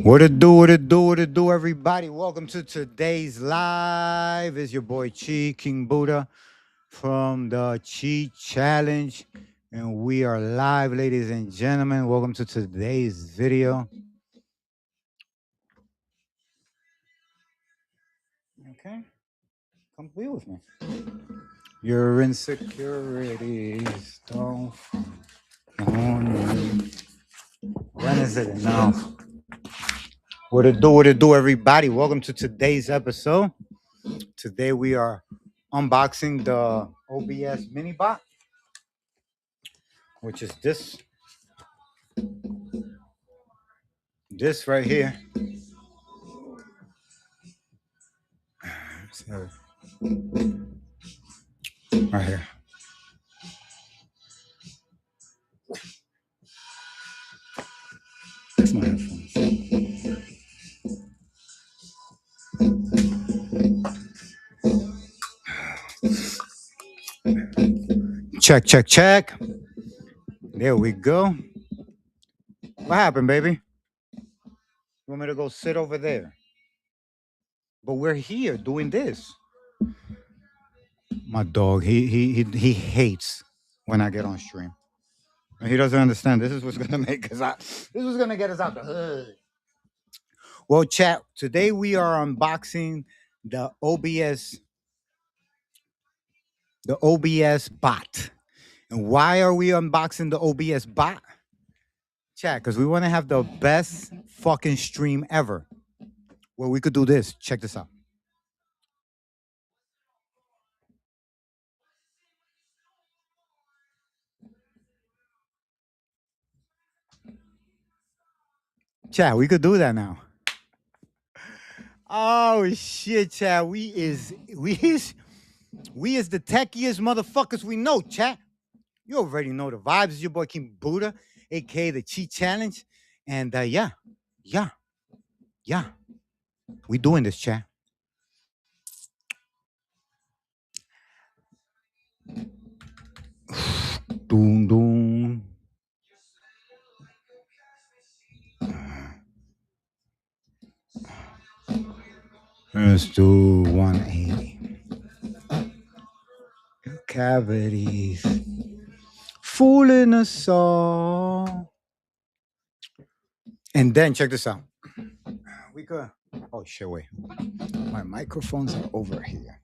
What it do, what it do, what it do, everybody. Welcome to today's live. It's your boy Chi, King Buddha from the Chi Challenge. And we are live, ladies and gentlemen. Welcome to today's video. Okay, come be with me. Your insecurities don't own me. When is it enough? What it do, everybody. Welcome to today's episode. Today we are unboxing the OBS minibot, which is this right here. So, right here. That's my headphones. Check, check, check. There we go. What happened, baby? You want me to go sit over there? But we're here doing this. My dog, he hates when I get on stream. He doesn't understand. This is what's gonna make us out. This is gonna get us out the hood. Well, chat. Today we are unboxing the OBS bot. And why are we unboxing the OBS bot? Chat, because we want to have the best fucking stream ever. Well, we could do this. Check this out. Chat, we could do that now. Oh shit, chat. We is the techiest motherfuckers we know, chat. You already know the vibes. It's your boy King Buddha, aka the Chi Challenge. And yeah. We doing this, chat. Doom doom. Let's do 180. Cavities. Fooling us all. And then check this out. We could. Oh shit! Wait, my microphones are over here.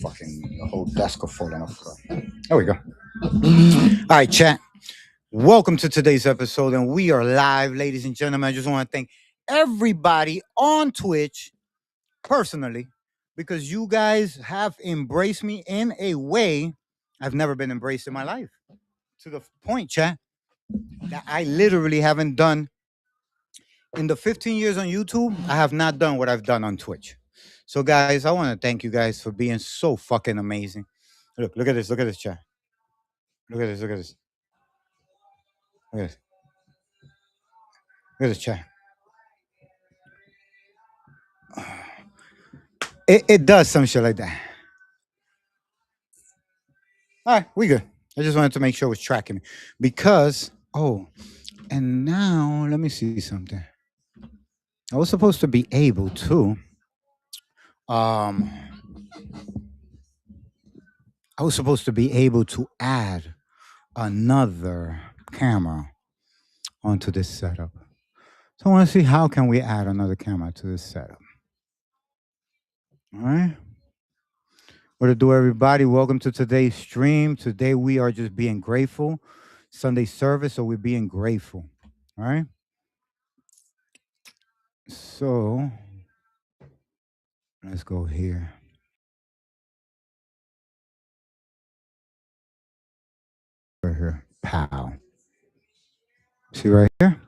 Fucking the whole desk is falling off. There we go. All right, chat. Welcome to today's episode, and we are live, ladies and gentlemen. I just want to thank everybody on Twitch personally because you guys have embraced me in a way I've never been embraced in my life. To the point, chat, that I literally haven't done in the 15 years on YouTube. I have not done what I've done on Twitch. So, guys, I want to thank you guys for being so fucking amazing. Look at this, chat. Look at this. Look at this, chat. It does some shit like that. All right, we good. I just wanted to make sure it was tracking me because and now let me see something. I was supposed to be able to add another camera onto this setup. So I want to see how can we add another camera to this setup. All right. What to do, everybody? Welcome to today's stream. Today we are just being grateful. Sunday service, so we're being grateful. All right. So let's go here. Right here. Pow. See right here?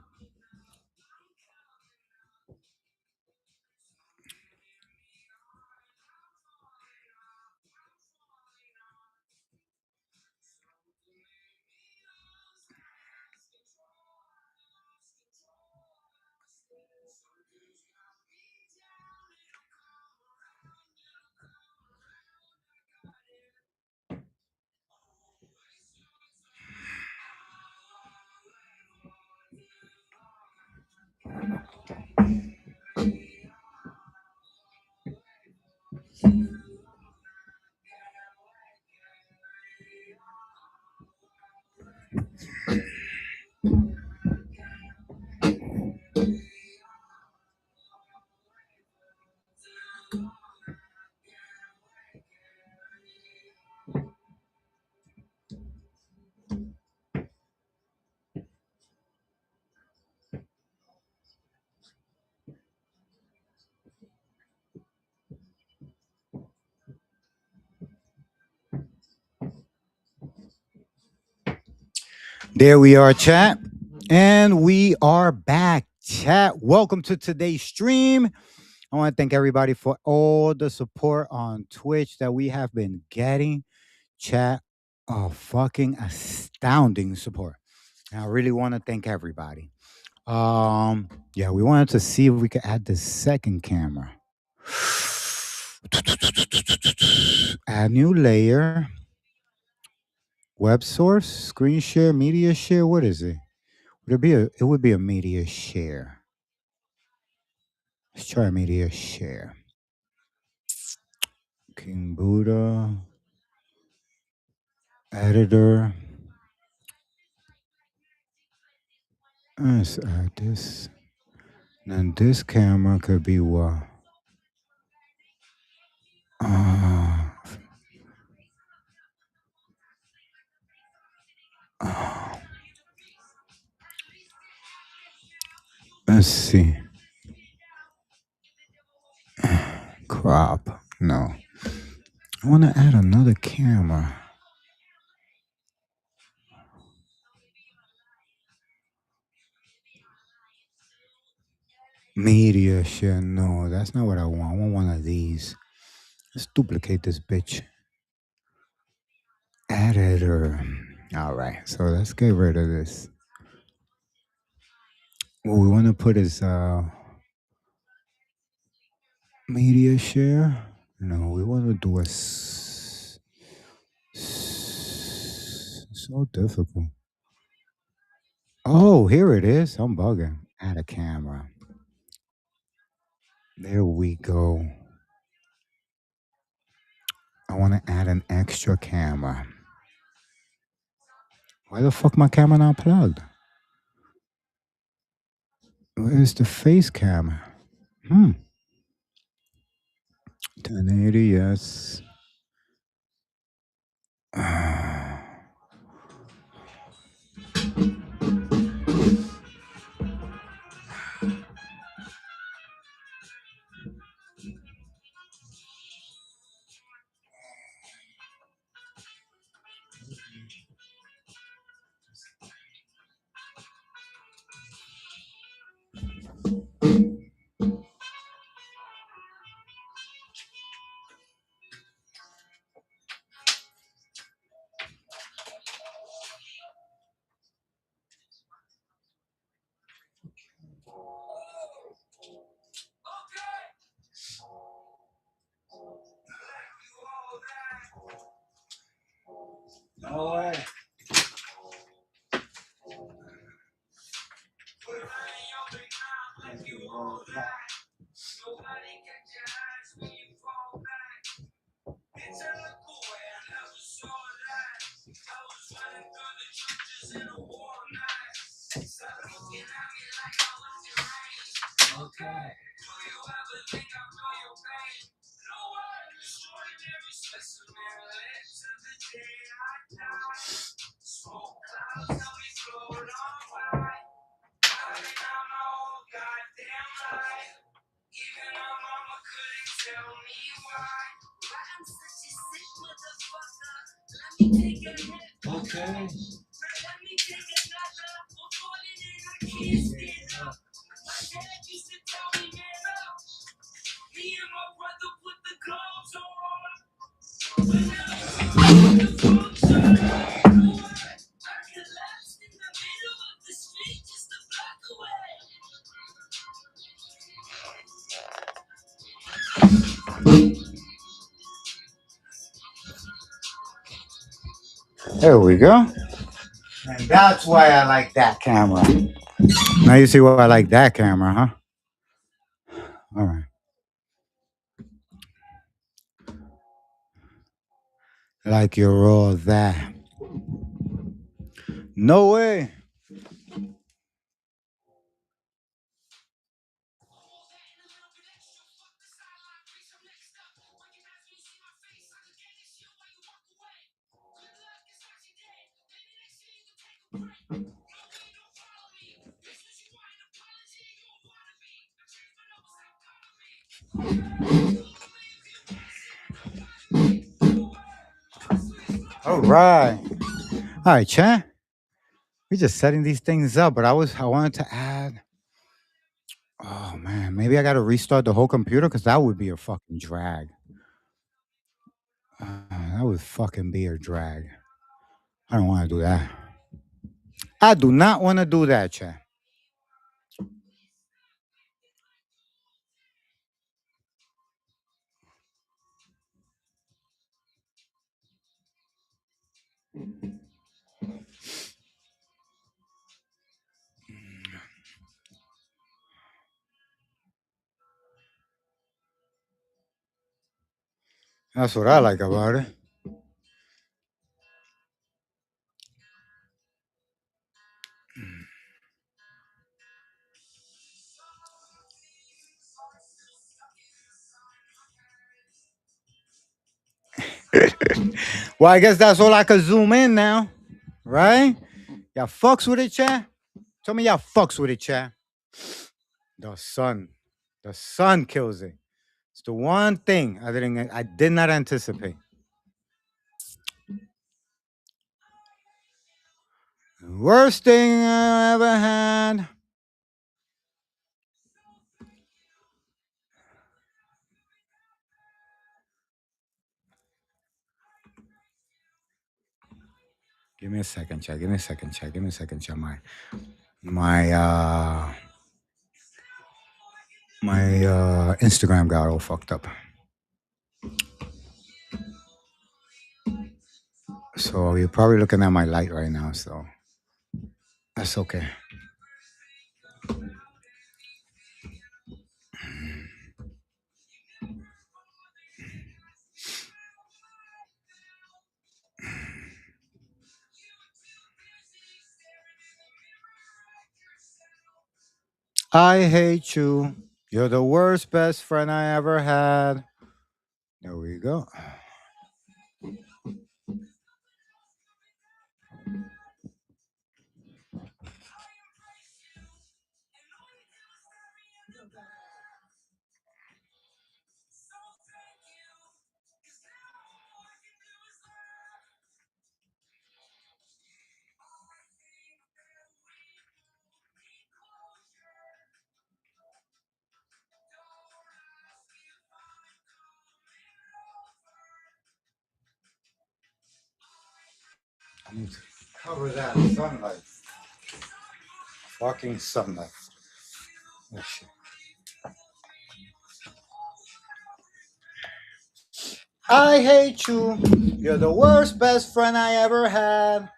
There we are, chat. And we are back, chat. Welcome to today's stream. I want to thank everybody for all the support on Twitch that we have been getting. Chat, fucking astounding support. And I really want to thank everybody. Yeah, we wanted to see if we could add the second camera. Add new layer. Web source, screen share, media share. What is it? It would be a media share. Let's try media share. King Buddha. Editor. Let's add this. Then this camera could be what? Uh, let's see. Crop. No. I want to add another camera. Media share. No, that's not what I want. I want one of these. Let's duplicate this bitch. Editor. All right. So let's get rid of this. What we want to put is media share. No, we want to do a. So difficult. Oh, here it is. I'm bugging. Add a camera. There we go. I want to add an extra camera. Why the fuck my camera not plugged? Where's the face camera? 1080, yes. All right. Okay. There we go. And that's why I like that camera. Now you see why I like that camera, huh? All right. Like you're all that. No way. All right. All right, chat. We're just setting these things up, but I wanted to add. Oh man, maybe I got to restart the whole computer because that would be a fucking drag. That would fucking be a drag. I don't want to do that. I do not want to do that, chat. That's what I like about it. Well, I guess that's all I could zoom in now, right? Y'all fucks with it, chat? Tell me y'all fucks with it, chat. The sun. The sun kills it. It's the one thing I did not anticipate. Worst thing I ever had. Give me a second, chat. Give me a second, chat. Give me a second, chat. My Instagram got all fucked up. So you're probably looking at my light right now, so that's okay. I hate you. You're the worst best friend I ever had. There we go. I need to cover that sunlight. Fucking sunlight. Oh, shit. I hate you. You're the worst best friend I ever had.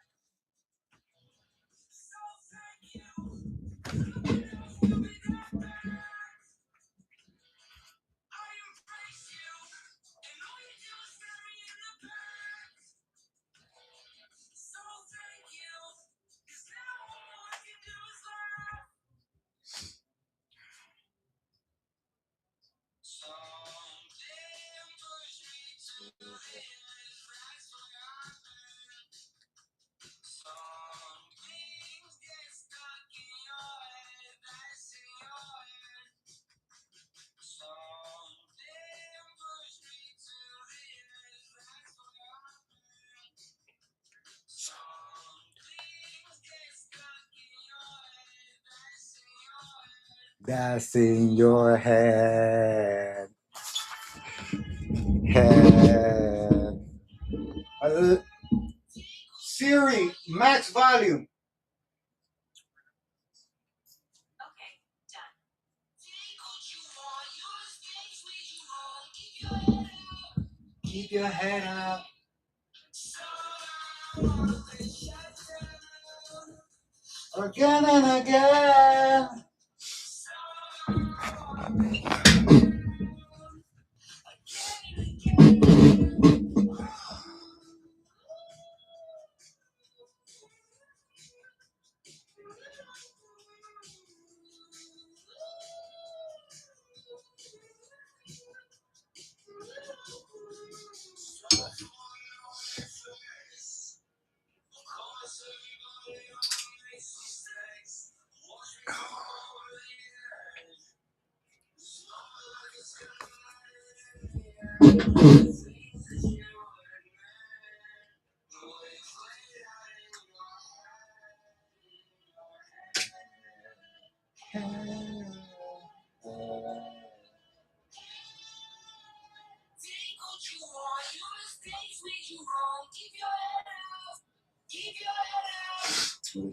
That's in your head. Head. Siri, max volume. Keep your head up. Again and again.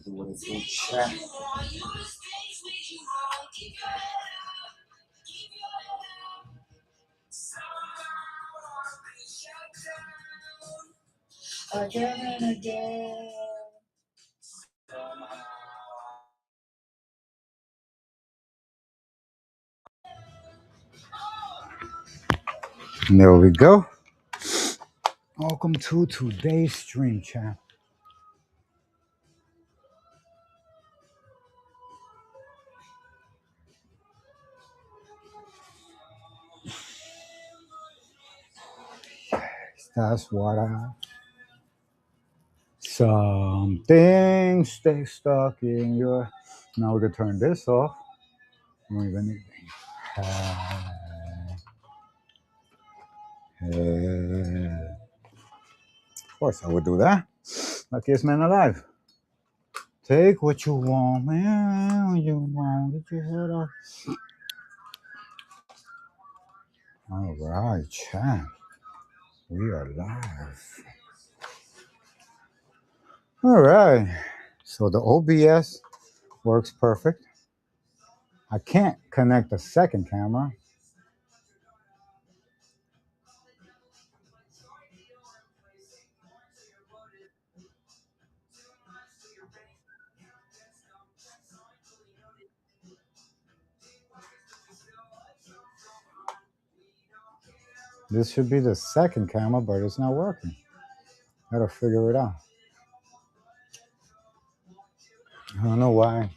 What it do, chat? Again and again. There we go. Welcome to today's stream, chat. That's what I. Something stay stuck in your. Now we can turn this off. We don't even need. Of course, I would do that. Luckiest man alive. Take what you want, man. What you want. Get your head off. All right, chat. We are live. All right. So the OBS works perfect. I can't connect a second camera. This should be the second camera, but it's not working. Gotta figure it out. I don't know why.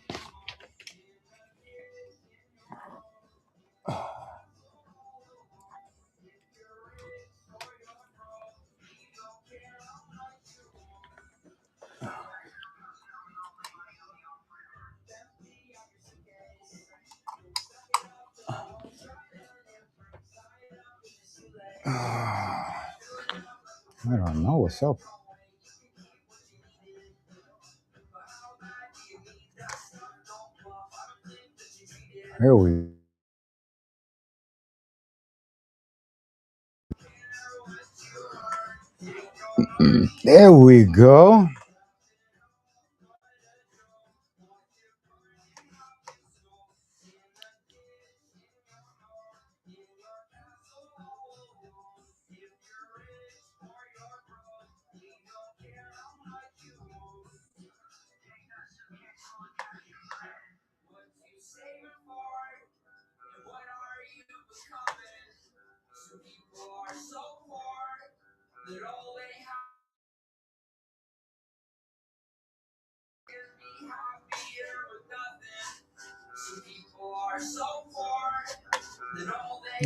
I don't know what's up. Here we There we go.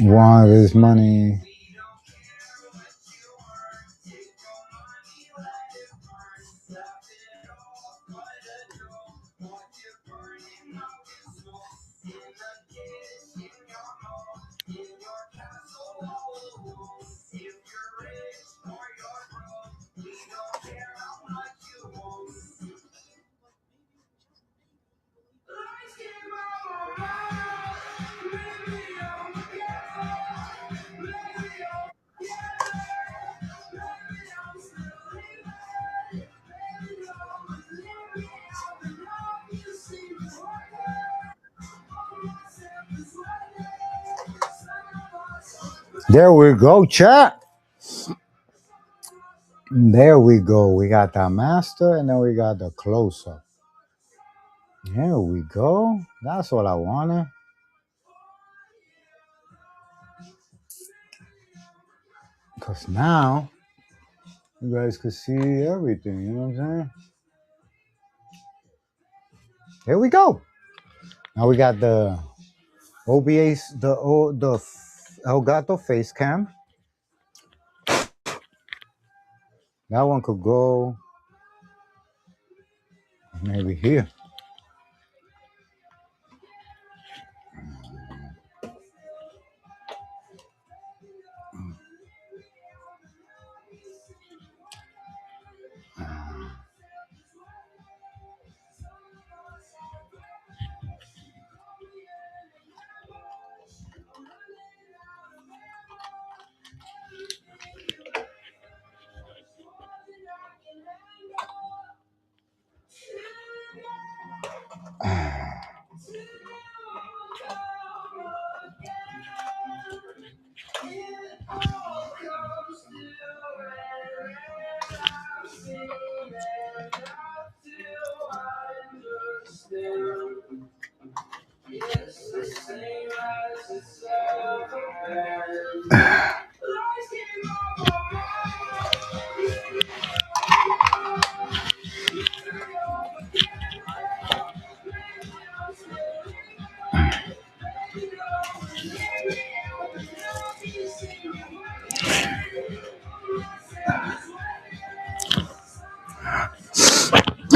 Want his money. There we go, chat. There we go. We got the master and then we got the close-up. Here we go. That's what I wanted. Because now you guys could see everything. You know what I'm saying? Here we go. Now we got the OBS, the Elgato face cam. That one could go maybe here.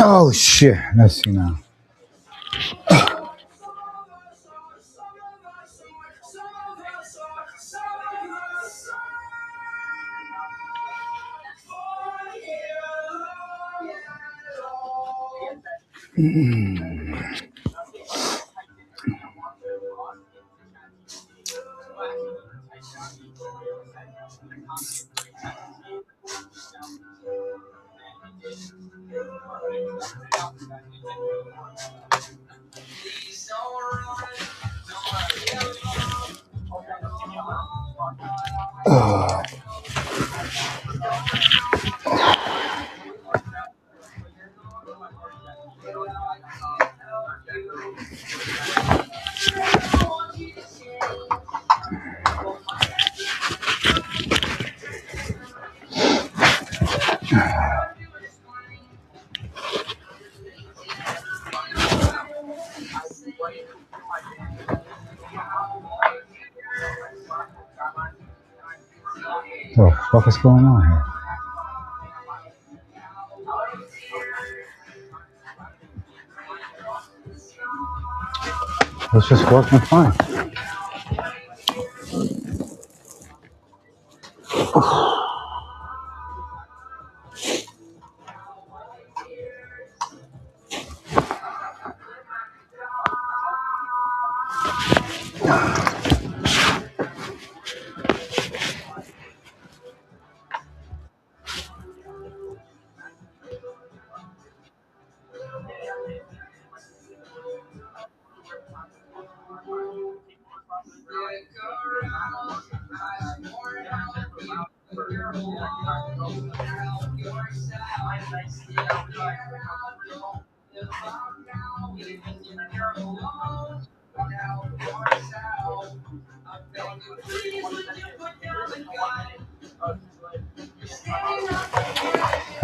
Oh shit. Let's see now. What the fuck is going on here? It's just working fine.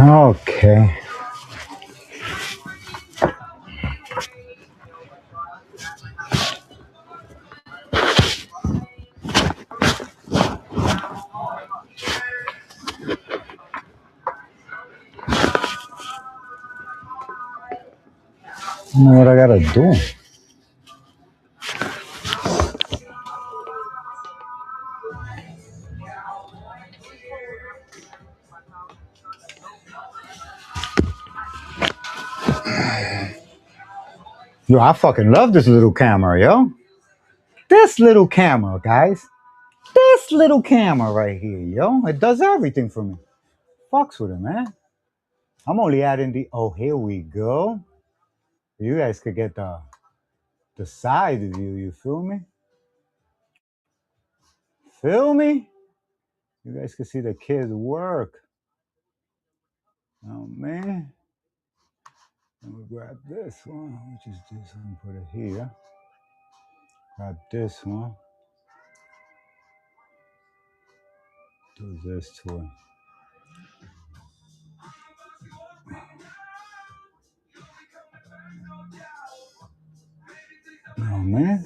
Okay. I don't know what I gotta do. Yo, I fucking love this little camera, yo. This little camera, guys. This little camera right here, yo. It does everything for me. Fucks with it, man. I'm only adding the... Oh, here we go. You guys could get the side view, you feel me? Feel me? You guys can see the kids work. Oh, man. Let me grab this one, which is this one, put it here. Grab this one. Do this to it. Oh, man.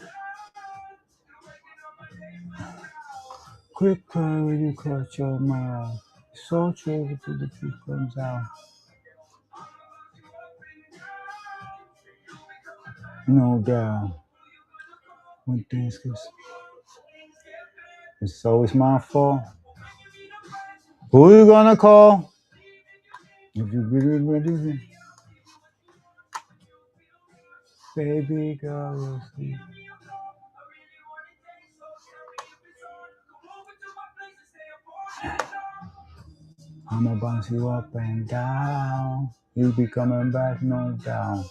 Quick cry when you cut your mouth. So true till the truth comes out. No doubt. When things get... It's always my fault. Who you gonna call? If you really ready, baby girl, you'll see. I'ma bounce you up and down. You'll be coming back, no doubt.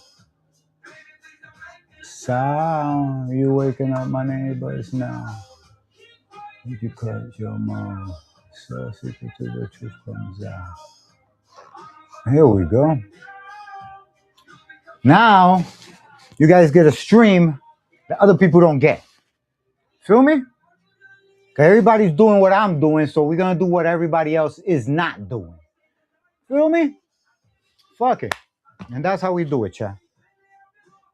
Sound, you waking up my neighbors now. If you cut your mouth, so secret till the truth comes out. Here we go. Now, you guys get a stream that other people don't get. Feel me? Because everybody's doing what I'm doing, so we're going to do what everybody else is not doing. Feel me? Fuck it. And that's how we do it, chat.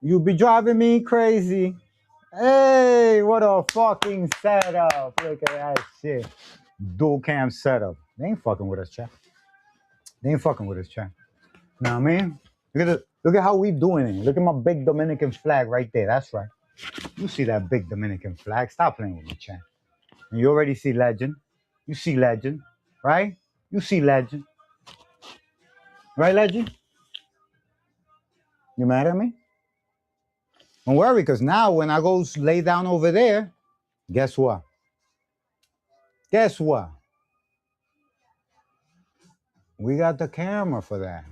You be driving me crazy. Hey, what a fucking setup. Look at that shit. Dual cam setup. They ain't fucking with us, chat. They ain't fucking with us, chat. Know what I mean? Look at how we doing it. Look at my big Dominican flag right there. That's right. You see that big Dominican flag? Stop playing with me, champ. And you already see legend. You see legend, right? You see legend, right, legend? You mad at me? Don't worry, because now when I go lay down over there, guess what? Guess what? We got the camera for that.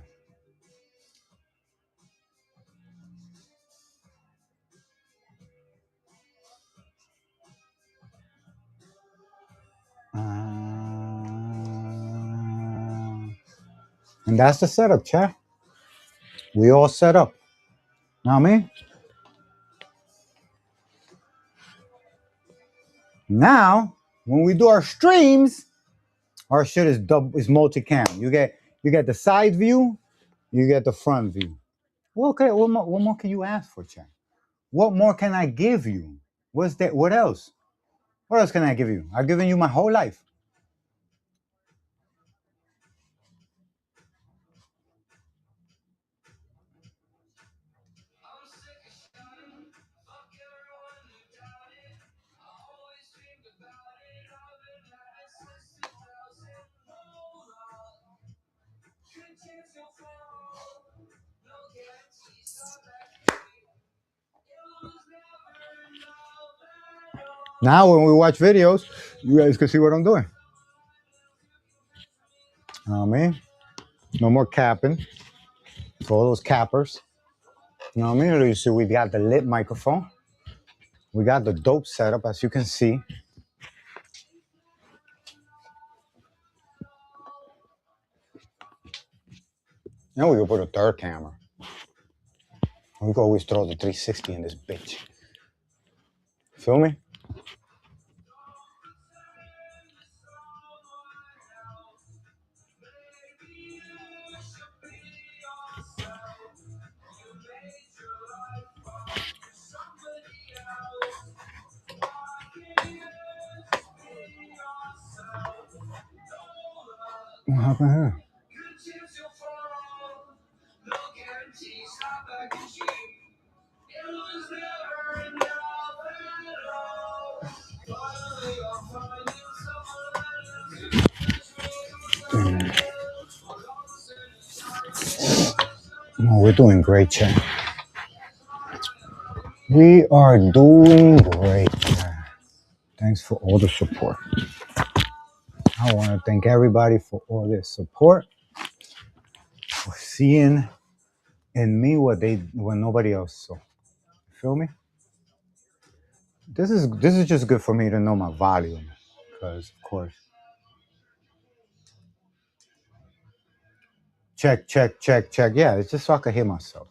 And that's the setup, chat. We all set up. Know what I mean? Now, when we do our streams, our shit is multi-cam. You get the side view, you get the front view. Well, okay, what more can you ask for, chat? What more can I give you? What's that? What else? What else can I give you? I've given you my whole life. Now, when we watch videos, you guys can see what I'm doing. You know what I mean? No more capping for all those cappers. You know what I mean? You see, we got the lit microphone. We got the dope setup, as you can see. Now we can put a third camera. We can always throw the 360 in this bitch. Feel me? What happened here? Oh, we're doing great, chat. We are doing great, chat. Thanks for all the support. I want to thank everybody for all their support, for seeing in me what nobody else saw. Feel me? This is just good for me to know my volume, because of course. Check. Yeah, it's just so I can hear myself.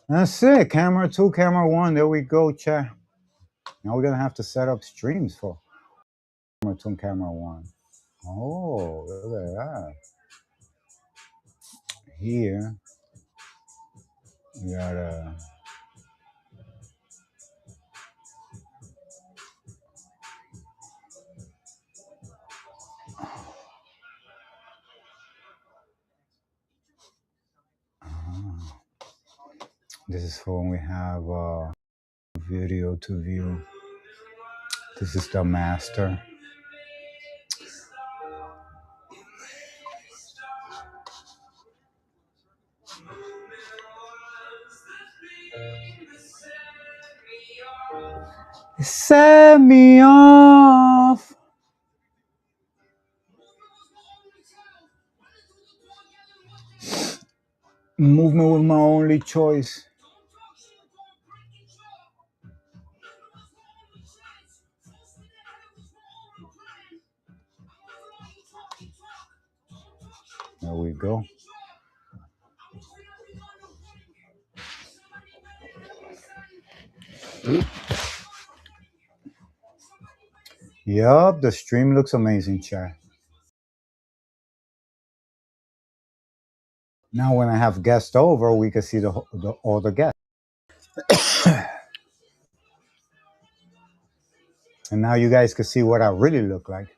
That's it. Camera 2, camera 1. There we go, chat. Now we're gonna have to set up streams for camera 2 and camera 1. Oh, look at that. Here we got this is for when we have video to view. This is the master. Set me off. Movement was my only choice. There we go. Yup, the stream looks amazing, chat. Now when I have guests over, we can see all the guests. And now you guys can see what I really look like.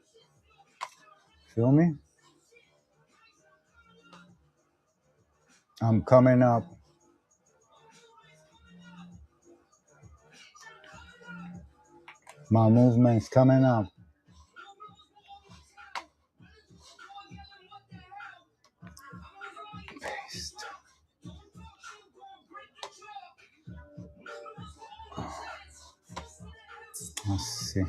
Feel me? I'm coming up. My movement's coming up. Paste. Let's see.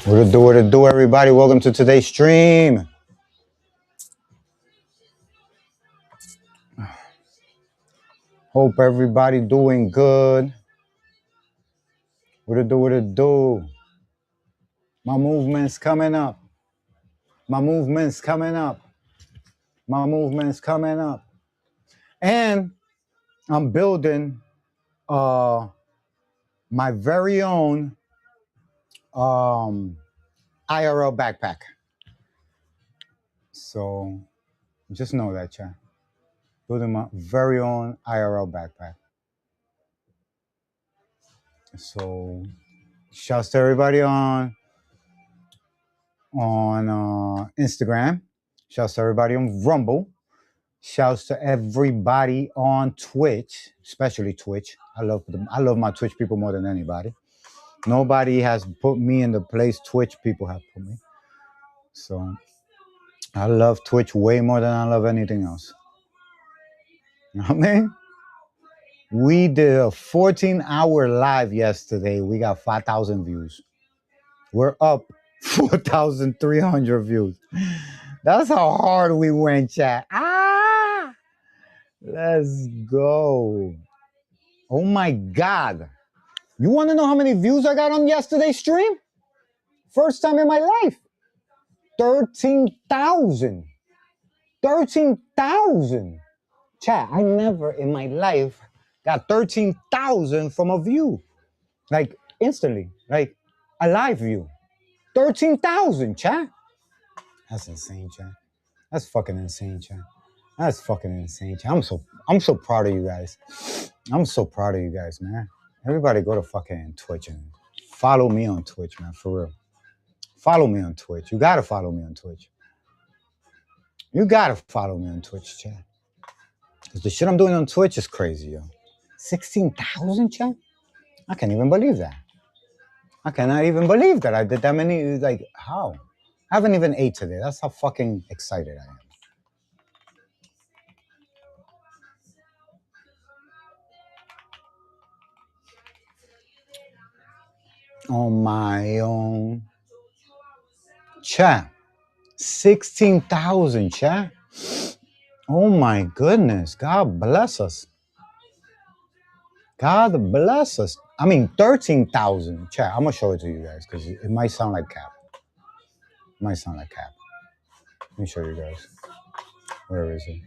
What it do, everybody? Welcome to today's stream. Hope everybody doing good. What it do? My movement's coming up. My movement's coming up. My movement's coming up. And I'm building my very own IRL backpack. So just know that, chat. Building my very own IRL backpack. So shouts to everybody on Instagram. Shouts to everybody on Rumble. Shouts to everybody on Twitch, especially Twitch. I love my Twitch people more than anybody. Nobody has put me in the place Twitch people have put me. So I love Twitch way more than I love anything else. You know what I mean? We did a 14-hour live yesterday. We got 5,000 views. We're up 4,300 views. That's how hard we went, chat. Let's go. Oh my God. You want to know how many views I got on yesterday's stream? First time in my life. 13,000. 13,000. Chat, I never in my life got 13,000 from a view. Like instantly. Like a live view. 13,000, chat. That's insane, chat. That's fucking insane, chat. That's fucking insane, chat. I'm so proud of you guys. I'm so proud of you guys, man. Everybody go to fucking Twitch and follow me on Twitch, man, for real. Follow me on Twitch. You gotta follow me on Twitch. You gotta follow me on Twitch, chat. Because the shit I'm doing on Twitch is crazy, yo. 16,000, chat? I can't even believe that. I cannot even believe that I did that many. Like, how? I haven't even ate today. That's how fucking excited I am. On my own. Chat. 16,000, chat. Oh my goodness. God bless us. God bless us. I mean, 13,000. Chat, I'm going to show it to you guys because it might sound like cap. It might sound like cap. Let me show you guys. Where is it?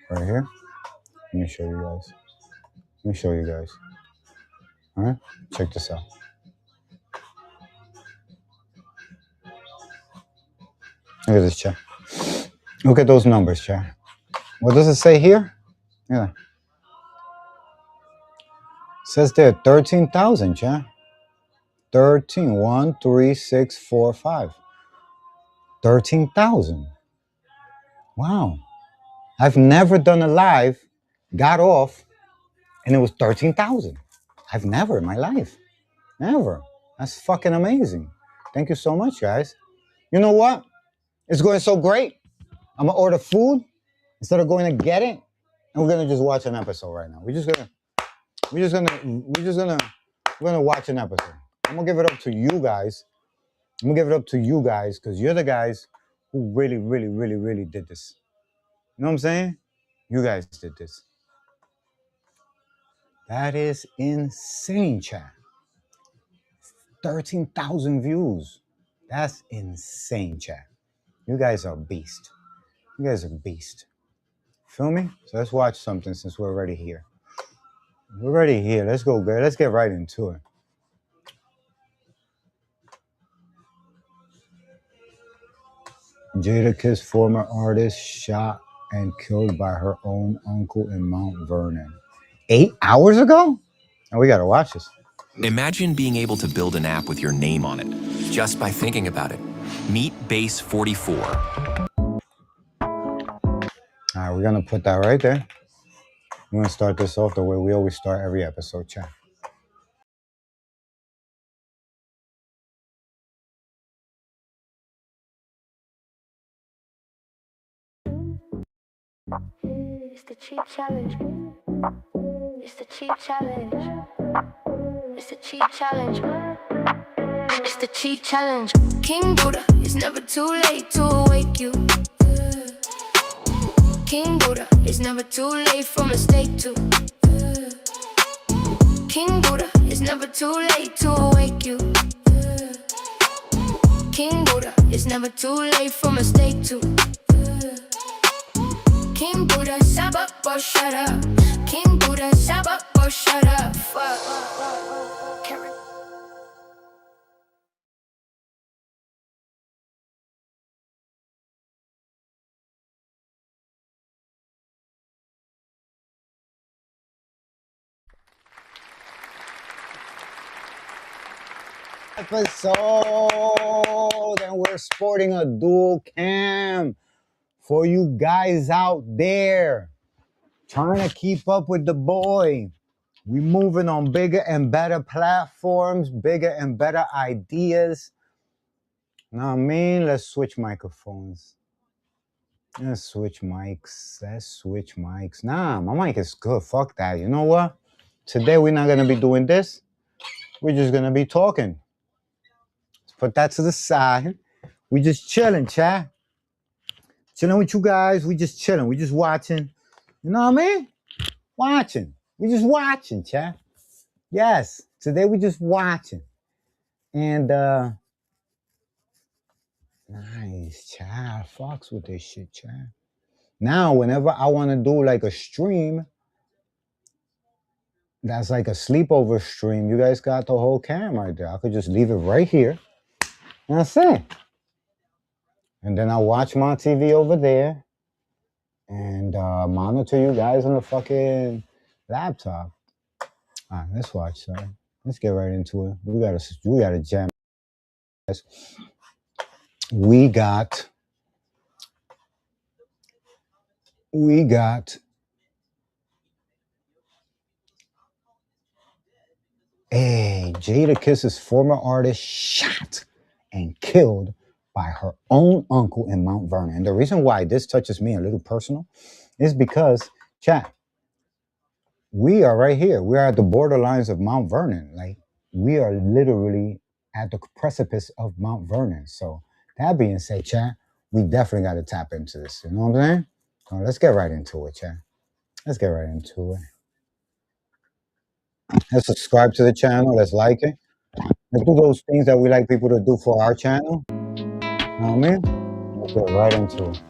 Right here? Let me show you guys. Let me show you guys. All right? Check this out. Look at this, chat. Look at those numbers, chat. What does it say here? Yeah. It says there 13,000, chat. 13. 1, 3, 6, 4, 5. 13,000. Wow. I've never done a live, got off, and it was 13,000. I've never in my life. Never. That's fucking amazing. Thank you so much, guys. You know what? It's going so great. I'm gonna order food instead of going to get it, and we're gonna just watch an episode right now. We're gonna watch an episode. I'm gonna give it up to you guys. I'm gonna give it up to you guys because you're the guys who really, really, really, really did this. You know what I'm saying? You guys did this. That is insane, chat. 13,000 views. That's insane, chat. You guys are a beast. You guys are a beast. Feel me? So let's watch something since we're already here. We're already here. Let's go, girl. Let's get right into it. Jadakiss, former artist, shot and killed by her own uncle in Mount Vernon. 8 hours ago? Oh, we gotta watch this. Imagine being able to build an app with your name on it, just by thinking about it. Meet Base 44. All right, we're gonna put that right there. We're gonna start this off the way we always start every episode, chat. It's the cheap challenge. It's the cheap challenge. It's the cheap challenge. It's the cheap challenge. King Buddha, it's never too late to awake you. King Buddha, it's never too late for mistake to. King Buddha, it's never too late to awake you. King Buddha, it's never too late for mistake to. King Buddha, shut up or shut up. King Buddha, shut up or shut up. Karen. Episode, and we're sporting a dual cam for you guys out there trying to keep up with the boy. We moving on bigger and better platforms, bigger and better ideas. Know what I mean? Let's switch microphones. Let's switch mics. Nah, my mic is good. Fuck that. You know what? Today we're not gonna be doing this. We're just gonna be talking. Let's put that to the side. We just chilling, chat. Chilling with you guys. We just chilling. We just watching. You know what I mean? Watching. We just watching, chat. Yes. Today we just watching. And nice, chat. Fucks with this shit, chat. Now, whenever I want to do like a stream, that's like a sleepover stream, you guys got the whole cam right there. I could just leave it right here. And that's it. And then I watch my TV over there and monitor you guys on the fucking laptop. All right, let's watch, sorry. Let's get right into it. We gotta jam. We got Jadakiss's former artist shot and killed by her own uncle in Mount Vernon. And the reason why this touches me a little personal is because, chat, we are right here. We are at the borderlines of Mount Vernon. Like, we are literally at the precipice of Mount Vernon. So that being said, chat, we definitely got to tap into this. You know what I'm saying? So let's get right into it, chat. Let's get right into it. Let's subscribe to the channel. Let's like it. Let's do those things that we like people to do for our channel. You know what I mean? Let's get right into it.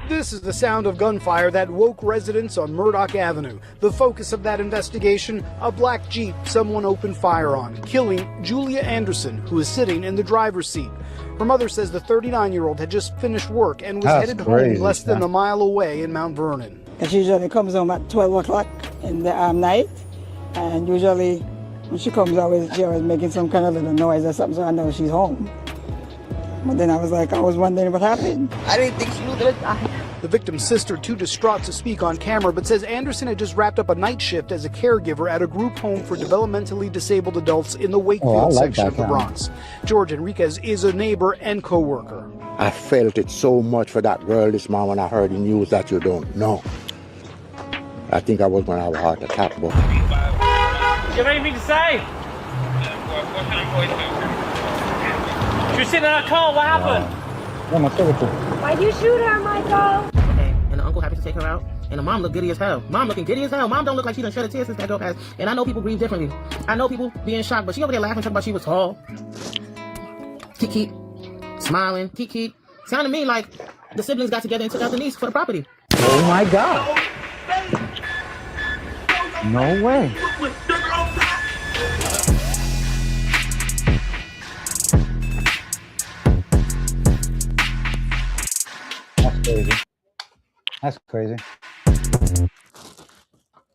This is the sound of gunfire that woke residents on Murdoch Avenue. The focus of that investigation, a black Jeep someone opened fire on, killing Julia Anderson, who is sitting in the driver's seat. Her mother says the 39-year-old had just finished work and was headed home less than a mile away in Mount Vernon. She usually comes home at 12 o'clock in the night, and usually when she comes out, she always making some kind of little noise or something, so I know she's home. But then I was wondering what happened. I didn't think she was gonna die. The victim's sister, too distraught to speak on camera, but says Anderson had just wrapped up a night shift as a caregiver at a group home for developmentally disabled adults in the Wakefield section of the Bronx. George Enriquez is a neighbor and co-worker. I felt it so much for that girl this morning when I heard the news that you don't know. I think I was going to have a heart attack. But... Do you have anything to say? She was sitting in our car. What happened? Why'd you shoot her, Michael? Okay, and the uncle happened to take her out, and the mom looked giddy as hell. Mom looking giddy as hell. Mom don't look like she done shed a tear since that girl passed. And I know people grieve differently. I know people being shocked, but she over there laughing, talking about she was tall. Keep smiling. Keep. Sounded to me like the siblings got together and took out the niece for the property. Oh my God. No way. That's crazy.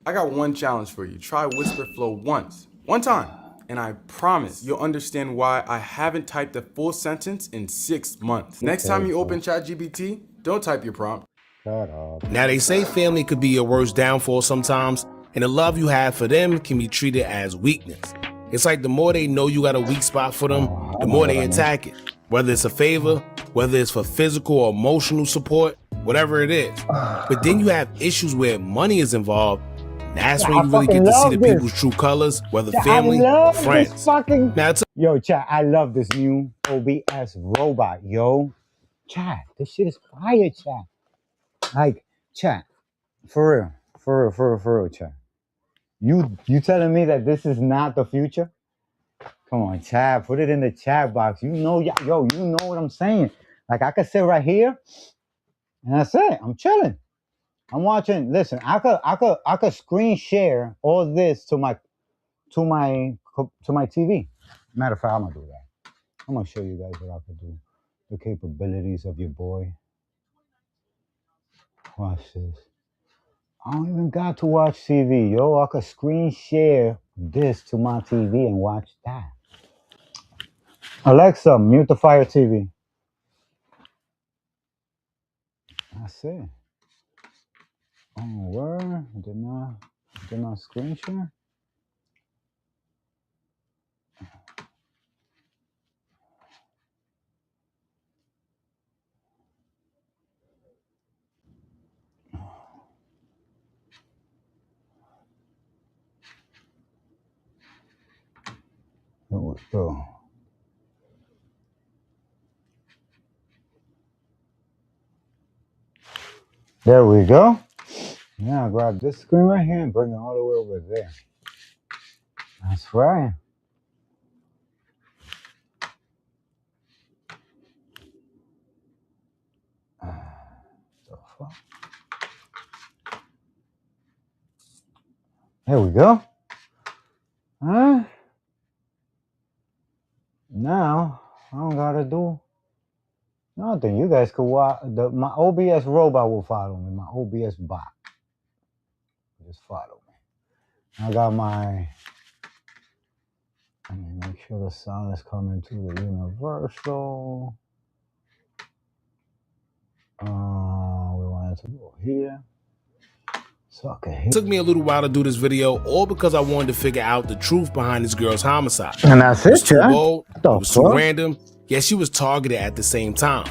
I got one challenge for you. Try Whisper Flow once. One time. And I promise you'll understand why I haven't typed a full sentence in 6 months. Next time you open ChatGPT, don't type your prompt. Shut up. Now, they say family could be your worst downfall sometimes, and the love you have for them can be treated as weakness. It's like the more they know you got a weak spot for them, the more they attack it. Whether it's a favor, whether it's for physical or emotional support, whatever it is. But then you have issues where money is involved. That's when you really get to see the people's true colors, whether family or friends. Yo, chat, I love this new OBS robot, yo. Chat, this shit is fire, chat. Like, chat, for real, chat. You telling me that this is not the future? Come on, chat, put it in the chat box. You know, yo, you know what I'm saying. Like, I could sit right here, and that's it. I'm chilling. I'm watching. Listen, I could screen share all this to my TV. Matter of fact, I'm gonna do that. I'm gonna show you guys what I could do. The capabilities of your boy. Watch this. I don't even got to watch TV, yo. I could screen share this to my TV and watch that. Alexa, mute the Fire TV. That's it. Oh, where? Did not screen share? Here we go. There we go. Now grab this screen right here and bring it all the way over there. That's right. The fuck? There we go. Huh? Now I don't gotta do nothing. You guys could watch. My OBS robot will follow me. My OBS bot. Just follow me. I got my. Let me make sure the sound is coming to the universal. We wanted to go here. So okay. It took me a little while to do this video, all because I wanted to figure out the truth behind this girl's homicide. And that's it, It was too bold, it was too fuck? random, yet she was targeted at the same time.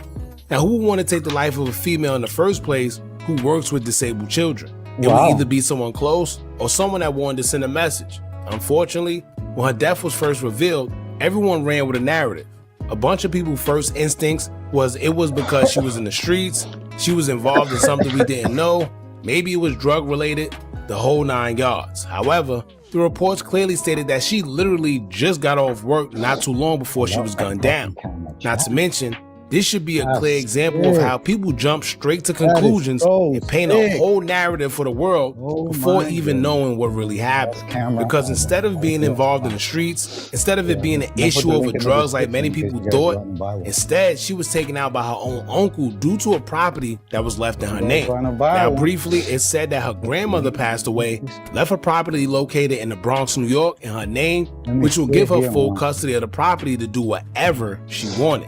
Now, who would want to take the life of a female in the first place who works with disabled children? It would either be someone close or someone that wanted to send a message. Unfortunately, when her death was first revealed, everyone ran with a narrative. A bunch of people's first instincts was it was because she was in the streets, she was involved in something we didn't know, maybe it was drug related, the whole 9 yards. However, the reports clearly stated that she literally just got off work not too long before she was gunned down. Not to mention, this should be a clear example of how people jump straight to conclusions and paint a whole narrative for the world before even knowing what really happened. Because instead of being involved in the streets, instead of it being an issue over drugs like many people thought, instead she was taken out by her own uncle due to a property that was left in her name. Now briefly, it's said that her grandmother passed away, left her property located in the Bronx, New York in her name, which will give her full custody of the property to do whatever she wanted.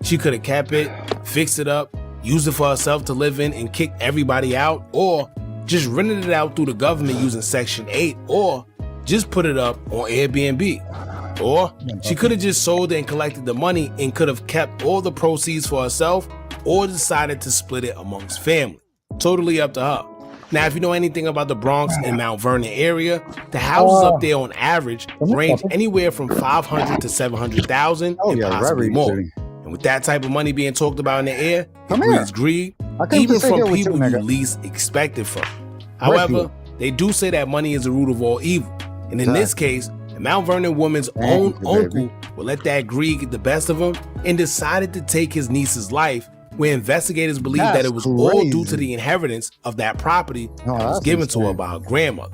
She could have kept it, fixed it up, used it for herself to live in and kicked everybody out, or just rented it out through the government using Section 8, or just put it up on Airbnb. Or she could have just sold it and collected the money and could have kept all the proceeds for herself, or decided to split it amongst family. Totally up to her. Now, if you know anything about the Bronx and Mount Vernon area, the houses up there on average range anywhere from 500 to 700,000 and possibly more. And with that type of money being talked about in the air, it breeds greed, even from people you least expect it from. However, they do say that money is the root of all evil. And in this case, the Mount Vernon woman's own uncle will let that greed get the best of him and decided to take his niece's life, where investigators believe that it was all due to the inheritance of that property that was given to her by her grandmother.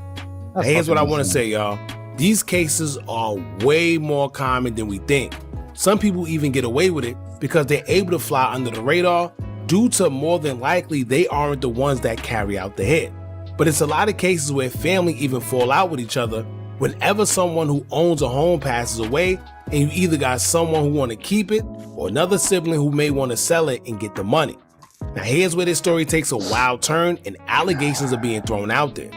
Now, here's what I want to say, y'all. These cases are way more common than we think. Some people even get away with it because they're able to fly under the radar due due to more than likely they aren't the ones that carry out the hit. But it's a lot of cases where family even fall out with each other whenever someone who owns a home passes away, and you either got someone who want to keep it or another sibling who may want to sell it and get the money. Now here's where this story takes a wild turn and allegations are being thrown out there.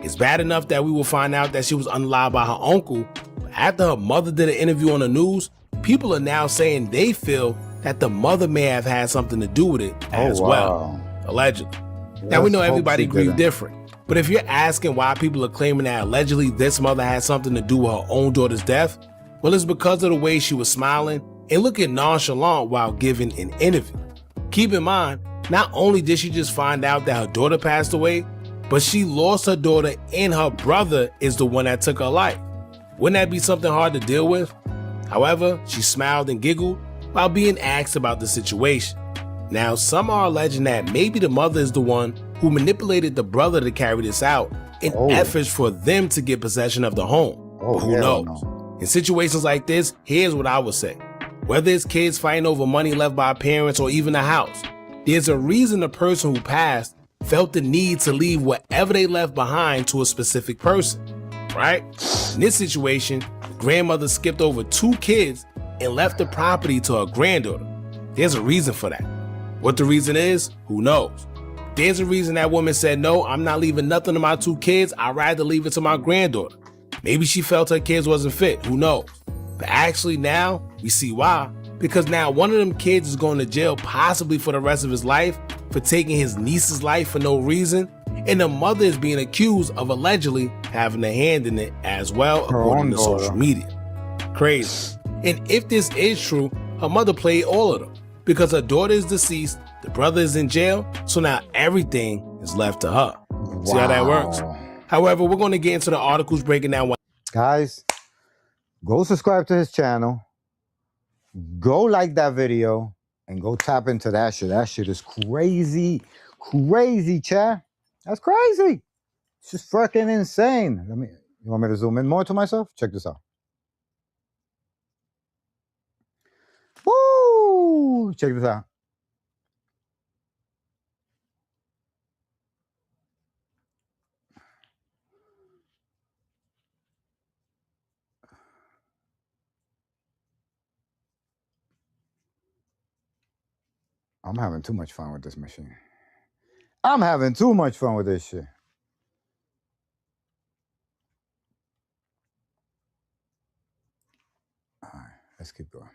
It's bad enough that we will find out that she was unalived by her uncle, but after her mother did an interview on the news, people are now saying they feel that the mother may have had something to do with it as well, allegedly. Now we know everybody grieves different, but if you're asking why people are claiming that allegedly this mother had something to do with her own daughter's death, well, it's because of the way she was smiling and looking nonchalant while giving an interview. Keep in mind, not only did she just find out that her daughter passed away, but she lost her daughter and her brother is the one that took her life. Wouldn't that be something hard to deal with? However, she smiled and giggled while being asked about the situation. Now, some are alleging that maybe the mother is the one who manipulated the brother to carry this out in efforts for them to get possession of the home. But who knows? In situations like this, here's what I would say. Whether it's kids fighting over money left by parents or even a house, there's a reason the person who passed felt the need to leave whatever they left behind to a specific person, right? In this situation, the grandmother skipped over 2 kids and left the property to her granddaughter. There's a reason for that. What the reason is, who knows? There's a reason that woman said, no, I'm not leaving nothing to my 2 kids. I'd rather leave it to my granddaughter. Maybe she felt her kids wasn't fit, who knows? But actually now, we see why. Because now one of them kids is going to jail possibly for the rest of his life for taking his niece's life for no reason. And the mother is being accused of allegedly having a hand in it as well, according to social media. Crazy. And if this is true, her mother played all of them. Because her daughter is deceased, the brother is in jail, so now everything is left to her. See how that works? However, we're going to get into the articles breaking down what. Guys, go subscribe to his channel. Go like that video and go tap into that shit. That shit is crazy. Crazy, chat. That's crazy. It's just fucking insane. You want me to zoom in more to myself? Check this out. Woo! Check this out. I'm having too much fun with this machine. I'm having too much fun with this shit. All right, let's keep going.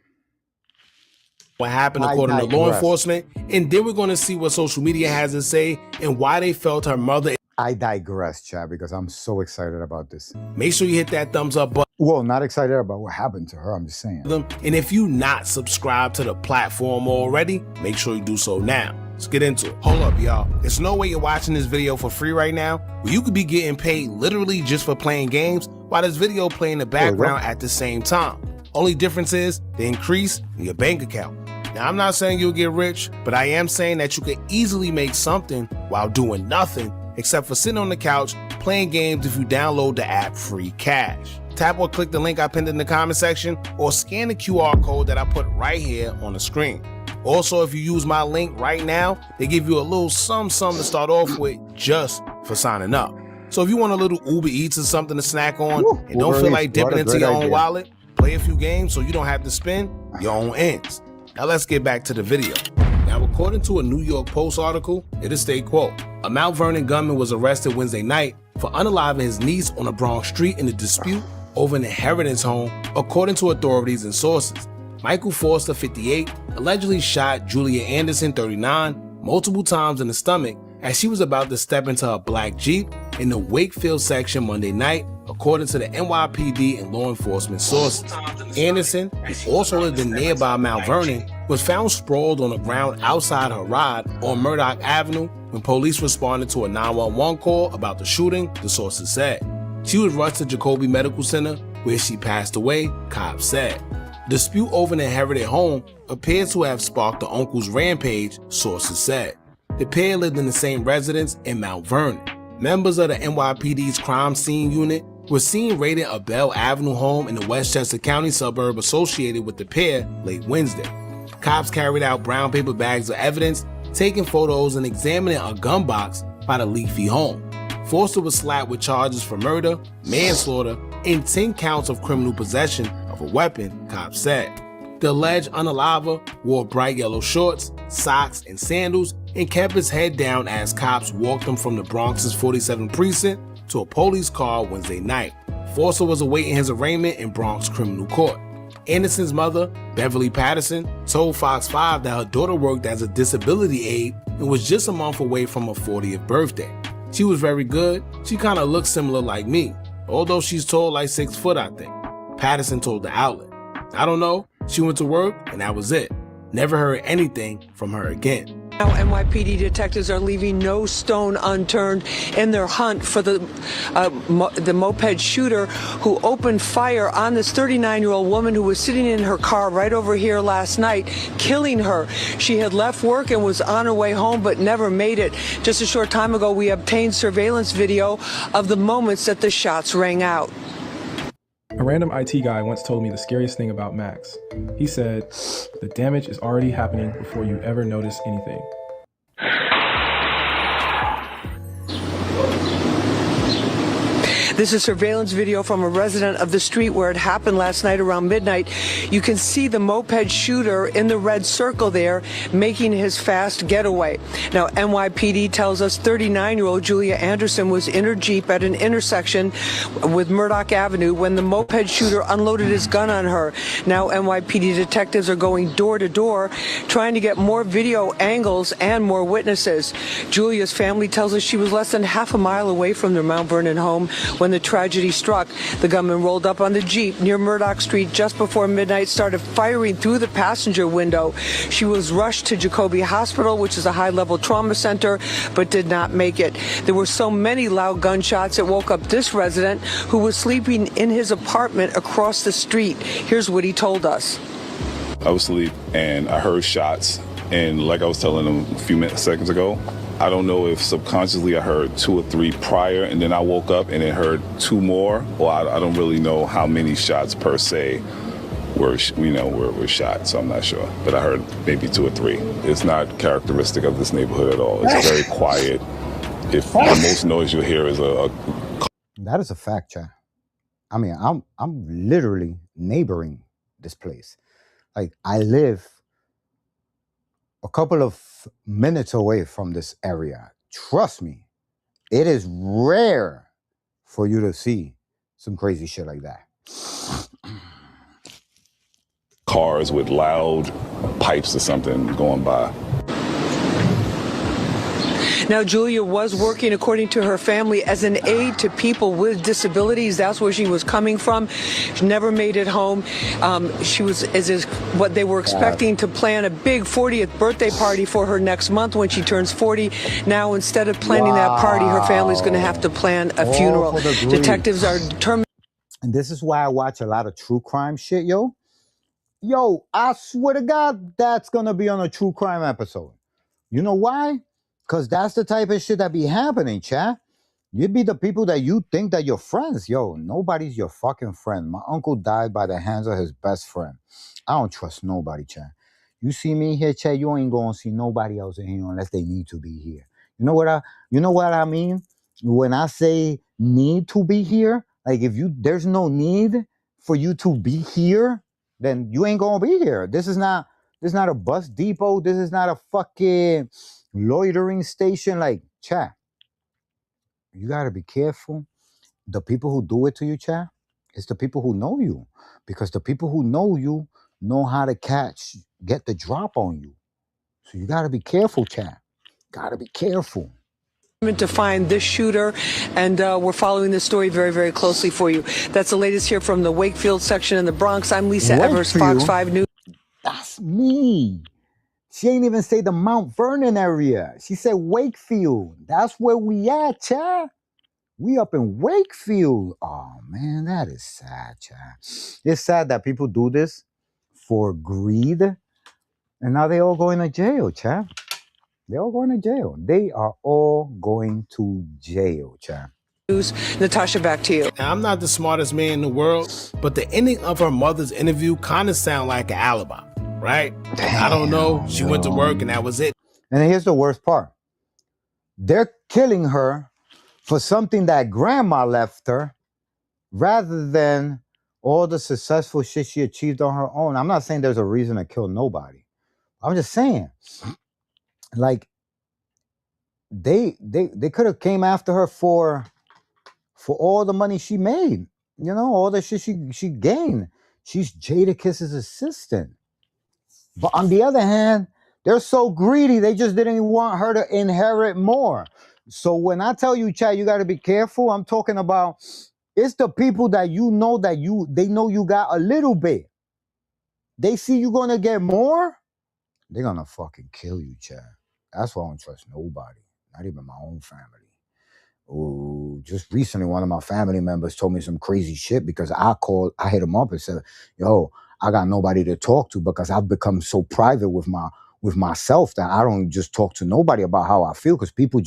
What happened according to law enforcement, and then we're going to see what social media has to say and why they felt her mother. I digress, chat, because I'm so excited about this. Make sure you hit that thumbs up button. Well, not excited about what happened to her, I'm just saying. And if you not subscribed to the platform already, make sure you do so now. Let's get into it. Hold up, y'all. There's no way you're watching this video for free right now. Well, you could be getting paid literally just for playing games while this video play in the background at the same time. Only difference is the increase in your bank account. Now, I'm not saying you'll get rich, but I am saying that you could easily make something while doing nothing except for sitting on the couch playing games if you download the app Free Cash. Tap or click the link I pinned in the comment section or scan the QR code that I put right here on the screen. Also, if you use my link right now, they give you a little something to start off with just for signing up. So if you want a little Uber Eats or something to snack on and don't feel like dipping into your own wallet, play a few games so you don't have to spend your own ends. Now let's get back to the video. Now, according to a New York Post article, it is state quote, a Mount Vernon gunman was arrested Wednesday night for unaliving his niece on a Bronx street in a dispute over an inheritance home, according to authorities and sources. Michael Foster, 58, allegedly shot Julia Anderson, 39, multiple times in the stomach as she was about to step into her black Jeep in the Wakefield section Monday night, according to the NYPD and law enforcement sources. Anderson, who also lived in nearby Mount Vernon, was found sprawled on the ground outside her ride on Murdoch Avenue when police responded to a 911 call about the shooting, the sources said. She was rushed to Jacoby Medical Center, where she passed away, cops said. Dispute over an inherited home appears to have sparked the uncle's rampage, sources said. The pair lived in the same residence in Mount Vernon. Members of the NYPD's crime scene unit were seen raiding a Bell Avenue home in the Westchester County suburb associated with the pair late Wednesday. Cops carried out brown paper bags of evidence taking photos and examining a gun box by the Lite home. Forster was slapped with charges for murder, manslaughter, and 10 counts of criminal possession of a weapon, cops said. The alleged unaliver wore bright yellow shorts, socks, and sandals and kept his head down as cops walked him from the Bronx's 47th precinct to a police car Wednesday night. Forster was awaiting his arraignment in Bronx criminal court. Anderson's mother, Beverly Patterson, told Fox 5 that her daughter worked as a disability aide and was just a month away from her 40th birthday. She was very good. She kind of looks similar like me, although she's tall like 6 foot, I think. Patterson told the outlet. I don't know. She went to work and that was it. Never heard anything from her again. Now, NYPD detectives are leaving no stone unturned in their hunt for the moped shooter who opened fire on this 39-year-old woman who was sitting in her car right over here last night, killing her. She had left work and was on her way home but never made it. Just a short time ago, we obtained surveillance video of the moments that the shots rang out. A random IT guy once told me the scariest thing about Max. He said, the damage is already happening before you ever notice anything. This is surveillance video from a resident of the street where it happened last night around midnight. You can see the moped shooter in the red circle there making his fast getaway. Now, NYPD tells us 39-year-old Julia Anderson was in her Jeep at an intersection with Murdoch Avenue when the moped shooter unloaded his gun on her. Now, NYPD detectives are going door to door trying to get more video angles and more witnesses. Julia's family tells us she was less than half a mile away from their Mount Vernon home when the tragedy struck. The gunman rolled up on the Jeep near Murdoch Street just before midnight, started firing through the passenger window. She was rushed to Jacoby Hospital, which is a high-level trauma center, but did not make it. There were so many loud gunshots it woke up this resident who was sleeping in his apartment across the street. Here's what he told us. I was asleep and I heard shots, and like I was telling them a few seconds ago, I don't know if subconsciously I heard 2 or 3 prior, and then I woke up and then heard 2 more. Well, I don't really know how many shots per se were shot, so I'm not sure. But I heard maybe 2 or 3. It's not characteristic of this neighborhood at all. It's very quiet. If the most noise you'll hear is a That is a fact, chat. I mean, I'm literally neighboring this place. Like, I live a couple of minutes away from this area. Trust me, it is rare for you to see some crazy shit like that. cars with loud pipes or something going by. Now, Julia was working, according to her family, as an aide to people with disabilities. That's where she was coming from. She never made it home. She was, is what they were expecting to plan a big 40th birthday party for her next month when she turns 40. Now, instead of planning that party, her family's going to have to plan a funeral. Detectives are determined. And this is why I watch a lot of true crime shit, yo. Yo, I swear to God, that's going to be on a true crime episode. You know why? Because that's the type of shit that be happening, chat. You be the people that you think that you're friends. Yo, nobody's your fucking friend. My uncle died by the hands of his best friend. I don't trust nobody, chat. You see me here, chat, you ain't going to see nobody else in here unless they need to be here. You know what I mean? When I say need to be here, like if there's no need for you to be here, then you ain't going to be here. This is not a bus depot. This is not a fucking loitering station. Like, chat, you got to be careful. The people who do it to you, chat, it's the people who know you. Because the people who know you know how to get the drop on you. So you got to be careful, chat. Got to be careful. To find this shooter, and we're following this story very, very closely for you. That's the latest here from the Wakefield section in the Bronx. I'm Lisa Evers, Fox 5 News. That's me. She ain't even say the Mount Vernon area. She said Wakefield. That's where we at, chat. We up in Wakefield. Oh, man, that is sad, chat. It's sad that people do this for greed, and now they all going to jail, chat. They're all going to jail. They are all going to jail, chat. Natasha, back to you. Now, I'm not the smartest man in the world, but the ending of her mother's interview kind of sound like an alibi, right? Damn, I don't know. She went to work and that was it. And here's the worst part. They're killing her for something that grandma left her rather than all the successful shit she achieved on her own. I'm not saying there's a reason to kill nobody. I'm just saying, like, they could have came after her for all the money she made, all the shit she gained. She's Jadakiss's assistant. But on the other hand, they're so greedy, they just didn't want her to inherit more. So when I tell you, Chad, you got to be careful, I'm talking about it's the people that they know you got a little bit. They see you gonna get more, they're gonna fucking kill you, Chad. That's why I don't trust nobody, not even my own family. Oh, just recently, one of my family members told me some crazy shit because I hit him up and said, yo, I got nobody to talk to because I've become so private with myself that I don't just talk to nobody about how I feel because people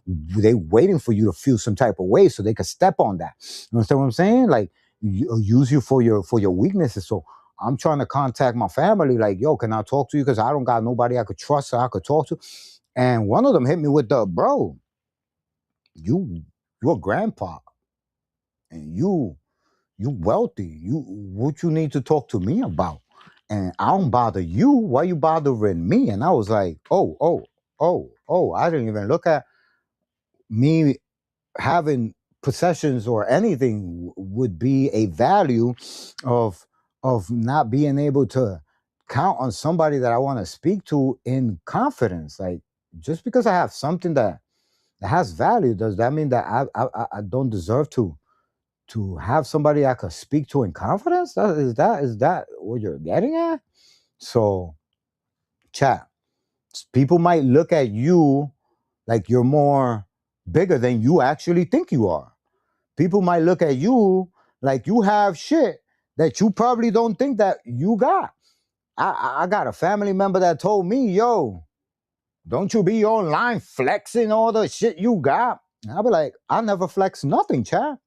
they waiting for you to feel some type of way so they can step on that. You understand what I'm saying? Like, use you for your weaknesses. So I'm trying to contact my family like, yo, can I talk to you? Because I don't got nobody I could trust or I could talk to. And one of them hit me with the, bro, you're a grandpa and you wealthy. What you need to talk to me about? And I don't bother you. Why you bothering me? And I was like, oh, I didn't even look at me having possessions or anything would be a value of not being able to count on somebody that I want to speak to in confidence. Like, just because I have something that has value, does that mean that I don't deserve to have somebody I could speak to in confidence? Is that what you're getting at? So, chat, people might look at you like you're more bigger than you actually think you are. People might look at you like you have shit that you probably don't think that you got. I got a family member that told me, yo, don't you be online flexing all the shit you got. I'll be like, I never flex nothing, chat.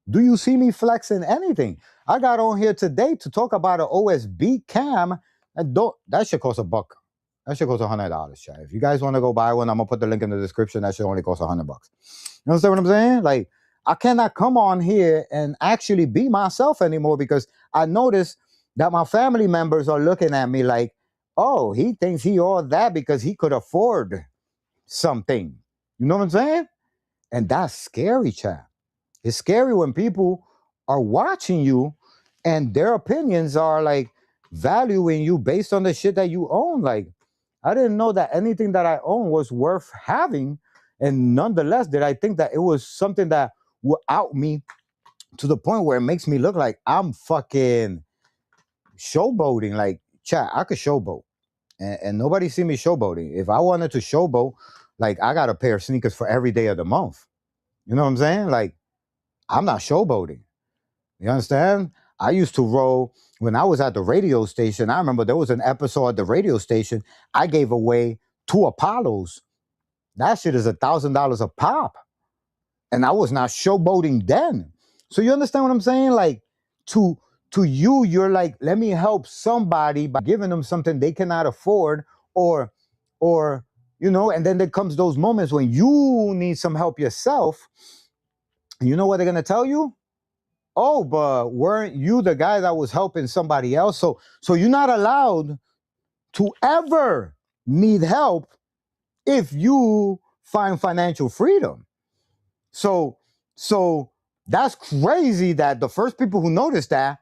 Do you see me flexing anything? I got on here today to talk about an OSB cam. And that should cost $1. That should cost $100, chat. If you guys want to go buy one, I'm gonna put the link in the description. That should only cost $100. You understand what I'm saying? Like, I cannot come on here and actually be myself anymore because I noticed that my family members are looking at me like, oh, he thinks he all that because he could afford something. You know what I'm saying? And that's scary, chat. It's scary when people are watching you and their opinions are like valuing you based on the shit that you own. Like, I didn't know that anything that I own was worth having. And nonetheless, did I think that it was something that would out me to the point where it makes me look like I'm fucking showboating. Like, chat, I could showboat. And nobody see me showboating. If I wanted to showboat, like, I got a pair of sneakers for every day of the month. You know what I'm saying? Like, I'm not showboating. You understand? I used to roll when I was at the radio station. I remember there was an episode at the radio station. I gave away 2 Apollos. That shit is $1,000 a pop. And I was not showboating then. So you understand what I'm saying? Like, to you, you're like, let me help somebody by giving them something they cannot afford, or and then there comes those moments when you need some help yourself. And you know what they're gonna tell you? Oh, but weren't you the guy that was helping somebody else? So you're not allowed to ever need help if you find financial freedom. So that's crazy that the first people who notice that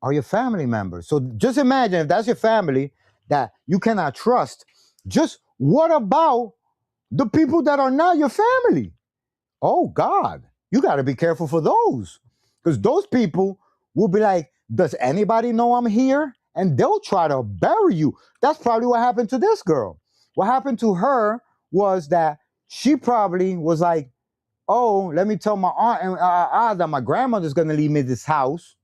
are your family members. So just imagine if that's your family that you cannot trust. Just what about the people that are not your family? Oh God, you got to be careful for those. Because those people will be like, does anybody know I'm here? And they'll try to bury you. That's probably what happened to this girl. What happened to her was that she probably was like, oh, let me tell my aunt that my grandmother's going to leave me this house.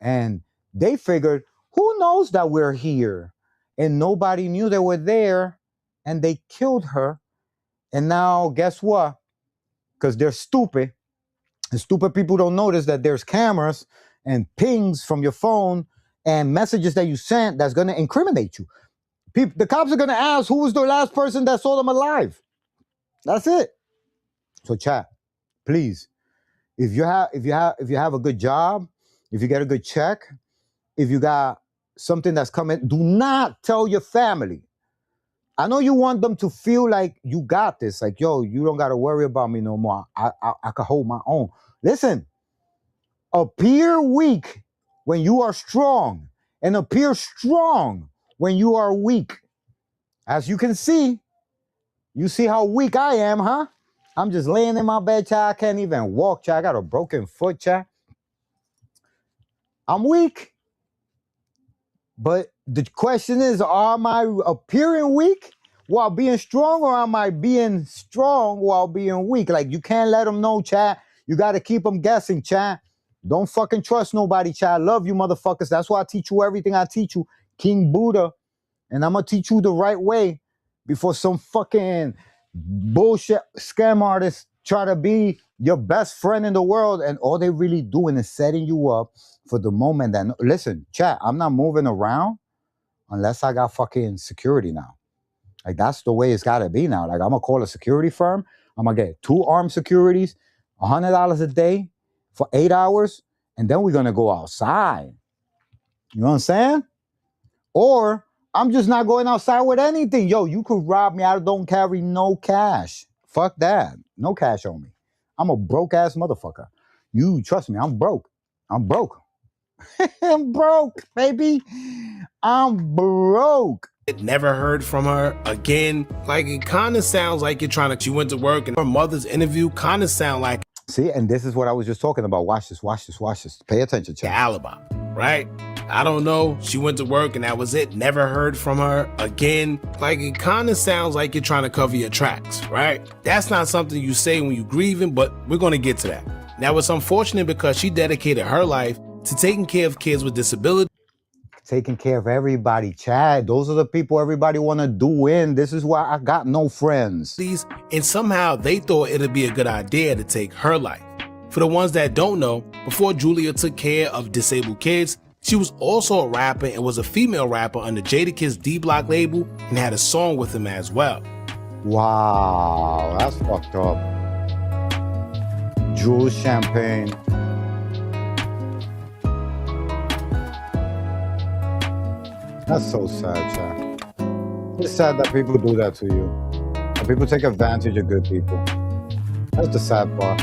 And they figured, who knows that we're here? And nobody knew they were there. And they killed her. And now guess what? Because they're stupid. And stupid people don't notice that there's cameras and pings from your phone and messages that you sent that's going to incriminate you. The cops are gonna ask who was the last person that saw them alive. That's it. So chat, please, if you have a good job, if you get a good check, if you got something that's coming, do not tell your family. I know you want them to feel like you got this, like, yo, you don't gotta worry about me no more. I can hold my own. Listen, appear weak when you are strong, and appear strong when you are weak. As you can see, you see how weak I am, huh? I'm just laying in my bed, child. I can't even walk, child. I got a broken foot, child. I'm weak. But the question is, am I appearing weak while being strong, or am I being strong while being weak? Like, you can't let them know, chat. You got to keep them guessing, chat. Don't fucking trust nobody, chat. Love you, motherfuckers. That's why I teach you everything I teach you. King Buddha. And I'm going to teach you the right way before some fucking bullshit scam artists try to be your best friend in the world, and all they really doing is setting you up for the moment that, listen, chat, I'm not moving around unless I got fucking security now. Like, that's the way it's got to be now. Like, I'm going to call a security firm. I'm going to get 2 armed securities, $100 a day for 8 hours, and then we're going to go outside. You know what I'm saying? Or I'm just not going outside with anything. Yo, you could rob me. I don't carry no cash. Fuck that. No cash on me. I'm a broke-ass motherfucker. You trust me, I'm broke. I'm broke. I'm broke, baby. I'm broke. It never heard from her again. Like, it kind of sounds like you're trying to, she went to work, and her mother's interview kind of sound like. See, and this is what I was just talking about. Watch this, watch this, watch this. Pay attention, chat. Alibi, right? I don't know. She went to work and that was it. Never heard from her again. Like, it kind of sounds like you're trying to cover your tracks, right? That's not something you say when you're grieving, but we're going to get to that. Now, it's unfortunate because she dedicated her life to taking care of kids with disabilities. Taking care of everybody, Chad. Those are the people everybody want to do in. This is why I got no friends. And somehow they thought it'd be a good idea to take her life. For the ones that don't know, before Julia took care of disabled kids, she was also a rapper and was a female rapper under Jadakiss D-Block label and had a song with him as well. Wow, that's fucked up. Jules Champagne. That's so sad, Chad. It's sad that people do that to you. That people take advantage of good people. That's the sad part.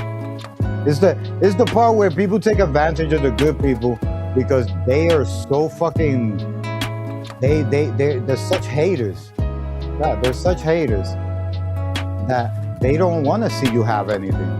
It's the part where people take advantage of the good people because they are so fucking, they're such haters. Yeah, they're such haters that they don't want to see you have anything.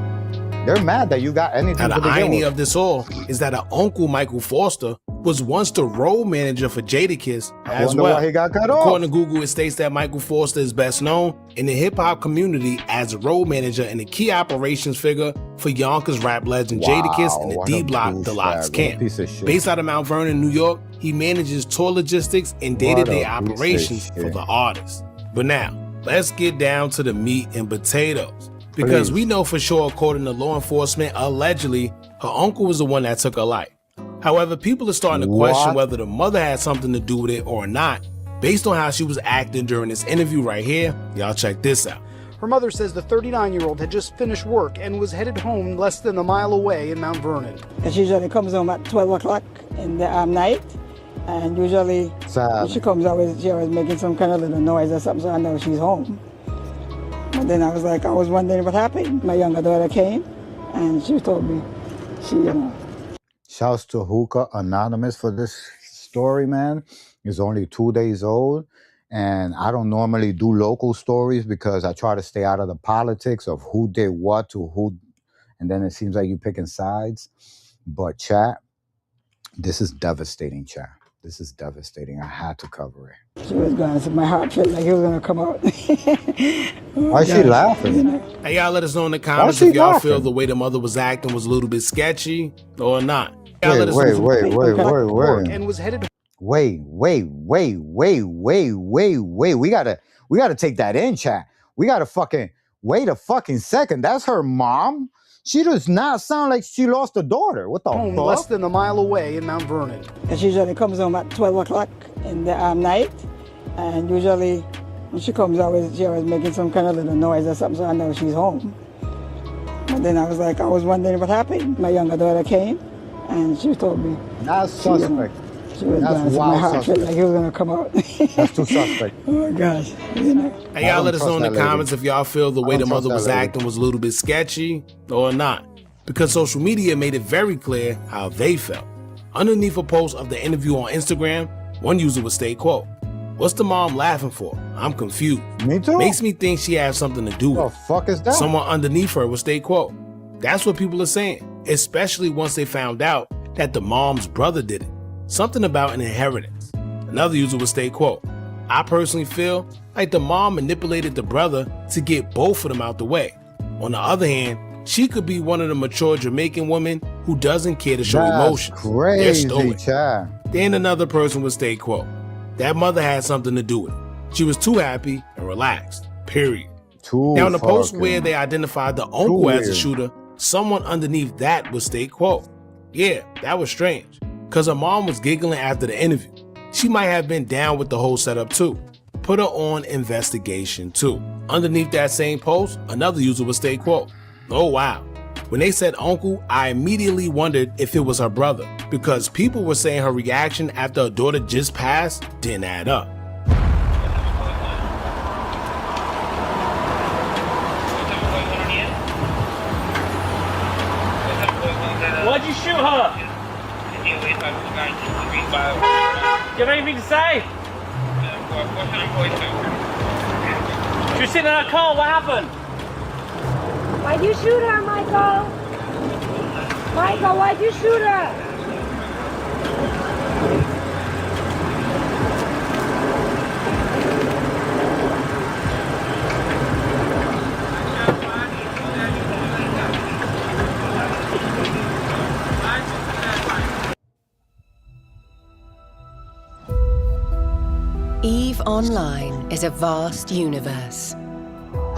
They're mad that you got anything. Now, the irony of this all is that her uncle, Michael Foster, was once the road manager for Jadakiss as well. Why he got cut off. According to Google, it states that Michael Foster is best known in the hip-hop community as a road manager and a key operations figure for Yonkers rap legend Jadakiss and the D-Block Deluxe camp. Based out of Mount Vernon, New York, he manages tour logistics and day-to-day operations for the artist. But now, let's get down to the meat and potatoes. Because we know for sure, according to law enforcement, allegedly, her uncle was the one that took her life. However, people are starting to question whether the mother had something to do with it or not, based on how she was acting during this interview right here. Y'all check this out. Her mother says the 39-year-old had just finished work and was headed home less than a mile away in Mount Vernon. And she usually comes home at 12 o'clock in the night. And usually when she comes out, she always making some kind of little noise or something, so I know she's home. And then I was wondering what happened. My younger daughter came and she told me, Shouts to Hookah Anonymous for this story, man. It's only 2 days old. And I don't normally do local stories because I try to stay out of the politics of who did what to who. And then it seems like you're picking sides. But chat, this is devastating, chat. This is devastating. I had to cover it. She was going to, my heart felt like it was going to come out. Why is she laughing? Hey, y'all let us know in the comments if y'all feel the way the mother was acting was a little bit sketchy or not. Wait. And was headed. Wait. We gotta take that in, chat. We gotta fucking wait a fucking second. That's her mom. She does not sound like she lost a daughter. What the fuck? Less than a mile away in Mount Vernon. And she usually comes home at 12 o'clock in the night. And usually when she comes, she always making some kind of little noise or something, so I know she's home. But then I was wondering what happened. My younger daughter came and she told me. That's suspect. She was That's my heart suspect. felt like he was gonna come out. That's too suspect. Oh my gosh. You know. Hey, y'all let us know in the comments if y'all feel the way the mother was acting was a little bit sketchy or not. Because social media made it very clear how they felt. Underneath a post of the interview on Instagram, one user would state, quote, "What's the mom laughing for? I'm confused. Me too. Makes me think she has something to do with it." What the fuck is that? Someone underneath her would state, quote, "That's what people are saying, especially once they found out that the mom's brother did it. Something about an inheritance." Another user would state, quote, "I personally feel like the mom manipulated the brother to get both of them out the way. On the other hand, she could be one of the mature Jamaican women who doesn't care to show emotions. Crazy, They're stoic." child. Then another person would state, quote, "That mother had something to do with it. She was too happy and relaxed, period." Now in the post where they identified the uncle as the shooter, someone underneath that would state, quote, "Yeah, that was strange, because her mom was giggling after the interview. She might have been down with the whole setup too. Put her on investigation too." Underneath that same post, another user would state, quote, "Oh wow. When they said uncle, I immediately wondered if it was her brother, because people were saying her reaction after her daughter just passed didn't add up." Why'd you shoot her? Do you have anything to say? She was sitting in her car, what happened? Why'd you shoot her, Michael? Michael, why'd you shoot her? EVE Online is a vast universe.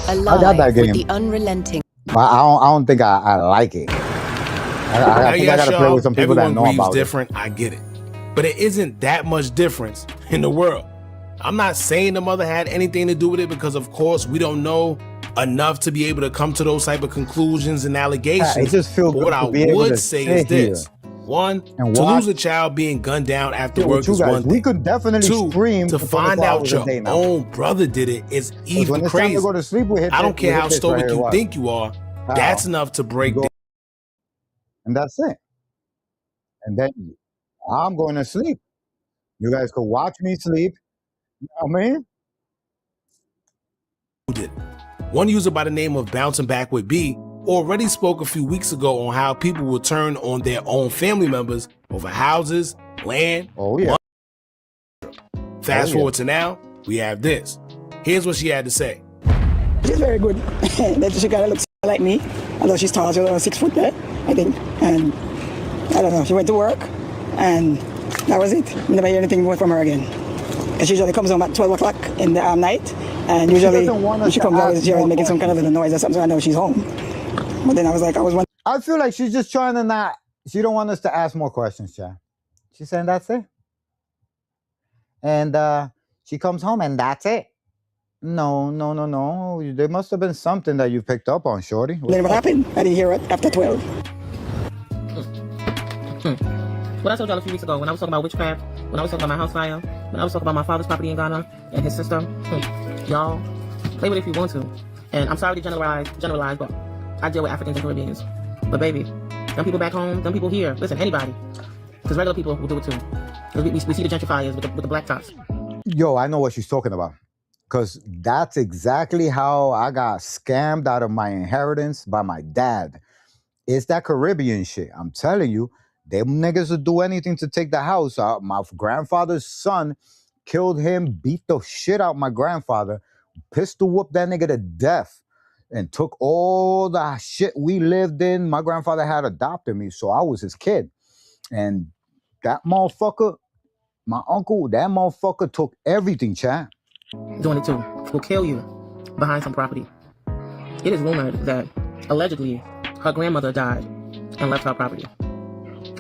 I got that Alive game. with the unrelenting. But I don't think I like it. I think I gotta play with some people that know about different, I get it. But it isn't that much difference in the world. I'm not saying the mother had anything to do with it, because of course we don't know enough to be able to come to those type of conclusions and allegations. It just feels but good what to I be able would to say sit is this. here One, and to watch- lose a child being gunned down after Yeah, work you is guys, one thing. we could definitely Two, stream to for find 24 out hours a your day now. own brother did it is even when it's time to crazy. go to sleep, we hit I don't this- care we how hit this stoic right here, you watch. think you are. How? That's enough to break the And that's it. And then I'm going to sleep. You guys could watch me sleep. You know what I mean? did. One user by the name of Bouncing Back with B already spoke a few weeks ago on how people will turn on their own family members over houses, land. Oh yeah. Fast forward to now, we have this. Here's what she had to say. She's very good. She kind of looks like me, although she's tall. She's around 6 foot there, I think. And I don't know. She went to work, and that was it. Never hear anything more from her again. And she usually comes home at 12 o'clock in the night, and usually when she comes out, she's making some kind of little noise or something, so I know she's home. But then I was wondering. I feel like she's just trying to not. She don't want us to ask more questions, Chad. She's saying that's it. And she comes home and that's it. No. There must have been something that you picked up on, shorty. Then what happened? I didn't hear it after 12. What I told y'all a few weeks ago when I was talking about witchcraft, when I was talking about my house fire, when I was talking about my father's property in Ghana and his sister, y'all play with it if you want to. And I'm sorry to generalize, but I deal with Africans and Caribbeans. But baby, them people back home, them people here, listen, anybody, because regular people will do it too. Because we see the gentrifiers with the black tops. Yo, I know what she's talking about. Because that's exactly how I got scammed out of my inheritance by my dad. It's that Caribbean shit. I'm telling you, them niggas would do anything to take the house. My grandfather's son killed him, beat the shit out my grandfather, pistol whooped that nigga to death, and took all the shit we lived in. My grandfather had adopted me, so I was his kid. And that motherfucker, my uncle, that motherfucker took everything, Chad. Doing it too. Will kill you behind some property. It is rumored that allegedly her grandmother died and left her property.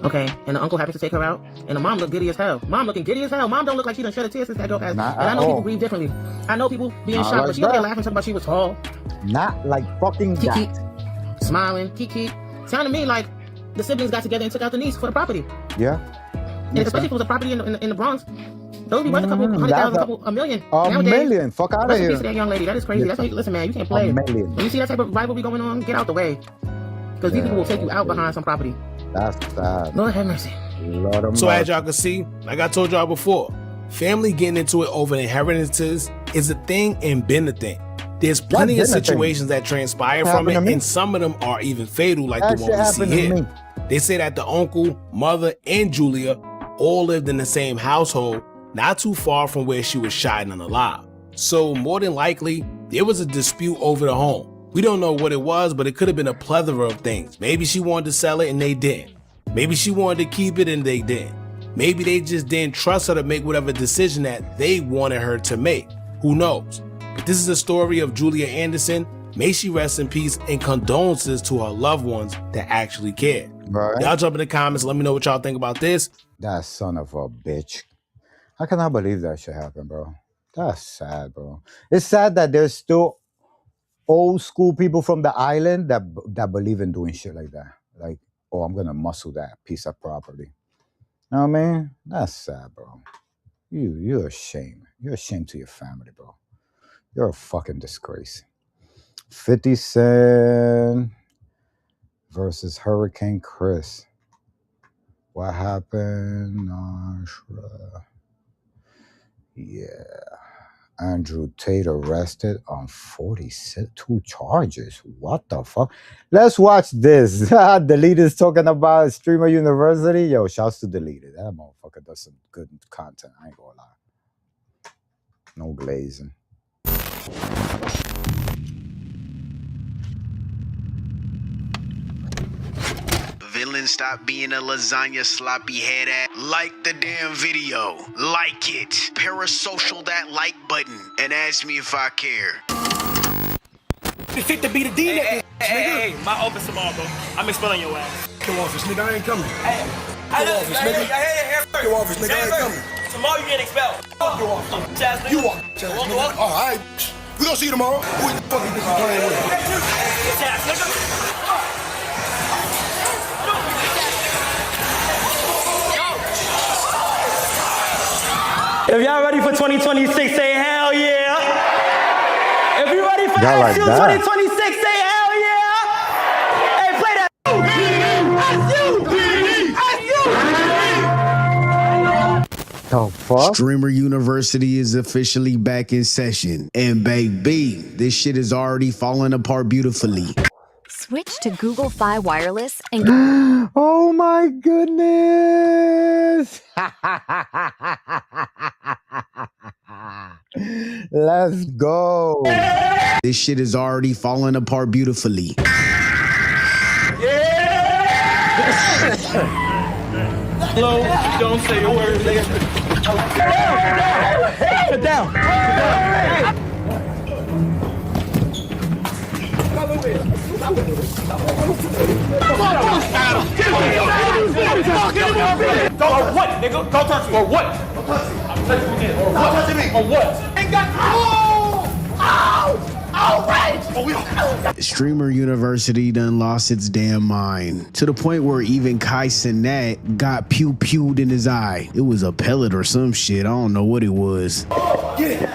Okay, and the uncle happens to take her out, and the mom look giddy as hell. Mom looking giddy as hell. Mom don't look like she done shed a tear since that girl passed. And I know people grieve differently. I know people being shocked, but she up there laughing, talking about she was tall. Not like fucking Kiki, that. smiling, Kiki. Sounded to me like the siblings got together and took out the niece for the property. Yeah. And especially if it was a property in the Bronx. Those be worth a couple $100,000, a million. A million. Fuck out of here. Piece of that young lady. That is crazy. That's how you, listen, man, you can't play. A million. When you see that type of rivalry going on, get out the way. Because these people will take you out behind some property. That's sad. Lord have mercy. So as y'all can see, like I told y'all before, family getting into it over inheritances is a thing and been a thing. There's plenty of situations that transpire from it, and some of them are even fatal, like the one we see here. They say that the uncle, mother, and Julia all lived in the same household, not too far from where she was shot and unalive. So more than likely, there was a dispute over the home. We don't know what it was, but it could have been a plethora of things. Maybe she wanted to sell it and they didn't. Maybe she wanted to keep it and they didn't. Maybe they just didn't trust her to make whatever decision that they wanted her to make. Who knows? But this is the story of Julia Anderson. May she rest in peace, and condolences to her loved ones that actually cared. Right. Y'all jump in the comments. Let me know what y'all think about this. That son of a bitch. I cannot believe that shit happened, bro. That's sad, bro. It's sad that there's still old school people from the island that believe in doing shit like that. Like, oh, I'm gonna muscle that piece of property. You know what I mean? That's sad, bro. You're a shame. You're a shame to your family, bro. You're a fucking disgrace. 50 Cent versus Hurricane Chris. What happened? Yeah. Andrew Tate arrested on 42 charges. What the fuck? Let's watch this. Deleted talking about Streamer University. Yo, shouts to Deleted. That motherfucker does some good content. I ain't gonna lie. No glazing. Villain, stop being a lasagna sloppy head ass. Like the damn video. Like it. Parasocial that like button and ask me if I care. It's fit to be the D nigga. Hey, my office tomorrow, bro. I'm expelling your ass. Your office, nigga, I ain't coming. Hey, your office, nigga. Your office, nigga, I ain't coming. Tomorrow you get expelled. Fuck your office. Chaz, you walk. Walk. All right. We gonna see you tomorrow. Who the fuck you think you playing with? Chaz, nigga. If y'all ready for 2026, say hell yeah. If you ready for like 2026, say hell yeah. Hey, play that. The fuck? Streamer University is officially back in session. And baby, this shit is already falling apart beautifully. Switch to Google Fi Wireless and oh my goodness. Let's go. This shit is already falling apart beautifully. Hello, don't say a word, nigga. Sit down. Or what, nigga? Don't touch me. Or what? Don't touch me. I'm touching you again. Or what? Touching me. Or what? Ain't got. Streamer University done lost its damn mind to the point where even Kai Cenat got pew-pewed in his eye. It was a pellet or some shit. I don't know what it was. Get it.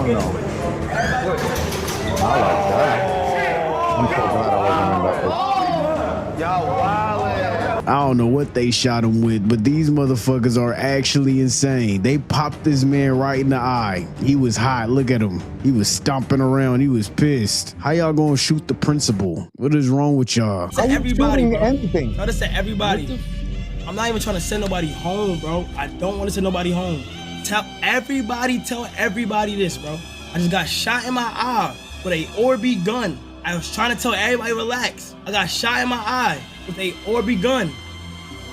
No. I like that. I'm so glad I wasn't in that. I don't know what they shot him with, but these motherfuckers are actually insane. They popped this man right in the eye. He was hot. Look at him. He was stomping around. He was pissed. How y'all gonna shoot the principal? What is wrong with y'all? To everybody, bro. Anything. No, this to everybody. I'm not even trying to send nobody home, bro. I don't want to send nobody home. Tell everybody this, bro. I just got shot in my eye with a Orby gun. I was trying to tell everybody relax. I got shot in my eye with a Orby gun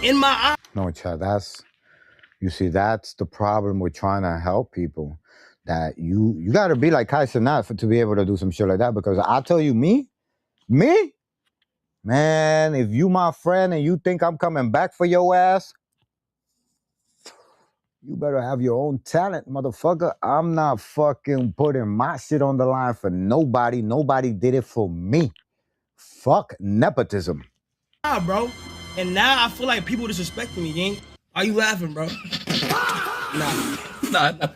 in my eye. No, Chad, that's the problem with trying to help people. That you gotta be like Kai Cenat to be able to do some shit like that. Because I tell you, me, man, if you my friend and you think I'm coming back for your ass, you better have your own talent, motherfucker. I'm not fucking putting my shit on the line for nobody. Nobody did it for me. Fuck nepotism. Nah, bro. And now I feel like people disrespecting me, gang. Why you laughing, bro? Nah.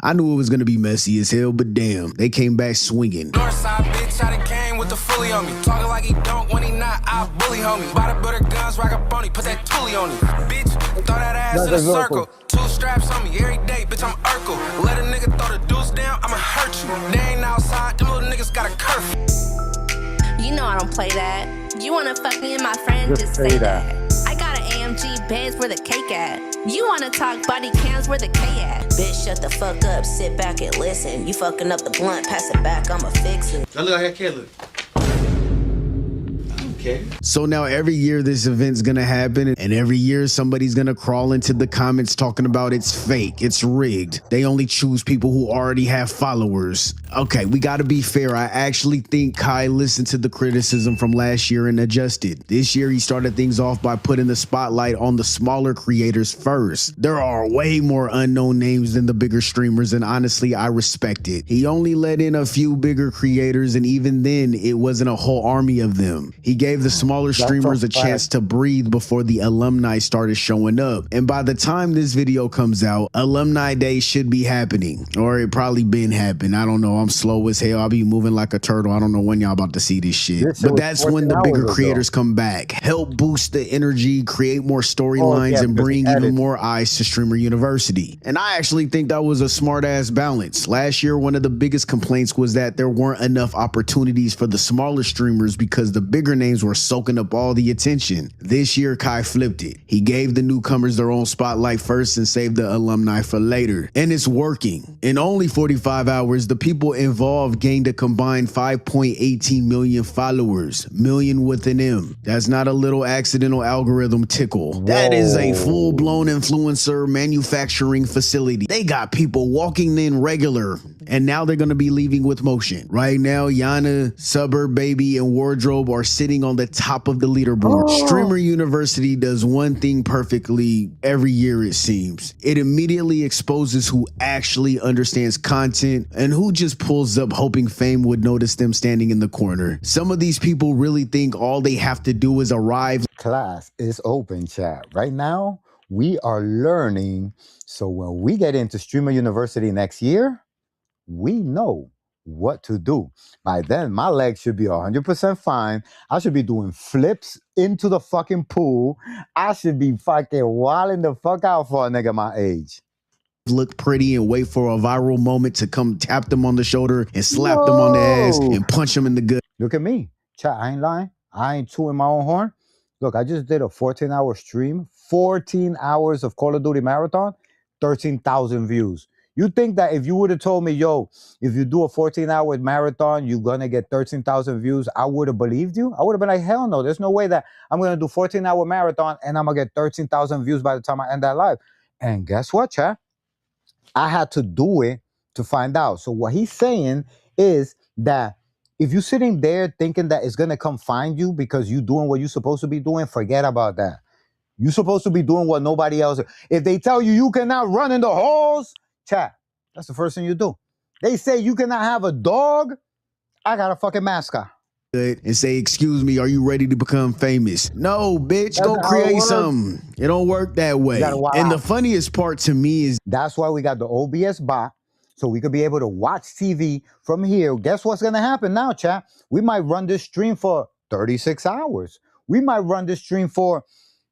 I knew it was gonna be messy as hell, but damn, they came back swinging. Northside bitch, I done came with the fully on me. Talking like he don't when he not, I bully homie. Buy the butter guns, rock up on me, put that toolie on him. Bitch, throw that ass in a circle. 2 straps on me every day, bitch, I'm Urkel. Let a nigga throw the deuce down, I'ma hurt you. They ain't outside, them little niggas got a curfew. You know I don't play that. You wanna fuck me and my friend, just say that. I got an AMG Benz where the cake at. You wanna talk body cams where the K at. Bitch, shut the fuck up, sit back and listen. You fucking up the blunt, pass it back, I'ma fix it. I look like I can't look. Okay. So now every year this event's gonna happen, and every year somebody's gonna crawl into the comments talking about it's fake, it's rigged. They only choose people who already have followers. Okay, we gotta be fair. I actually think Kai listened to the criticism from last year and adjusted. This year he started things off by putting the spotlight on the smaller creators first. There are way more unknown names than the bigger streamers, and honestly, I respect it. He only let in a few bigger creators, and even then, it wasn't a whole army of them. He gave the smaller streamers a chance to breathe before the alumni started showing up. And by the time this video comes out, Alumni Day should be happening, or it probably been happening. I don't know. I'm slow as hell. I'll be moving like a turtle. I don't know when y'all about to see this shit. But that's when the bigger creators come back, help boost the energy, create more storylines, and bring even more eyes to Streamer University. And I actually think that was a smart ass balance. Last year, one of the biggest complaints was that there weren't enough opportunities for the smaller streamers because the bigger names were soaking up all the attention. This year, Kai flipped it. He gave the newcomers their own spotlight first and saved the alumni for later. And it's working. In only 45 hours, the people involved gained a combined 5.18 million followers, million with an M. That's not a little accidental algorithm tickle. Whoa. That is a full-blown influencer manufacturing facility. They got people walking in regular, and now they're gonna be leaving with motion. Right now, Yana, Suburb Baby, and Wardrobe are sitting on the top of the leaderboard. Streamer University does one thing perfectly every year, it seems. It immediately exposes who actually understands content and who just pulls up hoping fame would notice them standing in the corner. Some of these people really think all they have to do is arrive. Class is open, chat. Right now, we are learning. So when we get into Streamer University next year, we know what to do. By then, my legs should be 100% fine. I should be doing flips into the fucking pool. I should be fucking wilding the fuck out for a nigga my age. Look pretty and wait for a viral moment to come tap them on the shoulder and slap them on the ass and punch them in the gut. Look at me. Chat, I ain't lying. I ain't tooting my own horn. Look, I just did a 14-hour stream. 14 hours of Call of Duty Marathon, 13,000 views. You think that if you would have told me, yo, if you do a 14-hour marathon, you're going to get 13,000 views, I would have believed you? I would have been like, hell no. There's no way that I'm going to do 14-hour marathon and I'm going to get 13,000 views by the time I end that live. And guess what, chat? I had to do it to find out. So what he's saying is that if you're sitting there thinking that it's going to come find you because you're doing what you're supposed to be doing, forget about that. You're supposed to be doing what nobody else. If they tell you you cannot run in the halls, chat, that's the first thing you do. They say you cannot have a dog. I got a fucking mascot. And say, excuse me, are you ready to become famous? No, bitch, go create something. It don't work that way. And the funniest part to me is that's why we got the OBSBOT, so we could be able to watch TV from here. Guess what's going to happen now, chat? We might run this stream for 36 hours. We might run this stream for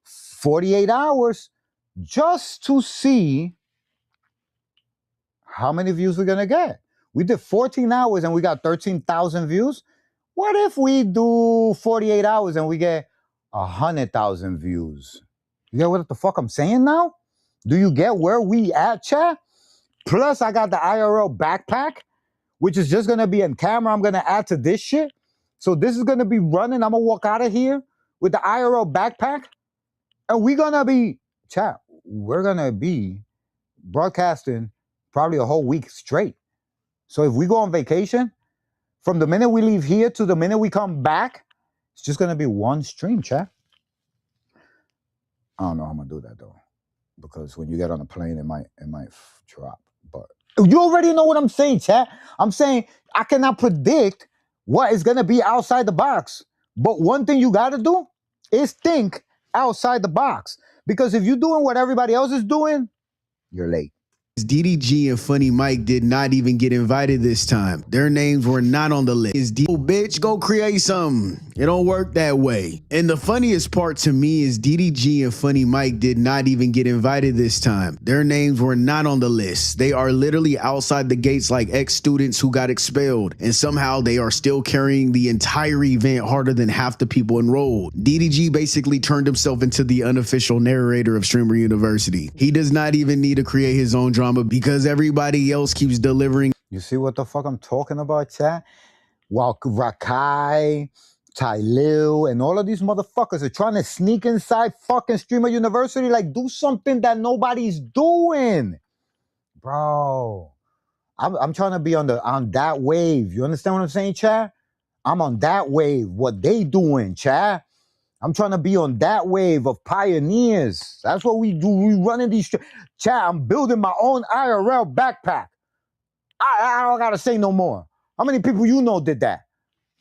48 hours just to see how many views we're going to get. We did 14 hours and we got 13,000 views. What if we do 48 hours and we get 100,000 views? You get what the fuck I'm saying now? Do you get where we at, chat? Plus, I got the IRL backpack, which is just going to be in camera. I'm going to add to this shit. So this is gonna be running. I'm gonna walk out of here with the IRL backpack, and we're gonna be broadcasting probably a whole week straight. So if we go on vacation, from the minute we leave here to the minute we come back, it's just gonna be one stream, chat. I don't know how I'm gonna do that though, because when you get on a plane, it might drop. But you already know what I'm saying, chat. I'm saying I cannot predict what is gonna be outside the box. But one thing you gotta do is think outside the box. Because if you're doing what everybody else is doing, you're late. DDG and Funny Mike did not even get invited this time. Their names were not on the list. Bitch, go create something. It don't work that way. And the funniest part to me is DDG and Funny Mike did not even get invited this time. Their names were not on the list. They are literally outside the gates like ex-students who got expelled. And somehow they are still carrying the entire event harder than half the people enrolled. DDG basically turned himself into the unofficial narrator of Streamer University. He does not even need to create his own drama because everybody else keeps delivering. You see what the fuck I'm talking about, chat? While Rakai, Tylil, and all of these motherfuckers are trying to sneak inside fucking Streamer University, like do something that nobody's doing. Bro, I'm trying to be on that wave. You understand what I'm saying, chat? I'm on that wave. What they doing, chat? I'm trying to be on that wave of pioneers. That's what we do. We running these chat. I'm building my own IRL backpack. I don't gotta say no more. How many people you know did that?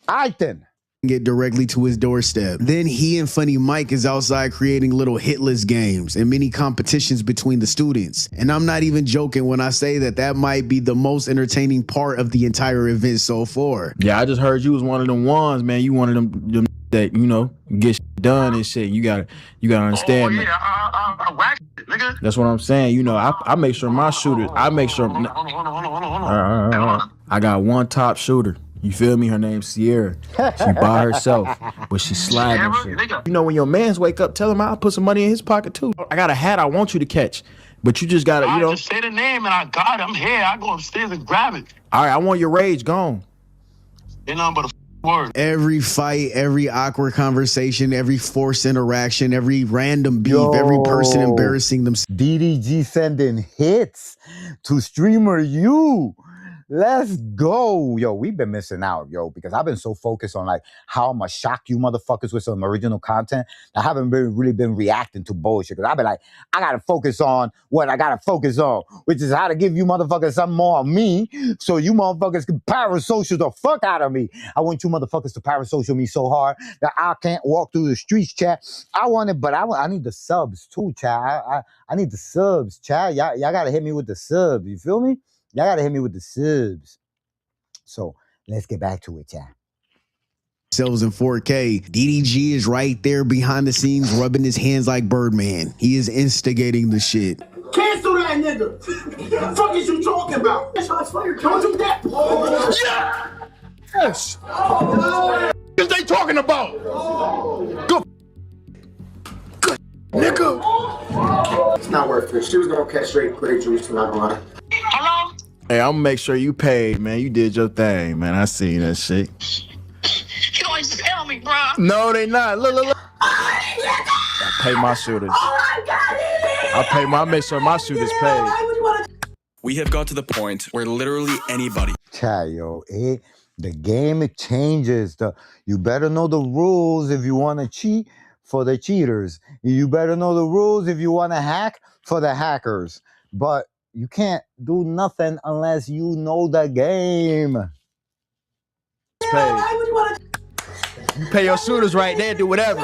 I think. Get directly to his doorstep. Then he and Funny Mike is outside creating little hitless games and mini competitions between the students. And I'm not even joking when I say that that might be the most entertaining part of the entire event so far. Yeah, I just heard you was one of them ones, man. You one of them that, you know, get shit done and shit. You gotta understand, man. I whacked it, nigga. That's what I'm saying. You know, I make sure my shooters, I make sure. Hold on. I got one top shooter. You feel me? Her name's Sierra. She by herself, but she sliding shit. You know, when your mans wake up, tell him I'll put some money in his pocket too. I got a hat I want you to catch, but you just gotta, you know. Just say the name and I got it. I'm here. I go upstairs and grab it. All right, I want your rage gone. Ain't nothing but a word. Every fight, every awkward conversation, every forced interaction, every random beef, every person embarrassing themselves. DDG sending hits to Streamer U. Let's go. Yo, we've been missing out, yo, because I've been so focused on like how I'm gonna shock you motherfuckers with some original content. I haven't really been reacting to bullshit because I've been like, I gotta focus on what I gotta focus on, which is how to give you motherfuckers something more on me so you motherfuckers can parasocial the fuck out of me. I want you motherfuckers to parasocial me so hard that I can't walk through the streets, chat. I need the subs too, chat. I need the subs, chat. Y'all gotta hit me with the subs. You feel me? Y'all gotta hit me with the subs. So let's get back to it, chat. Selves in 4K. DDG is right there behind the scenes, rubbing his hands like Birdman. He is instigating the shit. Cancel that nigga. What the fuck is you talking about? Shots fired. Don't do that. Yeah. Yes. What is they talking about? Good. Nigga. It's not worth it. She was gonna catch straight pretty juice, not gonna lie. Hello? Hey, I'm gonna make sure you paid, man. You did your thing, man. I seen that shit. You always tell me, bro. No, they not. Look. I pay my shooters. I make sure my shooters paid. We have got to the point where literally anybody. Chat, yo, the game it changes. You better know the rules if you want to cheat for the cheaters. You better know the rules if you want to hack for the hackers. But you can't do nothing unless you know the game. You pay your shooters right, they'll do whatever.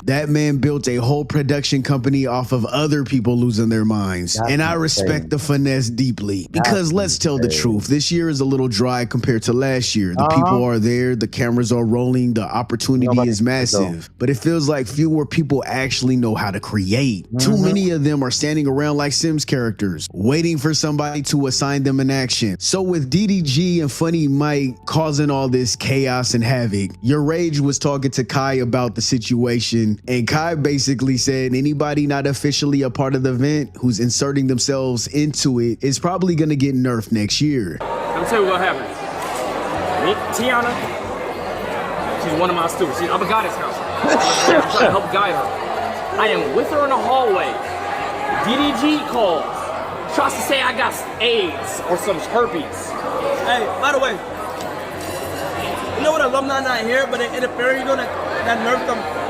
That man built a whole production company off of other people losing their minds. And I respect the finesse deeply. Because let's tell the truth, this year is a little dry compared to last year. The people are there, the cameras are rolling, the opportunity is massive. But it feels like fewer people actually know how to create. Too many of them are standing around like Sims characters, waiting for somebody to assign them an action. So with DDG and Funny Mike causing all this chaos and havoc, Your Rage was talking to Kai about the situation. And Kai basically said anybody not officially a part of the event who's inserting themselves into it is probably going to get nerfed next year. Let me tell you what happened. Me, Tiana, She's one of my students. I'm a guy at this house. I'm trying to help guide her. I am with her in the hallway. DDG calls. Tries to say I got AIDS or some herpes. Hey, by the way, you know what alumni not here, but in the fair, you know that nerve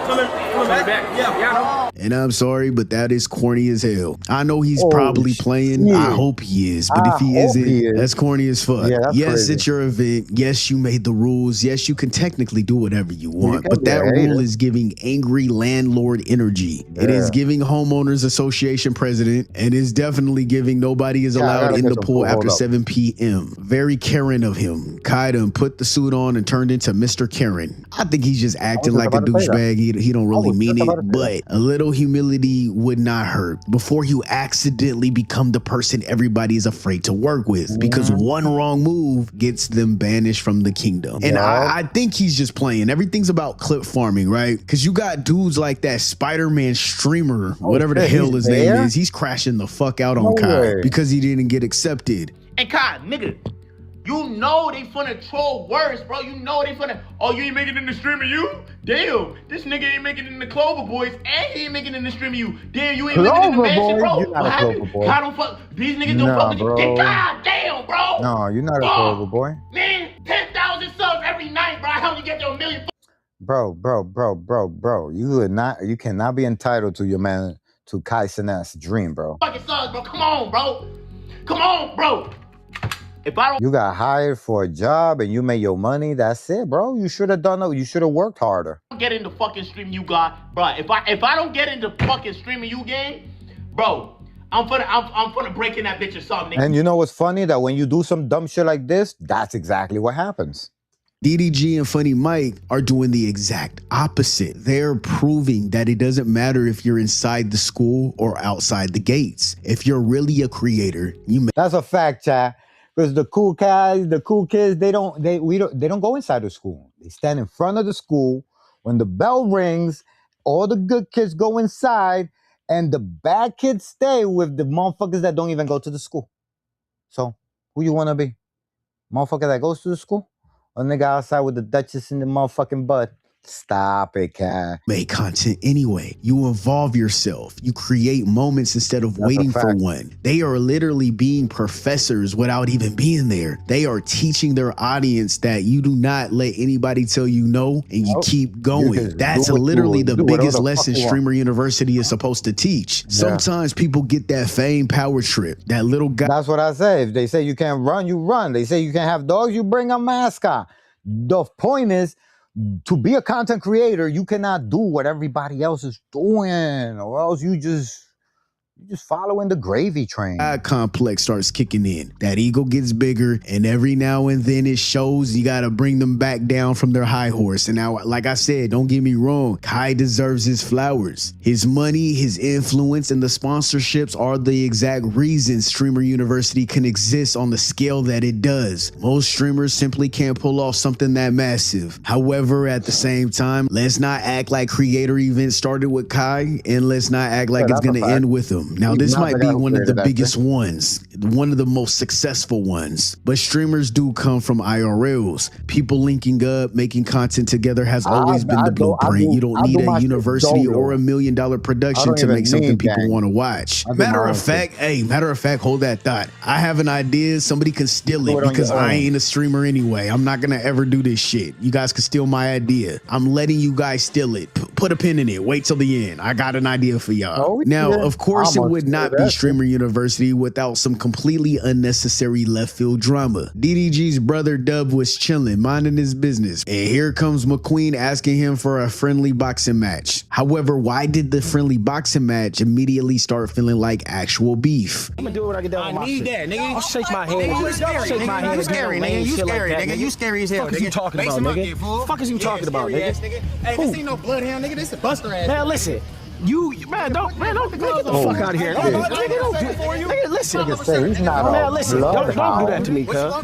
coming back? Yeah, I know. And I'm sorry, but that is corny as hell. I know he's probably playing. I hope he is. But if he isn't, that's corny as fuck. Yeah, that's yes, crazy. it's your event. Yes, you made the rules. Yes, you can technically do whatever you want. But that rule is giving angry landlord energy. Yeah. It is giving homeowners association president, and is definitely giving nobody is allowed in the pool after 7 p.m. Very Karen of him. Kaidem put the suit on and turned into Mr. Karen. I think he's just acting like a douchebag. He don't really mean it, but a little humility would not hurt before you accidentally become the person everybody is afraid to work with, because one wrong move gets them banished from the kingdom. And I think he's just playing. Everything's about clip farming, right? Because you got dudes like that Spider-Man streamer, whatever the hell his name is, he's crashing the fuck out on Kai because he didn't get accepted. And Kai, nigga, you know they finna troll worse, bro. You know they finna, oh, you ain't making it in the stream of you? Damn, this nigga ain't making it in the Clover Boys, and he ain't making it in the stream of you. Damn, you ain't making it in the mansion, bro. You're not a Clover Boy. How don't fuck, these niggas don't fuck with you. God damn, bro. No, you're not a Clover Boy. Man, 10,000 subs every night, bro. How you get your million? Bro. You cannot be entitled to your man, to Kai Cenat's dream, bro. Fucking subs, bro. Come on, bro. Come on, bro. If I don't, you got hired for a job and you made your money. That's it, bro. You should have done it. You should have worked harder. Get in the fucking stream you got, bro. If I don't get in the fucking streaming you game, bro, I'm finna break in that bitch or something. And you know what's funny? That when you do some dumb shit like this, that's exactly what happens. DDG and Funny Mike are doing the exact opposite. They're proving that it doesn't matter if you're inside the school or outside the gates. If you're really a creator, that's a fact, chat. Because the cool guys, the cool kids, they don't go inside the school. They stand in front of the school. When the bell rings, all the good kids go inside, and the bad kids stay with the motherfuckers that don't even go to the school. So, who you want to be? Motherfucker that goes to the school? Or nigga outside with the Duchess in the motherfucking butt? Stop it, cat. Make content anyway. You involve yourself. You create moments instead of waiting for one. They are literally being professors without even being there. They are teaching their audience that you do not let anybody tell you no, and you keep going. That's literally the biggest lesson Streamer University is supposed to teach. Sometimes people get that fame power trip. That little guy. That's what I say. If they say you can't run, you run. They say you can't have dogs, you bring a mascot. The point is, to be a content creator, you cannot do what everybody else is doing, or else you just following the gravy train. That complex starts kicking in. That ego gets bigger, and every now and then it shows. You got to bring them back down from their high horse. And now, like I said, don't get me wrong, Kai deserves his flowers. His money, his influence, and the sponsorships are the exact reason Streamer University can exist on the scale that it does. Most streamers simply can't pull off something that massive. However, at the same time, let's not act like creator events started with Kai, and let's not act like it's going to end with him. Now, this might be one of the biggest ones, one of the most successful ones, but streamers do come from IRLs. People linking up, making content together has always been the blueprint. You don't need a university or $1 million production to make something people want to watch. Matter of fact, hold that thought. I have an idea. Somebody can steal it because I ain't a streamer anyway. I'm not going to ever do this shit. You guys can steal my idea. I'm letting you guys steal it. Put a pin in it. Wait till the end. I got an idea for y'all. Now, of course, it would not be Streamer University without some completely unnecessary left field drama. DDG's brother Dub was chilling, minding his business, and here comes McQueen asking him for a friendly boxing match. However, why did the friendly boxing match immediately start feeling like actual beef? I'm gonna do it when I get done with my shit. That, nigga. I'll shake my hand. You scary, nigga. You scary as hell. What the fuck is you talking about, nigga? Fuck is you talking about, nigga? Hey, this ain't no bloodhound, nigga. This is a buster ass. Man, listen. Man, don't get the fuck out of here. Nigga, listen. Nigga say he's not Man, a listen. Don't do that to me, cuz. Don't,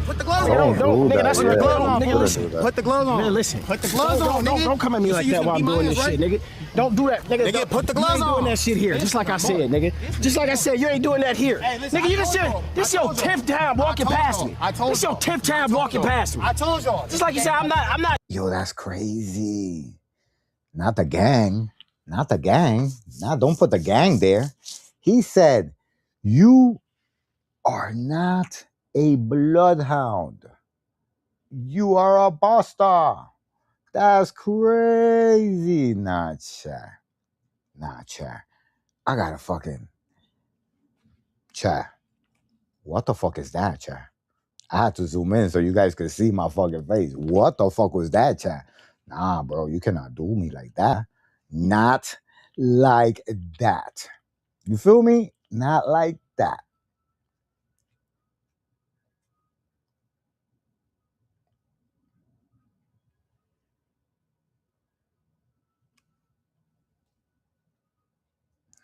nigga, that's my glove on. Nigga, listen. Put the gloves on. Man, listen. Put the gloves on, nigga. Don't come at me like that while I'm doing this shit, nigga. Don't do that, nigga. Nigga, put the gloves You ain't on. doing that shit here. Just like I said, nigga. Just like I said, you ain't doing that here. Nigga, you just this your 10th time walking past me. This your 10th time walking past me. I told y'all. Just like you said, I'm not. Yo, that's crazy. Not the gang. Not the gang. Nah, don't put the gang there. He said, you are not a bloodhound. You are a buster. That's crazy. Nah, chat. Nah, chat. I gotta fucking... Chat. What the fuck is that, chat? I had to zoom in so you guys could see my fucking face. What the fuck was that, chat? Nah, bro, you cannot do me like that. Not like that. You feel me? Not like that.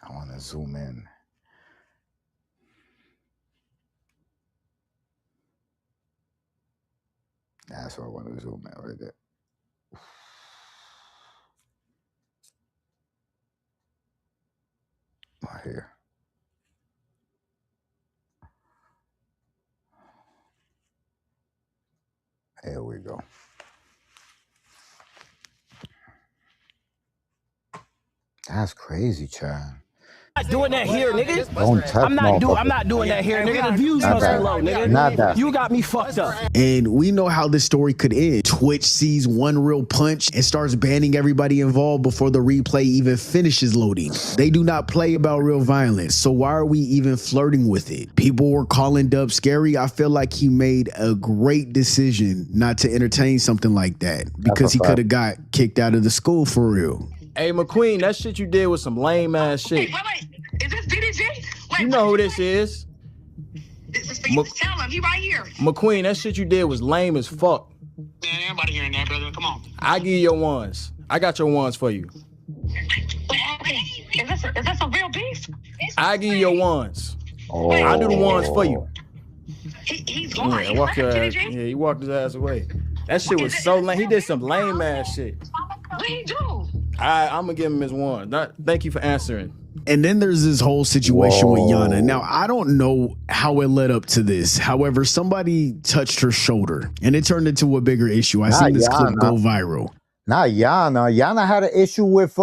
I want to zoom in. That's what I want to zoom in right there. Right here. Here we go. That's crazy, Chad. I'm not doing that here, nigga. Don't touch I'm not doing that here, nigga. The views must be low, nigga. Not that. You got me fucked up. And we know how this story could end. Twitch sees one real punch and starts banning everybody involved before the replay even finishes loading. They do not play about real violence, so why are we even flirting with it? People were calling Dub scary. I feel like he made a great decision not to entertain something like that because he could have got kicked out of the school for real. Hey, McQueen, that shit you did was some lame ass shit. Wait. Is this DDG? You know who this is. This is for you to tell him. He right here. McQueen, that shit you did was lame as fuck. Man, everybody hearing that, brother. Come on. I give you your ones. I got your ones for you. Is this a real beef? I give you your ones. Oh. I do the ones for you. He's gone. Yeah, he walked his ass away. That shit was so lame. He did some lame ass shit. What he do? I'm gonna give him his one. Thank you for answering. And then there's this whole situation with Yana. Now, I don't know how it led up to this. However, somebody touched her shoulder and it turned into a bigger issue. I seen this clip go viral. Not Yana. Yana had an issue with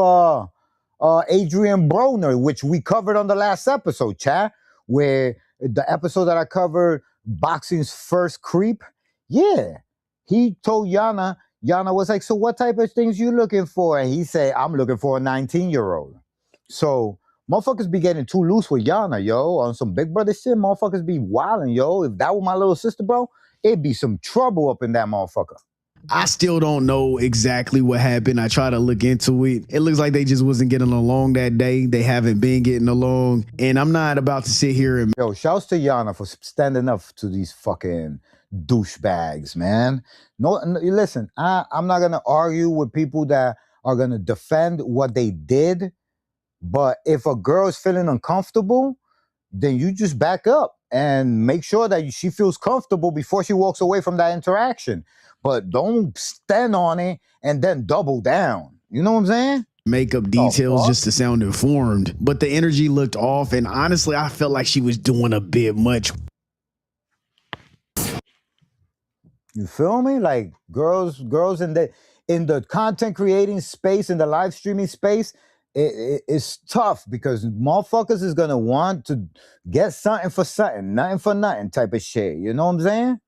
Adrian Broner, which we covered on the last episode, chat, where the episode that I covered, boxing's first creep. Yeah. He told Yana was like, so what type of things you looking for? And he said, I'm looking for a 19-year-old. So motherfuckers be getting too loose with Yana, yo. On some big brother shit, motherfuckers be wilding, yo. If that were my little sister, bro, it'd be some trouble up in that motherfucker. I still don't know exactly what happened. I try to look into it. It looks like they just wasn't getting along that day. They haven't been getting along. And I'm not about to sit here and... Yo, shouts to Yana for standing up to these fucking douchebags, man. No, listen, I'm not going to argue with people that are going to defend what they did. But if a girl is feeling uncomfortable, then you just back up and make sure that she feels comfortable before she walks away from that interaction. But don't stand on it and then double down. You know what I'm saying? Makeup details just to sound informed. But the energy looked off. And honestly, I felt like she was doing a bit much. You feel me? Like girls in the content creating space, in the live streaming space, it's tough because motherfuckers is gonna want to get something for something, nothing for nothing type of shit. You know what I'm saying?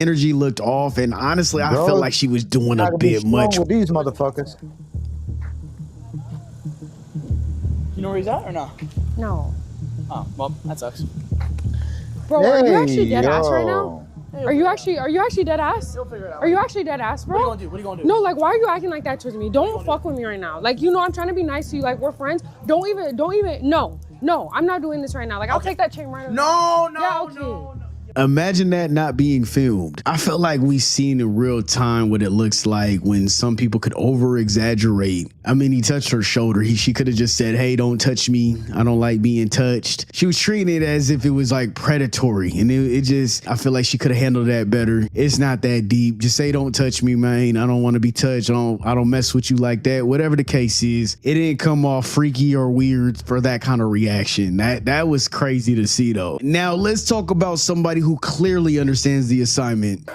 Energy looked off, and honestly, I felt like she was doing a bit much with these motherfuckers. You know where he's at or not? No. Oh, well, that sucks. Bro, are you actually dead ass right now? Are you actually dead ass? Are you actually dead ass, bro? What are you gonna do? No, like, why are you acting like that towards me? Don't fuck with me right now. Like, you know, I'm trying to be nice to you. Like, we're friends. Don't even, no, I'm not doing this right now. Like, I'll take that chain right away. No. Yeah, okay. Imagine that not being filmed. I felt like we seen in real time what it looks like when some people could over exaggerate. I mean, he touched her shoulder. She could have just said, hey, don't touch me. I don't like being touched. She was treating it as if it was like predatory. And it just, I feel like she could have handled that better. It's not that deep. Just say, don't touch me, man. I don't want to be touched. I don't mess with you like that. Whatever the case is, it didn't come off freaky or weird for that kind of reaction. That was crazy to see though. Now let's talk about somebody who clearly understands the assignment.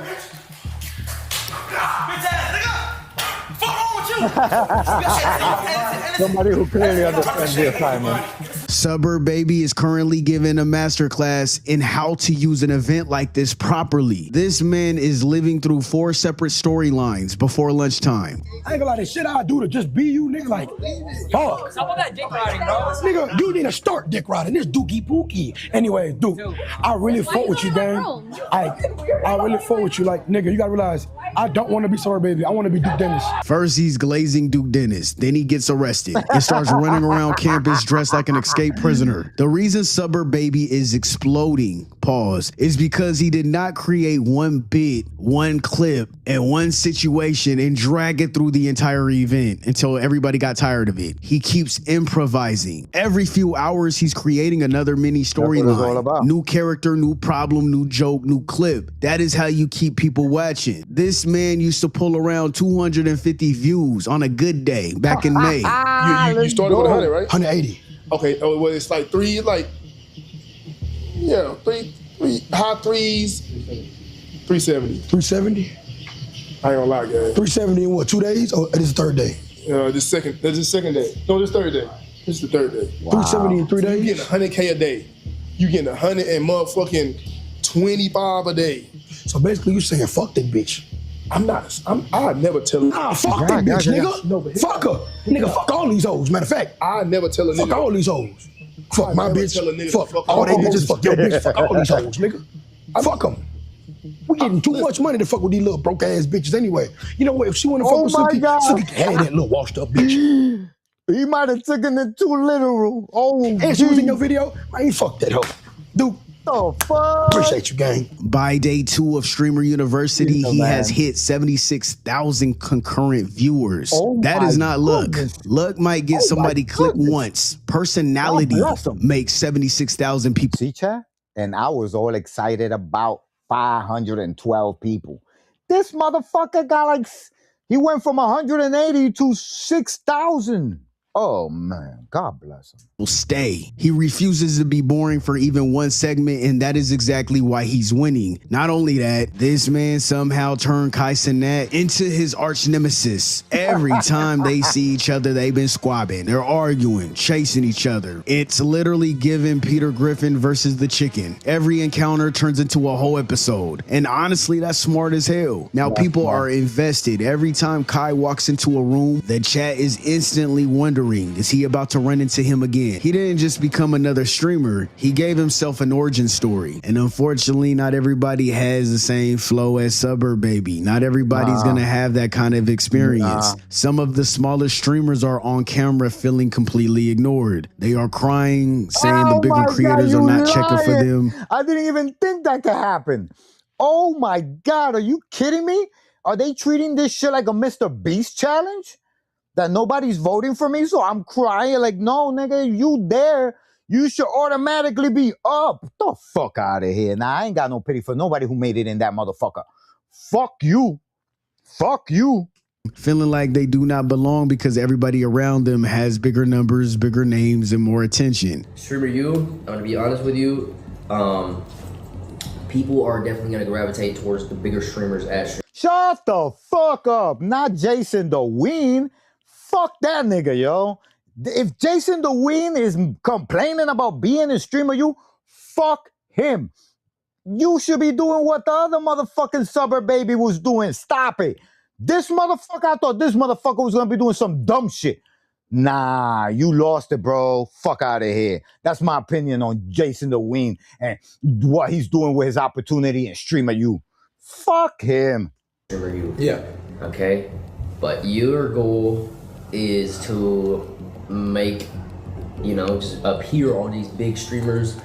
Somebody who clearly understands the assignment. Suburb Baby is currently giving a masterclass in how to use an event like this properly. This man is living through 4 separate storylines before lunchtime. I ain't gonna lie, the shit I do to just be you, nigga, like, fuck. Stop all that dick riding, bro. Nigga, you need to start dick riding. This dookie pookie. Anyway, dude, I really fuck with you, gang. I really fuck with you. Like, nigga, you gotta realize, I don't want to be Suburb Baby. I want to be Duke Dennis. First, he's glazing Duke Dennis. Then he gets arrested and starts running around campus dressed like an escaped prisoner. The reason Suburb Baby is exploding, pause, is because he did not create one bit, one clip, and one situation and drag it through the entire event until everybody got tired of it. He keeps improvising. Every few hours, he's creating another mini storyline. New character, new problem, new joke, new clip. That is how you keep people watching. This man used to pull around 250 views on a good day back in May. You started with 100, right? 180. Okay, well, it's like three high threes, 370. 370? I ain't gonna lie, guys. 370 in what, 2 days? Or this is the third day? This second day. No, this third day. This is the third day. Wow. 370 in 3 days? You getting 100K a day. You getting 100 and motherfucking 25 a day. So basically you saying fuck that bitch. I never tell her. Nah, fuck that bitch, nigga. No, fuck her. Nigga, fuck all these hoes. Matter of fact, I never tell a nigga. Fuck all these hoes. Fuck my bitch. Fuck all they bitches. Fuck your bitch. Fuck all these hoes, nigga. Fuck them. We getting too much money to fuck with these little broke ass bitches anyway. You know what? If she want to fuck with Suki can have that little washed up bitch. He might have taken it too literal. Oh, and she was in your video. I ain't fuck that hoe. Dude. Oh, fuck. Appreciate you, gang. By day 2 of Streamer University, he has hit 76,000 concurrent viewers. That is not luck. Luck might get somebody click once. Personality makes 76,000 people. See, chat? And I was all excited about 512 people. This motherfucker got like, he went from 180 to 6,000. Oh man, God bless him. Will stay. He refuses to be boring for even one segment, and that is exactly why he's winning. Not only that, this man somehow turned Kai Cenat into his arch nemesis. Every time they see each other, they've been squabbing. They're arguing, chasing each other. It's literally given Peter Griffin versus the chicken. Every encounter turns into a whole episode. And honestly, that's smart as hell. Now people are invested. Every time Kai walks into a room, the chat is instantly wondering, is he about to run into him again? He didn't just become another streamer. He gave himself an origin story. And unfortunately, not everybody has the same flow as Suburb Baby. Not everybody's gonna have that kind of experience. Some of the smaller streamers are on camera feeling completely ignored. They are crying, saying the bigger creators are not checking for them. I didn't even think that could happen. Oh my God, are you kidding me? Are they treating this shit like a Mr. Beast challenge? That nobody's voting for me, so I'm crying like, no, nigga, you there, you should automatically be up. Get the fuck out of here. Nah, I ain't got no pity for nobody who made it in that motherfucker. Fuck you. Fuck you. Feeling like they do not belong because everybody around them has bigger numbers, bigger names, and more attention. Streamer you, I'm gonna be honest with you, people are definitely gonna gravitate towards the bigger streamers at Shut the fuck up. Not Jason the Ween. Fuck that nigga, yo. If Jason the Ween is complaining about being a streamer, you fuck him. You should be doing what the other motherfucking Suburb Baby was doing. Stop it. This motherfucker, I thought this motherfucker was gonna be doing some dumb shit. Nah, you lost it, bro. Fuck out of here. That's my opinion on Jason the Ween and what he's doing with his opportunity in Streamer You. Fuck him. Streamer You. Yeah. Okay? But your goal is to make, just appear on these big streamers.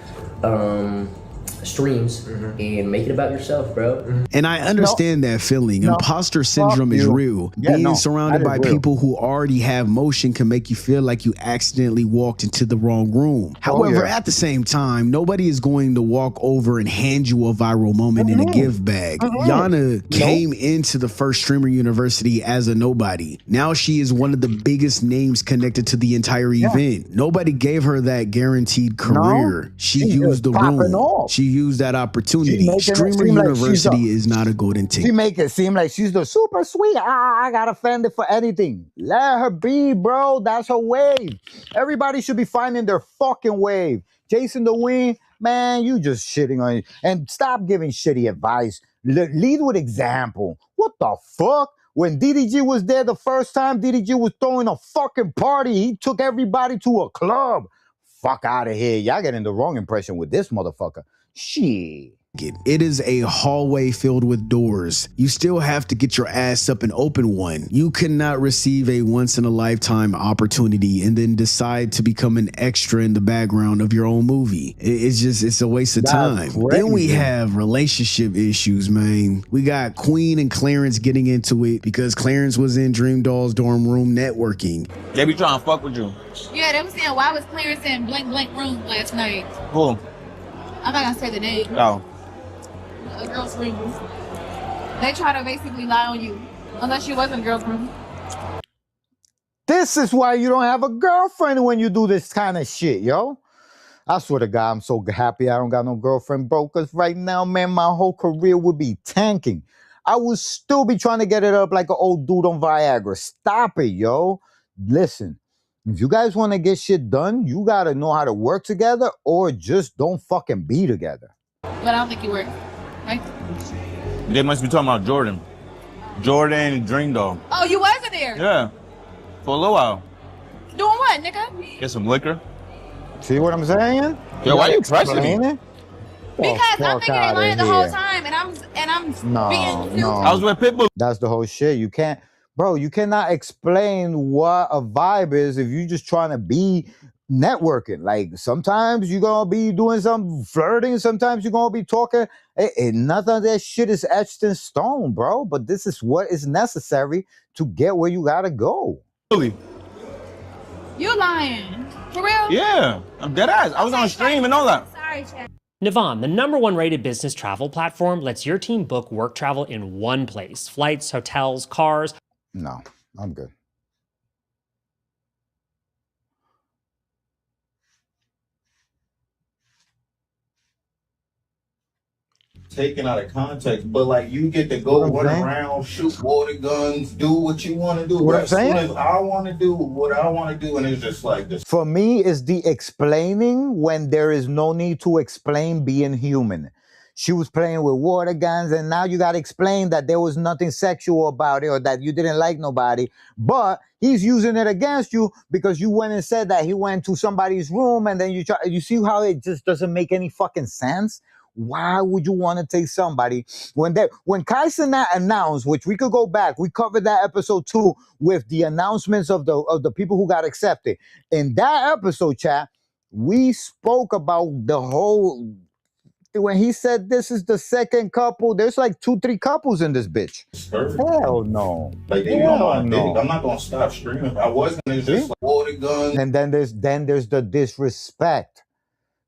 streams and make it about yourself, bro. And I understand that feeling. Imposter syndrome is real. Being surrounded by people who already have motion can make you feel like you accidentally walked into the wrong room. However, at the same time, nobody is going to walk over and hand you a viral moment in a gift bag. Yana came into the first streamer university as a nobody. Now she is one of the biggest names connected to the entire event. Nobody gave her that guaranteed career. She used the room. She used that opportunity. Streamer University is not a golden ticket. She make it seem like she's the super sweet. I got offended for anything. Let her be, bro. That's her wave. Everybody should be finding their fucking wave. Jason the Wing, man, you just shitting on you. And stop giving shitty advice. Lead with example. What the fuck? When DDG was there the first time, DDG was throwing a fucking party. He took everybody to a club. Fuck out of here. Y'all getting the wrong impression with this motherfucker. Shit. It is a hallway filled with doors. You still have to get your ass up and open one. You cannot receive a once-in-a-lifetime opportunity and then decide to become an extra in the background of your own movie. It's a waste of time. Then we have relationship issues, man. We got Queen and Clarence getting into it because Clarence was in Dream Doll's dorm room networking. They be trying to fuck with you. Yeah, they was saying, why was Clarence in blank room last night? Who? I'm not gonna say the name. Oh. A girl's room. They try to basically lie on you, unless you wasn't a girl's room. This is why you don't have a girlfriend when you do this kind of shit, yo. I swear to God, I'm so happy I don't got no girlfriend, bro, because right now, man, my whole career would be tanking. I would still be trying to get it up like an old dude on Viagra. Stop it, yo. Listen, if you guys want to get shit done, you got to know how to work together or just don't fucking be together. But I don't think you work, right? They must be talking about Jordan. Jordan Dream Doll. Oh, you wasn't there? Yeah. For a little while. Doing what, nigga? Get some liquor. See what I'm saying? Yo, why you pressing me? Because I'm thinking they lying the whole time, and I'm being No. I was with Pitbull. That's the whole shit. You can't, bro, you cannot explain what a vibe is if you just trying to be networking. Like sometimes you're gonna be doing some flirting, sometimes you're gonna be talking. Nothing of that shit is etched in stone, bro. But this is what is necessary to get where you gotta go. Really? You lying. For real? Yeah. I'm dead ass. I was on stream and all that. Sorry, Chad. Navan, the #1 rated business travel platform, lets your team book work travel in one place. Flights, hotels, cars. No, I'm good. Taken out of context, but like you get to go run around, shoot water guns, do what you want to do. What I'm As soon saying? as I want to do what I want to do, and it's just like this. For me, it's the explaining when there is no need to explain being human. She was playing with water guns, and now you got to explain that there was nothing sexual about it or that you didn't like nobody. But he's using it against you because you went and said that he went to somebody's room, and then you see how it just doesn't make any fucking sense? Why would you want to take somebody when Kaisen announced, which we could go back, we covered that episode too with the announcements of the people who got accepted. In that episode, chat, we spoke about the whole when he said this is the second couple. There's like 2-3 couples in this bitch. Hell no. Like they know my dick. I'm not gonna stop streaming. I wasn't. It's just like water guns. And then there's the disrespect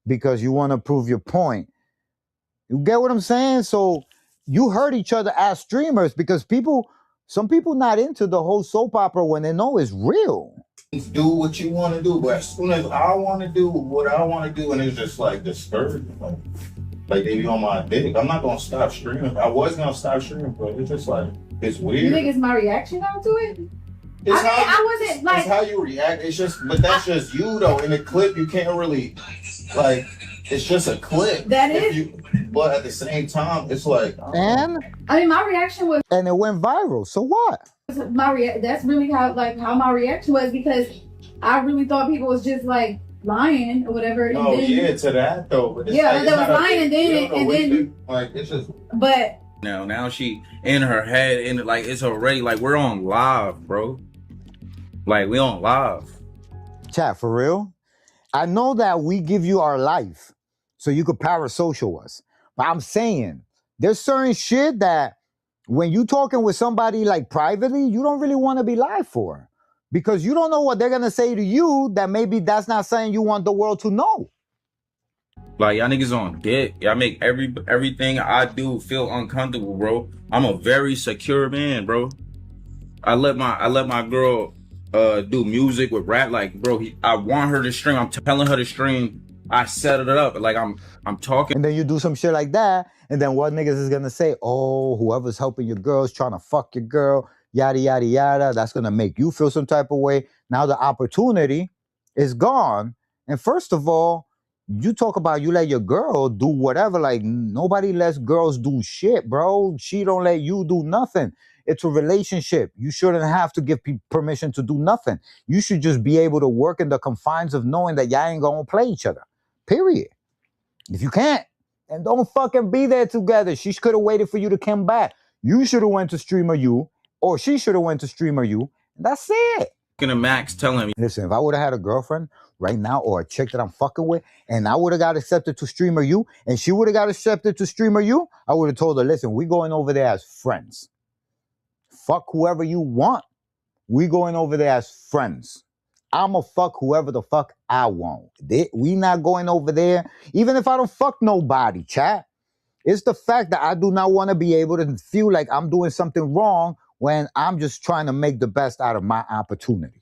because you want to prove your point. You get what I'm saying? So you hurt each other as streamers because some people not into the whole soap opera when they know it's real. Do what you want to do, but as soon as I want to do what I want to do, and it's just like discouraging. Like they be on my dick. I'm not gonna stop streaming. I was gonna stop streaming, but it's just like it's weird. You think it's my reaction onto it? It's I wasn't like. It's how you react. It's just, but that's just you though. In the clip, you can't really like. It's just a clip. That is. But at the same time, it's like. And I mean, my reaction was. And it went viral. So what? That's really how my reaction was because I really thought people was just like lying or whatever. Oh and then, yeah, to that though. But it's yeah, like, that was lying and then like it's just. But. Now she in her head and like it's already like we're on live, bro. Like we on live. Chat, for real? I know that we give you our life. so you could parasocial us. But I'm saying there's certain shit that when you talking with somebody like privately, you don't really want to be live for, because you don't know what they're gonna say to you. That maybe that's not something you want the world to know. Like, y'all niggas on dick. Y'all make everything I do feel uncomfortable, bro. I'm a very secure man, bro. I let my girl do music with rap. Like, bro, I want her to stream. I'm telling her to stream. I set it up. Like, I'm talking. And then you do some shit like that, and then what niggas is gonna say? Oh, whoever's helping your girl's trying to fuck your girl, yada yada yada. That's gonna make you feel some type of way. Now the opportunity is gone. And first of all, you talk about you let your girl do whatever. Like, nobody lets girls do shit, bro. She don't let you do nothing. It's a relationship. You shouldn't have to give permission to do nothing. You should just be able to work in the confines of knowing that y'all ain't gonna play each other. Period. If you can't, then don't fucking be there together. She could have waited for you to come back. You should have went to Streamer U, or she should have went to Streamer U. That's it. To Max telling me, listen, if I would have had a girlfriend right now, or a chick that I'm fucking with, and I would have got accepted to Streamer U, and she would have got accepted to Streamer U, I would have told her, listen, we going over there as friends. Fuck whoever you want. We going over there as friends. I'ma fuck whoever the fuck I want. We not going over there, even if I don't fuck nobody, chat. It's the fact that I do not want to be able to feel like I'm doing something wrong when I'm just trying to make the best out of my opportunity.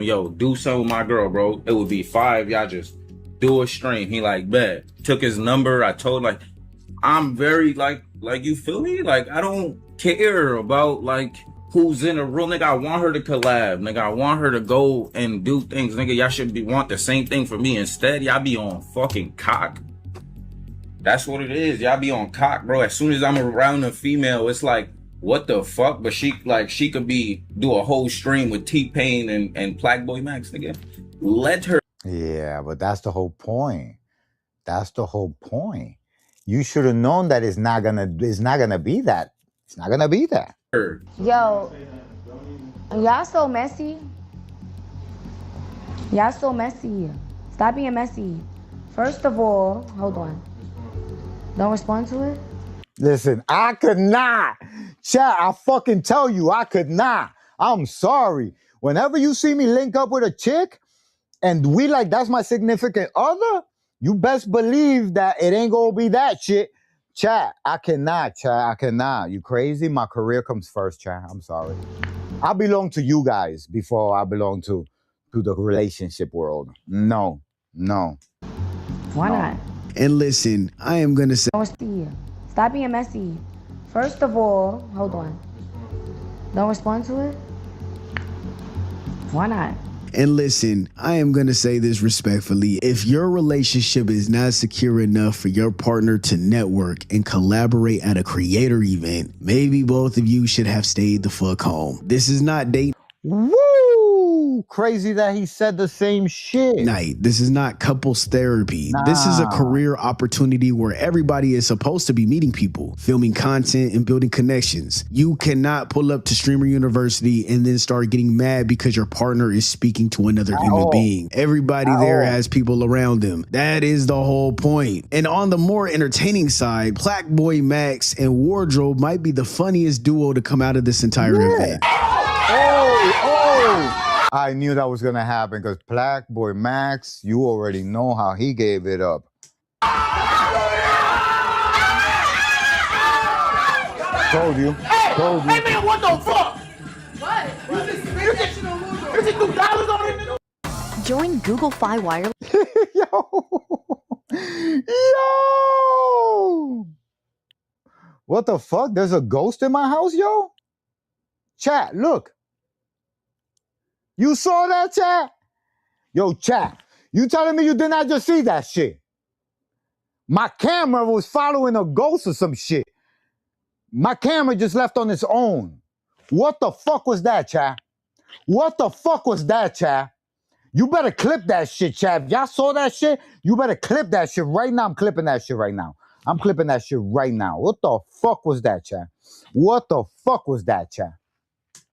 Yo, do something with my girl, bro. It would be 5. Y'all just do a stream. He like, bet. Took his number. I told, like, I'm very, like you feel me? Like, I don't care about, like, who's in the room. Nigga, I want her to collab. Nigga, I want her to go and do things. Nigga, y'all should want the same thing for me. Instead, y'all be on fucking cock. That's what it is. Y'all be on cock, bro. As soon as I'm around a female, it's like, what the fuck? But she could do a whole stream with T-Pain and Plaque Max, nigga. Let her. Yeah, but that's the whole point. That's the whole point. You should have known that it's not gonna be that. It's not gonna be that. Yo, y'all so messy. Y'all so messy. Stop being messy. First of all, hold on. Don't respond to it? Listen, I could not. Chat, I fucking tell you, I could not. I'm sorry. Whenever you see me link up with a chick, and we like, that's my significant other, you best believe that it ain't gonna be that shit. Chat, I cannot, chat, I cannot. You crazy? My career comes first, chat. I'm sorry. I belong to you guys before I belong to the relationship world. No. Why not? And listen, I am gonna say. Stop being messy. First of all, hold on. Don't respond to it? Why not? And listen, I am going to say this respectfully. If your relationship is not secure enough for your partner to network and collaborate at a creator event, maybe both of you should have stayed the fuck home. This is not dating. Woo! Crazy that he said the same shit. Night. This is not couples therapy. Nah. This is a career opportunity where everybody is supposed to be meeting people, filming content, and building connections. You cannot pull up to Streamer University and then start getting mad because your partner is speaking to another human being. Everybody there has people around them. That is the whole point. And on the more entertaining side, Plaque Max and Wardrobe might be the funniest duo to come out of this entire event. I knew that was gonna happen because Plaque Max, you already know how he gave it up. Told you. Hey man, what the fuck? What? You just $2 on it? Join Google Fi Wireless. Yo! What the fuck? There's a ghost in my house, yo? Chat, look. You saw that, chat? Yo, chat, you telling me you did not just see that shit? My camera was following a ghost or some shit. My camera just left on its own. What the fuck was that, chat? What the fuck was that, chat? You better clip that shit, chat. If y'all saw that shit, you better clip that shit right now. I'm clipping that shit right now. I'm clipping that shit right now. What the fuck was that, chat? What the fuck was that, chat?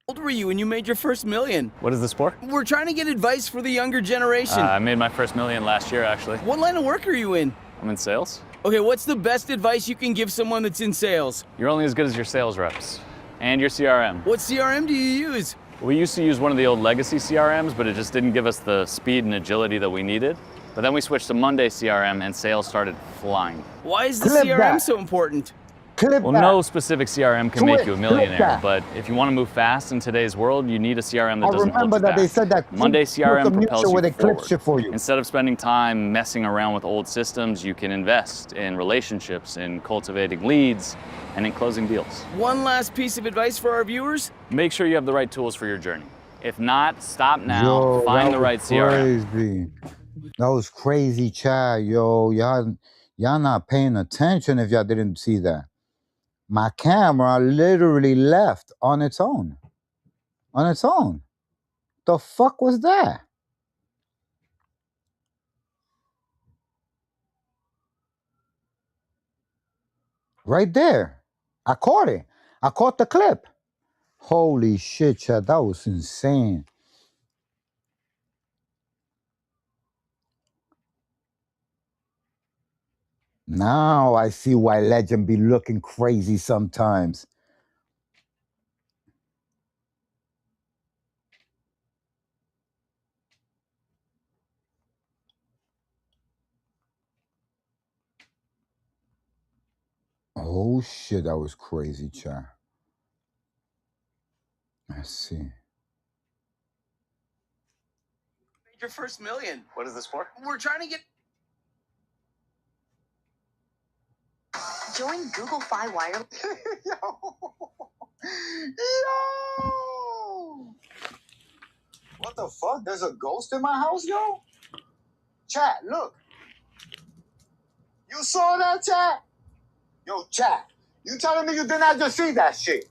How old were you when you made your first million? What is this for? We're trying to get advice for the younger generation. I made my first million last year, actually. What line of work are you in? I'm in sales. Okay, what's the best advice you can give someone that's in sales? You're only as good as your sales reps and your CRM. What CRM do you use? We used to use one of the old legacy CRMs, but it just didn't give us the speed and agility that we needed. But then we switched to Monday CRM and sales started flying. Why is the CRM so important? Well, no specific CRM can make you a millionaire, that. but if you want to move fast in today's world, you need a CRM that I doesn't hold remember you that back. they said that Monday CRM propels where you they clip forward. shit for you. Instead of spending time messing around with old systems, you can invest in relationships, in cultivating leads, and in closing deals. One last piece of advice for our viewers. Make sure you have the right tools for your journey. If not, stop now, Yo, find that the right was CRM. crazy. That was crazy, Chad. Yo, y'all not paying attention if y'all didn't see that. My camera literally left on its own. On its own. The fuck was that? Right there. I caught it. I caught the clip. Holy shit, Chad. That was insane. Now I see why Legend be looking crazy sometimes. Oh shit, that was crazy, Chad. Let's see. Made your first million. What is this for? We're trying to get. Join Google Fi Wireless. Yo! What the fuck? There's a ghost in my house, yo? Chat, look. You saw that, chat? Yo, chat. You telling me you did not just see that shit?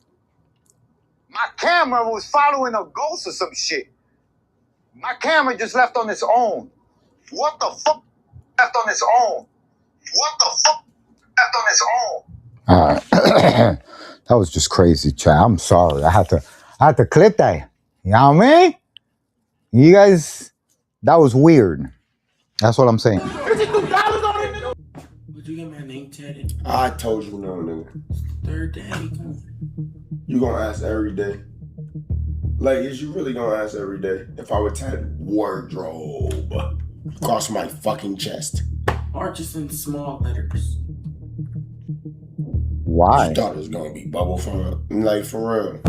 My camera was following a ghost or some shit. My camera just left on its own. What the fuck left on its own? What the fuck left on its own? That was just crazy, chat. I'm sorry. I had to clip that. You know what I mean? You guys, that was weird. That's what I'm saying. Would you get my name tatted? I told you no, nigga. Third day. You gonna ask every day. Like, is you really gonna ask every day if I would tat wardrobe across my fucking chest? Or just in small letters. Why? You thought it was gonna be bubble fun? Like, for real.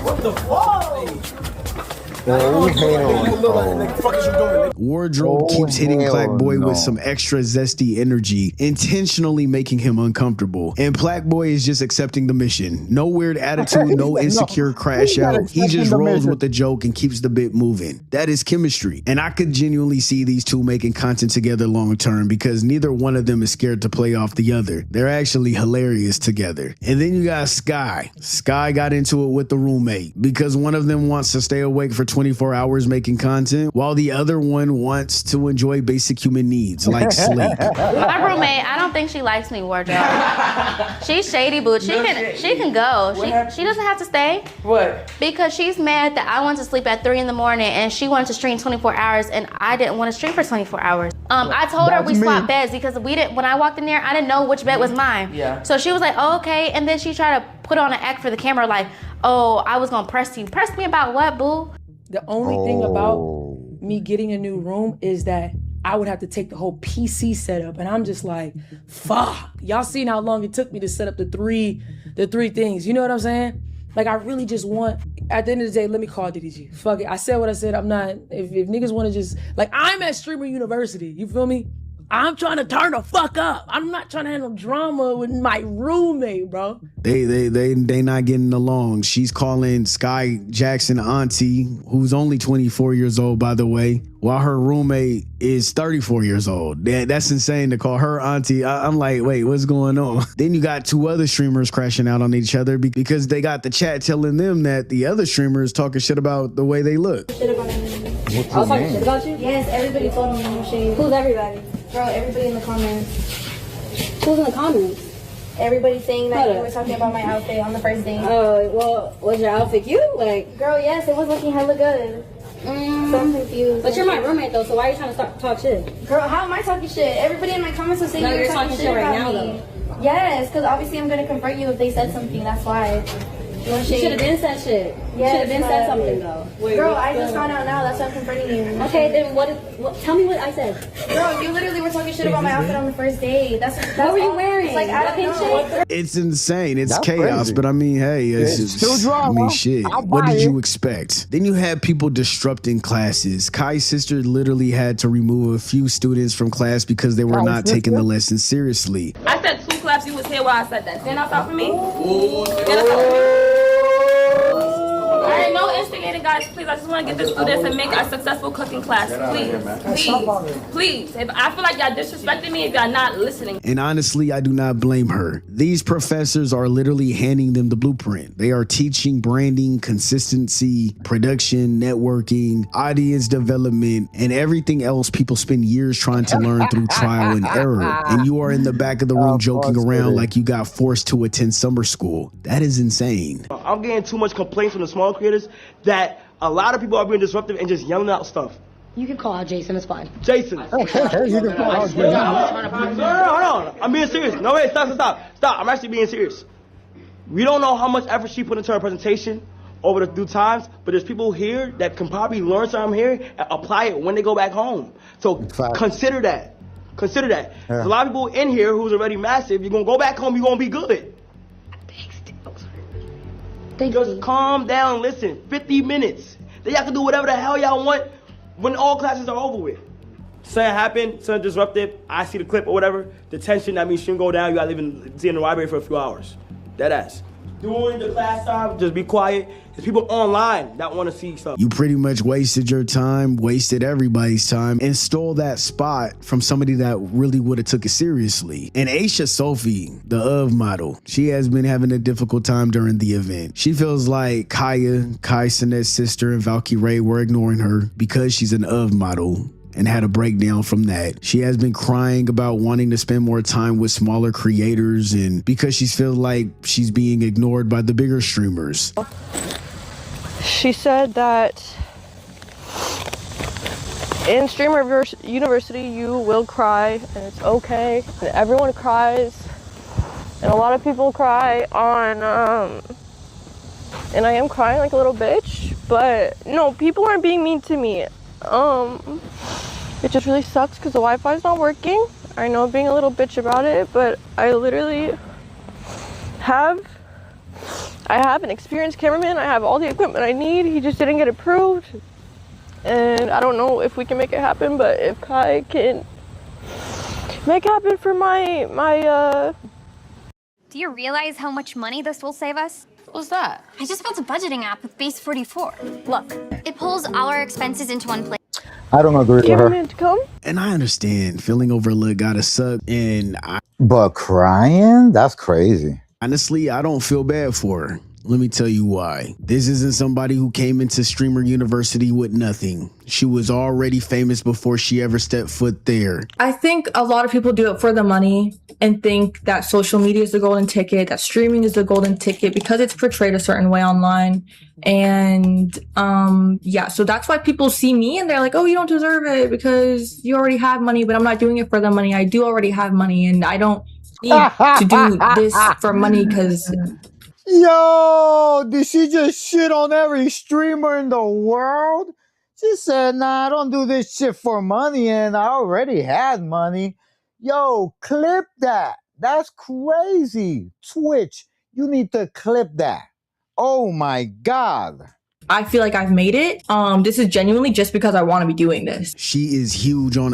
What the fuck? Oh, hell no. Wardrobe keeps hitting Plaque Boy with some extra zesty energy, intentionally making him uncomfortable. And Plaque Boy is just accepting the mission. No weird attitude, no insecure crash out. He just rolls with the joke and keeps the bit moving. That is chemistry. And I could genuinely see these two making content together long term because neither one of them is scared to play off the other. They're actually hilarious together. And then you got Sky. Sky got into it with the roommate because one of them wants to stay awake for 24 hours making content, while the other one wants to enjoy basic human needs like sleep. My roommate, I don't think she likes me, wardrobe. She's shady, boo. She can go. She doesn't have to stay. What? Because she's mad that I went to sleep at 3 in the morning and she wanted to stream 24 hours and I didn't want to stream for 24 hours. I told her we swapped beds because when I walked in there, I didn't know which bed was mine. Yeah. So she was like, oh, okay. And then she tried to put on an act for the camera like, oh, I was gonna press you. Press me about what, boo? The only thing about me getting a new room is that I would have to take the whole PC setup, and I'm just like, fuck. Y'all seen how long it took me to set up the three things. You know what I'm saying? Like, I really just want, at the end of the day, let me call DDG. Fuck it. I said what I said. I'm not, if niggas want to just, like, I'm at Streamer University. You feel me? I'm trying to turn the fuck up. I'm not trying to have no drama with my roommate, bro. They not getting along. She's calling Sky Jackson auntie, who's only 24 years old, by the way, while her roommate is 34 years old. That's insane to call her auntie. I'm like, wait, what's going on? Then you got two other streamers crashing out on each other because they got the chat telling them that the other streamers talking shit about the way they look. Shit about me. I was talking shit about you? Yes, everybody told me no shade. Who's everybody? Girl, everybody in the comments. Who's in the comments? Everybody saying that you were talking about my outfit on the first date. Oh, well, was your outfit cute? Like, girl, yes, it was looking hella good. So I'm confused. But you're my roommate though, so why are you trying to talk shit? Girl, how am I talking shit? Everybody in my comments was saying you're talking shit right now, though. Yes, because obviously I'm gonna confront you if they said something. That's why. You should have been said shit. You should have been said something though. Wait, girl, I just found out now. That's why I'm confronting you. Okay, then what? Tell me what I said. Girl, you literally were talking shit about my outfit on the first date. That's what were you wearing? Like I don't know. It's insane. It's That's chaos. crazy. But I mean, hey, it's still drama. I mean, shit. I'll What buy did it. you expect? Then you had people disrupting classes. Kai's sister literally had to remove a few students from class because they were not taking the lesson seriously. I said 2 claps. You was here while I said that. Stand outside for me. All right, no instigating, guys. Please, I just want to get the students and make a successful cooking class. Please. If I feel like y'all disrespecting me if y'all not listening. And honestly, I do not blame her. These professors are literally handing them the blueprint. They are teaching branding, consistency, production, networking, audience development, and everything else people spend years trying to learn through trial and error. And you are in the back of the room joking around like you got forced to attend summer school. That is insane. I'm getting too much complaints from the small creators that a lot of people are being disruptive and just yelling out stuff. You can call out Jason. It's fine. Jason. You can call out Jason. Hold on. I'm being serious. No, wait, stop. I'm actually being serious. We don't know how much effort she put into her presentation over the due times, but there's people here that can probably learn something here and apply it when they go back home. So consider that. Yeah. There's a lot of people in here who's already massive. You're going to go back home, you're going to be good. Just calm down, listen. 50 minutes. Then y'all can do whatever the hell y'all want when all classes are over with. Something happened, something disruptive, I see the clip or whatever, the tension, that means shouldn't go down, you gotta sit in the library for a few hours. Deadass. During the class time, just be quiet. There's people online that wanna see stuff. You pretty much wasted your time, wasted everybody's time, and stole that spot from somebody that really would have took it seriously. And Aisha Sophie, the OBSBOT model, she has been having a difficult time during the event. She feels like Kai Sinet's sister, and Valky Ray were ignoring her because she's an OBSBOT model, and had a breakdown from that. She has been crying about wanting to spend more time with smaller creators, and because she feels like she's being ignored by the bigger streamers. She said that in Streamer University you will cry and it's okay, and everyone cries, and a lot of people cry on and I am crying like a little bitch, but no, people aren't being mean to me. It just really sucks because the Wi-Fi is not working. I know I'm being a little bitch about it, but I literally have an experienced cameraman. I have all the equipment I need. He just didn't get approved. And I don't know if we can make it happen, but if Kai can make it happen for my Do you realize how much money this will save us? What's that? I just built a budgeting app with Base 44. Look, it pulls all our expenses into one place. I don't agree with her. And I understand feeling overlooked gotta suck, But crying? That's crazy. Honestly, I don't feel bad for her. Let me tell you why. This isn't somebody who came into Streamer University with nothing. She was already famous before she ever stepped foot there. I think a lot of people do it for the money and think that social media is the golden ticket, that streaming is the golden ticket because it's portrayed a certain way online. And yeah, so that's why people see me and they're like, oh, you don't deserve it because you already have money, but I'm not doing it for the money. I do already have money and I don't need to do this for money because... Yo, did she just shit on every streamer in the world? She said, nah, I don't do this shit for money and I already had money. Yo, clip that. That's crazy. Twitch, you need to clip that. Oh my God. I feel like I've made it. This is genuinely just because I want to be doing this. She is huge on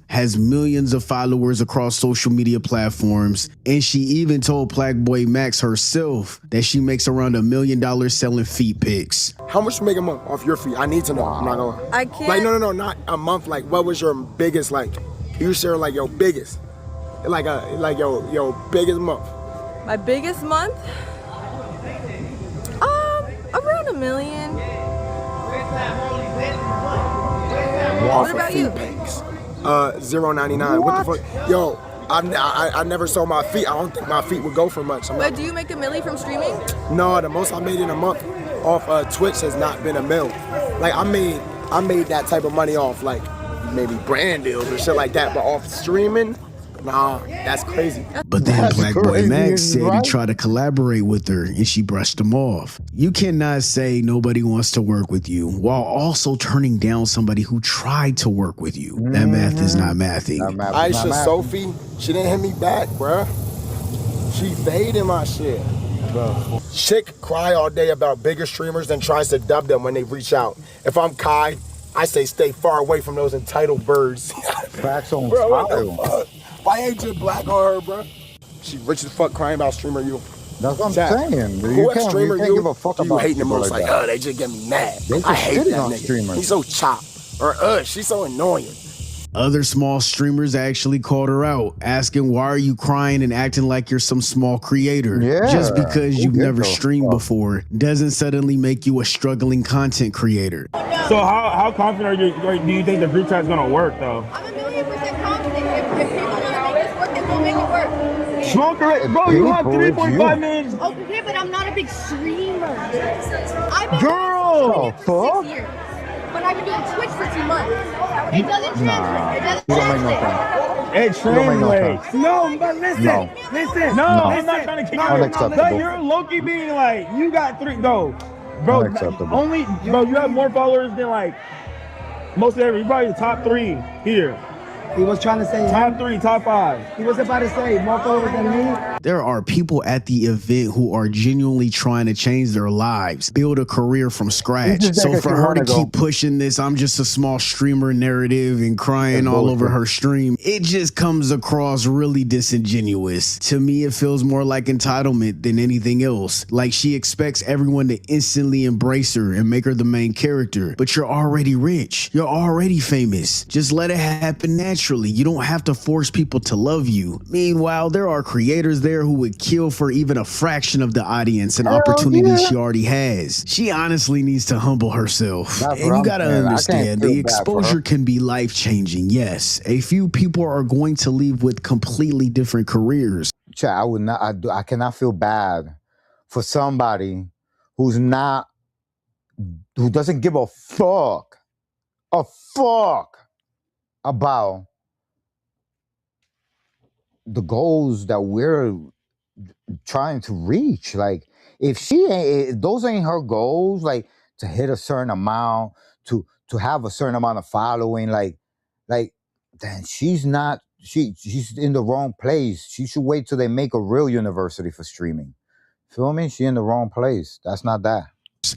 has millions of followers across social media platforms, and she even told Plaqueboy Max herself that she makes around $1 million selling feet pics. How much you make a month off your feet? I need to know. I'm not gonna. I can't. Like, no, not a month. Like, what was your biggest, like, you share, like, your biggest, like your biggest month? My biggest month? Around $1 million. What about you? $0.99. What the fuck? Yo, I never sold my feet. I don't think my feet would go for much. But do you make $1 million from streaming? No, the most I made in a month off Twitch has not been $1 million. Like, I made that type of money off, like, maybe brand deals or shit like that, but off streaming, nah, that's crazy. But then Plaqueboy Max said he tried to collaborate with her and she brushed him off. You cannot say nobody wants to work with you while also turning down somebody who tried to work with you. That math is not mathing. Aisha Sophie, she didn't hit me back, bruh. She faded my shit. Chick cry all day about bigger streamers than tries to dub them when they reach out. If I'm Kai, I say stay far away from those entitled birds. Facts on bro, what the fuck? Why ain't you black on her, bro? She rich as fuck crying about streamer you. That's what I'm saying. Who at streamer you give a fuck you about hating the most? Like, that. they just get me mad. I hate that on nigga. streamers. He's so chopped. Or she's so annoying. Other small streamers actually called her out, asking, why are you crying and acting like you're some small creator? Yeah. Just because you've never streamed before doesn't suddenly make you a struggling content creator. So how confident do you think the group chat's gonna work though? I'm 1,000,000% confident. If people want to make this work, then we'll make it work. Smoker it, bro, you have 3.5 minutes. Okay, but I'm not a big streamer. I've been Girl, for 6 years. But I've been doing Twitch for 2 months. It doesn't translate. It doesn't translate. It translates. No, but listen. Listen. No, I'm not trying to kick you. But you're low-key being like, you got 3. No, bro. Only, bro. You have more followers than like most of every. You're probably the top 3 here. He was trying to say top 3, top 5. He was about to say more followers than me. There are people at the event who are genuinely trying to change their lives, build a career from scratch. So for her to keep pushing this, I'm just a small streamer narrative and crying all over her stream, it just comes across really disingenuous. To me, it feels more like entitlement than anything else. Like she expects everyone to instantly embrace her and make her the main character. But you're already rich. You're already famous. Just let it happen naturally. You don't have to force people to love you. Meanwhile, there are creators there who would kill for even a fraction of the audience and opportunities she already has. She honestly needs to humble herself. And you gotta understand, the exposure can be life-changing. Yes, a few people are going to leave with completely different careers. I would not. I cannot feel bad for somebody who doesn't give a fuck about the goals that we're trying to reach. Like, if those ain't her goals, like to hit a certain amount, to have a certain amount of following, like then she's in the wrong place. She should wait till they make a real university for streaming. Feel me? She in the wrong place. That's not that.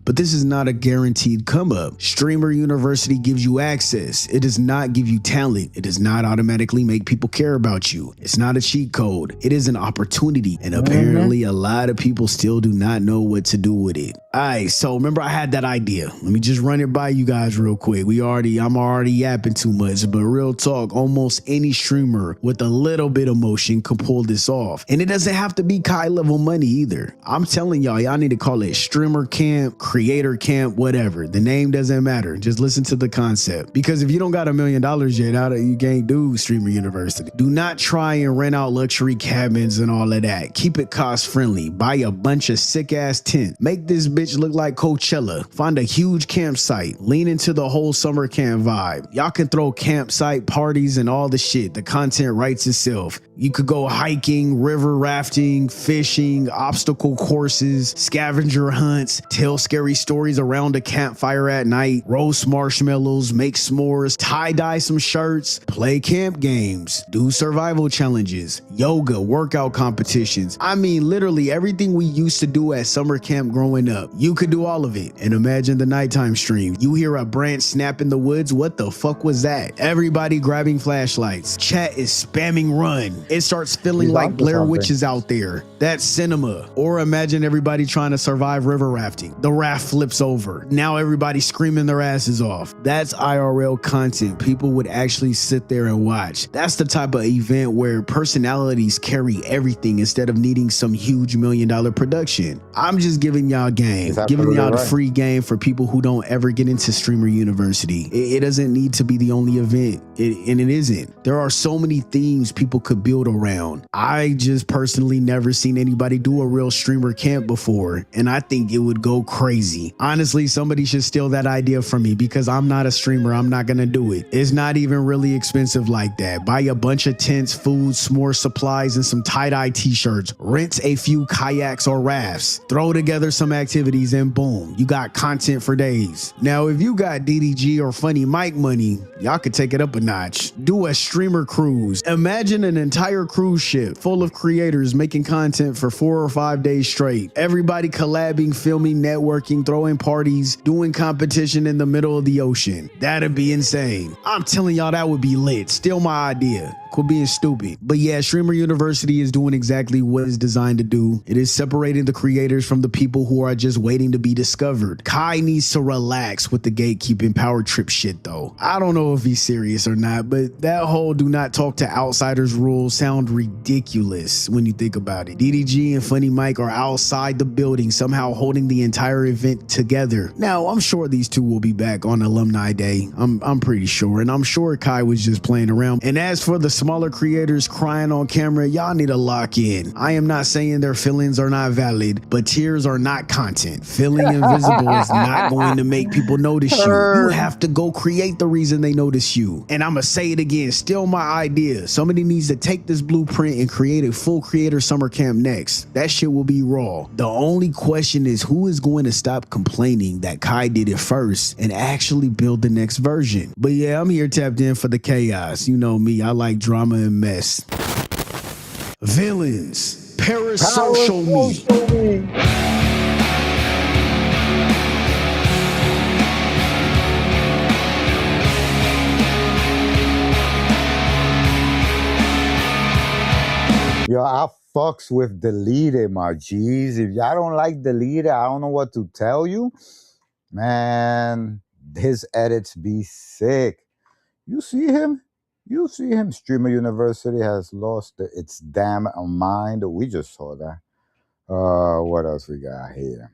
But this is not a guaranteed come up. Streamer University gives you access. It does not give you talent. It does not automatically make people care about you. It's not a cheat code. It is an opportunity. And apparently a lot of people still do not know what to do with it. All right, so remember I had that idea. Let me just run it by you guys real quick. I'm already yapping too much, but real talk, almost any streamer with a little bit of motion can pull this off. And it doesn't have to be Kai level money either. I'm telling y'all need to call it streamer camp, creator camp, whatever. The name doesn't matter. Just listen to the concept. Because if you don't got $1 million yet, you can't do Streamer University. Do not try and rent out luxury cabins and all of that. Keep it cost friendly. Buy a bunch of sick ass tent. Make this bitch look like Coachella. Find a huge campsite. Lean into the whole summer camp vibe. Y'all can throw campsite parties and all the shit. The content writes itself. You could go hiking, river rafting, fishing, obstacle courses, scavenger hunts, tail scary stories around a campfire at night, roast marshmallows, make s'mores, tie-dye some shirts, play camp games, do survival challenges, yoga, workout competitions. I mean, literally everything we used to do at summer camp growing up. You could do all of it. And imagine the nighttime stream. You hear a branch snap in the woods. What the fuck was that? Everybody grabbing flashlights. Chat is spamming run. It starts feeling like Blair Witch is out there. That's cinema. Or imagine everybody trying to survive river rafting. The raft flips over. Now everybody's screaming their asses off. That's IRL content people would actually sit there and watch. That's the type of event where personalities carry everything instead of needing some huge $1 million production. I'm just giving y'all game. Giving y'all the free game for people who don't ever get into Streamer University. It doesn't need to be the only event. And it isn't. There are so many themes people could build around. I just personally never seen anybody do a real streamer camp before, and I think it would go crazy. Honestly, somebody should steal that idea from me because I'm not a streamer. I'm not gonna do it. It's not even really expensive like that. Buy a bunch of tents, food, s'more supplies, and some tie-dye t-shirts. Rent a few kayaks or rafts. Throw together some activities and boom, you got content for days. Now, if you got DDG or Funny Mike money, y'all could take it up a notch. Do a streamer cruise. Imagine an entire cruise ship full of creators making content for 4 or 5 days straight. Everybody collabing, filming, networking, throwing parties, doing competition in the middle of the ocean. That'd be insane. I'm telling y'all, that would be lit. Steal my idea. Quit being stupid. But yeah, Streamer University is doing exactly what it's designed to do. It is separating the creators from the people who are just waiting to be discovered. Kai needs to relax with the gatekeeping power trip shit though. I don't know if he's serious or not, but that whole do not talk to outsiders rule sound ridiculous when you think about it. DDG and Funny Mike are outside the building somehow holding the entire event together. Now, I'm sure these two will be back on Alumni Day. I'm pretty sure. And I'm sure Kai was just playing around. And as for the smaller creators crying on camera, y'all need to lock in. I am not saying their feelings are not valid, but tears are not content. Feeling invisible is not going to make people notice you. You have to go create the reason they notice you. And I'm gonna say it again, steal my idea. Somebody needs to take this blueprint and create a full creator summer camp next. That shit will be raw. The only question is who is going to stop complaining that Kai did it first and actually build the next version. But yeah, I'm here tapped in for the chaos. You know me, I like drama and mess. Villains, parasocial me. Yo, I fucks with Deleted, my G's. If y'all don't like Deleted, I don't know what to tell you. Man, his edits be sick. You see him? You see him? Streamer University has lost its damn mind. We just saw that. What else we got here?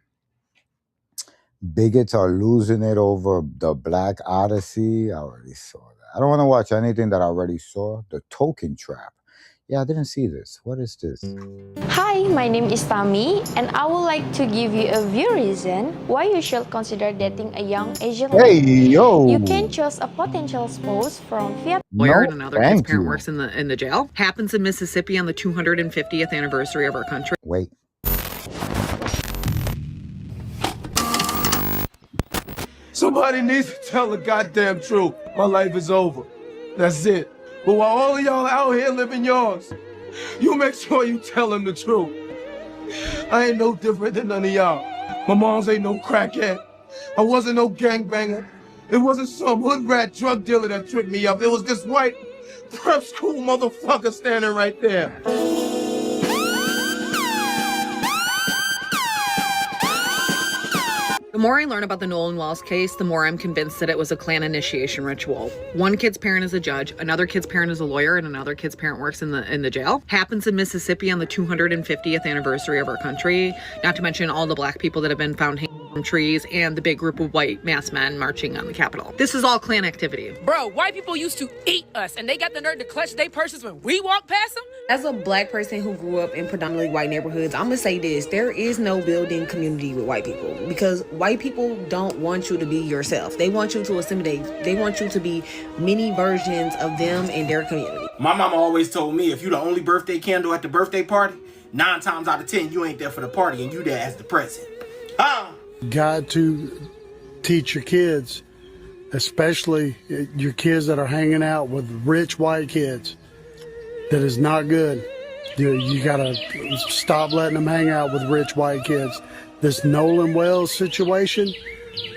Bigots are losing it over the Black Odyssey. I already saw that. I don't want to watch anything that I already saw. The Token Trap. Yeah, I didn't see this. What is this? Hi, my name is Tami, and I would like to give you a few reasons why you should consider dating a young Asian Hey, yo! You can choose a potential spouse from Vietnam. Lawyer and another kid's parent works in the jail. Happens in Mississippi on the 250th anniversary of our country. Wait. Somebody needs to tell the goddamn truth. My life is over. That's it. But while all of y'all out here living yours, you make sure you tell them the truth. I ain't no different than none of y'all. My mom's ain't no crackhead. I wasn't no gangbanger. It wasn't some hood rat drug dealer that tricked me up. It was this white prep school motherfucker standing right there. The more I learn about the Nolan Wells case, the more I'm convinced that it was a clan initiation ritual. One kid's parent is a judge, another kid's parent is a lawyer, and another kid's parent works in the jail. Happens in Mississippi on the 250th anniversary of our country, not to mention all the black people that have been found hanging from trees and the big group of white masked men marching on the Capitol. This is all clan activity. Bro, white people used to eat us, and they got the nerve to clutch their purses when we walk past them? As a black person who grew up in predominantly white neighborhoods, I'm gonna say this: there is no building community with white people, because white people don't want you to be yourself. They want you to assimilate. They want you to be many versions of them in their community. My mama always told me, if you the only birthday candle at the birthday party, 9 times out of 10 you ain't there for the party and you there as the present. Got to teach your kids, especially your kids that are hanging out with rich white kids. That is not good. You gotta stop letting them hang out with rich white kids. This Nolan Wells situation,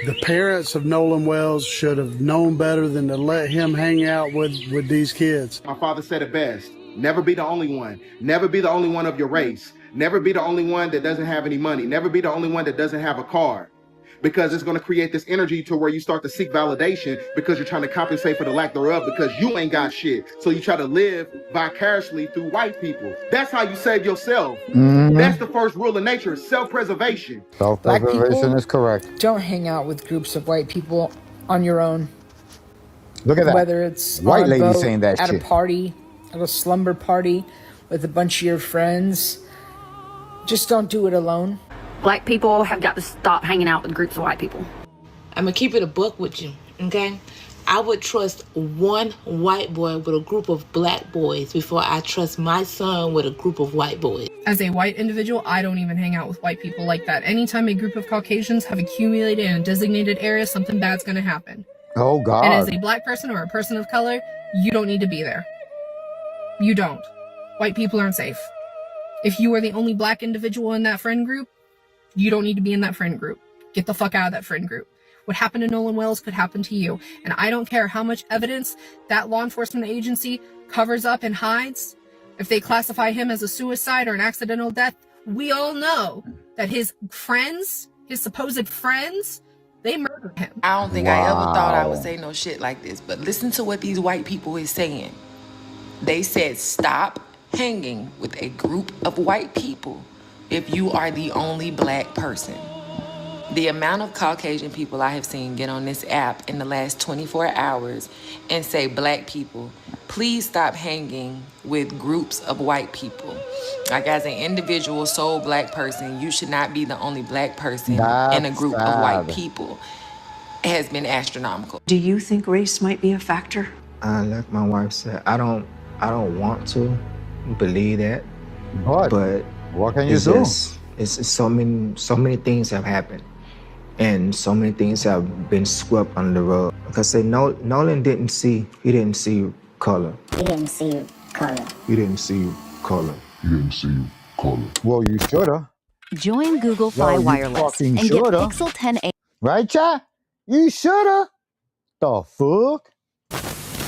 the parents of Nolan Wells should have known better than to let him hang out with these kids. My father said it best. Never be the only one. Never be the only one of your race. Never be the only one that doesn't have any money. Never be the only one that doesn't have a car. Because it's going to create this energy to where you start to seek validation because you're trying to compensate for the lack thereof because you ain't got shit. So you try to live vicariously through white people. That's how you save yourself. That's the first rule of nature, self-preservation. Self-preservation is correct. Don't hang out with groups of white people on your own. Look at that. Whether it's white on a lady boat, saying that at shit. a party, at a slumber party with a bunch of your friends. Just don't do it alone. Black people have got to stop hanging out with groups of white people. I'm gonna keep it a buck with you, okay? I would trust one white boy with a group of black boys before I trust my son with a group of white boys. As a white individual, I don't even hang out with white people like that. Anytime a group of Caucasians have accumulated in a designated area, something bad's gonna happen. Oh, God. And as a black person or a person of color, you don't need to be there. You don't. White people aren't safe. If you are the only black individual in that friend group, you don't need to be in that friend group. Get the fuck out of that friend group. What happened to Nolan Wells could happen to you. And I don't care how much evidence that law enforcement agency covers up and hides. If they classify him as a suicide or an accidental death, we all know that his friends, his supposed friends, they murdered him. I don't think I ever thought I would say no shit like this, but listen to what these white people is saying. They said stop hanging with a group of white people if you are the only black person. The amount of Caucasian people I have seen get on this app in the last 24 hours and say, black people, please stop hanging with groups of white people. Like, as an individual sole black person, you should not be the only black person in a group of white people. It has been astronomical. Do you think race might be a factor? Like my wife said, I don't want to believe that. But what can you do? It's so many things have happened, and so many things have been swept under the rug. Because Nolan didn't see color. He didn't see color. He didn't see color. He didn't see color. Well, you shoulda. Join Google Fi Wireless and get Pixel 10a. Right, chat? You shoulda. The fuck?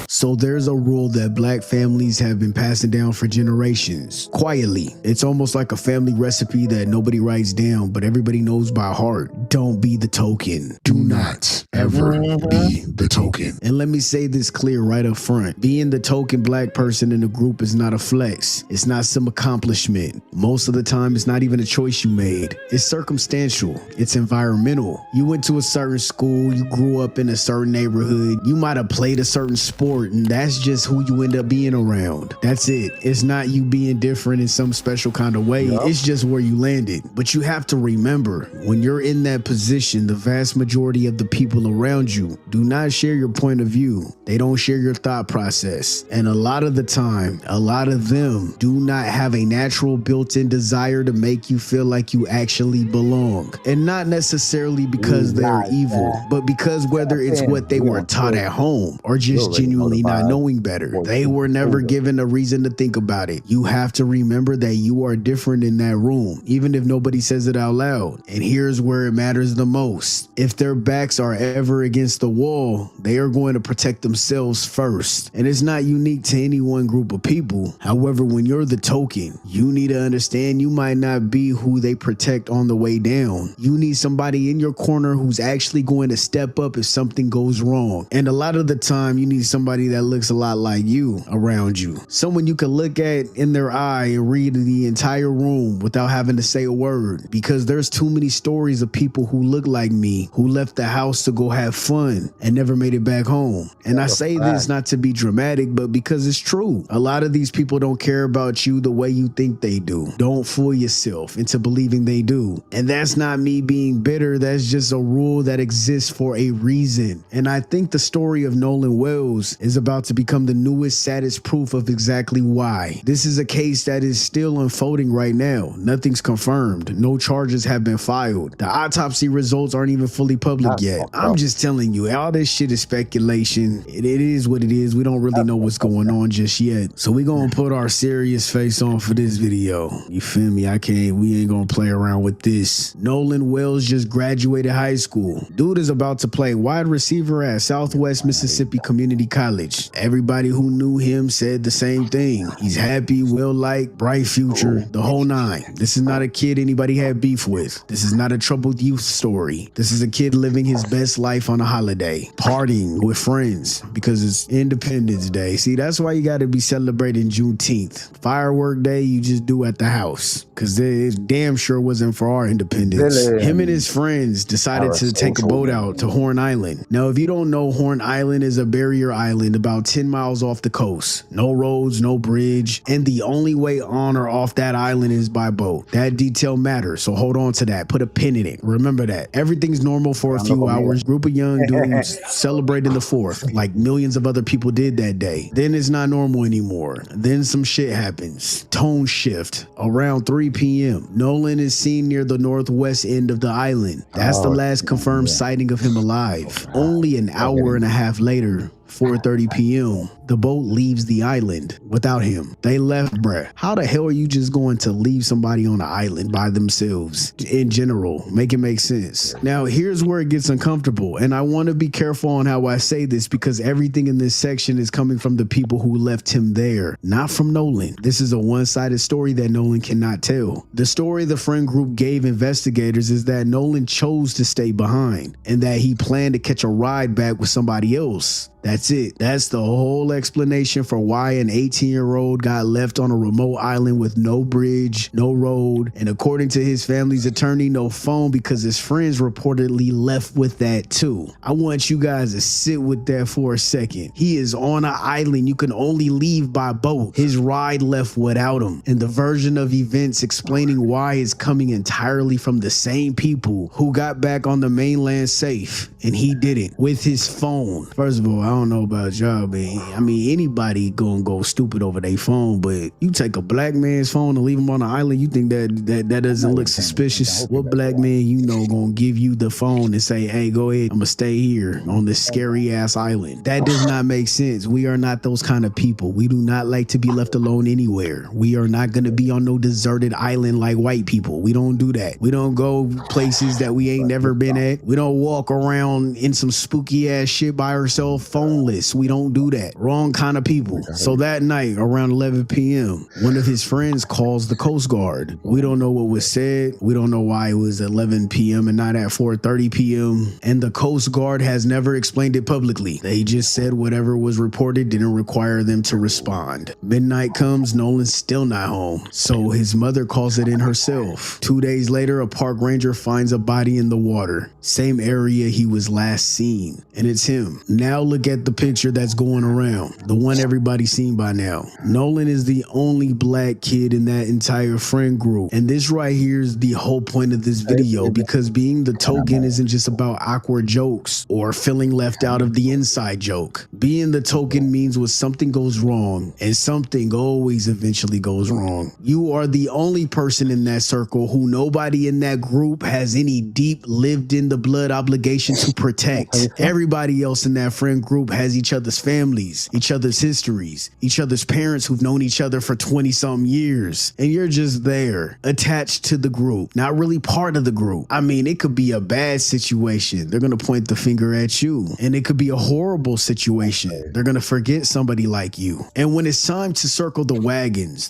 So there's a rule that black families have been passing down for generations, quietly. It's almost like a family recipe that nobody writes down, but everybody knows by heart. Don't be the token. Do not ever be the token. And let me say this clear right up front. Being the token black person in a group is not a flex. It's not some accomplishment. Most of the time, it's not even a choice you made. It's circumstantial. It's environmental. You went to a certain school, you grew up in a certain neighborhood, you might have played a certain sport, and that's just who you end up being around. That's it. It's not you being different in some special kind of way. It's just where you landed. But you have to remember, when you're in that position, the vast majority of the people around you do not share your point of view. They don't share your thought process. And a lot of the time, a lot of them do not have a natural built-in desire to make you feel like you actually belong. And not necessarily because they're evil, but because whether it's what they were taught at home or just genuinely not knowing better, they were never given a reason to think about it. You have to remember that you are different in that room, even if nobody says it out loud. And here's where it matters the most. If their backs are ever against the wall, they are going to protect themselves first. And it's not unique to any one group of people. However, when you're the token, you need to understand you might not be who they protect on the way down. You need somebody in your corner who's actually going to step up if something goes wrong. And a lot of the time, you need somebody that looks a lot like you around you. Someone you can look at in their eye and read the entire room without having to say a word. Because there's too many stories of people who look like me, who left the house to go have fun and never made it back home. And I say this not to be dramatic, but because it's true. A lot of these people don't care about you the way you think they do. Don't fool yourself into believing they do. And that's not me being bitter. That's just a rule that exists for a reason. And I think the story of Nolan Wells is about to become the newest, saddest proof of exactly why. This is a case that is still unfolding right now. Nothing's confirmed. No charges have been filed. The autopsy results aren't even fully public yet. I'm just telling you, all this shit is speculation. It is what it is. We don't really know what's going on just yet. So we gonna put our serious face on for this video. You feel me? We ain't gonna play around with this. Nolan Wells just graduated high school. Dude is about to play wide receiver at Southwest Mississippi Community College. Everybody who knew him said the same thing. He's happy, well-liked, bright future, the whole nine. This is not a kid anybody had beef with. This is not a troubled youth story. This is a kid living his best life on a holiday, partying with friends because it's Independence Day. See, that's why you gotta be celebrating Juneteenth. Firework Day, you just do at the house because it damn sure wasn't for our independence. Him and his friends decided to take a boat out to Horn Island. Now, if you don't know, Horn Island is a barrier island about 10 miles off the coast. No roads, no bridge, and the only way on or off that island is by boat. That detail matters, so hold on to that. Put a pin in it. Remember that. Everything's normal for a few hours. Group of young dudes celebrating the 4th like millions of other people did that day. Then it's not normal anymore. Then some shit happens. Tone shift. Around 3 p.m. Nolan is seen near the northwest end of the island. That's the last confirmed sighting of him alive. Only an hour and a half later, 4:30 p.m., the boat leaves the island without him. They left, bruh. How the hell are you just going to leave somebody on an island by themselves? In general, make it make sense. Now, here's where it gets uncomfortable, and I want to be careful on how I say this because everything in this section is coming from the people who left him there, not from Nolan. This is a one-sided story that Nolan cannot tell. The story the friend group gave investigators is that Nolan chose to stay behind and that he planned to catch a ride back with somebody else. That's it. That's the whole explanation for why an 18-year-old got left on a remote island with no bridge, no road, and according to his family's attorney, no phone because his friends reportedly left with that too. I want you guys to sit with that for a second. He is on an island you can only leave by boat. His ride left without him, and the version of events explaining why is coming entirely from the same people who got back on the mainland safe, and he didn't with his phone. First of all, I don't know about y'all, but I mean, anybody gonna go stupid over their phone, but you take a black man's phone and leave him on an island, you think that doesn't look suspicious? What black man you know gonna give you the phone and say, hey, go ahead, I'm gonna stay here on this scary ass island? That does not make sense. We are not those kind of people. We do not like to be left alone anywhere. We are not gonna be on no deserted island like white people. We don't do that. We don't go places that we ain't never been at. We don't walk around in some spooky ass shit by ourselves, phoneless. We don't do that. Wrong kind of people. So that night around 11 p.m., one of his friends calls the Coast Guard. We don't know what was said. We don't know why it was 11 p.m. and not at 4:30 p.m. And the Coast Guard has never explained it publicly. They just said whatever was reported didn't require them to respond. Midnight comes, Nolan's still not home. So his mother calls it in herself. 2 days later, a park ranger finds a body in the water. Same area he was last seen. And it's him. Now look at the picture that's going around, the one everybody's seen by now. Nolan is the only black kid in that entire friend group. And this right here is the whole point of this video, because being the token isn't just about awkward jokes or feeling left out of the inside joke. Being the token means when something goes wrong, and something always eventually goes wrong, you are the only person in that circle who nobody in that group has any deep lived in the blood obligation to protect. Everybody else in that friend group has each other's families, each other's histories, each other's parents who've known each other for 20-something years. And you're just there, attached to the group, not really part of the group. I mean, it could be a bad situation. They're going to point the finger at you. And it could be a horrible situation. They're going to forget somebody like you. And when it's time to circle the wagons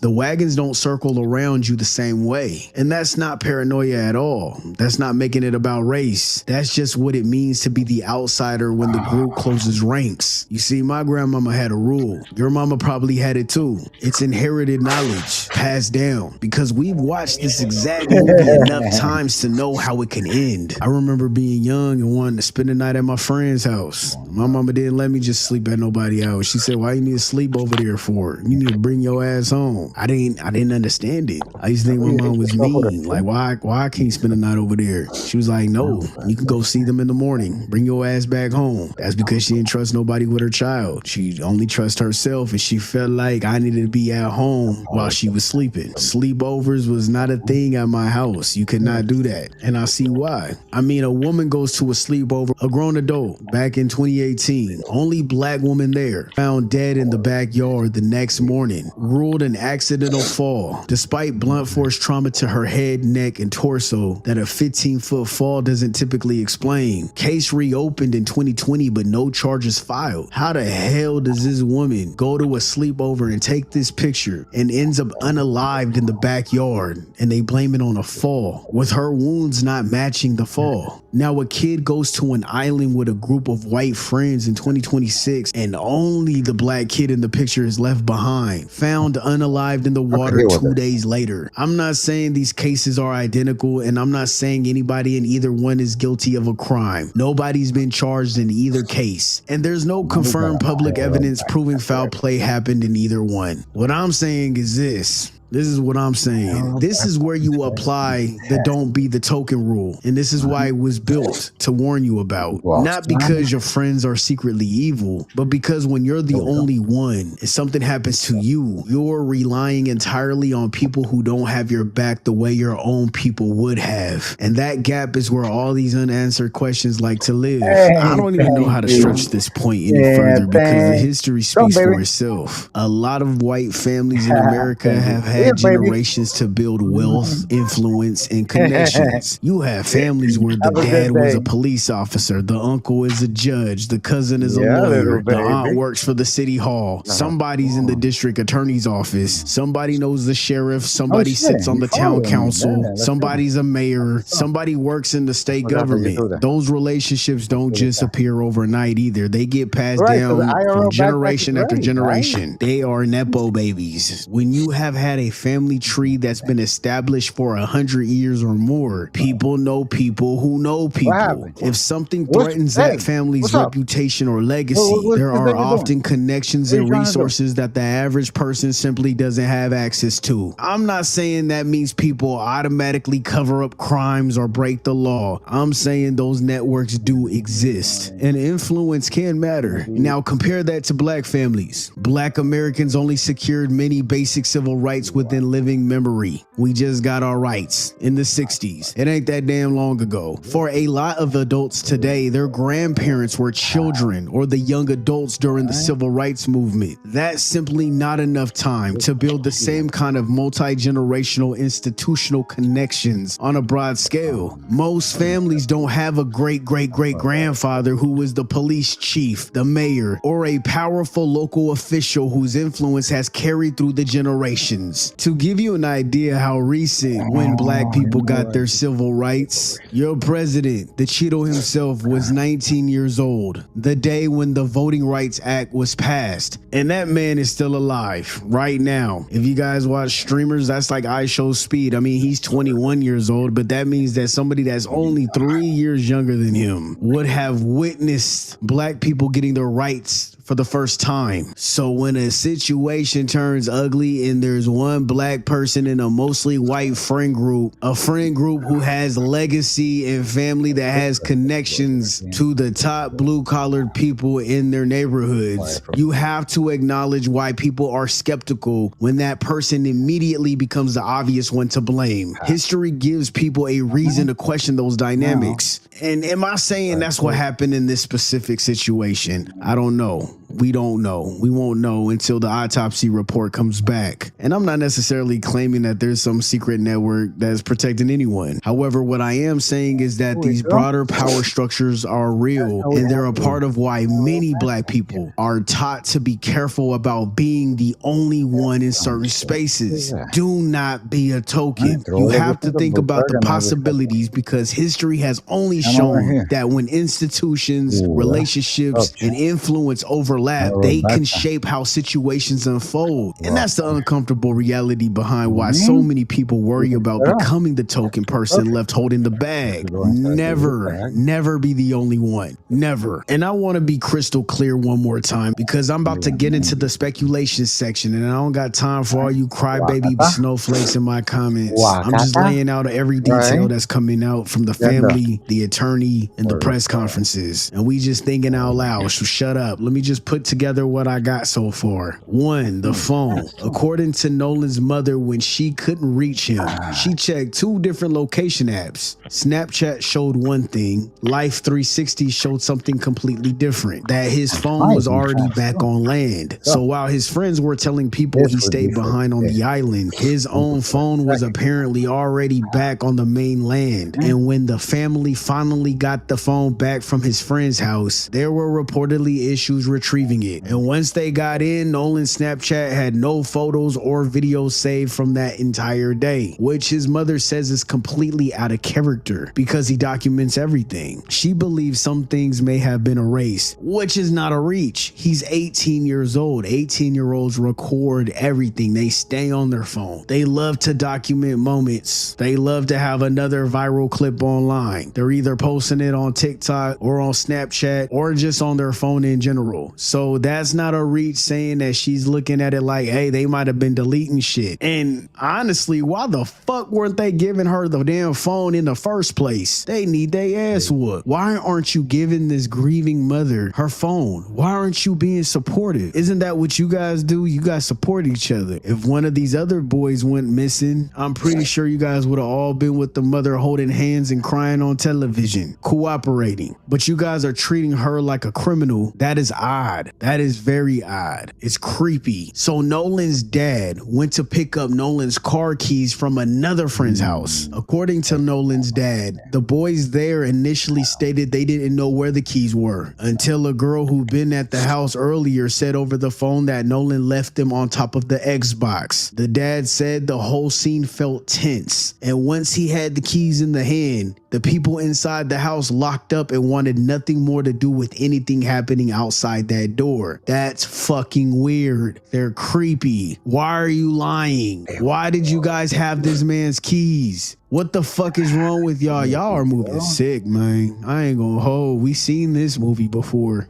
don't circle around you the same way. And that's not paranoia at all. That's not making it about race. That's just what it means to be the outsider when the group closes ranks. You see, my grandmama had a rule. Your mama probably had it too. It's inherited knowledge, passed down, because we've watched this exact movie enough times to know how it can end. I remember being young and wanting to spend the night at my friend's house. My mama didn't let me just sleep at nobody else. She said, why you need to sleep over there for? You need to bring your ass home. I didn't understand it. I used to think my mom was mean. Like, why I can't spend the night over there? She was like, no, you can go see them in the morning. Bring your ass back home. That's because she didn't trust nobody with her child. She only trust herself, and she felt like I needed to be at home while she was sleeping. Sleepovers was not a thing at my house. You could not do that, and I see why. I mean, a woman goes to a sleepover, a grown adult, back in 2018. Only black woman there, found dead in the backyard the next morning, ruled an accidental fall. Despite blunt force trauma to her head, neck, and torso that a 15-foot fall doesn't typically explain. Case reopened in 2020, but no charges filed. How the hell does this woman go to a sleepover and take this picture and ends up unalived in the backyard, and they blame it on a fall, with her wounds not matching the fall? Now a kid goes to an island with a group of white friends in 2026, and only the black kid in the picture is left behind, found unalived in the water 2 days later. I'm not saying these cases are identical, and I'm not saying anybody in either one is guilty of a crime. Nobody's been charged in either case, and there's no confirmed public evidence proving foul play happened in either one. What I'm saying is this. This is what I'm saying. This is where you apply the don't be the token rule. And this is why it was built, to warn you about. Not because your friends are secretly evil, but because when you're the only one and something happens to you, you're relying entirely on people who don't have your back the way your own people would have. And that gap is where all these unanswered questions like to live. I don't even know how to stretch this point any further because the history speaks for itself. A lot of white families in America have had generations to build wealth, influence, and connections. You have families where the dad was a police officer, the uncle is a judge, the cousin is a lawyer, the aunt works for the city hall, somebody's in the district attorney's office, somebody knows the sheriff, somebody sits on the town council, somebody's a mayor, somebody works in the state government. Those relationships don't just appear overnight either. They get passed down from generation after generation. They are Nepo babies. When you have had a family tree that's been established for 100 years or more, people know people who know people. If something threatens that family's reputation or legacy, there are often connections and resources that the average person simply doesn't have access to. I'm not saying that means people automatically cover up crimes or break the law. I'm saying those networks do exist, and influence can matter. Now compare that to black families. Black Americans only secured many basic civil rights within living memory. We just got our rights in the 60s. It ain't that damn long ago. For a lot of adults today, their grandparents were children or the young adults during the civil rights movement. That's simply not enough time to build the same kind of multi-generational institutional connections on a broad scale. Most families don't have a great-great-great-grandfather who was the police chief, the mayor, or a powerful local official whose influence has carried through the generations. To give you an idea how recent when black people got their civil rights, your president, the Cheeto himself, was 19 years old the day when the Voting Rights Act was passed, and that man is still alive right now. If you guys watch streamers, that's like iShow Speed. I mean, he's 21 years old, but that means that somebody that's only 3 years younger than him would have witnessed black people getting their rights for the first time. So when a situation turns ugly and there's one black person in a mostly white friend group, a friend group who has legacy and family that has connections to the top blue-collared people in their neighborhoods, you have to acknowledge why people are skeptical when that person immediately becomes the obvious one to blame. History gives people a reason to question those dynamics. And am I saying that's what happened in this specific situation? I don't know. We don't know. We won't know until the autopsy report comes back. And I'm not necessarily claiming that there's some secret network that's protecting anyone. However, what I am saying is that these broader power structures are real, and they're a part of why many black people are taught to be careful about being the only one in certain spaces. Do not be a token. You have to think about the possibilities, because history has only shown that when institutions, relationships, and influence overlap, they can shape how situations unfold. And that's the uncomfortable reality behind why so many people worry about becoming the token person left holding the bag. Never be the only one. Never. And I want to be crystal clear one more time, because I'm about to get into the speculation section, and I don't got time for all you crybaby snowflakes in my comments. I'm just laying out every detail that's coming out from the family, the attorney, and the press conferences. And we just thinking out loud. So shut up. Let me just put put together what I got so far. 1, the phone. According to Nolan's mother, when she couldn't reach him, she checked 2 different location apps. Snapchat showed one thing, Life 360 showed something completely different, that his phone was already back on land. So while his friends were telling people he stayed behind on the island, his own phone was apparently already back on the mainland. And when the family finally got the phone back from his friend's house, there were reportedly issues retrieving it. And once they got in, Nolan's Snapchat had no photos or videos saved from that entire day, which his mother says is completely out of character because he documents everything. She believes some things may have been erased, which is not a reach. He's 18 years old. 18-year-olds record everything. They stay on their phone. They love to document moments. They love to have another viral clip online. They're either posting it on TikTok or on Snapchat or just on their phone in general. So that's not a reach saying that she's looking at it like, hey, they might have been deleting shit. And honestly, why the fuck weren't they giving her the damn phone in the first place? They need their ass whooped. Why aren't you giving this grieving mother her phone? Why aren't you being supportive? Isn't that what you guys do? You guys support each other. If one of these other boys went missing, I'm pretty sure you guys would have all been with the mother holding hands and crying on television, cooperating. But you guys are treating her like a criminal. That is odd. That is very odd. It's creepy. So Nolan's dad went to pick up Nolan's car keys from another friend's house. According to Nolan's dad, the boys there initially stated they didn't know where the keys were until a girl who'd been at the house earlier said over the phone that Nolan left them on top of the Xbox. The dad said the whole scene felt tense, and once he had the keys in the hand, the people inside the house locked up and wanted nothing more to do with anything happening outside that door. That's fucking weird. They're creepy. Why are you lying? Why did you guys have this man's keys? What the fuck is wrong with y'all? Y'all are moving sick, man. I ain't gonna hold. We seen this movie before.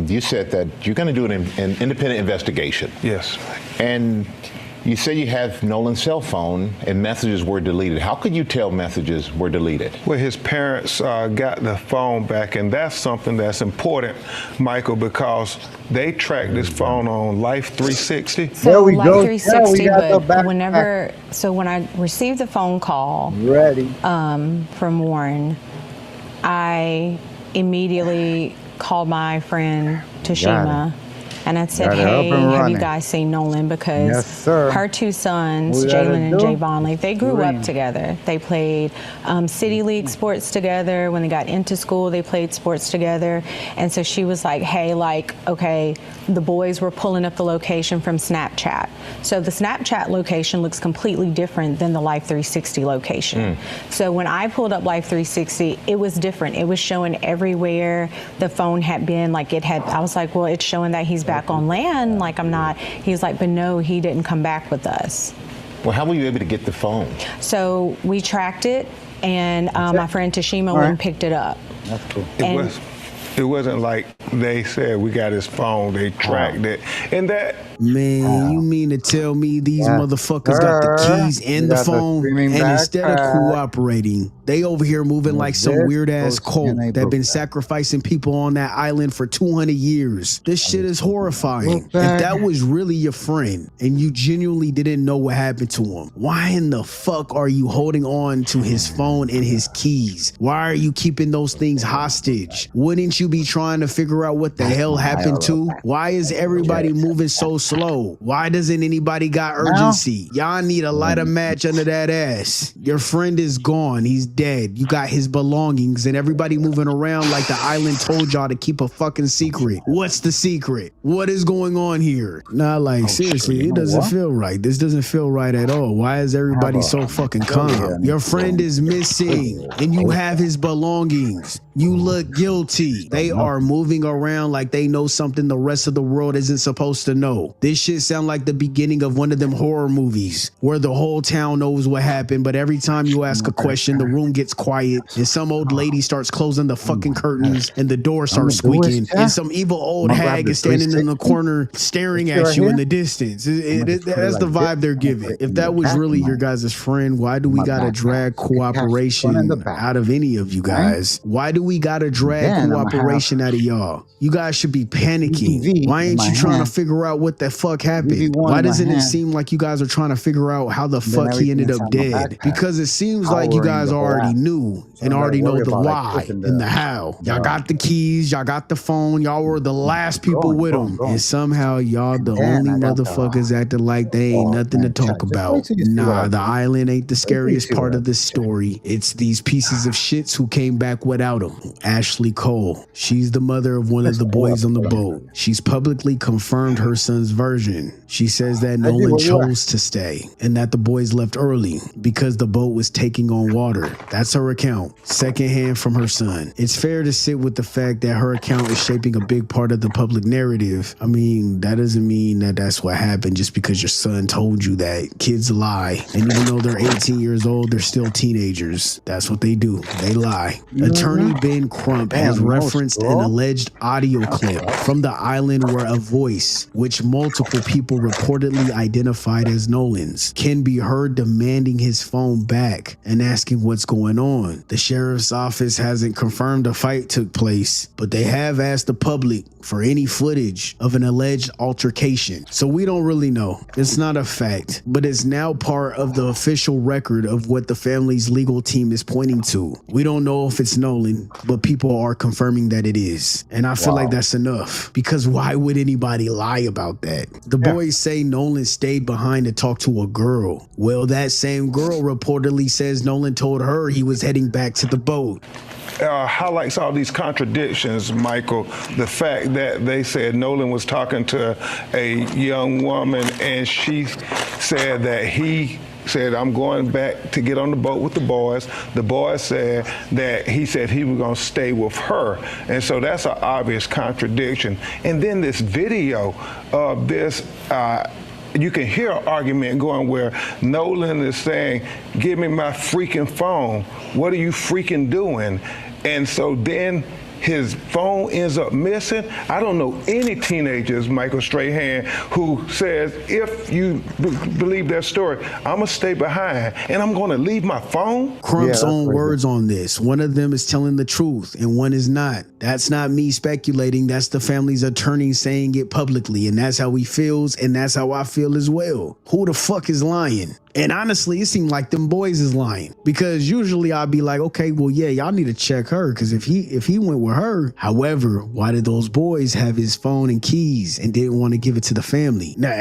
You said that you're gonna do an independent investigation. Yes. And you say you have Nolan's cell phone and messages were deleted. How could you tell messages were deleted? Well, his parents got the phone back, and that's something that's important, Michael, because they tracked this phone on Life 360. So Life 360, but whenever, so when I received the phone call from Warren, I immediately called my friend Tashima. And I said, hey, have you guys seen Nolan? Because her 2 sons, Jalen and Javon, like they grew up together. They played City League sports together. When they got into school, they played sports together. And so she was like, hey, like, okay, the boys were pulling up the location from Snapchat. So the Snapchat location looks completely different than the Life 360 location. So when I pulled up Life 360, it was different. It was showing everywhere the phone had been. Like it had, I was like, well, it's showing that he's back on land. Like I'm not, he's like, but no, he didn't come back with us. Well, how were you able to get the phone? So we tracked it, and my friend Tashima went and picked it up. That's cool. It wasn't like they said we got his phone, they tracked it. And that... Man, you mean to tell me these motherfuckers got the keys and the phone, and instead of cooperating, they over here moving like some weird-ass cult that been sacrificing people on that island for 200 years. This shit is horrifying. If that was really your friend, and you genuinely didn't know what happened to him, why in the fuck are you holding on to his phone and his keys? Why are you keeping those things hostage? Wouldn't you be trying to figure out what the hell happened to? Why is everybody moving so slow? Why doesn't anybody got urgency? Y'all need a lighter match under that ass. Your friend is gone. He's dead. You got his belongings and everybody moving around like the island told y'all to keep a fucking secret. What's the secret? What is going on here? Nah, like seriously, it doesn't feel right. This doesn't feel right at all. Why is everybody so fucking calm? Your friend is missing and you have his belongings. You look guilty. They are moving around like they know something the rest of the world isn't supposed to know. This shit sound like the beginning of one of them horror movies where the whole town knows what happened, but every time you ask a question, the room gets quiet and some old lady starts closing the fucking curtains and the door starts squeaking and some evil old hag is standing in the corner staring at you in the distance. That's the vibe they're giving. If that was really your guys' friend, why do we gotta drag cooperation out of any of you guys? Why do we gotta drag cooperation out of y'all? You guys should be panicking. Why ain't you trying to figure out what the fuck happened? Why doesn't it seem like you guys are trying to figure out how the fuck he ended up dead? Because it seems like you guys already knew and already know the why and the how. Y'all got the keys, y'all got the phone, y'all were the last people with them. And somehow y'all the only motherfuckers acting like they ain't nothing to talk about. Nah, the island ain't the scariest part of this story. It's these pieces of shits who came back without him. Ashley Cole, she's the mother of one of the boys on the boat. She's publicly confirmed her son's version. She says that Nolan chose to stay and that the boys left early because the boat was taking on water. That's her account, secondhand from her son. It's fair to sit with the fact that her account is shaping a big part of the public narrative. I mean, that doesn't mean that that's what happened just because your son told you that. Kids lie. And even though they're 18 years old, they're still teenagers. That's what they do. They lie. Attorney Ben Crump has referenced an alleged audio clip from the island where a voice, which multiple people reportedly identified as Nolan's, can be heard demanding his phone back and asking what's going on. The sheriff's office hasn't confirmed a fight took place, but they have asked the public for any footage of an alleged altercation. So we don't really know. It's not a fact, but it's now part of the official record of what the family's legal team is pointing to. We don't know if it's Nolan, but people are confirming that it is. And I feel like that's enough, because why would anybody lie about that? The boys say Nolan stayed behind to talk to a girl. Well, that same girl reportedly says Nolan told her he was heading back to the boat. Highlights all these contradictions, Michael. The fact that they said Nolan was talking to a young woman and she said that he said, I'm going back to get on the boat with the boys. The boys said that he said he was going to stay with her. And so that's an obvious contradiction. And then this video of this, you can hear an argument going where Nolan is saying, give me my freaking phone. What are you freaking doing? And so then his phone ends up missing. I don't know any teenagers, Michael Strahan, who says, if you believe their story, I'm gonna stay behind and I'm gonna leave my phone. Crump's own words on this. One of them is telling the truth and one is not. That's not me speculating. That's the family's attorney saying it publicly, and that's how he feels, and that's how I feel as well. Who the fuck is lying? And honestly, it seemed like them boys is lying, because usually I'd be like, okay, well, yeah, y'all need to check her, because if he went with her. However, why did those boys have his phone and keys and didn't want to give it to the family? Now,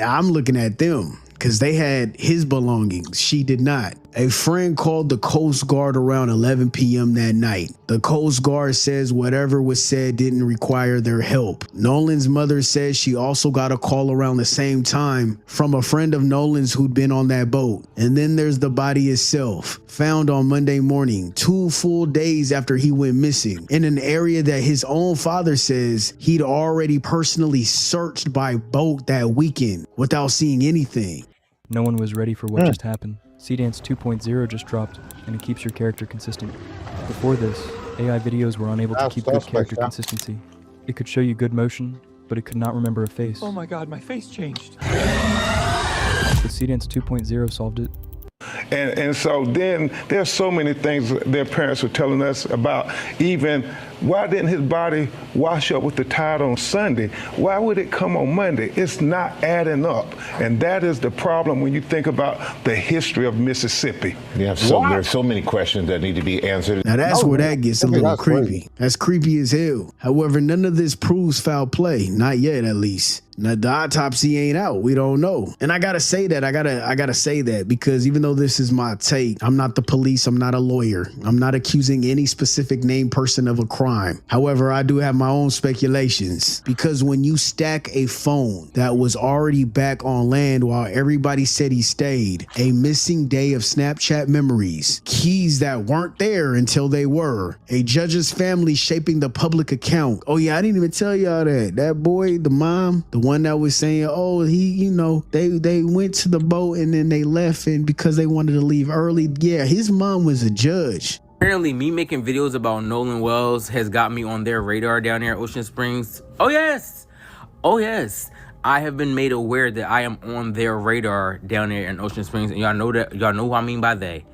I'm looking at them because they had his belongings. She did not. A friend called the Coast Guard around 11 p.m. that night. The Coast Guard says whatever was said didn't require their help. Nolan's mother says she also got a call around the same time from a friend of Nolan's who'd been on that boat. And then there's the body itself, found on Monday morning, 2 full days after he went missing, in an area that his own father says he'd already personally searched by boat that weekend without seeing anything. No one was ready for what just happened. Seedance 2.0 just dropped, and it keeps your character consistent. Before this, AI videos were unable to keep good character consistency. It could show you good motion, but it could not remember a face. Oh my god, my face changed. But Seedance 2.0 solved it. And so then there's so many things their parents were telling us about. Even why didn't his body wash up with the tide on Sunday? Why would it come on Monday? It's not adding up. And that is the problem when you think about the history of Mississippi. Yeah, so there's so many questions that need to be answered. Now that's where that gets a little creepy. That's creepy as hell. However, none of this proves foul play. Not yet, at least. Now, the autopsy ain't out. We don't know. And I gotta say that. I gotta say that, because even though this is my take, I'm not the police. I'm not a lawyer. I'm not accusing any specific named person of a crime. However, I do have my own speculations, because when you stack a phone that was already back on land while everybody said he stayed, a missing day of Snapchat memories, keys that weren't there until they were, a judge's family shaping the public account. Oh yeah, I didn't even tell y'all that. That boy, the mom, the one that was saying, oh, they went to the boat and then they left and because they wanted to leave early. Yeah, his mom was a judge. Apparently, me making videos about Nolan Wells has got me on their radar down there at Ocean Springs. Oh, yes. Oh, yes. I have been made aware that I am on their radar down there in Ocean Springs. And y'all know who I mean by they.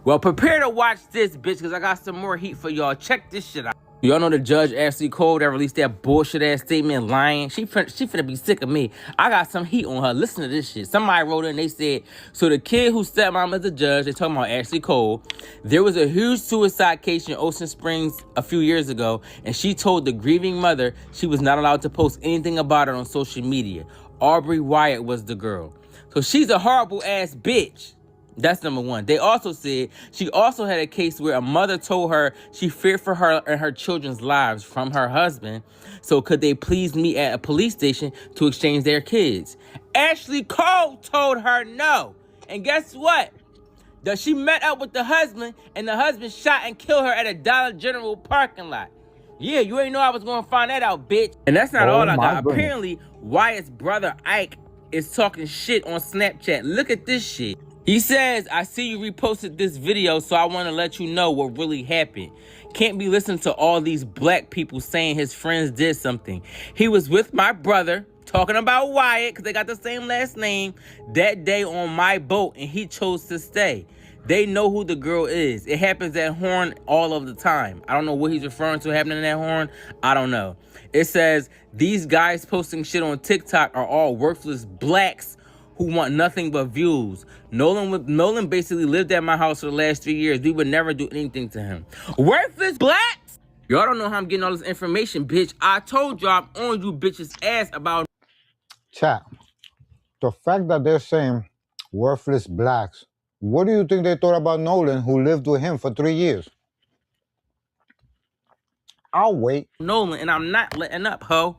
Well, prepare to watch this, bitch, because I got some more heat for y'all. Check this shit out. Y'all know the judge, Ashley Cole, that released that bullshit-ass statement lying? She finna be sick of me. I got some heat on her. Listen to this shit. Somebody wrote in, they said, so the kid whose stepmom is a judge, they talking about Ashley Cole, there was a huge suicide case in Ocean Springs a few years ago, and she told the grieving mother she was not allowed to post anything about it on social media. Aubrey Wyatt was the girl. So she's a horrible-ass bitch. That's number one. They also said she also had a case where a mother told her she feared for her and her children's lives from her husband. So could they please meet at a police station to exchange their kids? Ashley Cole told her no. And guess what? That she met up with the husband and the husband shot and killed her at a Dollar General parking lot. Yeah, you ain't know I was going to find that out, bitch. And that's not all I got. Goodness. Apparently, Wyatt's brother Ike is talking shit on Snapchat. Look at this shit. He says, I see you reposted this video, so I want to let you know what really happened. Can't be listening to all these black people saying his friends did something. He was with my brother, talking about Wyatt, because they got the same last name, that day on my boat, and he chose to stay. They know who the girl is. It happens at Horn all of the time. I don't know what he's referring to happening at Horn. I don't know. It says, these guys posting shit on TikTok are all worthless blacks who want nothing but views. Nolan basically lived at my house for the last 3 years. We would never do anything to him. Worthless blacks? Y'all don't know how I'm getting all this information, bitch. I told y'all I'm on you bitches' ass about... Chat, the fact that they're saying worthless blacks, what do you think they thought about Nolan, who lived with him for 3 years? I'll wait. Nolan, and I'm not letting up, ho.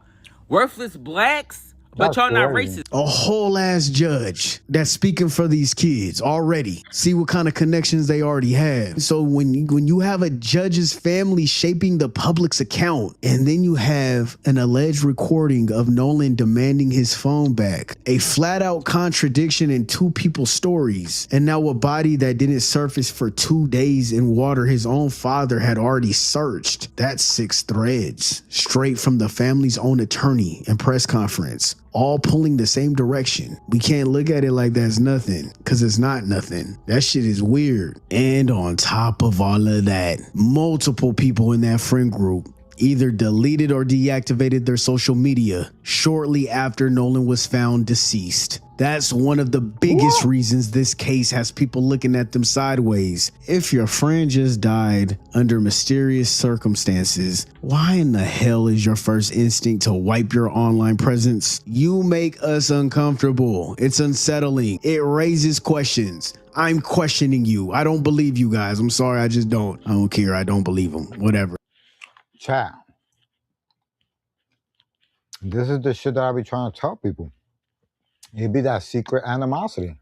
Worthless blacks? But y'all not racist. A whole ass judge that's speaking for these kids already. See what kind of connections they already have. So when you have a judge's family shaping the public's account, and then you have an alleged recording of Nolan demanding his phone back, a flat out contradiction in two people's stories, and now a body that didn't surface for 2 days in water his own father had already searched. That's 6 threads straight from the family's own attorney and press conference, all pulling the same direction. We can't look at it like that's nothing, because it's not nothing. That shit is weird. And on top of all of that, multiple people in that friend group either deleted or deactivated their social media shortly after Nolan was found deceased. That's one of the biggest reasons this case has people looking at them sideways. If your friend just died under mysterious circumstances, why in the hell is your first instinct to wipe your online presence? You make us uncomfortable. It's unsettling. It raises questions. I'm questioning you. I don't believe you guys. I'm sorry, I just don't. I don't care. I don't believe them. Whatever. Chat. This is the shit that I be trying to tell people. It be that secret animosity.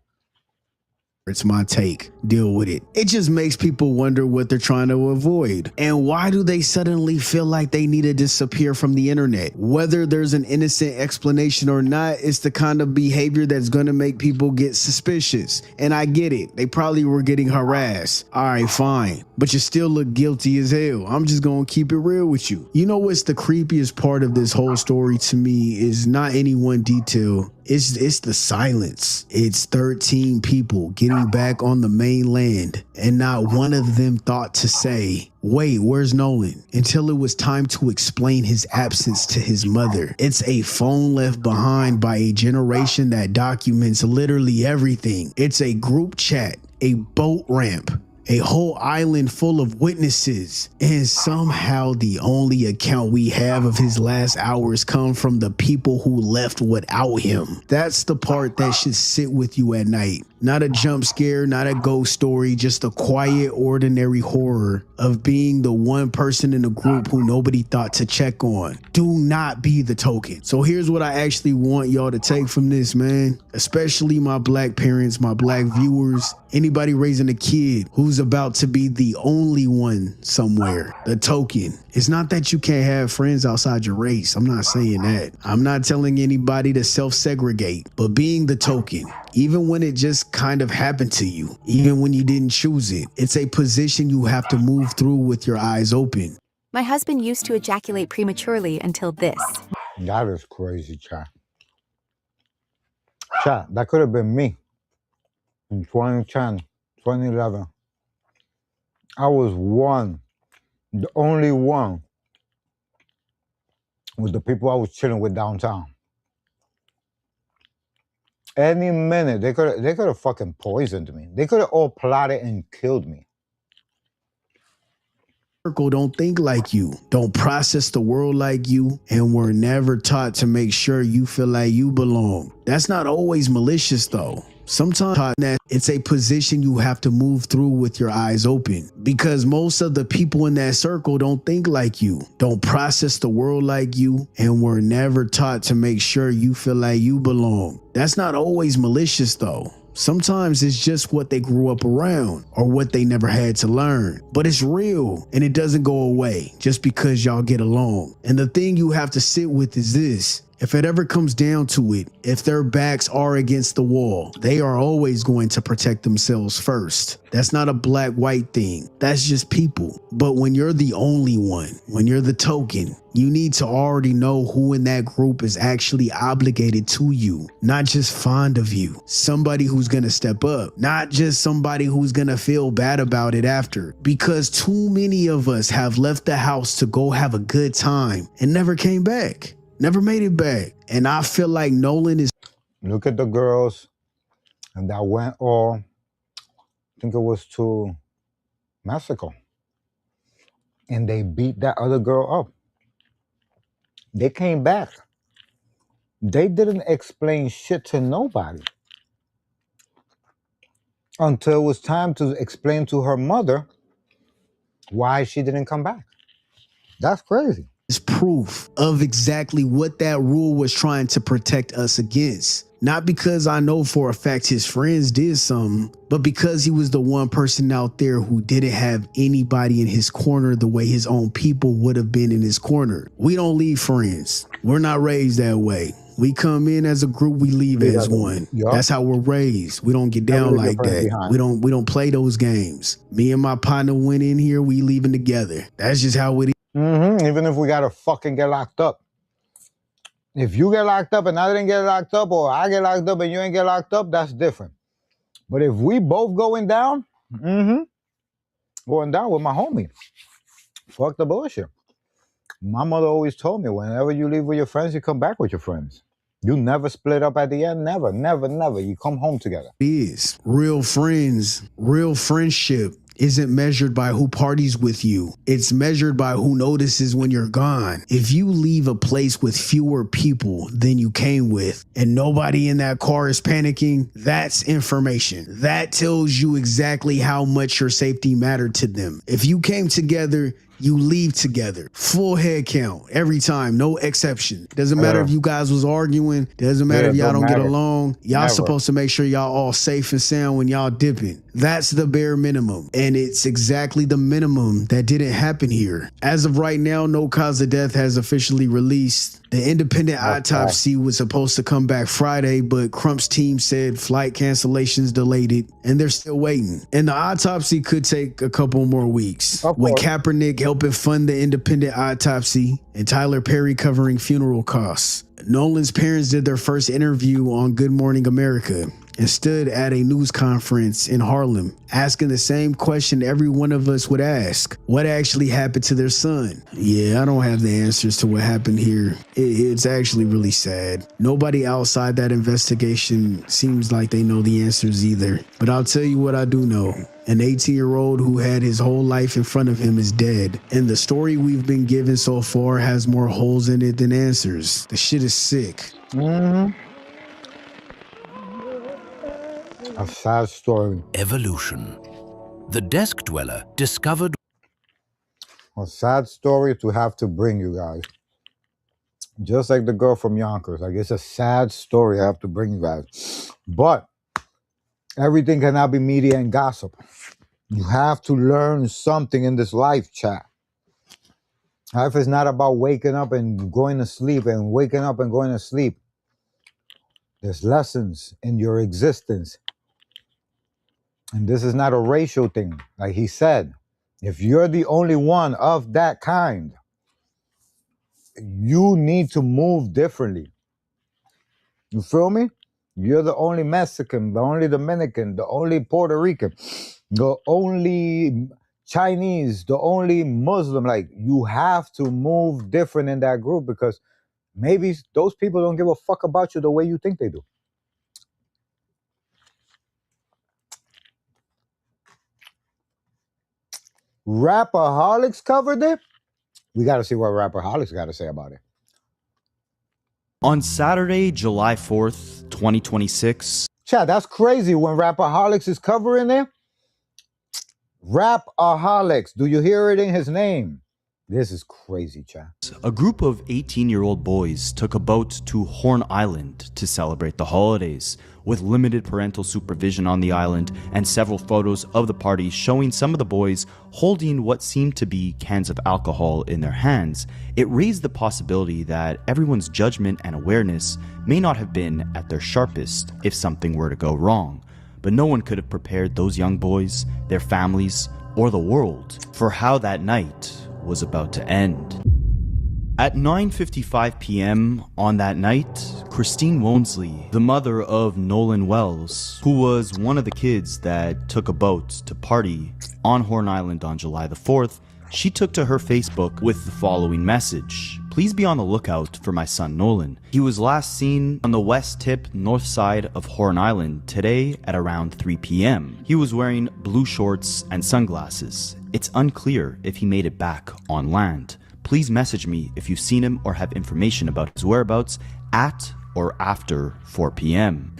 It's my take. Deal with it. It just makes people wonder what they're trying to avoid. And why do they suddenly feel like they need to disappear from the internet? Whether there's an innocent explanation or not, it's the kind of behavior that's going to make people get suspicious. And I get it. They probably were getting harassed. All right, fine. But you still look guilty as hell. I'm just going to keep it real with you. You know what's the creepiest part of this whole story to me is not any one detail. It's the silence. It's 13 people getting back on the mainland, and not one of them thought to say, wait, where's Nolan? Until it was time to explain his absence to his mother. It's a phone left behind by a generation that documents literally everything. It's a group chat, a boat ramp, a whole island full of witnesses, and somehow the only account we have of his last hours come from the people who left without him. That's the part that should sit with you at night. Not a jump scare, not a ghost story, just a quiet, ordinary horror of being the one person in the group who nobody thought to check on. Do not be the token. So here's what I actually want y'all to take from this, man. Especially my black parents, my black viewers, anybody raising a kid who's who's about to be the only one somewhere, the token. It's not that you can't have friends outside your race. I'm not saying that. I'm not telling anybody to self-segregate, but being the token, even when it just kind of happened to you, even when you didn't choose it, it's a position you have to move through with your eyes open. My husband used to ejaculate prematurely until this. That is crazy, chat. Chat, that could have been me in 2010, 2011. I was the only one with the people I was chilling with downtown. Any minute, they could have fucking poisoned me. They could have all plotted and killed me. Circle don't think like you, don't process the world like you, and were never taught to make sure you feel like you belong. That's not always malicious though. Sometimes that it's a position you have to move through with your eyes open, because most of the people in that circle don't think like you, don't process the world like you, and were never taught to make sure you feel like you belong. That's not always malicious though. Sometimes it's just what they grew up around or what they never had to learn. But it's real and it doesn't go away just because y'all get along. And the thing you have to sit with is this. If it ever comes down to it, if their backs are against the wall, they are always going to protect themselves first. That's not a black-white thing. That's just people. But when you're the only one, when you're the token, you need to already know who in that group is actually obligated to you, not just fond of you. Somebody who's gonna step up, not just somebody who's gonna feel bad about it after. Because too many of us have left the house to go have a good time and never came back. Never made it back. And I feel like Nolan is... Look at the girls, and that went all, I think it was to Mexico. And they beat that other girl up. They came back. They didn't explain shit to nobody until it was time to explain to her mother why she didn't come back. That's crazy. Is proof of exactly what that rule was trying to protect us against. Not because I know for a fact his friends did something, but because he was the one person out there who didn't have anybody in his corner the way his own people would have been in his corner. We don't leave friends. We're not raised that way. We come in as a group, we leave as one. That's how we're raised. We don't get down like that. We don't play those games. Me and my partner went in here, we leaving together. That's just how it is. Even if we gotta fucking get locked up. If you get locked up and I didn't get locked up, or I get locked up and you ain't get locked up, that's different. But if we both going down, going down with my homie, fuck the bullshit. My mother always told me, whenever you leave with your friends, you come back with your friends. You never split up at the end. Never, never, never. You come home together. It is. Real friends, real friendship isn't measured by who parties with you. It's measured by who notices when you're gone. If you leave a place with fewer people than you came with and nobody in that car is panicking, that's information. That tells you exactly how much your safety mattered to them. If you came together, you leave together. Full head count every time, no exception. Doesn't matter if you guys was arguing. Doesn't matter if y'all don't get along. Y'all supposed to make sure y'all all safe and sound when y'all dipping. That's the bare minimum. And it's exactly the minimum that didn't happen here. As of right now, no cause of death has officially released. The independent autopsy was supposed to come back Friday, but Crump's team said flight cancellations delayed it, and they're still waiting. And the autopsy could take a couple more weeks. With Kaepernick helping fund the independent autopsy and Tyler Perry covering funeral costs. Nolan's parents did their first interview on Good Morning America and stood at a news conference in Harlem, asking the same question every one of us would ask. What actually happened to their son? Yeah, I don't have the answers to what happened here. It's actually really sad. Nobody outside that investigation seems like they know the answers either. But I'll tell you what I do know. An 18-year-old who had his whole life in front of him is dead. And the story we've been given so far has more holes in it than answers. The shit is sick. A sad story. Evolution. The desk dweller discovered... A sad story to have to bring you guys. Just like the girl from Yonkers. Like, it's a sad story I have to bring you guys. But everything cannot be media and gossip. You have to learn something in this life, chat. Life is not about waking up and going to sleep and waking up and going to sleep. There's lessons in your existence. And this is not a racial thing. Like he said, if you're the only one of that kind, you need to move differently. You feel me? You're the only Mexican, the only Dominican, the only Puerto Rican, the only Chinese, the only Muslim. Like, you have to move different in that group because maybe those people don't give a fuck about you the way you think they do. Rapperholics covered it. We got to see what Rapperholics got to say about it. On Saturday, July 4th, 2026. Chad, that's crazy when Rapperholics is covering it. Rapperholics. Do you hear it in his name? This is crazy, Chad. A group of 18-year-old boys took a boat to Horn Island to celebrate the holidays, with limited parental supervision on the island and several photos of the party showing some of the boys holding what seemed to be cans of alcohol in their hands. It raised the possibility that everyone's judgment and awareness may not have been at their sharpest if something were to go wrong. But no one could have prepared those young boys, their families, or the world for how that night was about to end. At 9:55 p.m. on that night, Christine Wonesley, the mother of Nolan Wells, who was one of the kids that took a boat to party on Horn Island on July the 4th, she took to her Facebook with the following message. Please be on the lookout for my son Nolan. He was last seen on the west tip north side of Horn Island today at around 3 p.m. He was wearing blue shorts and sunglasses. It's unclear if he made it back on land. Please message me if you've seen him or have information about his whereabouts at or after 4 p.m.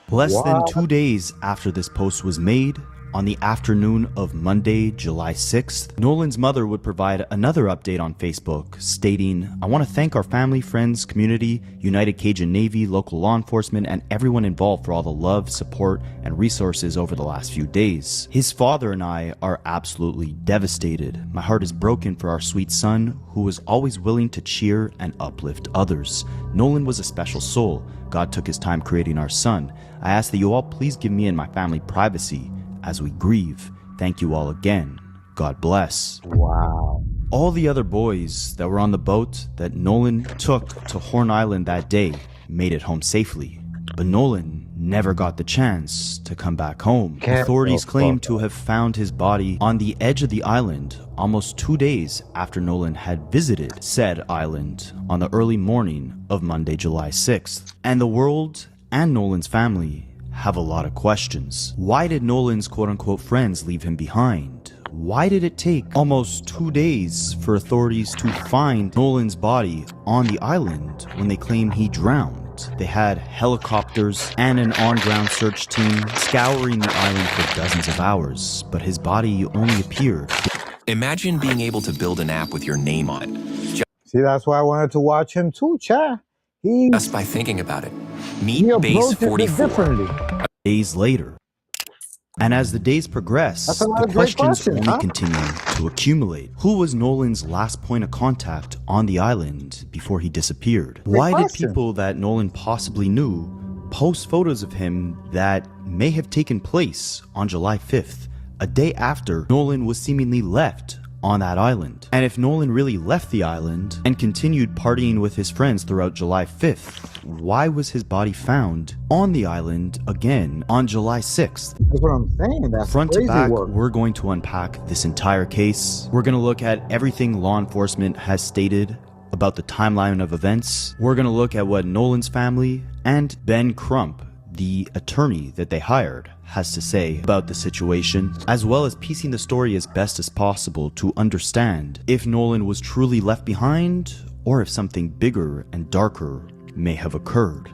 Less than 2 days after this post was made, on the afternoon of Monday, July 6th, Nolan's mother would provide another update on Facebook stating, I want to thank our family, friends, community, United Cajun Navy, local law enforcement, and everyone involved for all the love, support, and resources over the last few days. His father and I are absolutely devastated. My heart is broken for our sweet son, who was always willing to cheer and uplift others. Nolan was a special soul. God took his time creating our son. I ask that you all please give me and my family privacy as we grieve. Thank you all again. God bless. Wow. All the other boys that were on the boat that Nolan took to Horn Island that day made it home safely. But Nolan never got the chance to come back home. Authorities claim to have found his body on the edge of the island almost 2 days after Nolan had visited said island on the early morning of Monday, July 6th. And the world and Nolan's family have a lot of questions. Why did Nolan's quote-unquote friends leave him behind? Why did it take almost 2 days for authorities to find Nolan's body on the island when they claim he drowned? They had helicopters and an on-ground search team scouring the island for dozens of hours, but his body only appeared. Imagine being able to build an app with your name on it. See, that's why I wanted to watch him too, Chad. Just by thinking about it. Meet Base 44. Days later. And as the days progress, the questions only continue to accumulate. Who was Nolan's last point of contact on the island before he disappeared? Why did people that Nolan possibly knew post photos of him that may have taken place on July 5th, a day after Nolan was seemingly left on that island? And if Nolan really left the island and continued partying with his friends throughout July 5th, why was his body found on the island again on July 6th? That's what I'm saying. That's front to crazy back, work. we're going to unpack this entire case. We're going to look at everything law enforcement has stated about the timeline of events. We're going to look at what Nolan's family and Ben Crump, the attorney that they hired, has to say about the situation, as well as piecing the story as best as possible to understand if Nolan was truly left behind or if something bigger and darker may have occurred.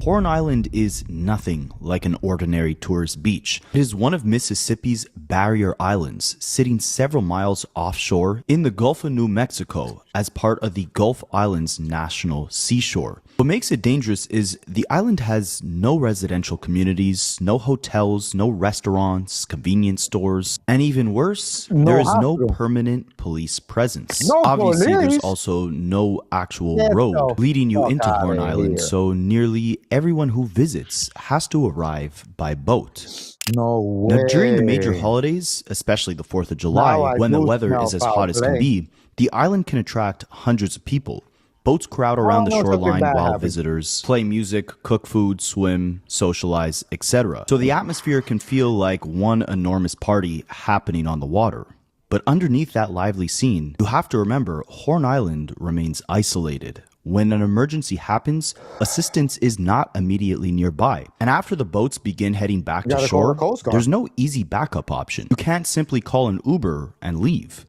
Horn Island is nothing like an ordinary tourist beach. It is one of Mississippi's barrier islands, sitting several miles offshore in the Gulf of New Mexico as part of the Gulf Islands National Seashore. What makes it dangerous is the island has no residential communities, no hotels, no restaurants, convenience stores, and even worse, there is no permanent police presence. No Obviously, there's police? also no actual Get road the leading you fuck into Horn outta Island, here. so nearly everyone who visits has to arrive by boat. No way. Now, during the major holidays, especially the 4th of Now July, I when the do weather smell is as foul hot as can play. be, the island can attract hundreds of people. Boats crowd around the know something shoreline bad while happened. visitors play music, cook food, swim, socialize, etc. So the atmosphere can feel like one enormous party happening on the water. But underneath that lively scene, you have to remember Horn Island remains isolated. When an emergency happens, assistance is not immediately nearby. And after the boats begin heading back to Gotta call shore, the Coast Guard. there's no easy backup option. You can't simply call an Uber and leave.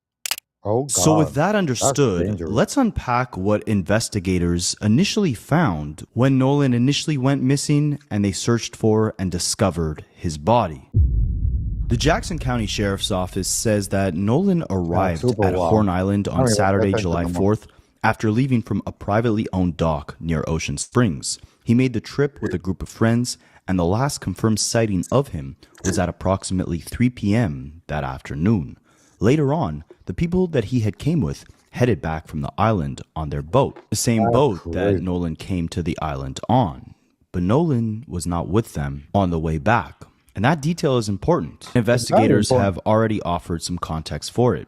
Oh, God. So with that That's understood, dangerous. let's unpack what investigators initially found when Nolan initially went missing and they searched for and discovered his body. The Jackson County Sheriff's Office says that Nolan arrived super at wild. Horn Island I on don't even Saturday, pay attention July no more. 4th, after leaving from a privately owned dock near Ocean Springs. He made the trip with a group of friends, and the last confirmed sighting of him was at approximately 3 p.m. that afternoon. Later on, the people that he had came with headed back from the island on their boat, the same boat that Nolan came to the island on. But Nolan was not with them on the way back, and that detail is important. Investigators have already offered some context for it.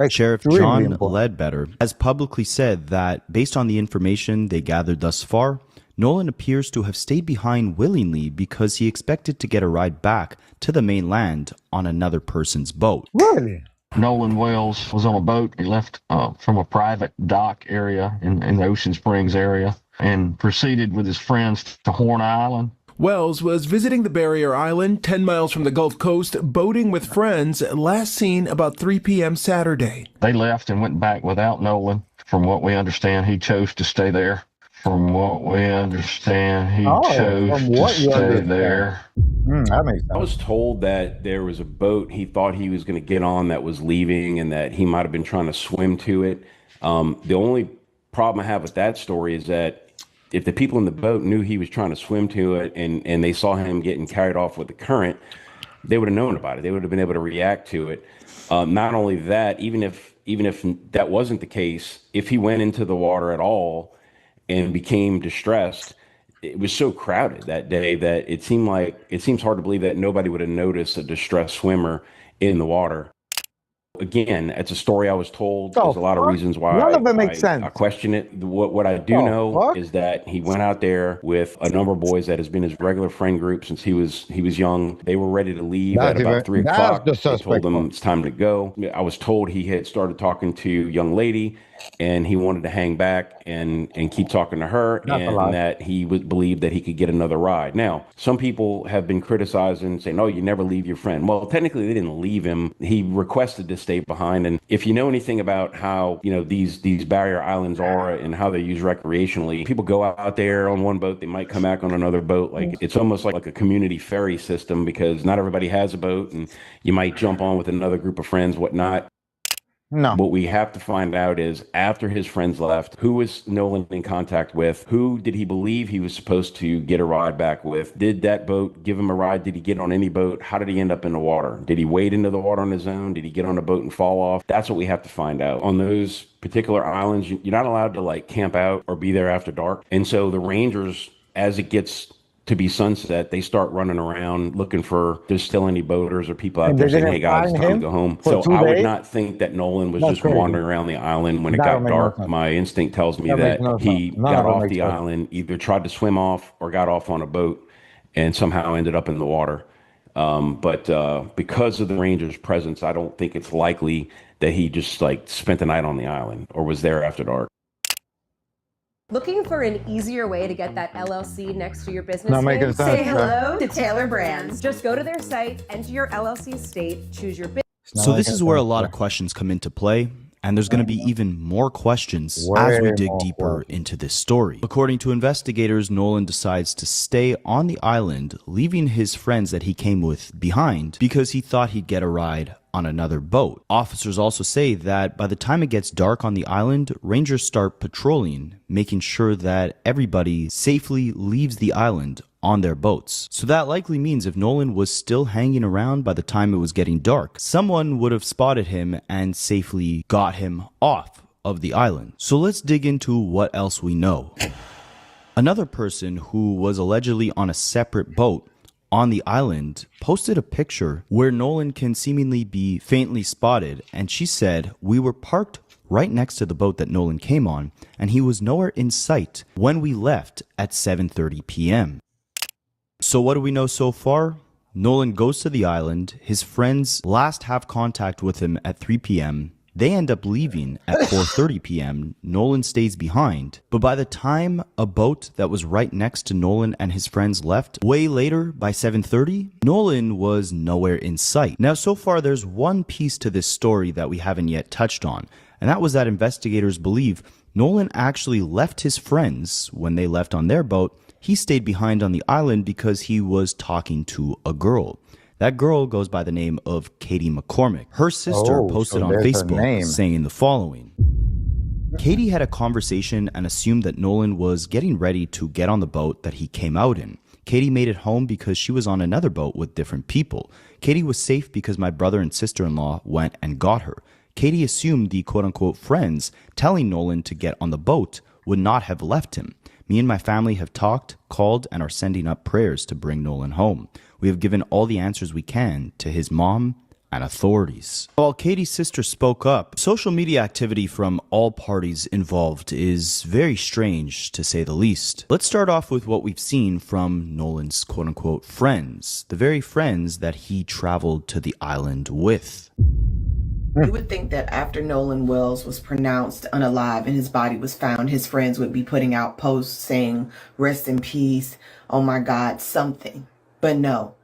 Sheriff extremely John important. Ledbetter has publicly said that based on the information they gathered thus far, Nolan appears to have stayed behind willingly because he expected to get a ride back to the mainland on another person's boat. Really? Nolan Wells was on a boat. He left from a private dock area in the Ocean Springs area and proceeded with his friends to Horn Island. Wells was visiting the barrier island 10 miles from the Gulf Coast, boating with friends, last seen about 3 p.m. Saturday. They left and went back without Nolan. From what we understand, he chose to stay there. From what we understand, he chose to stay there. That makes sense. I was told that there was a boat he thought he was going to get on that was leaving and that he might have been trying to swim to it. The only problem I have with that story is that if the people in the boat knew he was trying to swim to it and they saw him getting carried off with the current, they would have known about it. They would have been able to react to it. Not only that, even if that wasn't the case, if he went into the water at all and became distressed, it was so crowded that day that it seems hard to believe that nobody would have noticed a distressed swimmer in the water. Again, it's a story I was told. There's a lot of reasons why None of it makes sense. I question it. What I do know is that he went out there with a number of boys that has been his regular friend group since he was young. They were ready to leave at about 3 o'clock. They told him it's time to go. I was told he had started talking to a young lady and he wanted to hang back and keep talking to her, and that he would believe that he could get another ride. Now, some people have been criticizing, saying, "No, you never leave your friend." Well, technically, they didn't leave him. He requested to stay behind. And if you know anything about how these barrier islands are and how they're used recreationally, people go out there on one boat, they might come back on another boat. Like it's almost like a community ferry system because not everybody has a boat, and you might jump on with another group of friends, whatnot. No. What we have to find out is after his friends left, who was Nolan in contact with? Who did he believe he was supposed to get a ride back with? Did that boat give him a ride? Did he get on any boat? How did he end up in the water? Did he wade into the water on his own? Did he get on a boat and fall off? That's what we have to find out. On those particular islands, you're not allowed to camp out or be there after dark. And so the rangers, as it gets to be sunset, they start running around looking for there's still any boaters or people out there saying, "Hey guys, it's time to go home." So I would not think that Nolan was just wandering around the island when it got dark. My instinct tells me that he got off the island, either tried to swim off or got off on a boat and somehow ended up in the water. But because of the Rangers' presence, I don't think it's likely that he just spent the night on the island or was there after dark. Looking for an easier way to get that LLC next to your business Not name? making sense. Say hello to Taylor Brands. Just go to their site, enter your LLC state, choose your business. So this is where a lot of questions come into play, and there's going to be even more questions as we dig deeper into this story. According to investigators, Nolan decides to stay on the island, leaving his friends that he came with behind because he thought he'd get a ride on another boat. Officers also say that by the time it gets dark on the island, rangers start patrolling, making sure that everybody safely leaves the island on their boats. So that likely means if Nolan was still hanging around by the time it was getting dark, someone would have spotted him and safely got him off of the island. So let's dig into what else we know. Another person who was allegedly on a separate boat on the island posted a picture where Nolan can seemingly be faintly spotted, and she said, "We were parked right next to the boat that Nolan came on, and he was nowhere in sight when we left at 7:30 p.m. So what do we know so far? Nolan goes to the island. His friends last have contact with him at 3 p.m. They end up leaving at 4:30 p.m. Nolan stays behind. But by the time a boat that was right next to Nolan and his friends left, way later by 7:30, Nolan was nowhere in sight. Now, so far, there's one piece to this story that we haven't yet touched on, and that was that investigators believe Nolan actually left his friends when they left on their boat. He stayed behind on the island because he was talking to a girl. That girl goes by the name of Katie McCormick. Her sister posted on Facebook saying the following. Katie had a conversation and assumed that Nolan was getting ready to get on the boat that he came out in. Katie made it home because she was on another boat with different people. Katie was safe because my brother and sister-in-law went and got her. Katie assumed the quote-unquote friends telling Nolan to get on the boat would not have left him. Me and my family have talked, called, and are sending up prayers to bring Nolan home. We have given all the answers we can to his mom and authorities. While Katie's sister spoke up, social media activity from all parties involved is very strange, to say the least. Let's start off with what we've seen from Nolan's quote-unquote friends, the very friends that he traveled to the island with. You would think that after Nolan Wells was pronounced unalive and his body was found, his friends would be putting out posts saying, "Rest in peace, oh my God," something. But no,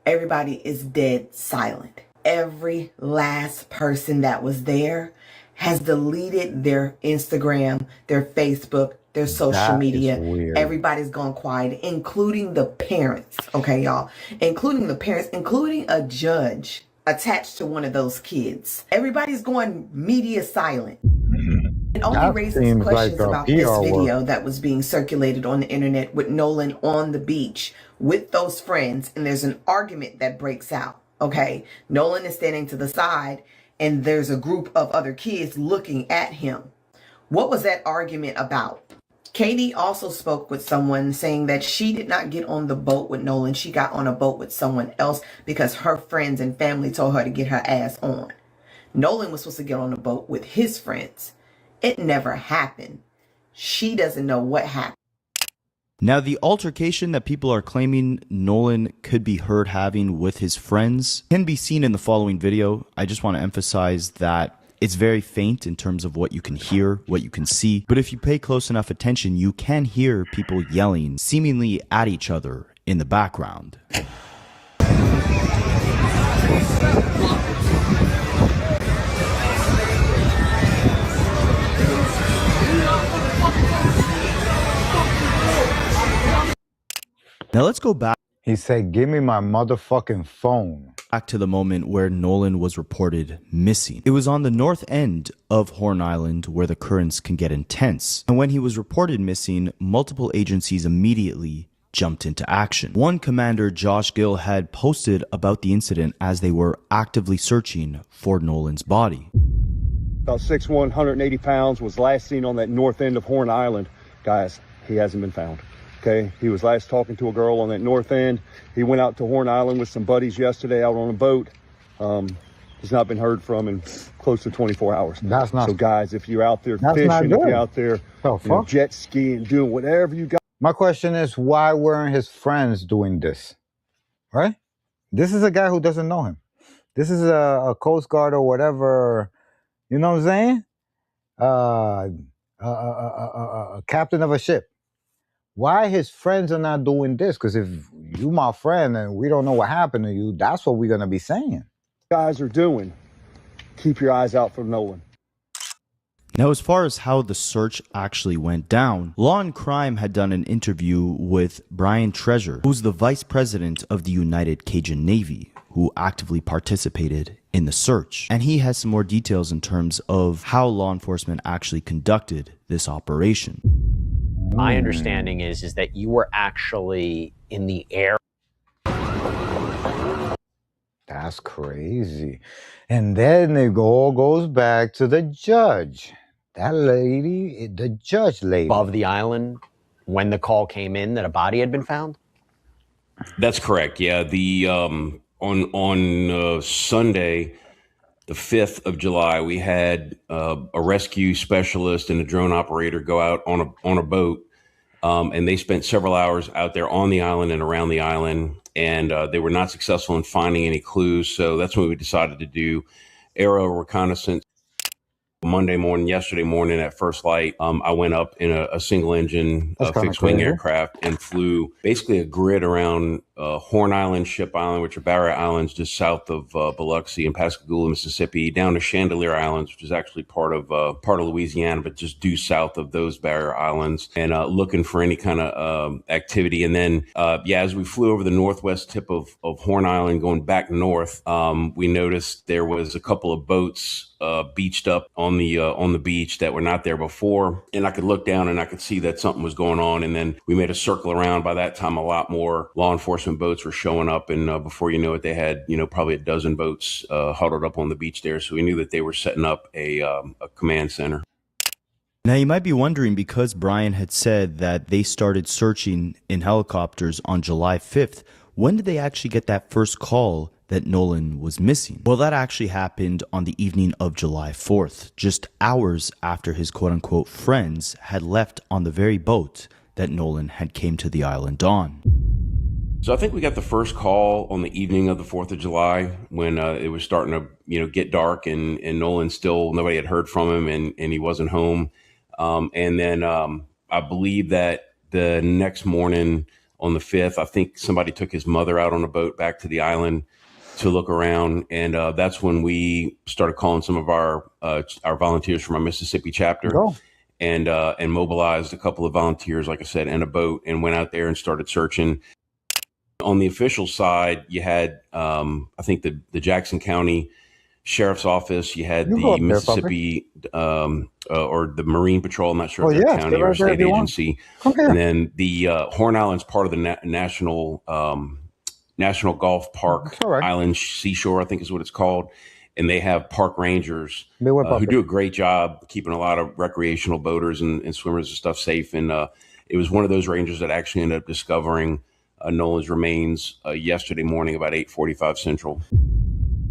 everybody is dead silent. Every last person that was there has deleted their Instagram, their Facebook, their social media. Everybody's gone quiet, including the parents. Okay, y'all, including the parents, including a judge attached to one of those kids. Everybody's going media silent. It only raises questions about this video that was being circulated on the internet with Nolan on the beach with those friends, and there's an argument that breaks out. Okay, Nolan is standing to the side and there's a group of other kids looking at him. What was that argument about? Katie also spoke with someone saying that she did not get on the boat with Nolan. She got on a boat with someone else because her friends and family told her to get her ass on. Nolan was supposed to get on a boat with his friends. It never happened. She doesn't know what happened. Now, the altercation that people are claiming Nolan could be heard having with his friends can be seen in the following video. I just want to emphasize that it's very faint in terms of what you can hear, what you can see. But if you pay close enough attention, you can hear people yelling, seemingly at each other in the background. Now let's go back. He said, "Give me my motherfucking phone." Back to the moment where Nolan was reported missing. It was on the north end of Horn Island where the currents can get intense. And when he was reported missing, multiple agencies immediately jumped into action. One commander, Josh Gill, had posted about the incident as they were actively searching for Nolan's body. About 6'1", 180 pounds, was last seen on that north end of Horn Island. Guys, he hasn't been found. Okay, he was last talking to a girl on that north end. He went out to Horn Island with some buddies yesterday out on a boat. He's not been heard from in close to 24 hours. That's not. So guys, if you're out there fishing, if you're out there jet skiing, doing whatever you got. My question is, why weren't his friends doing this? Right? This is a guy who doesn't know him. This is a Coast Guard or whatever, you know what I'm saying? A captain of a ship. Why his friends are not doing this? Because if you my friend and we don't know what happened to you, that's what we're going to be saying. Guys are doing. Keep your eyes out for Nolan. Now, as far as how the search actually went down, Law and Crime had done an interview with Brian Treasure, who's the vice president of the United Cajun Navy. who actively participated in the search. And he has some more details in terms of how law enforcement actually conducted this operation. My understanding is that you were actually in the air. That's crazy. And then it all goes back to the judge. That lady, the judge lady. Above the island when the call came in that a body had been found? That's correct. Yeah, the on Sunday, the 5th of July, we had a rescue specialist and a drone operator go out on a boat, and they spent several hours out there on the island and around the island, and they were not successful in finding any clues. So that's when we decided to do aerial reconnaissance. Yesterday morning at first light, I went up in a single engine fixed wing aircraft and flew basically a grid around Horn Island, Ship Island, which are barrier islands just south of Biloxi and Pascagoula, Mississippi, down to Chandelier Islands, which is actually part of Louisiana, but just due south of those barrier islands, and looking for any kind of activity. And then, as we flew over the northwest tip of Horn Island, going back north, we noticed there was a couple of boats beached up on the beach that were not there before, and I could look down and I could see that something was going on. And then we made a circle around. By that time, a lot more law enforcement boats were showing up, and before you know it, they had probably a dozen boats huddled up on the beach there. So we knew that they were setting up a command center. Now you might be wondering, because Brian had said that they started searching in helicopters on July 5th, when did they actually get that first call that Nolan was missing? Well, that actually happened on the evening of July 4th, just hours after his quote-unquote friends had left on the very boat that Nolan had came to the island on. So I think we got the first call on the evening of the 4th of July when it was starting to get dark, and Nolan still, nobody had heard from him, and he wasn't home. And then I believe that the next morning on the 5th, I think somebody took his mother out on a boat back to the island to look around, and that's when we started calling some of our volunteers from our Mississippi chapter, and mobilized a couple of volunteers, like I said, in a boat, and went out there and started searching. On the official side, you had I think the Jackson County Sheriff's Office, you had the Mississippi or the Marine Patrol, I'm not sure if they're county or state agency, and then the Horn Island's part of the National Golf Park Island Seashore, I think is what it's called. And they have park rangers who do a great job keeping a lot of recreational boaters and swimmers and stuff safe. And it was one of those rangers that actually ended up discovering Nolan's remains yesterday morning about 8:45 Central.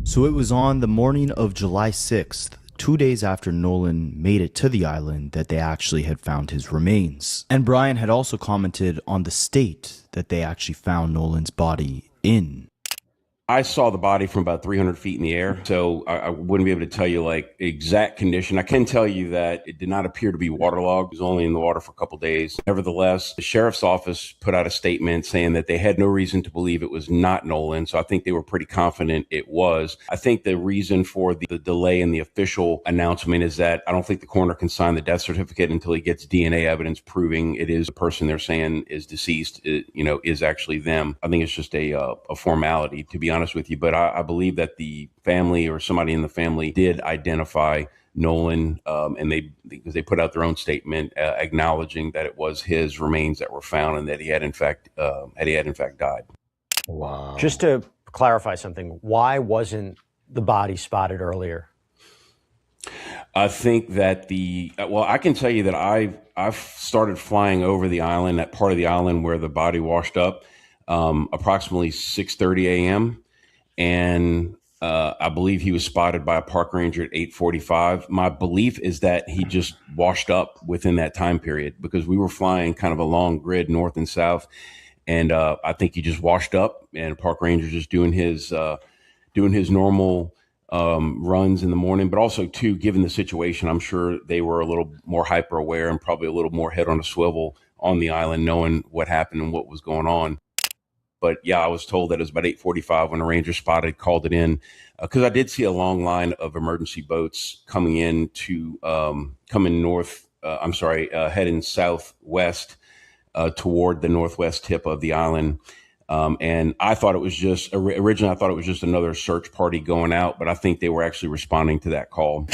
So it was on the morning of July 6th, 2 days after Nolan made it to the island, that they actually had found his remains. And Brian had also commented on the state that they actually found Nolan's body in. I saw the body from about 300 feet in the air, so I wouldn't be able to tell you like exact condition. I can tell you that it did not appear to be waterlogged. It was only in the water for a couple days. Nevertheless, the sheriff's office put out a statement saying that they had no reason to believe it was not Nolan, so I think they were pretty confident it was. I think the reason for the delay in the official announcement is that I don't think the coroner can sign the death certificate until he gets DNA evidence proving it is the person they're saying is deceased, is actually them. I think it's just a formality, to be honest with you, but I believe that the family or somebody in the family did identify Nolan, and because they put out their own statement acknowledging that it was his remains that were found and that he had in fact died. Wow! Just to clarify something, why wasn't the body spotted earlier? I think that I can tell you that I've started flying over the island, that part of the island where the body washed up, approximately 6:30 a.m. And I believe he was spotted by a park ranger at 8:45. My belief is that he just washed up within that time period because we were flying kind of a long grid north and south. And I think he just washed up, and park ranger just doing his normal runs in the morning. But also, too, given the situation, I'm sure they were a little more hyper aware and probably a little more head on a swivel on the island, knowing what happened and what was going on. But yeah, I was told that it was about 8:45 when a ranger spotted, called it in, because I did see a long line of emergency boats coming north. Heading southwest toward the northwest tip of the island. And I thought it was just, originally I thought it was just another search party going out, but I think they were actually responding to that call.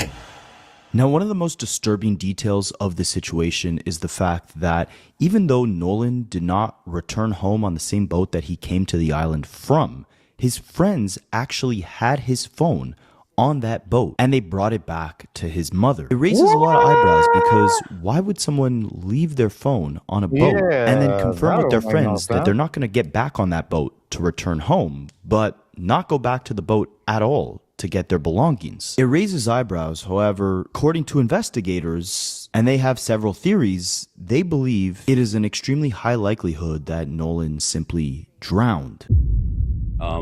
Now, one of the most disturbing details of the situation is the fact that even though Nolan did not return home on the same boat that he came to the island from, his friends actually had his phone on that boat and they brought it back to his mother. It raises a lot of eyebrows because why would someone leave their phone on a boat and then confirm with their friends that they're not going to get back on that boat to return home, but not go back to the boat at all to get their belongings? It raises eyebrows. However, according to investigators, and they have several theories, they believe it is an extremely high likelihood that Nolan simply drowned.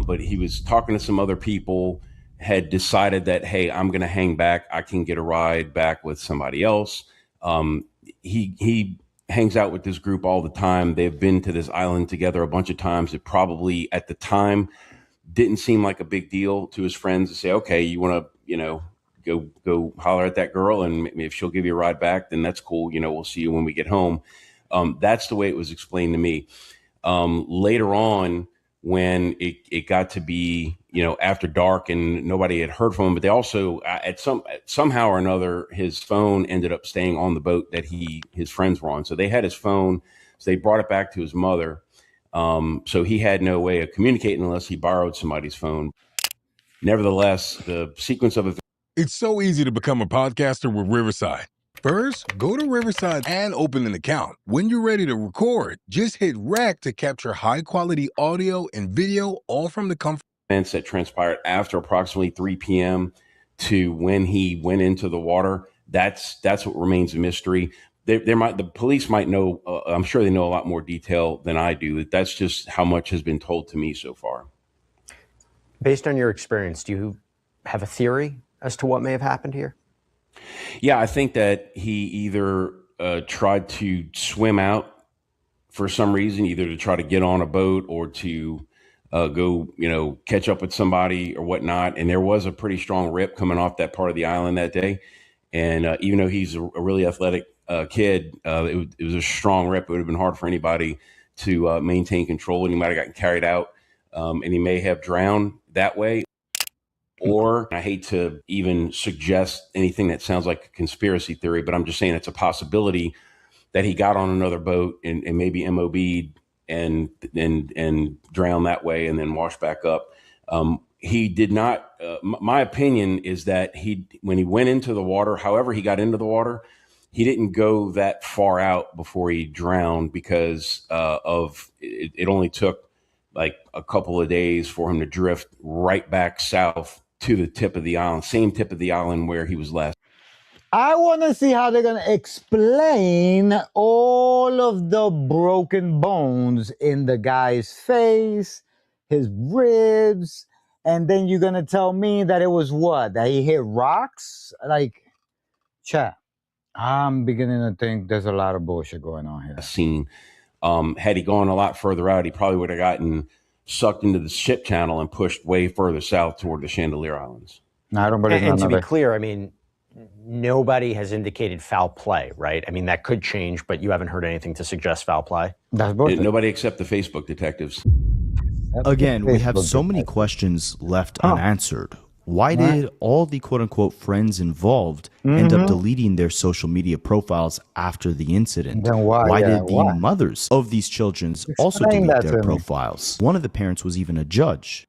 But he was talking to some other people, had decided that, hey, I'm going to hang back. I can get a ride back with somebody else. He hangs out with this group all the time. They've been to this island together a bunch of times. It probably at the time didn't seem like a big deal to his friends to say, okay, you want to, go holler at that girl, and if she'll give you a ride back, then that's cool. We'll see you when we get home. That's the way it was explained to me. Later on, when it got to be, after dark and nobody had heard from him, but they also, somehow or another, his phone ended up staying on the boat that his friends were on. So they had his phone, so they brought it back to his mother. So he had no way of communicating unless he borrowed somebody's phone. Nevertheless, the sequence of events. It's so easy to become a podcaster with Riverside. First, go to Riverside and open an account. When you're ready to record, just hit rec to capture high-quality audio and video, all from the comfort. Events that transpired after approximately 3 p.m. to when he went into the water. That's what remains a mystery. The police might know. I'm sure they know a lot more detail than I do. That's just how much has been told to me so far. Based on your experience, do you have a theory as to what may have happened here? Yeah, I think that he either tried to swim out for some reason, either to try to get on a boat or to go, catch up with somebody or whatnot. And there was a pretty strong rip coming off that part of the island that day. And even though he's a really athletic kid, it was a strong rip. It would have been hard for anybody to maintain control, and he might have gotten carried out, and he may have drowned that way. Or, I hate to even suggest anything that sounds like a conspiracy theory, but I'm just saying it's a possibility that he got on another boat and maybe MOB'd and drowned that way and then washed back up. He did not, my opinion is that when he went into the water, however he got into the water, he didn't go that far out before he drowned because it only took like a couple of days for him to drift right back south to the tip of the island, same tip of the island where he was last. I want to see how they're going to explain all of the broken bones in the guy's face, his ribs, and then you're going to tell me that it was what? That he hit rocks? Like, chat, I'm beginning to think there's a lot of bullshit going on here. Scene. Had he gone a lot further out, he probably would have gotten sucked into the ship channel and pushed way further south toward the Chandelier Islands. No, I don't believe and to be clear, I mean, nobody has indicated foul play, right? I mean, that could change, but you haven't heard anything to suggest foul play. That's bullshit. Nobody except the Facebook detectives. Again, we have so many questions left unanswered. Why did all the quote-unquote friends involved end up deleting their social media profiles after the incident? Then why did the mothers of these children also Explain delete that their to me. profiles? One of the parents was even a judge.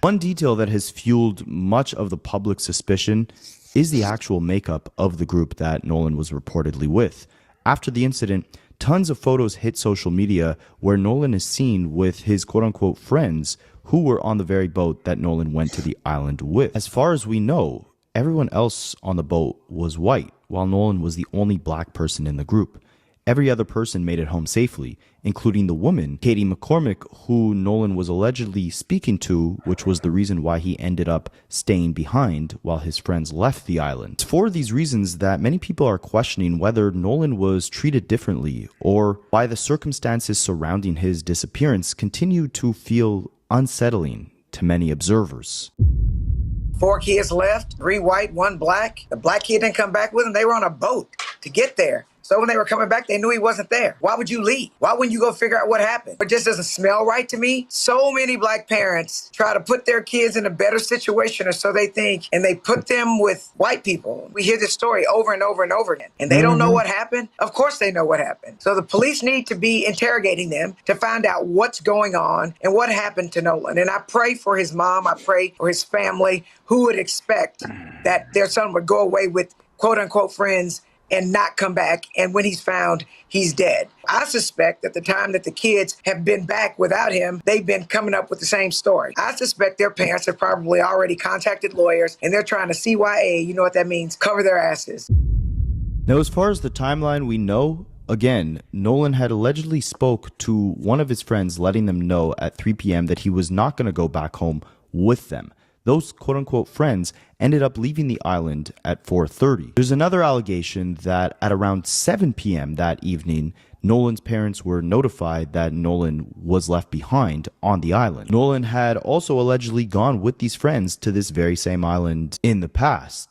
One detail that has fueled much of the public suspicion is the actual makeup of the group that Nolan was reportedly with. After the incident, tons of photos hit social media where Nolan is seen with his quote-unquote friends who were on the very boat that Nolan went to the island with. As far as we know, everyone else on the boat was white, while Nolan was the only black person in the group. Every other person made it home safely, including the woman, Katie McCormick, who Nolan was allegedly speaking to, which was the reason why he ended up staying behind while his friends left the island. It's for these reasons that many people are questioning whether Nolan was treated differently, or why the circumstances surrounding his disappearance continue to feel unsettling to many observers. 4 kids left, 3 white, 1 black. The black kid didn't come back with them. They were on a boat to get there. So when they were coming back, they knew he wasn't there. Why would you leave? Why wouldn't you go figure out what happened? It just doesn't smell right to me. So many black parents try to put their kids in a better situation, or so they think, and they put them with white people. We hear this story over and over and over again, and they don't know what happened. Of course they know what happened. So the police need to be interrogating them to find out what's going on and what happened to Nolan. And I pray for his mom. I pray for his family. Who would expect that their son would go away with quote unquote friends and not come back, and when he's found, he's dead? I suspect that the time that the kids have been back without him, they've been coming up with the same story. I suspect their parents have probably already contacted lawyers, and they're trying to CYA, you know what that means, cover their asses. Now, as far as the timeline we know, again, Nolan had allegedly spoke to one of his friends, letting them know at 3 p.m. that he was not going to go back home with them. Those quote-unquote friends ended up leaving the island at 4:30. There's another allegation that at around 7 p.m. that evening, Nolan's parents were notified that Nolan was left behind on the island. Nolan had also allegedly gone with these friends to this very same island in the past.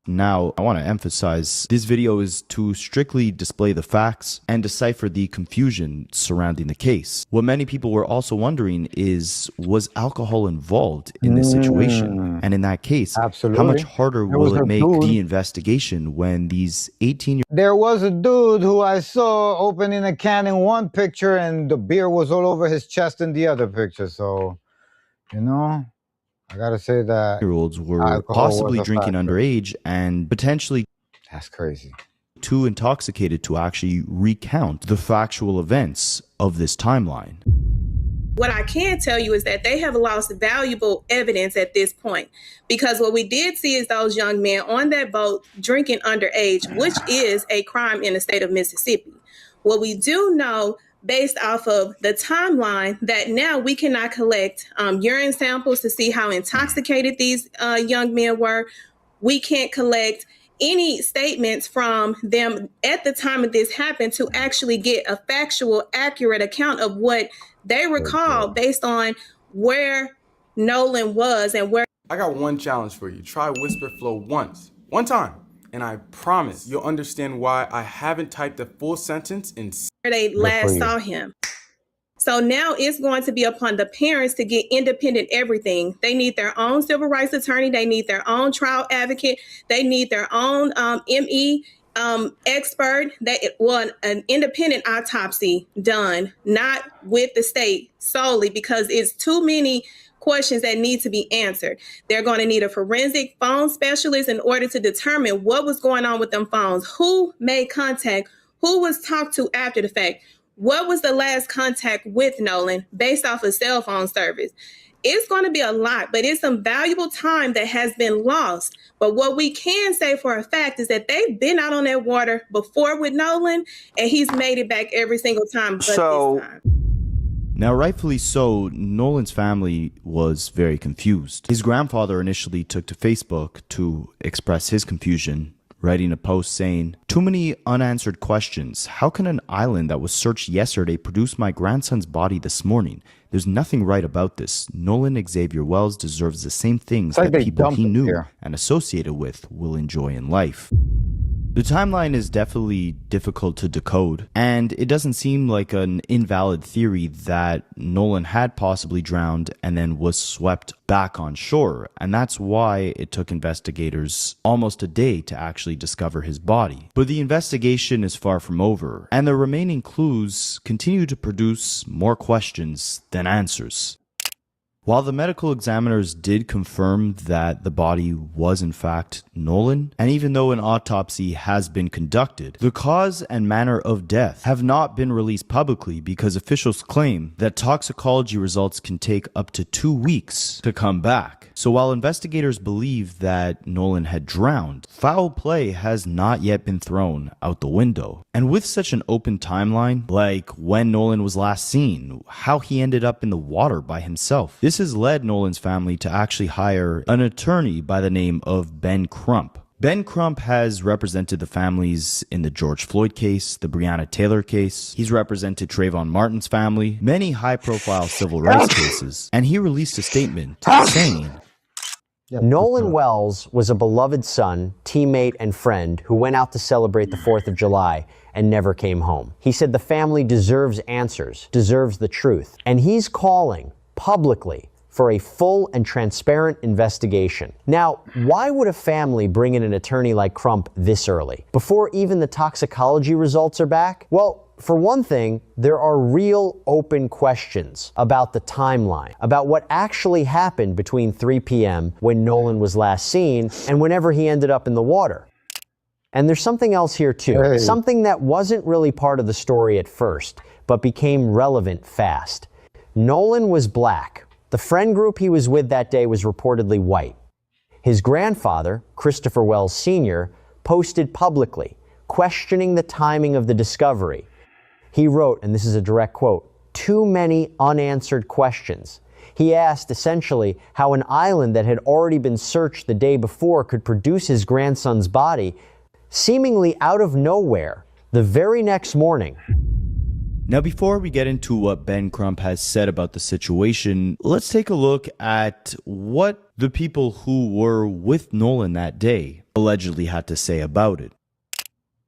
Now, I want to emphasize, this video is to strictly display the facts and decipher the confusion surrounding the case. What many people were also wondering is, was alcohol involved in this situation? And in that case, how much harder will it make the investigation when these 18-year-olds... There was a dude who I saw opening a can in one picture and the beer was all over his chest in the other picture. So, you know... I gotta say that year-olds were possibly drinking underage and potentially that's crazy, too intoxicated to actually recount the factual events of this timeline. What I can tell you is that they have lost valuable evidence at this point, because what we did see is those young men on that boat drinking underage, which is a crime in the state of Mississippi. What we do know, based off of the timeline, that now we cannot collect urine samples to see how intoxicated these young men were. We can't collect any statements from them at the time of this happened to actually get a factual, accurate account of what they recall based on where Nolan was and where. I got one challenge for you. Try Whisper Flow one time. And I promise you'll understand why I haven't typed the full sentence in where they last saw him. So now it's going to be upon the parents to get independent everything. They need their own civil rights attorney. They need their own trial advocate. They need their own ME expert. That an independent autopsy done, not with the state solely, because it's too many questions that need to be answered. They're going to need a forensic phone specialist in order to determine what was going on with them phones, who made contact, who was talked to after the fact, what was the last contact with Nolan based off of cell phone service. It's going to be a lot, but it's some valuable time that has been lost. But what we can say for a fact is that they've been out on that water before with Nolan, and he's made it back every single time but this time. Now, rightfully so, Nolan's family was very confused. His grandfather initially took to Facebook to express his confusion, writing a post saying, "Too many unanswered questions. How can an island that was searched yesterday produce my grandson's body this morning? There's nothing right about this. Nolan Xavier Wells deserves the same things that people he knew and associated with will enjoy in life." The timeline is definitely difficult to decode, and it doesn't seem like an invalid theory that Nolan had possibly drowned and then was swept back on shore, and that's why it took investigators almost a day to actually discover his body. But the investigation is far from over, and the remaining clues continue to produce more questions than answers. While the medical examiners did confirm that the body was in fact Nolan, and even though an autopsy has been conducted, the cause and manner of death have not been released publicly because officials claim that toxicology results can take up to 2 weeks to come back. So while investigators believe that Nolan had drowned, foul play has not yet been thrown out the window. And with such an open timeline, like when Nolan was last seen, how he ended up in the water by himself, this has led Nolan's family to actually hire an attorney by the name of Ben Crump. Ben Crump has represented the families in the George Floyd case, the Breonna Taylor case. He's represented Trayvon Martin's family, many high-profile civil rights cases, and he released a statement saying, Nolan Wells was a beloved son, teammate, and friend who went out to celebrate the 4th of July and never came home. He said the family deserves answers, deserves the truth, and he's calling publicly for a full and transparent investigation. Now, why would a family bring in an attorney like Crump this early, before even the toxicology results are back? Well, for one thing, there are real open questions about the timeline, about what actually happened between 3 p.m. when Nolan was last seen and whenever he ended up in the water. And there's something else here too, something that wasn't really part of the story at first, but became relevant fast. Nolan was black. The friend group he was with that day was reportedly white. His grandfather, Christopher Wells Sr., posted publicly, questioning the timing of the discovery. He wrote, and this is a direct quote, "Too many unanswered questions." He asked essentially how an island that had already been searched the day before could produce his grandson's body, seemingly out of nowhere, the very next morning. Now, before we get into what Ben Crump has said about the situation, let's take a look at what the people who were with Nolan that day allegedly had to say about it.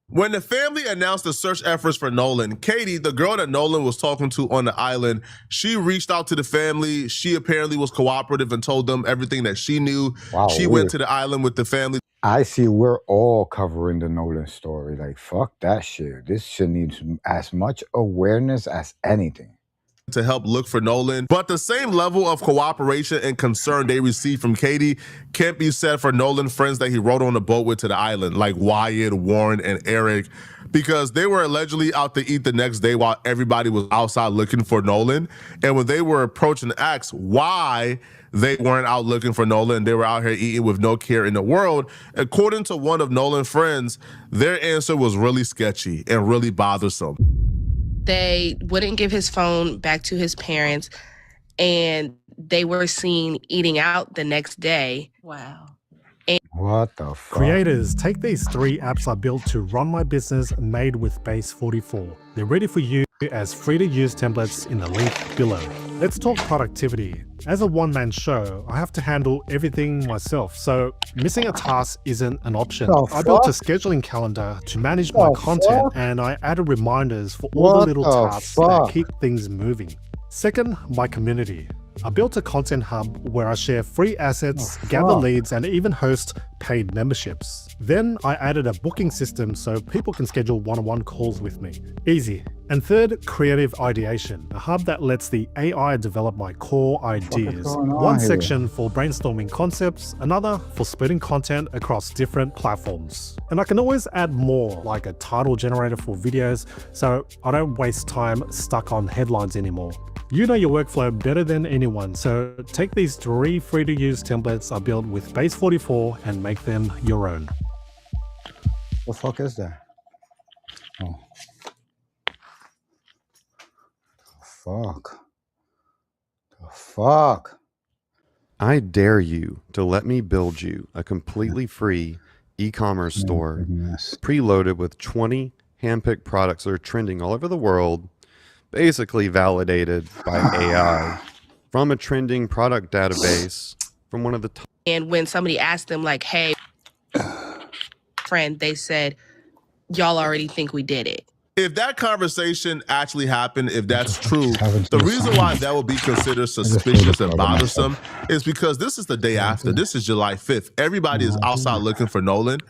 When the family announced the search efforts for Nolan, Katie, the girl that Nolan was talking to on the island, she reached out to the family. She apparently was cooperative and told them everything that she knew. Wow, she went to the island with the family. I see we're all covering the Nolan story. Like, fuck that shit. This shit needs as much awareness as anything. To help look for Nolan. But the same level of cooperation and concern they received from Katie can't be said for Nolan friends that he rode on the boat with to the island, like Wyatt, Warren, and Eric, because they were allegedly out to eat the next day while everybody was outside looking for Nolan. And when they were approached and asked why they weren't out looking for Nolan, they were out here eating with no care in the world, according to one of Nolan's friends, their answer was really sketchy and really bothersome. They wouldn't give his phone back to his parents, and they were seen eating out the next day. Wow. What the fuck? Creators, take these 3 apps I built to run my business made with Base 44. They're ready for you as free-to-use templates in the link below. Let's talk productivity. As a one-man show, I have to handle everything myself, so missing a task isn't an option. I built a scheduling calendar to manage my content, and I added reminders for all the little tasks that keep things moving. Second, my community. I built a content hub where I share free assets, gather leads, and even host paid memberships. Then I added a booking system so people can schedule one-on-one calls with me. Easy. And third, creative ideation, a hub that lets the AI develop my core ideas. One section for brainstorming concepts, another for splitting content across different platforms. And I can always add more, like a title generator for videos, so I don't waste time stuck on headlines anymore. You know your workflow better than anyone, so take these 3 free-to-use templates I built with Base 44 and make them your own. What the fuck is that? Oh. Fuck. The fuck? I dare you to let me build you a completely free e-commerce store preloaded with 20 handpicked products that are trending all over the world, basically validated by AI from a trending product database from one of the top. And when somebody asked them like, hey, friend, they said, y'all already think we did it. If that conversation actually happened, if that's true, the reason why that would be considered suspicious and bothersome is because this is the day after. This is July 5th. Everybody is outside looking for Nolan.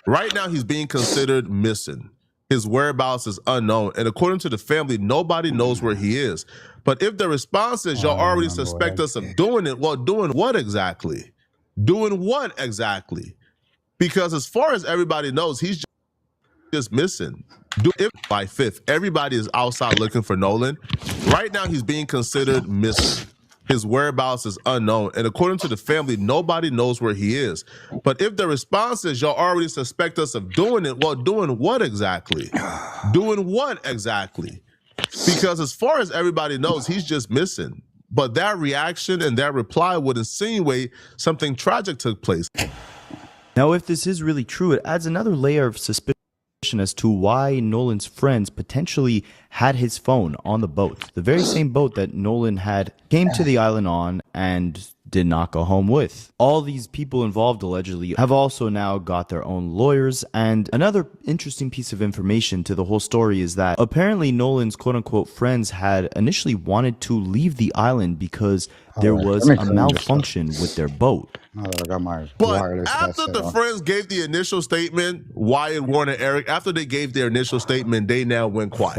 Right now, he's being considered missing. His whereabouts is unknown. And according to the family, nobody knows where he is. But if the response is y'all already suspect us of doing it, well, doing what exactly? Doing what exactly? Because as far as everybody knows, he's just missing. By 5th, everybody is outside looking for Nolan. Right now, he's being considered missing. His whereabouts is unknown. And according to the family, nobody knows where he is. But if the response is y'all already suspect us of doing it, well, doing what exactly? Doing what exactly? Because as far as everybody knows, he's just missing. But that reaction and that reply would insinuate something tragic took place. Now, if this is really true, it adds another layer of suspicion as to why Nolan's friends potentially had his phone on the boat, the very same boat that Nolan had came to the island on and did not go home with. All these people involved allegedly have also now got their own lawyers. And another interesting piece of information to the whole story is that apparently Nolan's quote-unquote friends had initially wanted to leave the island because there was a malfunction with their boat. But after the friends gave the initial statement, Wyatt, Warren, and Eric, after they gave their initial statement, they now went quiet.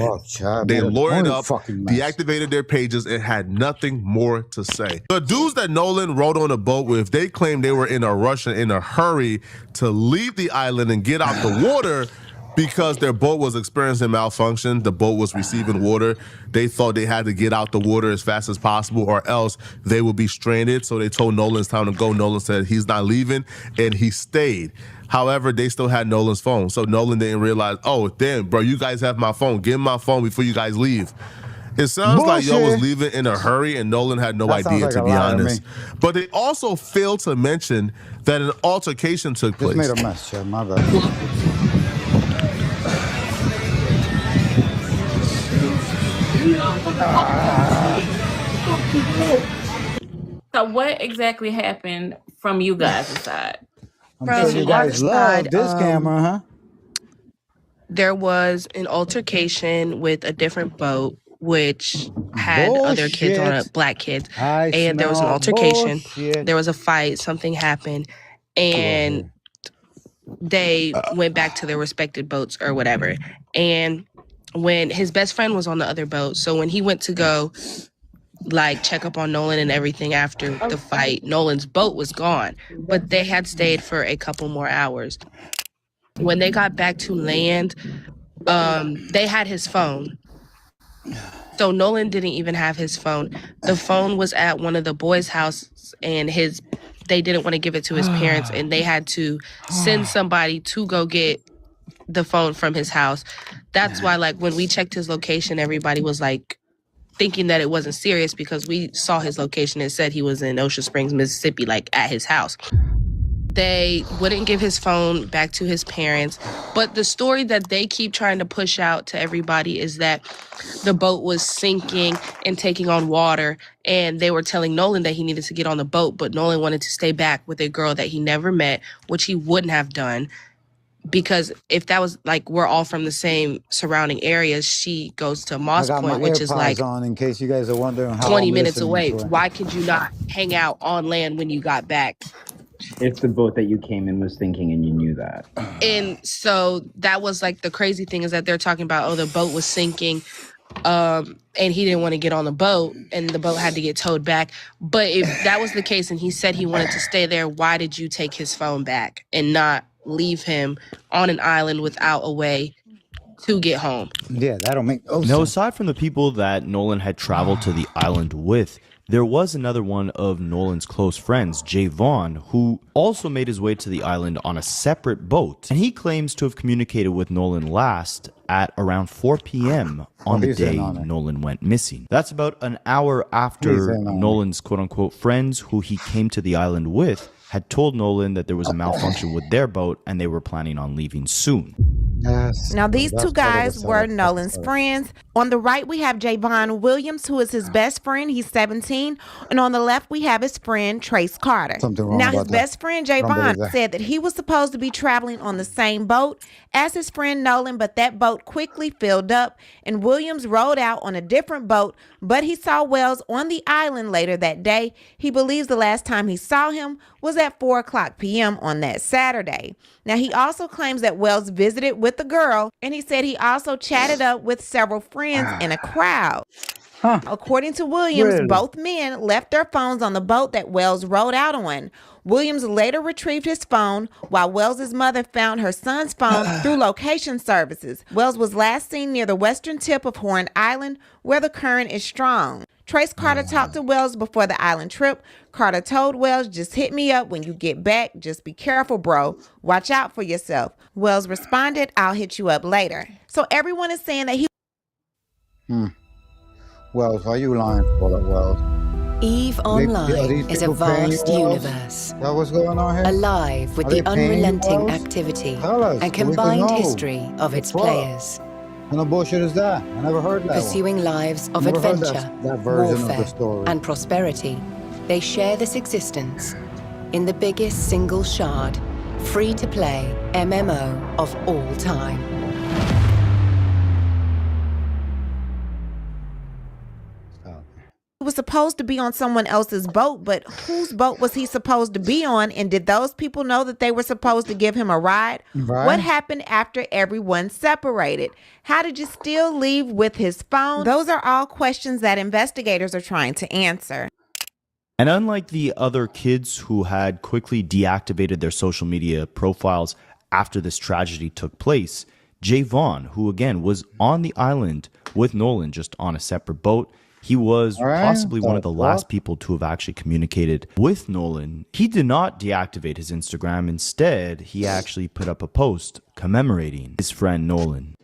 They lawyered up, deactivated their pages, and had nothing more to say. The dudes that Nolan rode on a boat with, they claimed they were in a rush and in a hurry to leave the island and get out the water because their boat was experiencing malfunction. The boat was receiving water. They thought they had to get out the water as fast as possible or else they would be stranded. So they told Nolan it's time to go. Nolan said he's not leaving, and he stayed. However, they still had Nolan's phone. So Nolan didn't realize, oh, damn, bro, you guys have my phone. Give me my phone before you guys leave. It sounds like y'all was leaving in a hurry and Nolan had no idea, to be honest. But they also failed to mention that an altercation took place. Just made a mess, Chad. My bad. So what exactly happened from you guys' side? I'm sure you guys love this camera, huh? There was an altercation with a different boat, which had other kids on it, black kids. And there was an altercation. There was a fight. Something happened. And they went back to their respective boats or whatever. And when his best friend was on the other boat, so when he went to go like check up on Nolan and everything after the fight, Nolan's boat was gone, but they had stayed for a couple more hours. When they got back to land, they had his phone. So Nolan didn't even have his phone. The phone was at one of the boys' houses, and they didn't want to give it to his parents, and they had to send somebody to go get the phone from his house. That's why, like, when we checked his location, everybody was like thinking that it wasn't serious because we saw his location and said he was in Ocean Springs, Mississippi, like at his house. They wouldn't give his phone back to his parents. But the story that they keep trying to push out to everybody is that the boat was sinking and taking on water, and they were telling Nolan that he needed to get on the boat, but Nolan wanted to stay back with a girl that he never met, which he wouldn't have done. Because if that was like we're all from the same surrounding areas, she goes to Moss Point, which is like on in case you guys are wondering how 20 minutes away. Why could you not hang out on land when you got back? If the boat that you came in was sinking and you knew that. And so that was like the crazy thing is that they're talking about, oh, the boat was sinking and he didn't want to get on the boat and the boat had to get towed back. But if that was the case and he said he wanted to stay there, why did you take his phone back and not leave him on an island without a way to get home? Yeah, that'll make Now, aside from the people that Nolan had traveled to the island with, there was another one of Nolan's close friends, Jay Vaughn, who also made his way to the island on a separate boat. And he claims to have communicated with Nolan last at around 4 p.m. on the day Nolan went missing. That's about an hour after Nolan's quote-unquote friends who he came to the island with had told Nolan that there was a malfunction with their boat and they were planning on leaving soon. Now, these two guys were Nolan's friends. On the right, we have Javon Williams, who is his best friend. He's 17. And on the left, we have his friend, Trace Carter. Now, his best friend, Javon, said that he was supposed to be traveling on the same boat as his friend Nolan, but that boat quickly filled up, and Williams rode out on a different boat, but he saw Wells on the island later that day. He believes the last time he saw him was at 4:00 p.m. on that Saturday. Now, he also claims that Wells visited with the girl, and he said he also chatted up with several friends in a crowd. According to Williams, both men left their phones on the boat that Wells rode out on. Williams later retrieved his phone, while Wells' mother found her son's phone through location services. Wells was last seen near the western tip of Horn Island, where the current is strong. Trace Carter talked to Wells before the island trip. Carter told Wells, "Just hit me up when you get back. Just be careful, bro. Watch out for yourself." Wells responded, "I'll hit you up later." So everyone is saying that he... Wells, why are you lying for that, Wells? EVE Online is a vast universe, alive with the unrelenting activity and combined history of its players. What kind of bullshit is that? I never heard that. Pursuing lives of adventure, warfare, and prosperity. they share this existence in the biggest single shard, free-to-play MMO of all time. He was supposed to be on someone else's boat, but whose boat was he supposed to be on? And did those people know that they were supposed to give him a ride? Right. What happened after everyone separated? How did you still leave with his phone? Those are all questions that investigators are trying to answer. And unlike the other kids who had quickly deactivated their social media profiles after this tragedy took place, Javon, who again was on the island with Nolan, just on a separate boat, he was possibly one of the last people to have actually communicated with Nolan. He did not deactivate his Instagram. Instead, he actually put up a post commemorating his friend Nolan.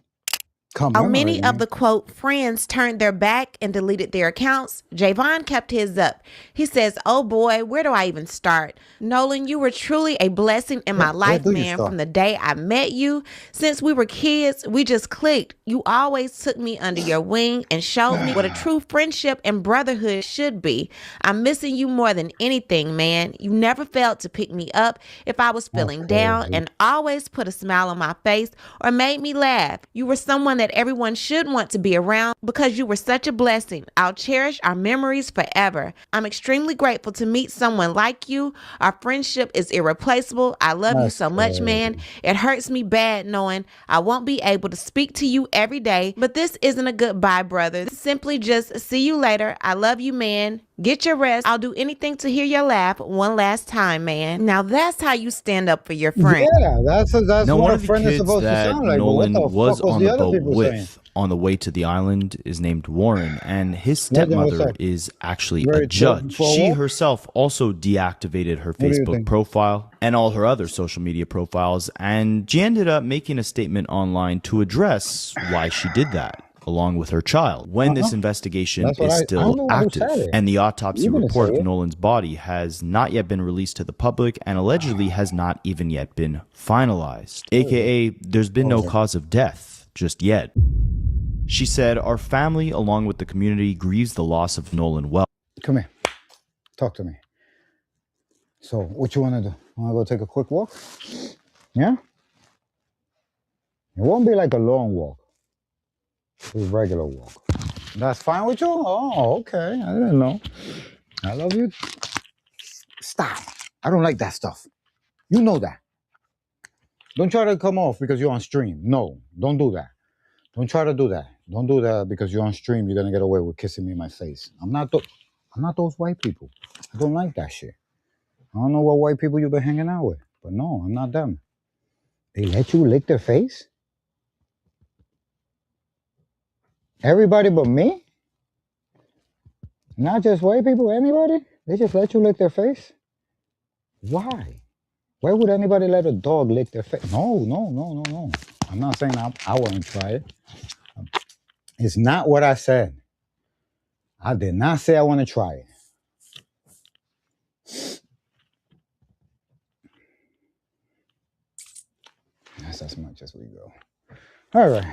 How many of the, quote, friends turned their back and deleted their accounts? Javon kept his up. He says, oh boy, where do I even start? Nolan, you were truly a blessing in my life, man, from the day I met you. Since we were kids, we just clicked. You always took me under your wing and showed me what a true friendship and brotherhood should be. I'm missing you more than anything, man. You never failed to pick me up if I was feeling down and always put a smile on my face or made me laugh. You were someone that everyone should want to be around because you were such a blessing. I'll cherish our memories forever. I'm extremely grateful to meet someone like you. Our friendship is irreplaceable. I love you so much, man. It hurts me bad knowing I won't be able to speak to you every day, but this isn't a goodbye, brother. Simply just see you later. I love you, man. Get your rest. I'll do anything to hear your laugh one last time, man. Now that's how you stand up for your friend. Yeah, that's Now, what one a of the friend is kids supposed to that sound like. Nolan What the was fuck on the the other boat people with saying? on the way to the island is named Warren, and his Legend, what's stepmother up? is actually Ready a to judge. for a She walk? herself also deactivated her do you Facebook think? profile and all her other social media profiles, and she ended up making a statement online to address why she did that, along with her child, when this investigation That's what is I still know who active. said it. And the autopsy You didn't report say of it. Nolan's body has not yet been released to the public and allegedly has not even yet been finalized. AKA, there's been no cause of death just yet. She said, our family, along with the community, grieves the loss of Nolan Wells. Come here. Talk to me. So, what you want to do? Want to go take a quick walk? Yeah? It won't be like a long walk. It's a regular walk. That's fine with you? Oh, okay. I didn't know. I love you. Stop. I don't like that stuff. You know that. Don't try to come off because you're on stream. No, don't do that. Don't try to do that. Don't do that because you're on stream. You're gonna get away with kissing me in my face. I'm not those white people. I don't like that shit. I don't know what white people you've been hanging out with, but no, I'm not them. They let you lick their face? Everybody but me? Not just white people, anybody? They just let you lick their face? Why? Why would anybody let a dog lick their face? No. I'm not saying I want to try it. It's not what I said. I did not say I want to try it. That's as much as we go. All right,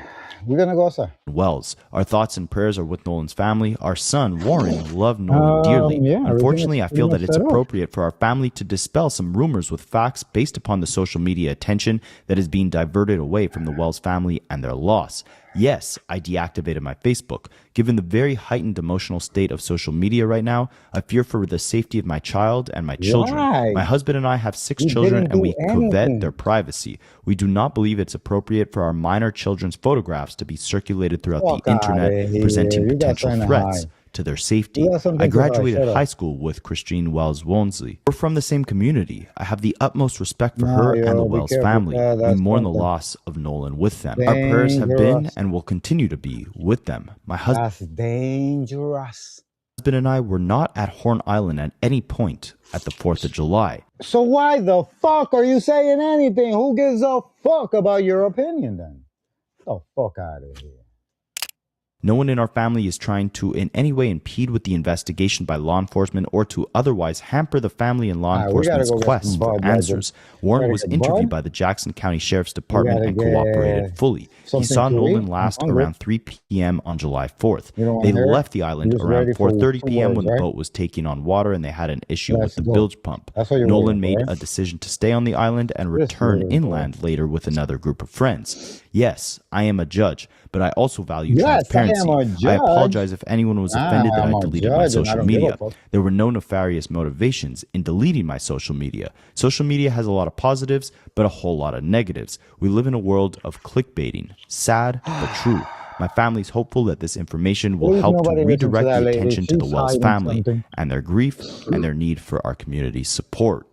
we're going to go outside. Wells. Our thoughts and prayers are with Nolan's family. Our son, Warren, loved Nolan dearly. Yeah, Unfortunately, I feel that pretty it's much set up. appropriate for our family to dispel some rumors with facts based upon the social media attention that is being diverted away from the Wells family and their loss. Yes, I deactivated my Facebook. Given the very heightened emotional state of social media right now, I fear for the safety of my child and my children. Why? My husband and I have 6 You children didn't and do we covet anything. their privacy. We do not believe it's appropriate for our minor children's photographs to be circulated throughout Fuck the internet, outta here. presenting You got potential something to threats hide. to their safety. You got something I to hide. graduated Shut up. high school with Christine Wells Wownsley. We're from the same community. I have the utmost respect for Nah, her yo, and the be Wells careful. family. Yeah, We that's mourn the something. loss of Nolan with them. Our prayers have been Dangerous. and will continue to be with them. My husband That's dangerous. and I were not at Horn Island at any point at the 4th of July. So why the fuck are you saying anything? Who gives a fuck about your opinion then? Get the fuck out of here. No one in our family is trying to in any way impede with the investigation by law enforcement or to otherwise hamper the family and law enforcement's quest for answers. Warren was interviewed by the Jackson County Sheriff's Department and cooperated fully. He saw Nolan last around 3 p.m. on July 4th. They left the island around 4:30 p.m. when the boat was taking on water and they had an issue with the bilge pump. Nolan made a decision to stay on the island and return inland later with another group of friends. Yes, I am a judge, but I also value transparency. I apologize if anyone was offended that I deleted my social media. There were no nefarious motivations in deleting my social media. Social media has a lot of positives, but a whole lot of negatives. We live in a world of clickbaiting. Sad, but true. My family's hopeful that this information will help to redirect the attention to the Wells family and their grief and their need for our community's support.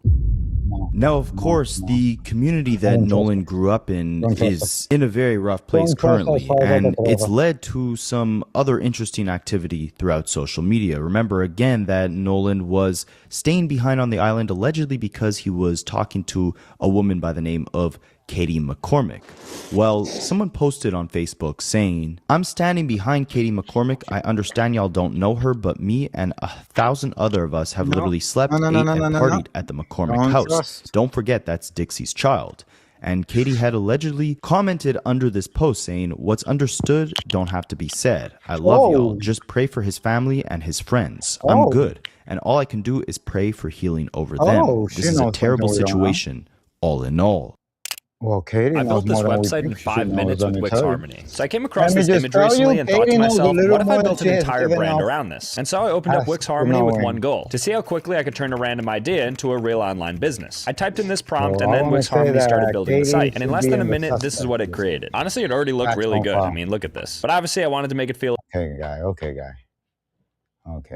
Now, of course, the community that Nolan grew up in is in a very rough place currently, and it's led to some other interesting activity throughout social media. Remember again that Nolan was staying behind on the island allegedly because he was talking to a woman by the name of Katie McCormick. Well, someone posted on Facebook saying, "I'm standing behind Katie McCormick. I understand y'all don't know her, but me and 1,000 other of us have literally slept, ate, and partied at the McCormick house. Don't forget that's Dixie's child." And Katie had allegedly commented under this post saying, "What's understood don't have to be said. I love y'all. Just pray for his family and his friends. I'm good. And all I can do is pray for healing over them. This is a terrible situation, all in all." Well, Katie, I built this website in 5 minutes with Wix Harmony. So I came across this image recently and thought to myself, what if I built an entire brand around this? And so I opened up Wix Harmony with one goal, to see how quickly I could turn a random idea into a real online business. I typed in this prompt and then Wix Harmony started building the site. And in less than a minute, this is what it created. Honestly, it already looked really good. I mean, look at this. But obviously I wanted to make it feel... Okay, guy.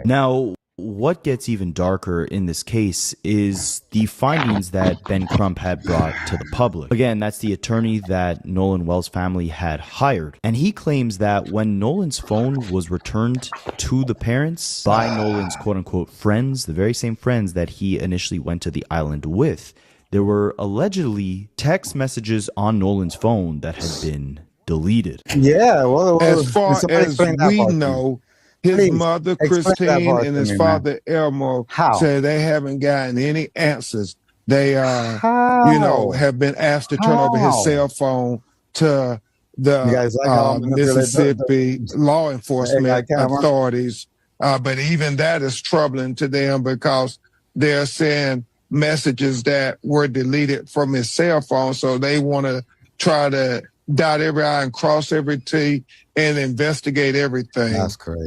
Now, what gets even darker in this case is the findings that Ben Crump had brought to the public. Again, that's the attorney that Nolan Wells' family had hired. And he claims that when Nolan's phone was returned to the parents by Nolan's quote-unquote friends, the very same friends that he initially went to the island with, there were allegedly text messages on Nolan's phone that had been deleted. Yeah, well as far as we know, his mother, Christine, and his father, Elmo, said they haven't gotten any answers. They, have been asked to turn over his cell phone to the Mississippi law enforcement authorities. But even that is troubling to them because they're saying messages that were deleted from his cell phone. So they want to try to dot every I and cross every T and investigate everything. That's crazy.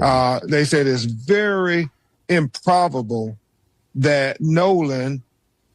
They said it's very improbable that Nolan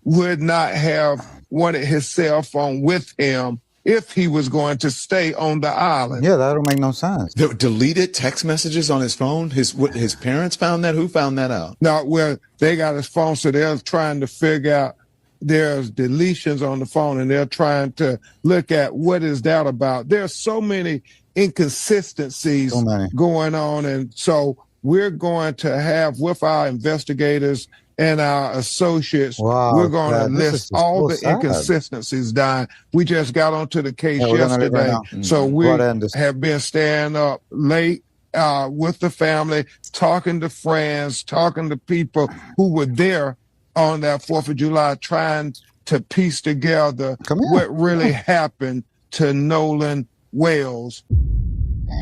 would not have wanted his cell phone with him if he was going to stay on the island. Yeah, that don't make no sense. The deleted text messages on his phone? His parents found that? Who found that out? No, well, they got his phone, so they're trying to figure out there's deletions on the phone, and they're trying to look at what is that about. There's so many inconsistencies going on, and so we're going to have with our investigators and our associates, we're going to list all the inconsistencies down. We just got onto the case yesterday, so we have been staying up late with the family, talking to friends, talking to people who were there on that 4th of July, trying to piece together what really happened to Nolan Wells.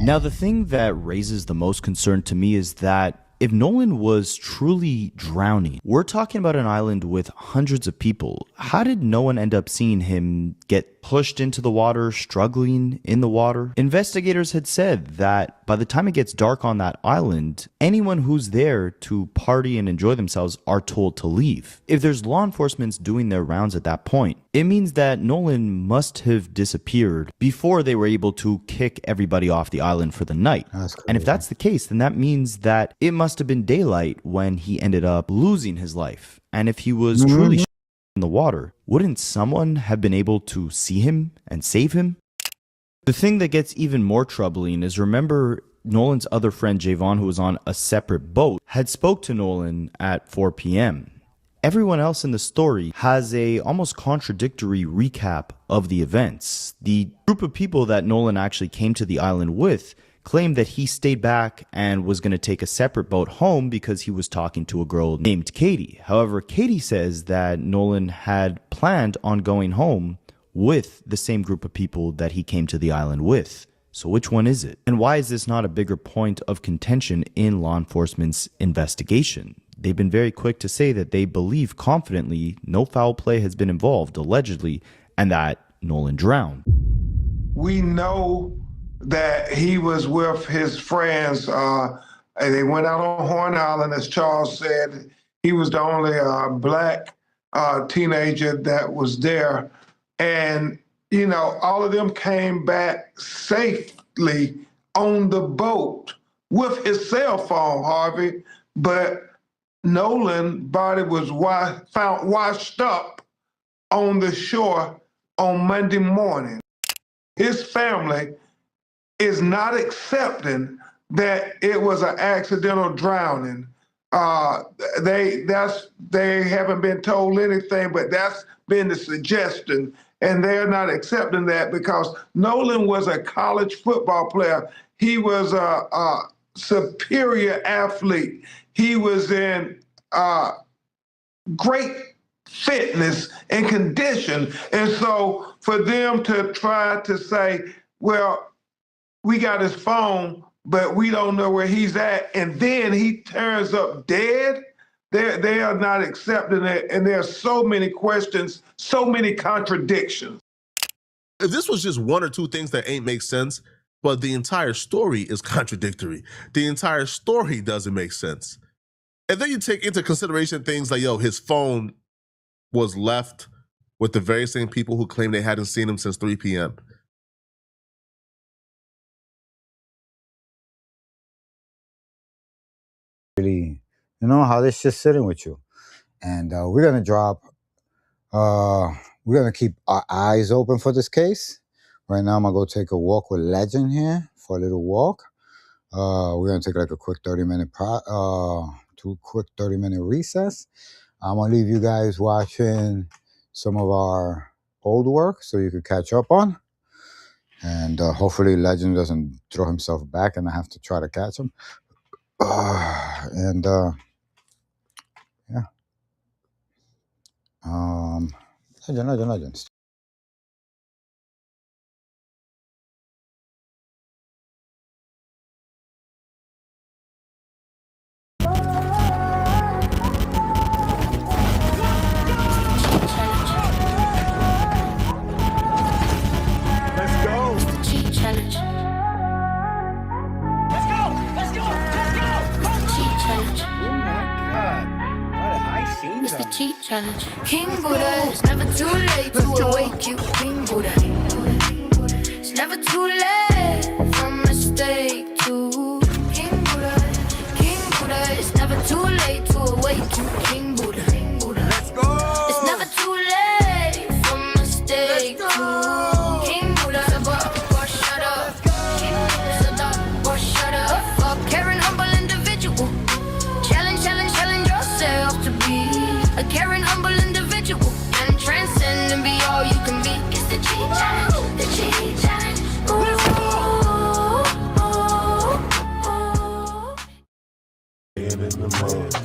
Now, the thing that raises the most concern to me is that if Nolan was truly drowning, we're talking about an island with hundreds of people. How did no one end up seeing him get pushed into the water, struggling in the water? Investigators had said that by the time it gets dark on that island, anyone who's there to party and enjoy themselves are told to leave. If there's law enforcement doing their rounds at that point, it means that Nolan must have disappeared before they were able to kick everybody off the island for the night. And if that's the case, then that means that it must have been daylight when he ended up losing his life. And if he was truly in the water, wouldn't someone have been able to see him and save him? The thing that gets even more troubling is, remember, Nolan's other friend Javon, who was on a separate boat, had spoke to Nolan at 4 p.m. Everyone else in the story has a almost contradictory recap of the events. The group of people that Nolan actually came to the island with claimed that he stayed back and was going to take a separate boat home because he was talking to a girl named Katie. However, Katie says that Nolan had planned on going home with the same group of people that he came to the island with. So which one is it? And why is this not a bigger point of contention in law enforcement's investigation? They've been very quick to say that they believe confidently no foul play has been involved, allegedly, and that Nolan drowned. We know that he was with his friends. And they went out on Horn Island, as Charles said. He was the only black teenager that was there. And, you know, all of them came back safely on the boat with his cell phone, Harvey. But Nolan's body was found washed up on the shore on Monday morning. His family is not accepting that it was an accidental drowning. They haven't been told anything, but that's been the suggestion. And they're not accepting that because Nolan was a college football player. He was a superior athlete. He was in great fitness and condition. And so for them to try to say, well, we got his phone, but we don't know where he's at, and then he turns up dead, they are not accepting it. And there are so many questions, so many contradictions. If this was just one or two things that ain't make sense, but the entire story is contradictory. The entire story doesn't make sense. And then you take into consideration things like, yo, his phone was left with the very same people who claim they hadn't seen him since 3 p.m. Really, you know how this shit's sitting with you. And we're going to drop, we're going to keep our eyes open for this case. Right now, I'm going to go take a walk with Legend here for a little walk. We're going to take like a quick 30-minute recess. I'm going to leave you guys watching some of our old work so you can catch up on. And hopefully Legend doesn't throw himself back and I have to try to catch him. Yeah. Legend. It's the cheat challenge. King Buddha, it's never too late to awake you. King Buddha, it's never too late for mistake to. King Buddha, it's never too late to awake you. King Buddha, let's go. It's never too late for mistake to. King Buddha, shut up. Shut up. Fuck, caring, humble individual. Challenge yourself to be a caring, humble individual and transcend and be all you can be. It's the cheat challenge, the cheat challenge. Let's go. In the mud.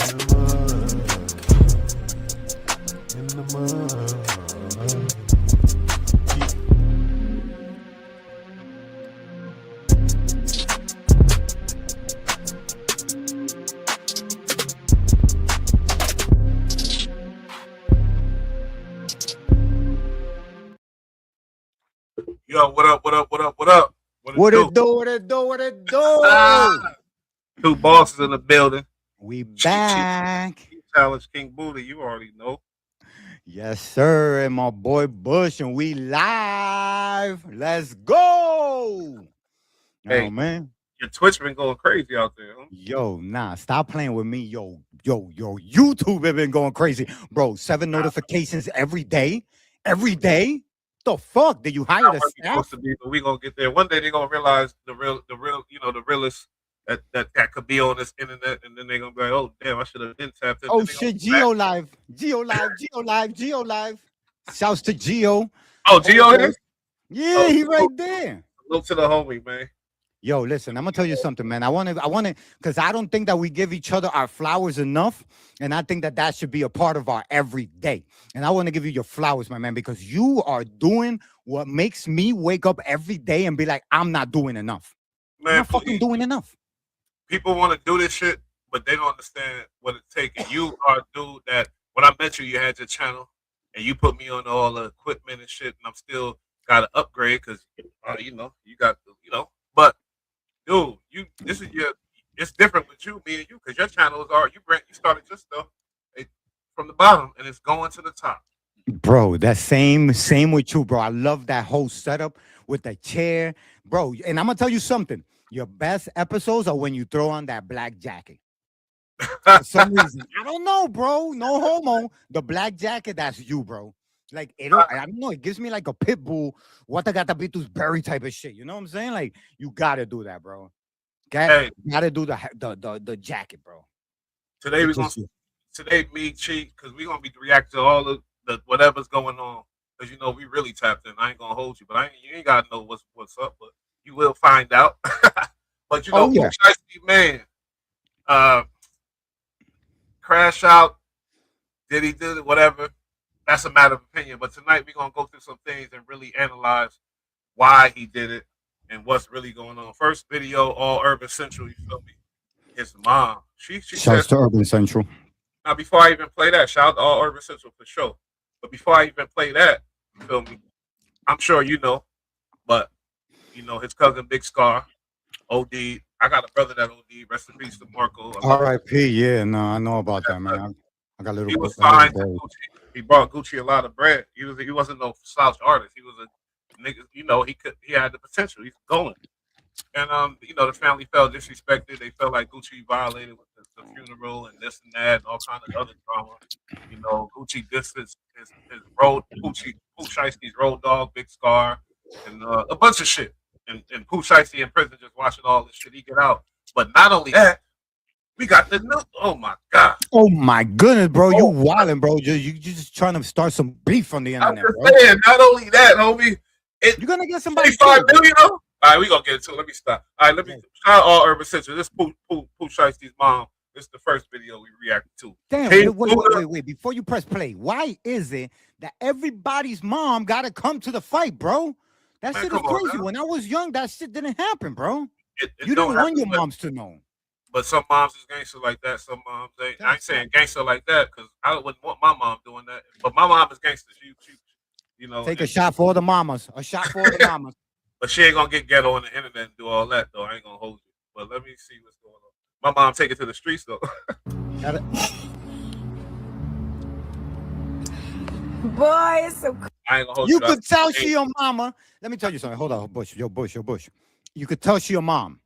Yo, what up? What it do? Two bosses in the building. We back. Challenge King Buddha, you already know. Yes, sir. And my boy Bush, and we live. Let's go. Hey, oh, man. Your Twitch been going crazy out there. Huh? Yo, nah, stop playing with me. Yo, YouTube have been going crazy. Bro, 7 notifications every day. The fuck? Did you hire the staff? But we gonna get there. One day they're gonna realize the real, the realest that could be on this internet, and then they're gonna be like, oh damn, I should have been tapped in. Oh shit, Geo Live. Shouts to Geo. Oh, Geo is? Yeah, he right there. Look to the homie, man. Yo, listen, I'm gonna tell you something, man. I want to, because I don't think that we give each other our flowers enough, and I think that should be a part of our everyday. And I want to give you your flowers, my man, because you are doing what makes me wake up every day and be like, I'm not doing enough. Man, I'm not fucking doing enough. People want to do this shit, but they don't understand what it takes. And you are a dude that when I met you, you had your channel, and you put me on all the equipment and shit, and I'm still got to upgrade because you know you got but. Dude, this is it's different with you, me and you, because your channels are you started your stuff from the bottom and it's going to the top. Bro, that same with you, bro. I love that whole setup with the chair, bro. And I'm gonna tell you something. Your best episodes are when you throw on that black jacket. For some reason, I don't know, bro. No homo. The black jacket, that's you, bro. Like I don't know. It gives me like a pit bull. What I got to be to berry type of shit. You know what I'm saying? Like you gotta do that, bro. Gotta do the jacket, bro. Today me cheat because we're gonna be reacting to all the whatever's going on because you know we really tapped in. I ain't gonna hold you, but you ain't gotta know what's up, but you will find out. But you know, man, crash out. Did he do it? Whatever. That's a matter of opinion. But tonight we're gonna go through some things and really analyze why he did it and what's really going on. First video, all Urban Central. You feel me? His mom. She shouts to Urban Central. Now, before I even play that, shout out to all Urban Central for sure. But before I even play that, you feel me? I'm sure you know, but you know his cousin Big Scar, OD. I got a brother that OD. Rest in peace to Marco. R.I.P. Yeah, no, I know about that, man. I got a little. He was signed to Gucci. He brought Gucci a lot of bread. He wasn't no slouch artist. He was a nigga. You know, he had the potential. He's going. And you know, the family felt disrespected. They felt like Gucci violated with the funeral and this and that and all kind of other drama. You know, Gucci dissed his road Gucci Pooh Shiesty's road dog, Big Scar, and a bunch of shit. And Pooh Shiesty in prison just watching all this shit he get out. But not only that, we got the new. Oh my god. Oh my goodness, bro! You wilding, bro. You just trying to start some beef on the internet, I'm just saying, not only that, homie. You're gonna get somebody. 25 million, though? All right, we gonna get into it. Let me stop. All right, let me shout out all Urban Central. This Pooh Shiesty's mom. This is the first video we reacted to. Damn, wait. Before you press play, why is it that everybody's mom gotta come to the fight, bro? That shit is crazy. When I was young, that shit didn't happen, bro. You didn't want your moms to know. But some moms is gangster like that. Some moms ain't. I ain't saying gangster like that because I wouldn't want my mom doing that. But my mom is gangster. She you know. Take a shot for the mamas. A shot for the mamas. But she ain't gonna get ghetto on the internet and do all that though. I ain't gonna hold you. But let me see what's going on. My mom take it to the streets though. Boy, it's so. I ain't gonna hold you could tell she your mama. Let me tell you something. Hold on, Bush. You could tell she your mom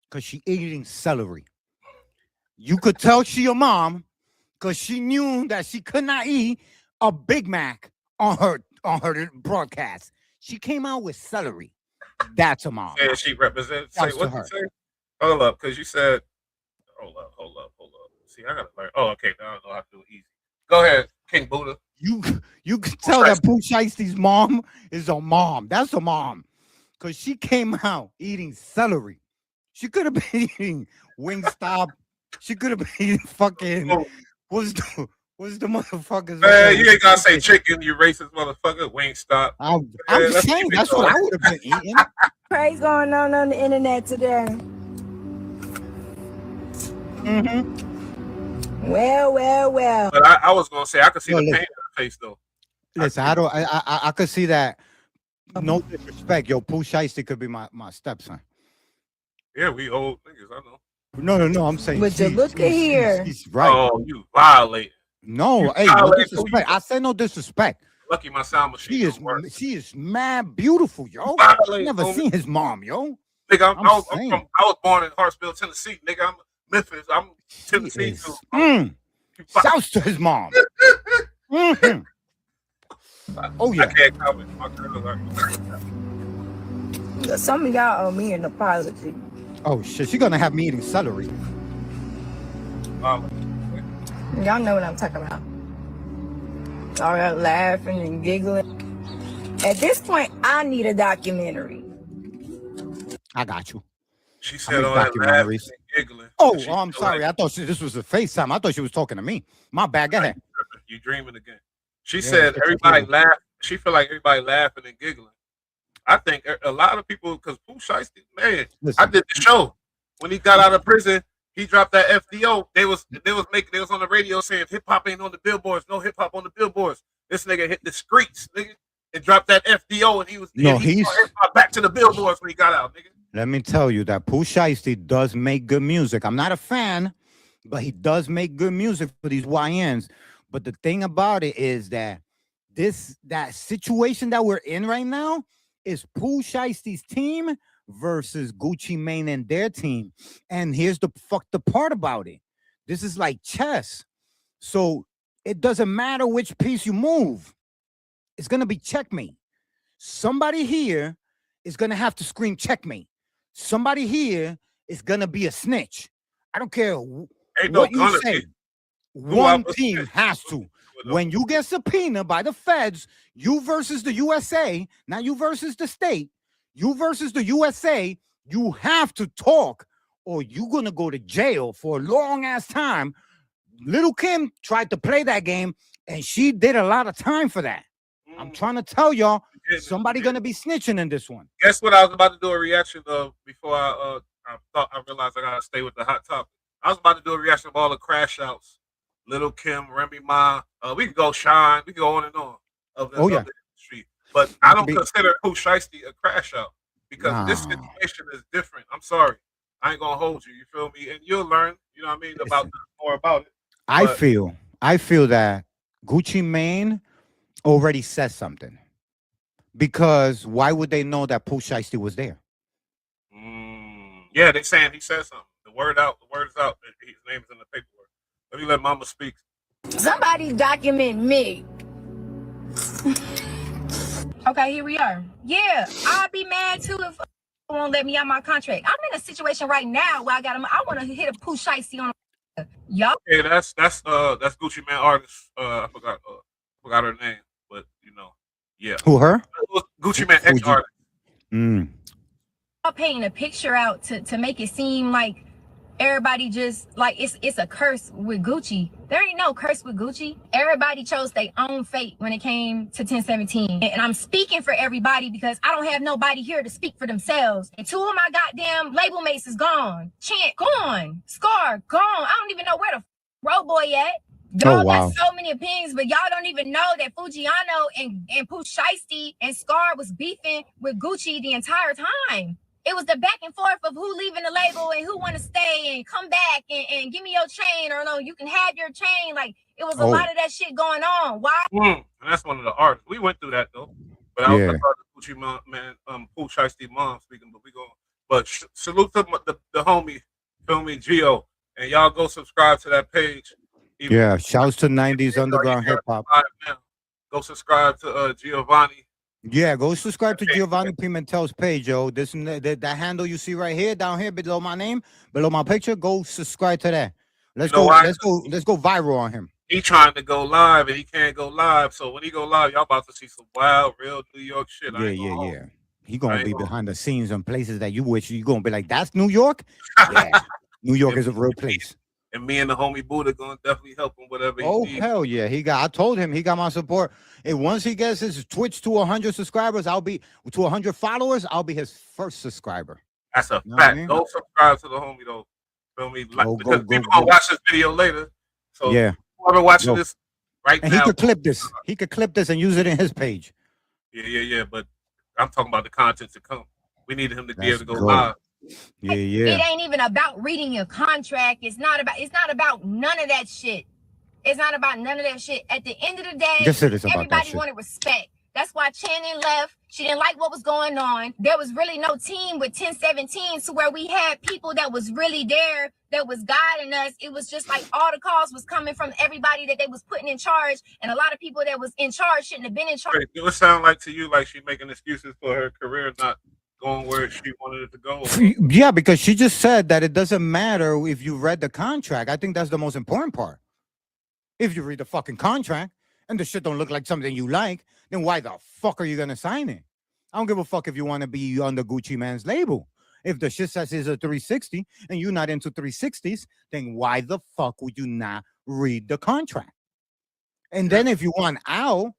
because she eating celery. You could tell she your mom because she knew that she could not eat a Big Mac on her broadcast. She came out with celery. That's a mom. Yeah, she represents. Say what you say? Hold up, because you said. Hold up. See, I gotta learn. Oh, okay. Now I know how to do it easy. Go ahead, King Buddha. You can tell that Pooh Shiesty's mom is a mom. That's a mom. Because she came out eating celery. She could have been eating Wingstop. She could have been eating fucking. What's the motherfuckers? Man, you ain't gotta say chicken, you racist motherfucker. Wingstop. I'm saying that's what I would have been eating. Crazy going on the internet today. Mm-hmm. Well. But I was gonna say I could see the pain in her face though. Listen, I could see that. No disrespect, yo. Pooh Shiesty could be my stepson. Yeah, we old niggas. I know. No. I'm saying. But you look at here. He's right. Oh, you violate. No, hey, no disrespect. I said no disrespect. Lucky my sound machine. She is mad beautiful, yo. Violate, Never seen his mom, yo. Nigga, I was born in Hartsville, Tennessee. Nigga, I'm Memphis. I'm Tennessee too. Shouts to his mom. Mm-hmm. Oh yeah. I can't comment. My girl Some of y'all owe me an apology. Oh shit, she gonna have me eating celery. Y'all know what I'm talking about. All that laughing and giggling. At this point, I need a documentary. I got you. She said all that laughing and giggling. Oh, I'm sorry. I thought this was a FaceTime. I thought she was talking to me. My bad. Go ahead. You dreaming again. She said everybody laugh. She feel like everybody laughing and giggling. I think a lot of people, because Pooh Shiesty, man, I did the show when he got out of prison. He dropped that FDO. They was on the radio saying hip hop ain't on the billboards. No hip hop on the billboards. This nigga hit the streets, nigga, and dropped that FDO, and he was he's hip hop back to the billboards when he got out, nigga. Let me tell you that Pooh Shiesty does make good music. I'm not a fan, but he does make good music for these YNs. But the thing about it is that that situation that we're in right now is Pooh Shiesty's team versus Gucci Mane and their team. And here's the part about it. This is like chess. So it doesn't matter which piece you move. It's going to be checkmate. Somebody here is going to have to scream checkmate. Somebody here is going to be a snitch. I don't care what you say. One team has to. When you get subpoenaed by the feds, you versus the USA, not you versus the state, you versus the USA, you have to talk or you're going to go to jail for a long ass time. Little Kim tried to play that game and she did a lot of time for that. I'm trying to tell y'all, somebody going to be snitching in this one. Guess what? I was about to do a reaction of before I realized I got to stay with the hot topic. I was about to do a reaction of all the crash outs. Little Kim, Remy Ma, we can go Shine, we can go on and on of the industry. But I don't consider Pooh Shiesty a crash out because this situation is different. I'm sorry. I ain't gonna hold you. You feel me? And you'll learn, you know what I mean, about more about it. I feel that Gucci Mane already said something. Because why would they know that Pooh Shiesty was there? Yeah, they saying he said something. The word is out. His name is in the paperwork. Let me let Mama speak. Somebody document me. Okay, here we are. Yeah, I'd be mad too if won't let me out my contract. I'm in a situation right now where I want to hit a Pooh Shiesty on y'all. Hey, that's Gucci Mane artist. I forgot her name, but you know, yeah. Who, her? Gucci Mane ex artist. I'm painting a picture out to make it seem like everybody just like it's a curse with Gucci. There ain't no curse with Gucci. Everybody chose their own fate when it came to 1017. And I'm speaking for everybody because I don't have nobody here to speak for themselves. And 2 of my goddamn label mates is gone. Chant gone. Scar gone. I don't even know where the Road Boy at. Y'all got so many opinions, but y'all don't even know that Fujiano and Pooh Shiesty and Scar was beefing with Gucci the entire time. It was the back and forth of who leaving the label and who want to stay and come back and give me your chain or no, you can have your chain. Like it was a lot of that shit going on. Why? And that's one of the artists. We went through that though. But I thought the Gucci man, Pooh Shiesty mom speaking, but we going. But salute to the homie, feel me, Gio, and y'all go subscribe to that page. Yeah, shouts to 90s underground hip hop. Go subscribe to Giovanni. Yeah, go subscribe to Giovanni Pimentel's page, yo. That handle you see right here, down here below my name, below my picture. Go subscribe to that. Let's go viral on him. He trying to go live and he can't go live. So when he go live, y'all about to see some wild, real New York shit. Yeah. He gonna be behind the scenes in places that you wish you gonna be like, that's New York. Yeah, New York is a real place. And me and the homie Buddha gonna definitely help him whatever he needs. Hell yeah, I told him he got my support. And once he gets his Twitch to 100 subscribers, to 100 followers, I'll be his first subscriber. That's a fact. Go subscribe to the homie though. Feel me? Because people gonna watch this video later. So whoever watching this right now, he could clip this. He could clip this and use it in his page. Yeah. But I'm talking about the content to come. We need him to be able to go live. Yeah. It ain't even about reading your contract. It's not about none of that shit. It's not about none of that shit. At the end of the day, everybody wanted respect. That's why Channing left. She didn't like what was going on. There was really no team with 1017 to where we had people that was really there that was guiding us. It was just like all the calls was coming from everybody that they was putting in charge, and a lot of people that was in charge shouldn't have been in charge. Do it sound like to you like she making excuses for her career not going where she wanted it to go. Yeah, because she just said that it doesn't matter if you read the contract. I think that's the most important part. If you read the fucking contract and the shit don't look like something you like, then why the fuck are you gonna sign it? I don't give a fuck if you want to be on the Gucci man's label. If the shit says it's a 360 and you're not into 360s, then why the fuck would you not read the contract? And then if you want out,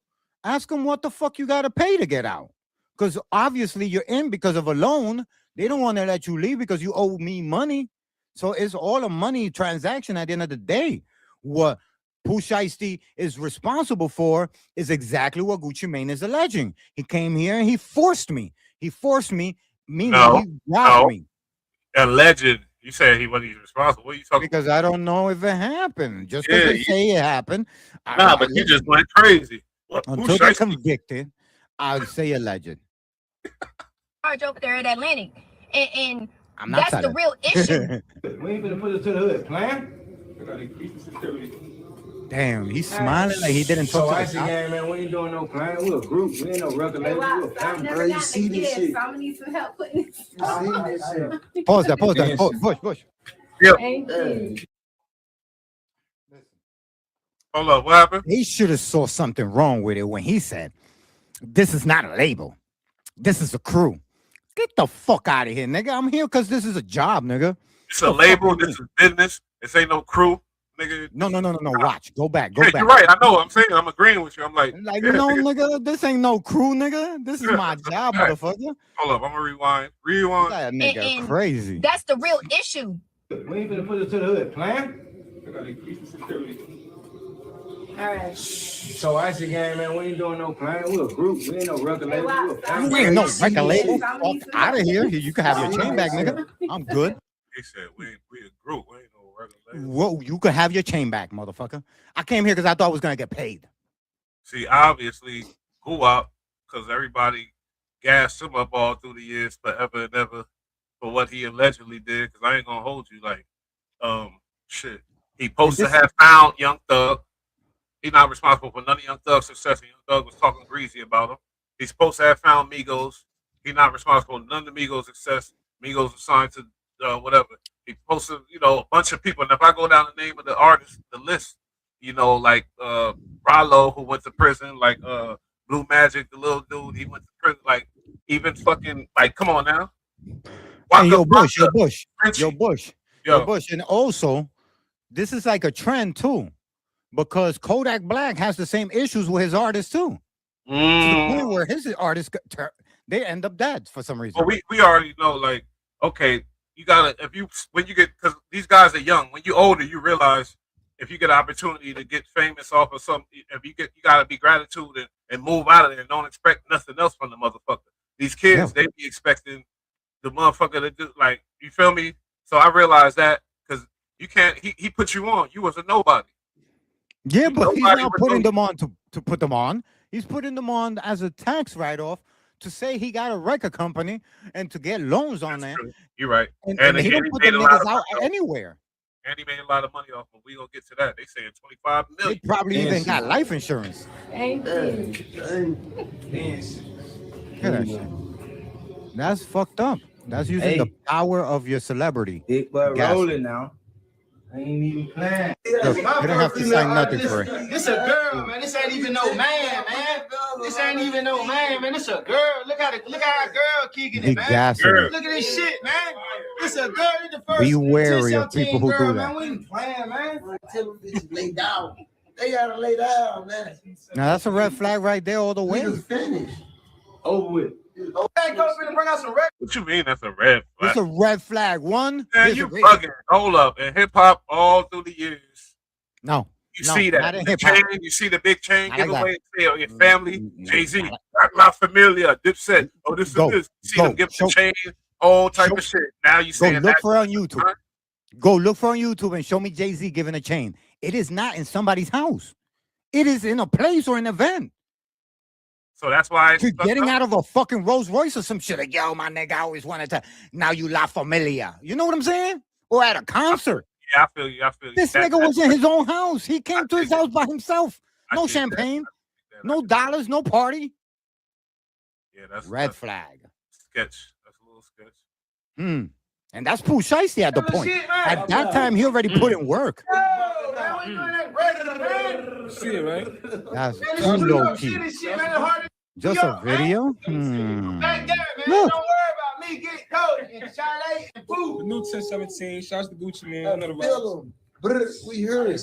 ask them what the fuck you got to pay to get out. Because obviously you're in because of a loan. They don't want to let you leave because you owe me money. So it's all a money transaction at the end of the day. What Pooh Shiesty is responsible for is exactly what Gucci Mane is alleging. He came here and he forced me. He forced me, meaning he robbed me. Alleged. You said he wasn't responsible. What are you talking because about? I don't know if it happened. Just because they say it happened. Nah, but you just went crazy. Until they're convicted, I'll say alleged. Charge over there at Atlantic. And I'm not that's the real issue. We ain't gonna put it to the hood, plan. Damn, he's smiling like he didn't talk to the game, man. We ain't doing no plan. We're a group. We ain't no record label. We're a family. You see this shit. So I'm gonna need some help putting this. Pause that. Push. Yep. Hold up, what happened? He should have saw something wrong with it when he said, "This is not a label. This is a crew." Get the fuck out of here, nigga. I'm here because this is a job, nigga. It's a label. This is business. This ain't no crew. Nigga. No. Watch. Go back. You're right. I know. I'm saying. I'm agreeing with you. I'm like, no, nigga. This ain't no crew, nigga. This is my job, motherfucker. Hold up. I'm gonna rewind. That nigga And crazy. that's the real issue. We ain't gonna put it to the hood, plan. All right. So icy game, man. We ain't doing no plan. We're a group. We ain't no record label. We're a family. You ain't no record label. Fuck out of here. You can have your chain back, nigga. I'm good. He said we a group. We ain't no record label. Whoa, you can have your chain back, motherfucker. I came here because I thought I was gonna get paid. See, obviously, who up? Because everybody gassed him up all through the years, forever and ever, for what he allegedly did. Because I ain't gonna hold you like, shit. He supposed to have found Young Thug. He's not responsible for none of Young Thug's success. Young Thug was talking greasy about him. He's supposed to have found Migos. He's not responsible for none of Migos' success. Migos assigned to whatever. He's supposed to, a bunch of people. And if I go down the name of the artists, the list, like Rallo, who went to prison, like Blue Magic, the little dude, he went to prison, like even fucking, like, come on now. Hey, Yo Bush. And also, this is like a trend too, because Kodak Black has the same issues with his artists too. To the point where his artists, they end up dead for some reason. Well, we already know, like, okay, you gotta, because these guys are young. When you're older, you realize if you get an opportunity to get famous off of something, you gotta be gratitude and move out of there and don't expect nothing else from the motherfucker. These kids, they be expecting the motherfucker to do, like, you feel me? So I realized that because you can't, he put you on. You was a nobody. Yeah, but he's not putting them on to put them on. He's putting them on as a tax write-off to say he got a record company and to get loans on that. You're right. And he don't put the niggas out anywhere. And he made a lot of money off them. We gonna get to that. They saying 25 million. They probably even got life insurance. That's fucked up. That's using the power of your celebrity. Big boy rolling now. I ain't even playing. Look, you don't have to sign nothing for it. This a girl, man. This ain't even no man, man. This ain't even no man, man. This a girl. Look how a girl kicking it, man. Look at this shit, man. This a girl. The first. Be wary of people who do that. Man. We ain't playing, man. Tell them bitches lay down. They gotta lay down, man. Now that's a red flag right there all the way. Finished. Over with. Okay, go and bring out some red. What you mean that's a red flag? It's a red flag. One. Man, you bugging. Hold up. In hip hop, all through the years. No. You see that. The chain, you see the big chain giveaway. Your family, Jay-Z, La Familia, Dipset. Oh, this is this. See them give the chain, all type of shit. Now you saying that. Go look for on YouTube. Huh? Go look for on YouTube and show me Jay-Z giving a chain. It is not in somebody's house. It is in a place or an event. So that's why you're getting out of a fucking Rolls Royce or some shit. Like, yo, my nigga, I always wanted to. Now you La Familia. You know what I'm saying? Or at a concert. Yeah, I feel you. This nigga was in his own house. He came to his house by himself. No champagne, no dollars, no party. Yeah, that's red flag. Sketch. That's a And that's Pooh Shiesty at the point. At that time, he already put in work. See it, right? That's too low key. Just a video? Look. Don't worry about me getting cold and Charlie and Pooh. The new 1017. Shouts to Gucci, man. I know the vibes. We heard it.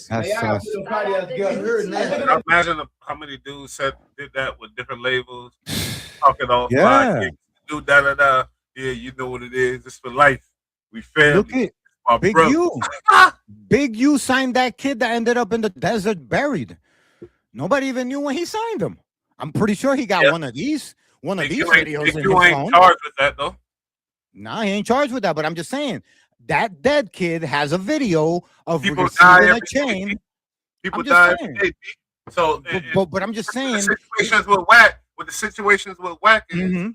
Imagine how many dudes did that with different labels, talking all do da. Yeah, you know what it is. It's for life. We family. Look at Big brother. U. Big U signed that kid that ended up in the desert buried. Nobody even knew when he signed him. I'm pretty sure he got one of these videos in his phone. Ain't charged with that though. Nah, he ain't charged with that. But I'm just saying that dead kid has a video of people receiving a chain. People die every day. So, but I'm just saying, the situations with Wack is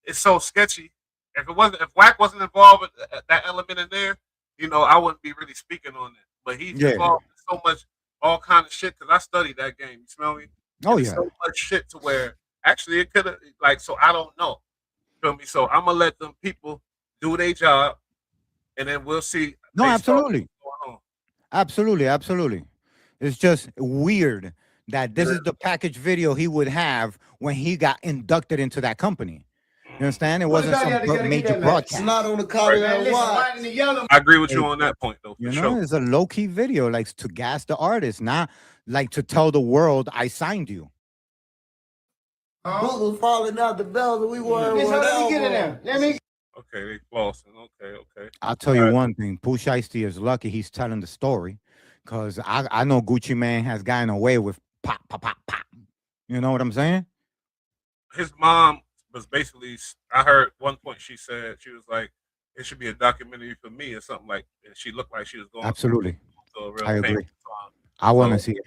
it's so sketchy. If Wack wasn't involved with that element in there, you know, I wouldn't be really speaking on it. But he's involved in so much, all kind of shit. Because I studied that game. You smell me? Oh yeah. So much shit to where actually it could have So I don't know. Feel me? So I'm gonna let them people do their job, and then we'll see. No, absolutely. Absolutely. It's just weird that this is the package video he would have when he got inducted into that company. You understand? It wasn't some major broadcast. It's not on the car. I agree with you on that point, though. You know, it's a low-key video, like to gas the artist, not like to tell the world I signed you. Book was falling out the bells, and we weren't. Let me get in there. Okay, they flossing. Okay. I'll tell you one thing. Pooh Shiesty is lucky he's telling the story, because I know Gucci Mane has gotten away with pop. You know what I'm saying? His mom was basically, I heard one point she said, she was like, it should be a documentary for me or something like that. And she looked like she was going Absolutely. through a real I agree. pain. I want to see it.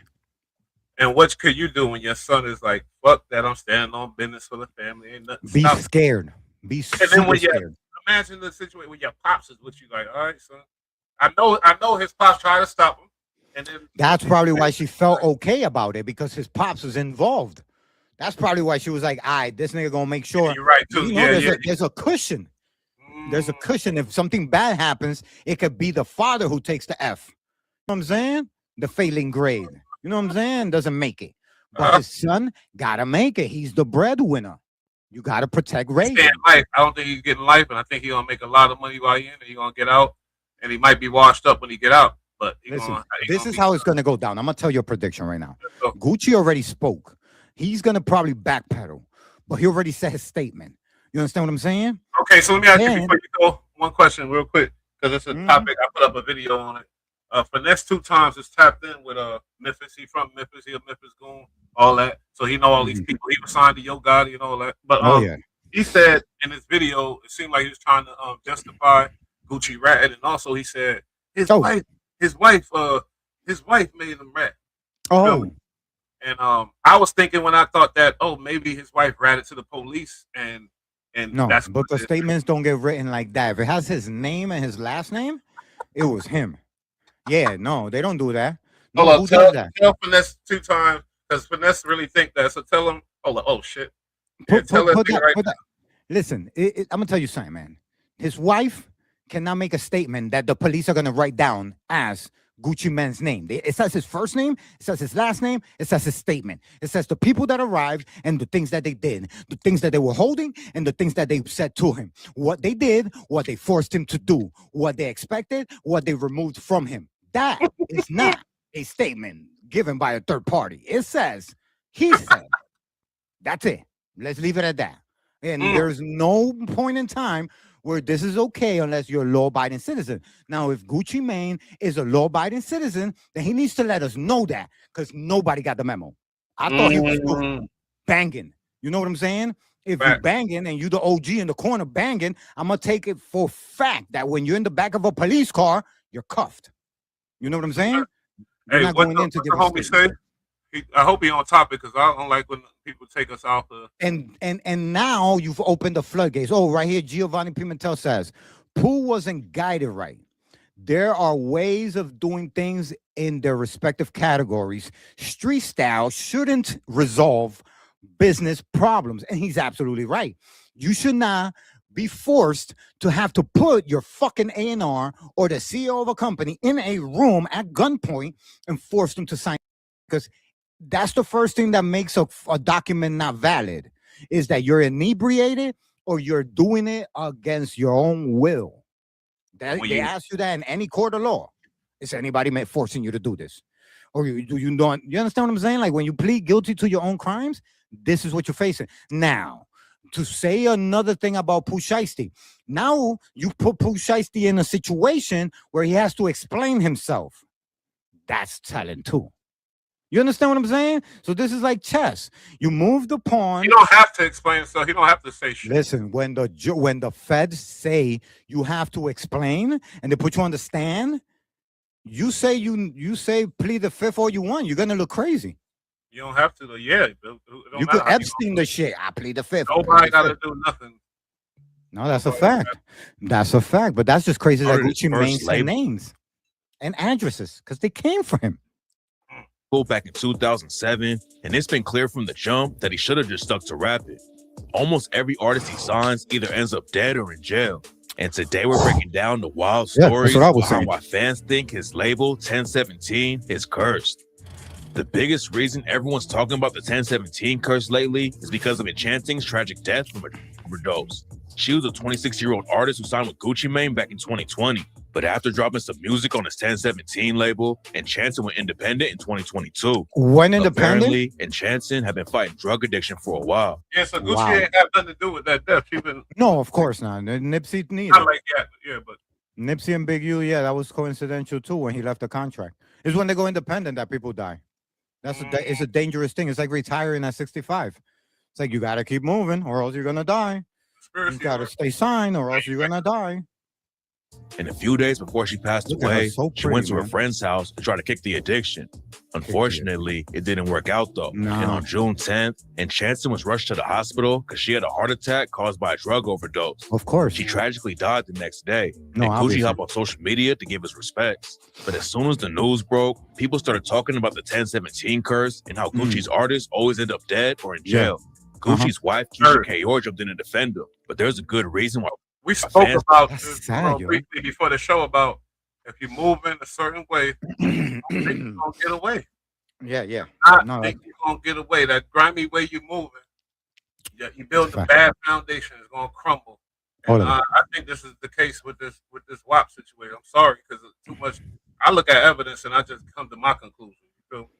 And what could you do when your son is like, fuck that, I'm standing on business for the family. Ain't nothing. Be scared. Be and then when scared. Imagine the situation when your pops is with you, like, all right, son. I know his pops tried to stop him. And then that's probably why she felt okay about it, because his pops was involved. That's probably why she was like, all right, this nigga gonna make sure. Yeah, you're right, too. You know, there's a cushion. There's a cushion. If something bad happens, it could be the father who takes the F. You know what I'm saying? The failing grade. You know what I'm saying? Doesn't make it. But his son gotta make it. He's the breadwinner. You gotta protect Ray. I don't think he's getting life, and I think he's gonna make a lot of money while he's in it. He's gonna get out, and he might be washed up when he get out. But listen, this is how it's gonna go down. I'm gonna tell you a prediction right now. Gucci already spoke. He's gonna probably backpedal, but he already said his statement. You understand what I'm saying? Okay, so let me ask you before you go one question real quick, because it's a topic. I put up a video on it. Finesse 2 times is tapped in with Memphis. He from Memphis. He a Memphis goon. All that. So he know all these people. He was signed to Yo Gotti and all that. But he said in his video, it seemed like he was trying to justify Gucci ratting, and also he said his wife made him rat. Oh. And I was thinking when I thought that, maybe his wife ratted to the police, and no, that's but the statements don't get written like that. If it has his name and his last name, it was him. Yeah, no, they don't do that. No, hold who does that? Tell Finesse 2 times, because Finesse really think that. So tell him, oh shit. Listen, I'm gonna tell you something, man. His wife cannot make a statement that the police are gonna write down as Gucci Mane's name. It says his first name, it says his last name, it says his statement. It says the people that arrived and the things that they did, the things that they were holding and the things that they said to him. What they did, what they forced him to do, what they expected, what they removed from him. That is not a statement given by a third party. It says, he said. That's it. Let's leave it at that. And there's no point in time where this is okay unless you're a law-abiding citizen. Now, if Gucci Mane is a law-abiding citizen, then he needs to let us know that, because nobody got the memo. I thought he was banging. You know what I'm saying? If you're banging and you the OG in the corner banging, I'm going to take it for fact that when you're in the back of a police car, you're cuffed. You know what I'm saying? Hey, what the homie say? I hope he on topic, because I don't like when people take us off. And now you've opened the floodgates. Oh, right here, Giovanni Pimentel says, Pooh wasn't guided right. There are ways of doing things in their respective categories. Street style shouldn't resolve business problems. And he's absolutely right. You should not be forced to have to put your fucking A&R or the CEO of a company in a room at gunpoint and force them to sign? Because that's the first thing that makes a document not valid, is that you're inebriated or you're doing it against your own will. They ask you that in any court of law. Is anybody forcing you to do this? Or you understand what I'm saying? Like when you plead guilty to your own crimes, this is what you're facing. Now, to say another thing about Pooh Shiesty, now you put Pooh Shiesty in a situation where he has to explain himself. That's telling too. You understand what I'm saying? So this is like chess. You move the pawn. He don't have to explain himself. He don't have to say shit. Listen, when the feds say you have to explain and they put you on the stand, you say plead the fifth all you want. You're gonna look crazy. You don't have to. Yeah, you could Epstein the shit. I plead the fifth. Nobody got to do nothing. No, that's a fact. That's a fact. But that's just crazy that Gucci Mane said names and addresses because they came for him. Back in 2007, and it's been clear from the jump that he should have just stuck to rapping. Almost every artist he signs either ends up dead or in jail. And today we're breaking down the wild stories behind why fans think his label 1017 is cursed. The biggest reason everyone's talking about the 1017 curse lately is because of Enchanting's tragic death from an overdose. She was a 26-year-old artist who signed with Gucci Mane back in 2020. But after dropping some music on his 1017 label, Enchanting went independent in 2022. When independent? Apparently, Enchanting had been fighting drug addiction for a while. Yeah, so Gucci ain't have nothing to do with that death. No, of course not. Nipsey neither. Not like that, yeah, but Nipsey and Big U, yeah, that was coincidental too when he left the contract. It's when they go independent that people die. It's a dangerous thing. It's like retiring at 65. It's like you got to keep moving or else you're going to die. You got to stay signed or else you're going to die. And a few days before she passed away, she went to her friend's house to try to kick the addiction. Unfortunately, it didn't work out though. And on June 10th, Enchanting was rushed to the hospital because she had a heart attack caused by a drug overdose. Of course. She tragically died the next day. And Gucci hopped on social media to give his respects. But as soon as the news broke, people started talking about the 1017 curse and how Gucci's artists always end up dead or in jail. Gucci's wife, Keisha Kayor, jumped in to defend him. But there's a good reason why. We spoke about this briefly before the show about if you move in a certain way, you don't get away. Yeah. You're going to get away. That grimy way you're moving, you build a bad foundation, it's going to crumble. And I think this is the case with this WAP situation. I'm sorry because it's too much. I look at evidence and I just come to my conclusion. You feel?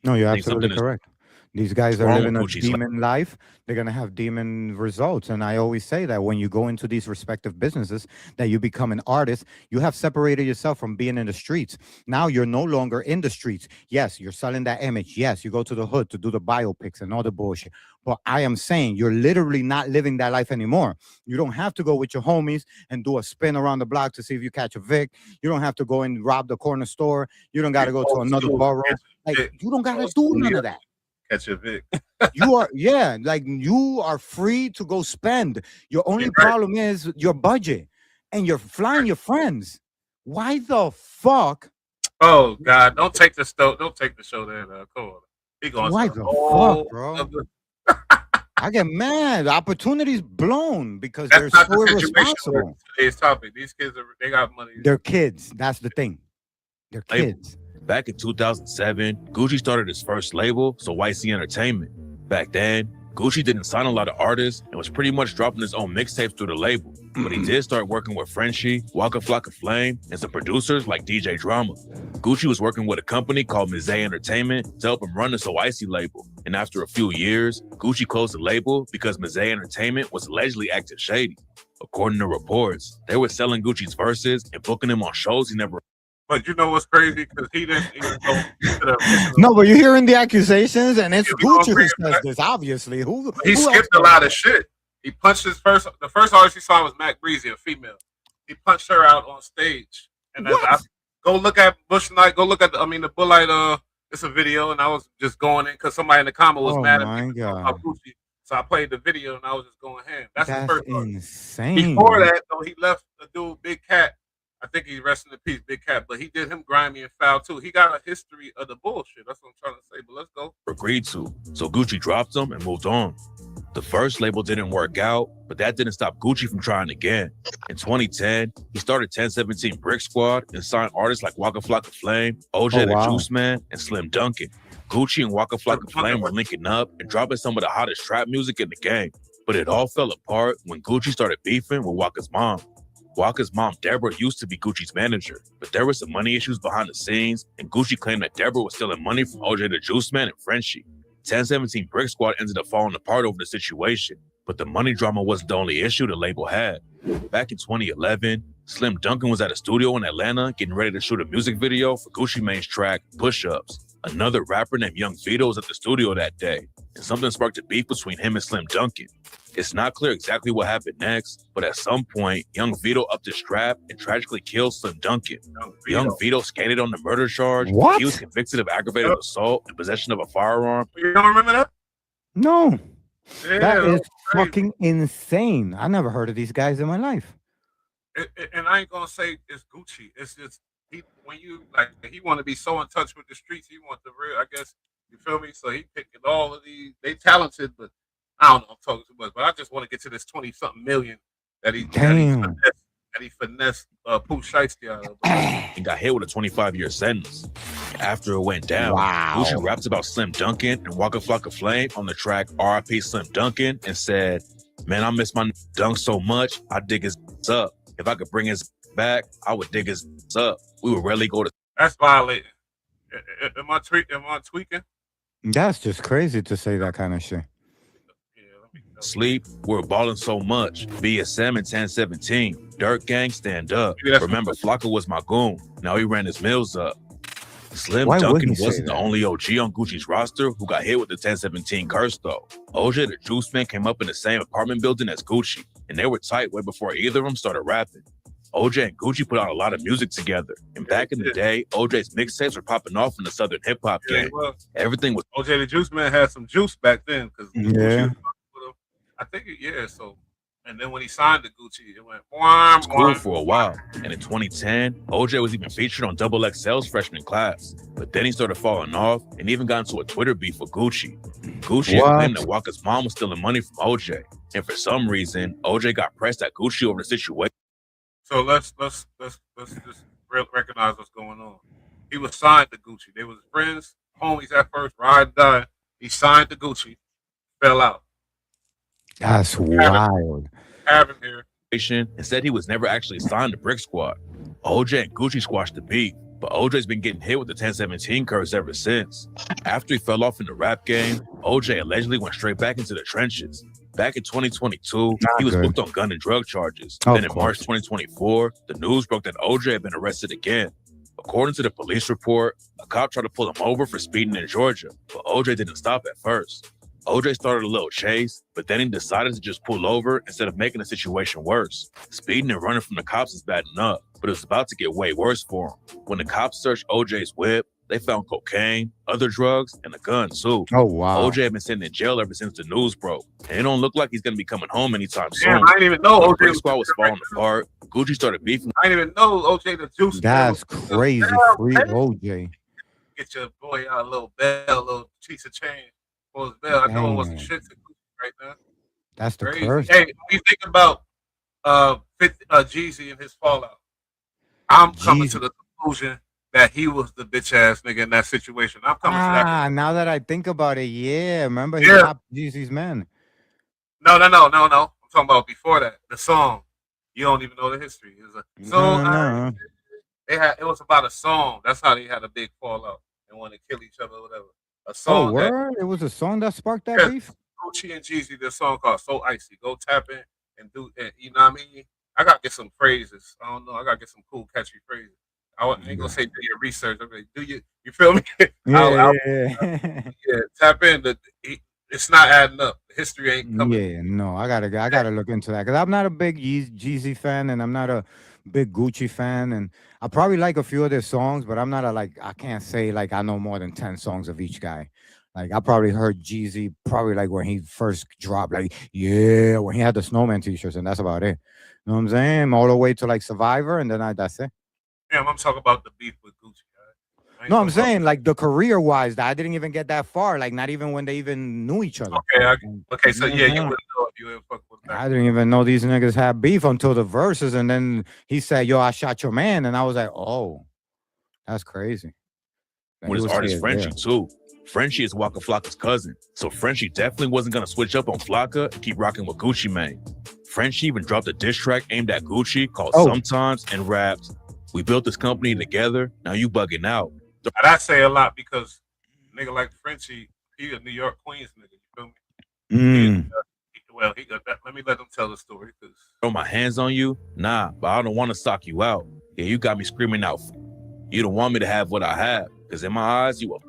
No, you're absolutely correct. These guys are living a demon life. They're going to have demon results. And I always say that when you go into these respective businesses, that you become an artist, you have separated yourself from being in the streets. Now you're no longer in the streets. Yes, you're selling that image. Yes, you go to the hood to do the biopics and all the bullshit. But I am saying you're literally not living that life anymore. You don't have to go with your homies and do a spin around the block to see if you catch a Vic. You don't have to go and rob the corner store. You don't got to go to another borough. Like, you don't got to do none of that. Catch a Vic. You are free to go spend. Your only problem is your budget, and you're flying your friends. Why the fuck? Oh God! Don't take the show there. Come on. He going. Why the fuck, bro? I get mad. The opportunity's blown because they're so irresponsible. Today's topic. These kids they got money. They're kids. That's the thing. They're kids. Back in 2007, Gucci started his first label, So YC Entertainment. Back then, Gucci didn't sign a lot of artists and was pretty much dropping his own mixtapes through the label. But he did start working with Frenchie, Waka Flocka Flame, and some producers like DJ Drama. Gucci was working with a company called Mizé Entertainment to help him run the So YC label. And after a few years, Gucci closed the label because Mizé Entertainment was allegedly acting shady. According to reports, they were selling Gucci's verses and booking him on shows he never. But you know what's crazy? Because he didn't even go to the No, but you're hearing the accusations, and it's Gucci who says this, obviously. He skipped a lot of shit. He punched the first artist he saw was Mac Breezy, a female. He punched her out on stage. And go look at Bush Knight, go look at the Bullite, it's a video, and I was just going in because somebody in the comment was mad at me about Gucci. So I played the video, and I was just going ham. That's the first insane. Before that, though, he left the dude, Big Cat. I think he's resting in peace, Big Cat. But he did him grimy and foul too. He got a history of the bullshit. That's what I'm trying to say. But let's go. Agreed to. So Gucci dropped him and moved on. The first label didn't work out, but that didn't stop Gucci from trying again. In 2010, he started 1017 Brick Squad and signed artists like Waka Flocka Flame, OJ the Juice Man, and Slim Duncan. Gucci and Waka Flocka Flame were linking up and dropping some of the hottest trap music in the game. But it all fell apart when Gucci started beefing with Waka's mom. Waka's mom, Deborah, used to be Gucci's manager, but there were some money issues behind the scenes, and Gucci claimed that Deborah was stealing money from OJ the Juice Man and Frenchie. 1017 Brick Squad ended up falling apart over the situation, but the money drama wasn't the only issue the label had. Back in 2011, Slim Duncan was at a studio in Atlanta getting ready to shoot a music video for Gucci Mane's track, Push Ups. Another rapper named Young Vito was at the studio that day, and something sparked a beef between him and Slim Duncan. It's not clear exactly what happened next, but at some point, Young Vito upped his strap and tragically killed Slim Duncan. Young Vito skated on the murder charge. What? He was convicted of aggravated assault and possession of a firearm. You don't remember that? No. Yeah, That is crazy. fucking insane. I never heard of these guys in my life. And I ain't gonna say it's Gucci. It's just when you like he want to be so in touch with the streets. He want the real. I guess you feel me. So he picking all of these. They talented, but I don't know. I'm talking too much. But I just want to get to this 20-something million that he finessed Pooh Shiesty out of. And got hit with a 25-year sentence. After it went down, Gucci raps about Slim Duncan and Waka Flocka Flame on the track R.I.P. Slim Duncan and said, "Man, I miss my dunk so much, I dig his up. If I could bring his back, I would dig his up. We would rarely go to..." That's violating. Am I tweaking? That's just crazy to say that kind of shit. Sleep, we're balling so much. BSM and 1017. Dirt Gang, stand up. Remember, Flocka was my goon. Now he ran his mills up. Slim Duncan wasn't the only OG on Gucci's roster who got hit with the 1017 curse, though. OJ the Juice Man came up in the same apartment building as Gucci, and they were tight way before either of them started rapping. OJ and Gucci put out a lot of music together, and back in the day, OJ's mixtapes were popping off in the Southern hip-hop game. Everything was... OJ the Juice Man had some juice back then, because I think, so... And then when he signed to Gucci, it went cool for a while. And in 2010, OJ was even featured on XXL's freshman class. But then he started falling off and even got into a Twitter beef with Gucci. Gucci claimed that Waka's mom was stealing money from OJ. And for some reason, OJ got pressed at Gucci over the situation. So let's just recognize what's going on. He was signed to Gucci. They was friends, homies at first, ride and die. He signed to Gucci, fell out. That's wild. And said he was never actually signed to Brick Squad. OJ and Gucci squashed the beef, but OJ's been getting hit with the 1017 curse ever since. After he fell off in the rap game, OJ allegedly went straight back into the trenches. Back in 2022, he was booked on gun and drug charges. Then in March 2024, the news broke that OJ had been arrested again. According to the police report, a cop tried to pull him over for speeding in Georgia, but OJ didn't stop at first. OJ started a little chase, but then he decided to just pull over instead of making the situation worse. Speeding and running from the cops is bad enough, but it was about to get way worse for him. When the cops searched OJ's whip, they found cocaine, other drugs, and a gun too. Oh, wow. OJ had been sitting in jail ever since the news broke, and it don't look like he's going to be coming home anytime soon. I didn't even know OJ Brick Squad was falling apart. Gucci started beefing. I didn't even know OJ the Juice. That's crazy. Free OJ. Get your boy out a little bell, a little piece of change. For his bell. I know it wasn't shit to Gucci right now. That's the crazy. curse. Hey, when you think about Jeezy and his fallout, I'm coming to the conclusion that he was the bitch ass nigga in that situation. I'm coming to that. Now that I think about it, remember he stopped Jeezy's man. No. I'm talking about before that. The song. You don't even know the history. It was a song. It was about a song. That's how they had a big fallout and wanted to kill each other or whatever. A song. Oh, word? It was a song that sparked that beef? Gucci and Jeezy, this song called So Icy. Go tap in and do it. You know what I mean? I got to get some phrases. I don't know. I got to get some cool, catchy phrases. I ain't going to say do your research. I'm like, you feel me? Tap in. It's not adding up. The history ain't coming. Yeah, no, I gotta look into that because I'm not a big Jeezy fan and I'm not a big Gucci fan, and I probably like a few of their songs, but I'm not I can't say like I know more than 10 songs of each guy. Like I probably heard Jeezy probably like when he first dropped, like yeah, when he had the Snowman t-shirts, and that's about it. You know what I'm saying? All the way to like Survivor, and then that's it. Damn, I'm talking about the beef with Gucci. No, I'm saying like the career-wise, I didn't even get that far. Like not even when they even knew each other. Okay, so yeah, you wouldn't know if you ever fuck with that. I didn't even know these niggas had beef until the verses, and then he said, "Yo, I shot your man," and I was like, "Oh, that's crazy." With his artist Frenchie too. Frenchie is Waka Flocka's cousin, so Frenchie definitely wasn't gonna switch up on Flocka and keep rocking with Gucci Mane. Frenchie even dropped a diss track aimed at Gucci called Sometimes and raps, "We built this company together, now you bugging out." And I say a lot because nigga like Frenchie, he a New York Queens nigga, you feel me? Let me let them tell the story. Throw my hands on you? Nah, but I don't want to sock you out. Yeah, you got me screaming out. You don't want me to have what I have, because in my eyes, you are.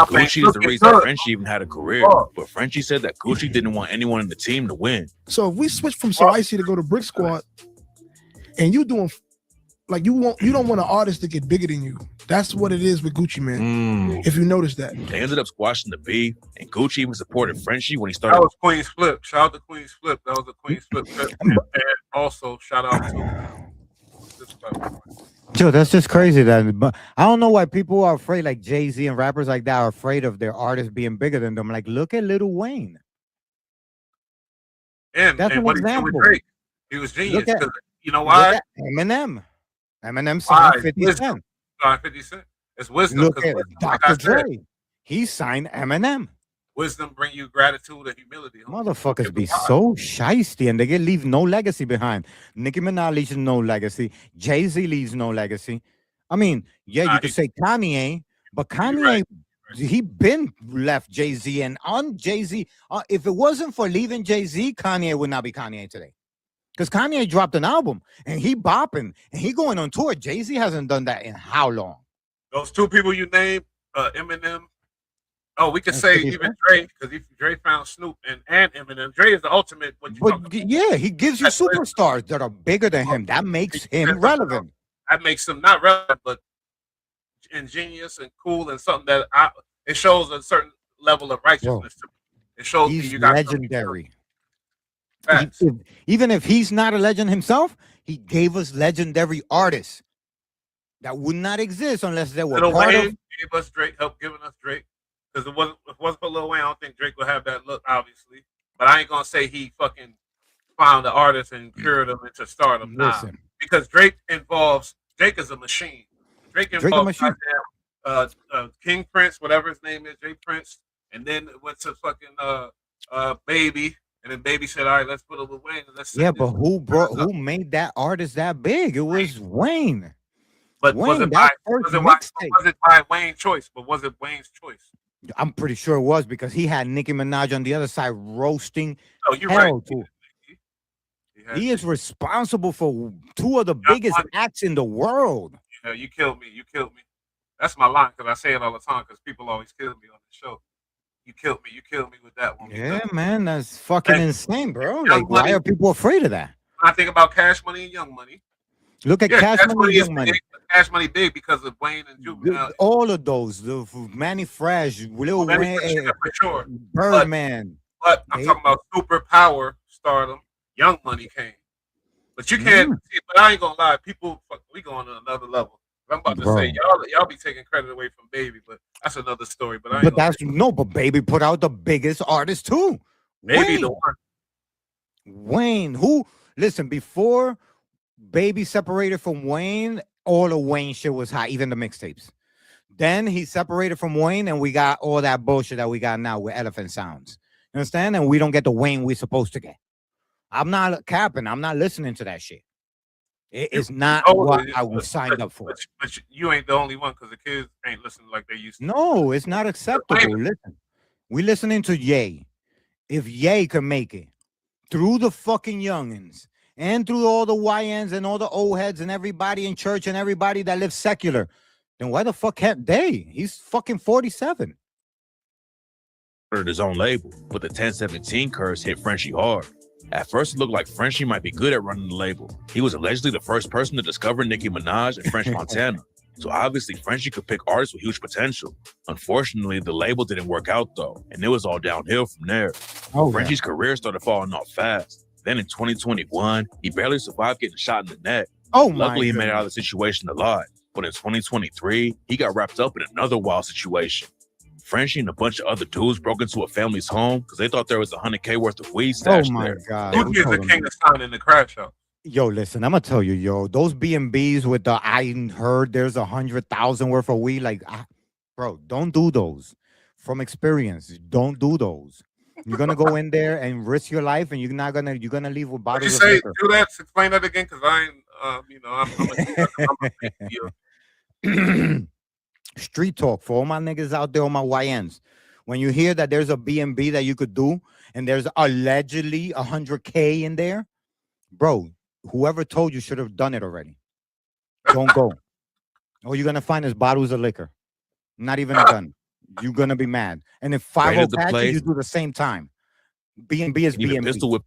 Gucci is the reason that Frenchie even had a career, but Frenchie said that Gucci didn't want anyone in the team to win. So if we switch from So Icy to go to Brick Squad, and you doing like you don't want an artist to get bigger than you. That's what it is with Gucci Mane. If you notice that. They ended up squashing the beef, and Gucci even supported Frenchie when he started. That was Queen's Flip. Shout out to Queen's Flip. That was a Queen's Flip. And also shout out to Joe, that's just crazy. But I don't know why people are afraid, like Jay-Z and rappers like that are afraid of their artists being bigger than them. Like, look at Lil Wayne. And that's an what example. He, Drake, he was genius. You know why? Eminem signed 50 Cent. 50 Cent. It's wisdom. Look at Dr. Dre. He signed Eminem. Wisdom bring you gratitude and humility. Motherfuckers be so shiesty and they leave no legacy behind. Nicki Minaj leaves no legacy. Jay-Z leaves no legacy. I mean, yeah, you could say Kanye, but Kanye, he been left Jay-Z, and on Jay-Z, if it wasn't for leaving Jay-Z, Kanye would not be Kanye today. Because Kanye dropped an album and he bopping and he going on tour. Jay-Z hasn't done that in how long? Those two people you named, Eminem. Oh, we could say even Dre, because Dre found Snoop and Eminem. Dre is the ultimate. Yeah, he gives you superstars that are bigger than him. That makes him relevant. That makes him not relevant, but ingenious and cool, and something that it shows a certain level of righteousness to me. It shows he's legendary. Even if he's not a legend himself, he gave us legendary artists that would not exist unless they were part of. Gave us Drake, helped giving us Drake. Because if it wasn't for Lil Wayne, I don't think Drake would have that look, obviously. But I ain't gonna say he fucking found the artist and cured him into stardom. Nah. Because Drake is a machine. Drake involves King Prince, whatever his name is, Jay Prince, and then it went to fucking Baby, and then Baby said, "All right, let's put a Lil Wayne." And let's but who made that artist that big? It was Wayne. But was it by Wayne's choice? But was it Wayne's choice? I'm pretty sure it was, because he had Nicki Minaj on the other side roasting. Oh, you're right. He is responsible for two of the biggest acts in the world. Yeah, you killed me. You killed me. That's my line, because I say it all the time, because people always kill me on the show. You killed me. You killed me with that one. Yeah, man, that's fucking insane, bro. Like, why are people afraid of that? I think about Cash Money and Young Money. Look at Cash Money and Young Money. Cash Money big because of Wayne and Juvenile. All of those, the Manny Fresh, Lil Wayne, for sure. Birdman. But I'm talking about superpower stardom. Young Money came, but you can't. See, but I ain't gonna lie, people, we going to another level. I'm about to say y'all be taking credit away from Baby, but that's another story. But but Baby put out the biggest artist too. Baby the one. Wayne, who listen before Baby separated from Wayne. All of Wayne shit was hot, even the mixtapes. Then he separated from Wayne, and we got all that bullshit that we got now with Elephant Sounds. You understand? And we don't get the Wayne we're supposed to get. I'm not capping. I'm not listening to that shit. It is not what I was signed up for. But you ain't the only one, because the kids ain't listening like they used to. No, it's not acceptable. Listen, we listening to Ye. If Ye can make it through the fucking youngins, and through all the YNs and all the old heads and everybody in church and everybody that lives secular, then why the fuck can't they? He's fucking 47. His own label, but the 1017 curse hit Frenchie hard. At first, it looked like Frenchie might be good at running the label. He was allegedly the first person to discover Nicki Minaj and French Montana. So obviously, Frenchie could pick artists with huge potential. Unfortunately, the label didn't work out though, and it was all downhill from there. Frenchie's career started falling off fast. Then in 2021, he barely survived getting shot in the neck. Luckily, he made it out of the situation alive. But in 2023, he got wrapped up in another wild situation. Frenchie and a bunch of other dudes broke into a family's home because they thought there was $100K worth of weed stashed there. God. Gucci is the king of sound in the crash house. Yo, listen, I'm gonna tell you, yo, those B&Bs with the I heard there's 100,000 worth of weed, like, bro, don't do those. From experience, don't do those. You're gonna go in there and risk your life, and you're gonna leave with What you bottles of say? liquor. Do that. Explain that again, because I ain't. I'm a Street talk for all my niggas out there, all my YNs. When you hear that there's a B&B that you could do, and there's allegedly 100K in there, bro, whoever told you should have done it already. Don't go. All you're gonna find is bottles of liquor, not even a gun. You're gonna be mad. And if 50 catches, you do the same time. B&B is B&B. Pistol whip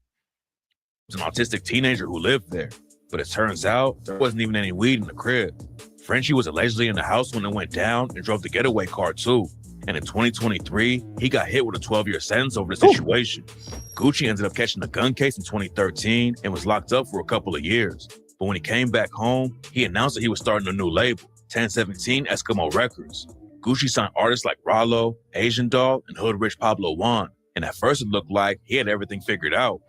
was an autistic teenager who lived there, but it turns out there wasn't even any weed in the crib. Frenchie was allegedly in the house when it went down and drove the getaway car too. And in 2023, he got hit with a 12-year sentence over the situation. Gucci ended up catching a gun case in 2013 and was locked up for a couple of years. But when he came back home, he announced that he was starting a new label, 1017 Eskimo Records. Gucci signed artists like Rollo, Asian Doll, and Hood Rich Pablo Juan. And at first it looked like he had everything figured out.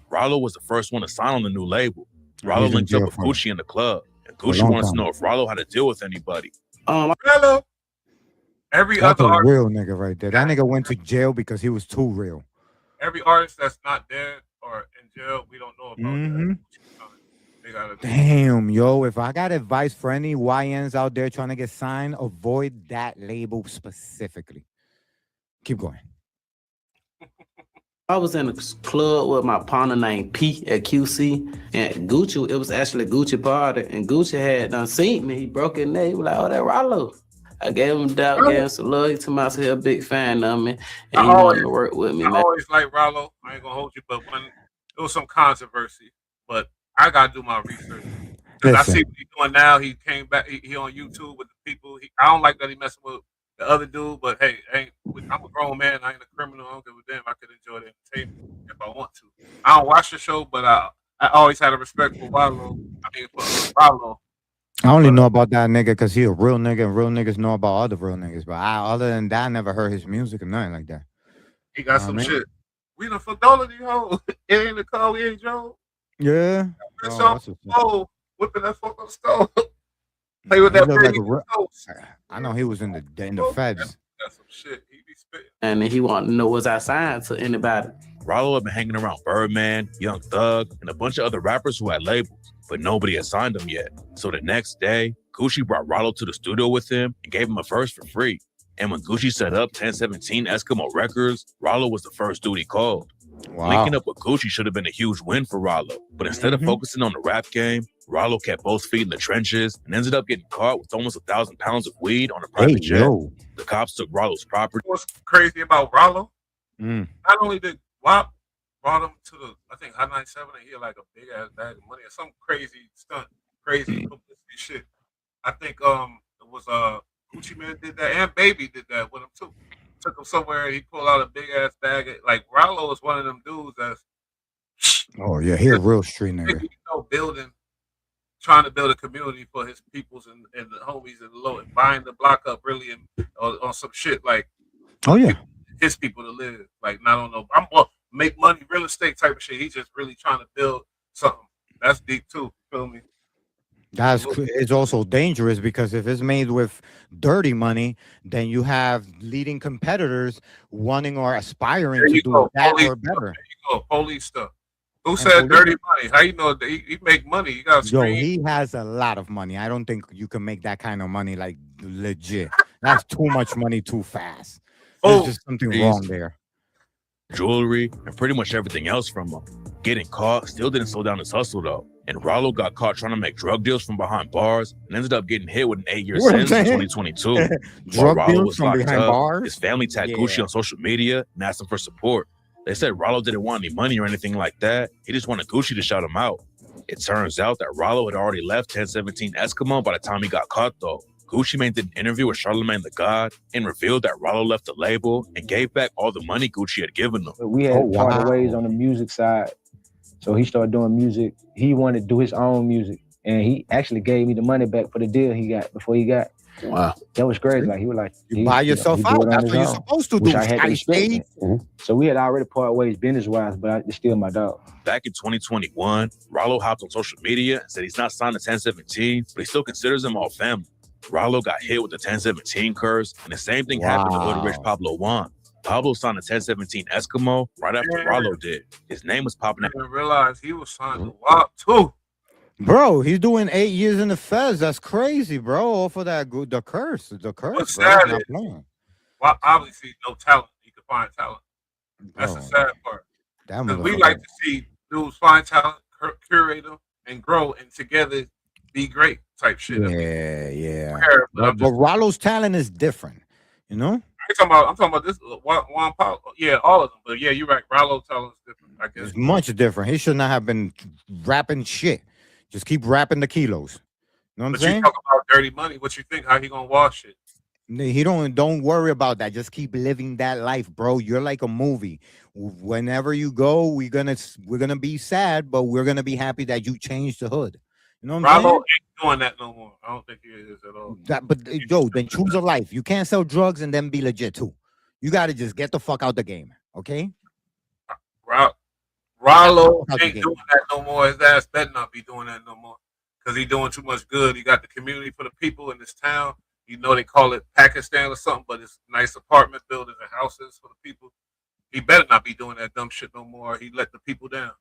Rollo was the first one to sign on the new label. Rollo linked up with Gucci in the club. And Gucci wanted to know if Rollo had to deal with anybody. Hello. Every That's other a artist, real nigga right there. That nigga went to jail because he was too real. every artist that's not dead or in jail, we don't know about that. They gotta Damn, yo, if I got advice for any YNs out there trying to get signed, avoid that label specifically. Keep going. I was in a club with my partner named P at QC, and Gucci, it was actually a Gucci party, and Gucci had done seen me. He broke his neck. He was like, oh, that Rollo. I gave him doubt, gave him some love. He told me I was a big fan of me, and he wanted to work with me, I man. always like Rollo. I ain't gonna hold you, but when there was some controversy, but I gotta do my research. Because I see what he's doing now. He came back, he on YouTube with the people. I don't like that he messing with the other dude, but hey, I'm a grown man. I ain't a criminal. I don't give a damn. I could enjoy the entertainment if I want to. I don't watch the show, but I always had a respect for Rollo. For Rollo. I only know about that nigga because he a real nigga, and real niggas know about other real niggas. But other than that, I never heard his music or nothing like that. He got some shit. We done fucked these hoes. It ain't the car, we ain't Joe. Yeah. Oh, whipping that fuck up stove. Play with that like baby. I know he was in the feds. That's some shit. He be spitting. And he wanted to know was I signed to anybody. Rollo had been hanging around Birdman, Young Thug, and a bunch of other rappers who had labels, but nobody had signed them yet. So the next day, Gucci brought Rollo to the studio with him and gave him a verse for free. And when Gucci set up 1017 Eskimo Records, Rollo was the first dude he called. Wow. Linking up with Gucci should have been a huge win for Rollo, but instead of focusing on the rap game, Rollo kept both feet in the trenches and ended up getting caught with almost 1,000 pounds of weed on a private jet. Yo. The cops took Rollo's property. What's crazy about Rollo? Not only did WAP brought him to the, I think, Hot 97, and he had like a big ass bag of money or some crazy stunt, crazy publicity shit. I think it was Gucci Mane did that, and Baby did that with him too. Took him somewhere, he pulled out a big ass bag. Like Rollo is one of them dudes that's yeah, he a real street nigga. Trying to build a community for his peoples and the homies and the low, and buying the block up really on some shit like his people to live, like not on no make money real estate type of shit. He's just really trying to build something that's deep too. Feel me? It's also dangerous because if it's made with dirty money, then you have leading competitors wanting or aspiring to do that or better. There you go, police stuff. Who said dirty money? How you know he make money? You got he has a lot of money. I don't think you can make that kind of money like legit. That's too much money too fast. There's just something wrong there. Jewelry and pretty much everything else from him. Getting caught still didn't slow down his hustle though. And Rollo got caught trying to make drug deals from behind bars and ended up getting hit with an 8-year sentence in 2022. While Rollo was locked up, his family tagged Gucci on social media and asked him for support. They said Rollo didn't want any money or anything like that. He just wanted Gucci to shout him out. It turns out that Rollo had already left 1017 Eskimo by the time he got caught though. Gucci Mane did an interview with Charlamagne the God and revealed that Rollo left the label and gave back all the money Gucci had given them. We had parted ways on the music side. So he started doing music. He wanted to do his own music. And he actually gave me the money back for the deal he got before he got. Wow. That was crazy. Like he was like, You buy yourself out. That's what you're supposed to do. Which I had to respect. So we had already parted ways business-wise, but it's still my dog. Back in 2021, Rollo hopped on social media and said he's not signed to 1017, but he still considers them all family. Rollo got hit with the 1017 curse, and the same thing happened to Hood Rich Pablo Juan. Pablo signed a 1017 Eskimo right after Rollo did. His name was popping I didn't realize he was signed to WAP too. Bro, he's doing 8 years in the feds. That's crazy, bro. All for that the curse. What's bro. sad Not is, playing. well, obviously no talent. You can find talent. That's the sad part. Because we like to see dudes find talent, curate them, and grow, and together be great type shit. Yeah. But Rollo's talent is different, you know? I'm talking about this Juan Pablo. Yeah, all of them. But yeah, you're right. Rollo talent is different, I guess. It's much different. He should not have been rapping shit. Just keep rapping the kilos. You know what I'm saying? You talk about dirty money. What you think? How he gonna wash it? He don't worry about that. Just keep living that life, bro. You're like a movie. Whenever you go, we're gonna be sad, but we're gonna be happy that you changed the hood. You know what I'm saying? Rollo ain't doing that no more. I don't think he is at all. Then choose a life. You can't sell drugs and then be legit too. You gotta just get the fuck out the game, okay? Rollo ain't doing that no more. His ass better not be doing that no more. Because he doing too much good. He got the community for the people in this town. You know they call it Pakistan or something, but it's nice apartment buildings and houses for the people. He better not be doing that dumb shit no more. He let the people down.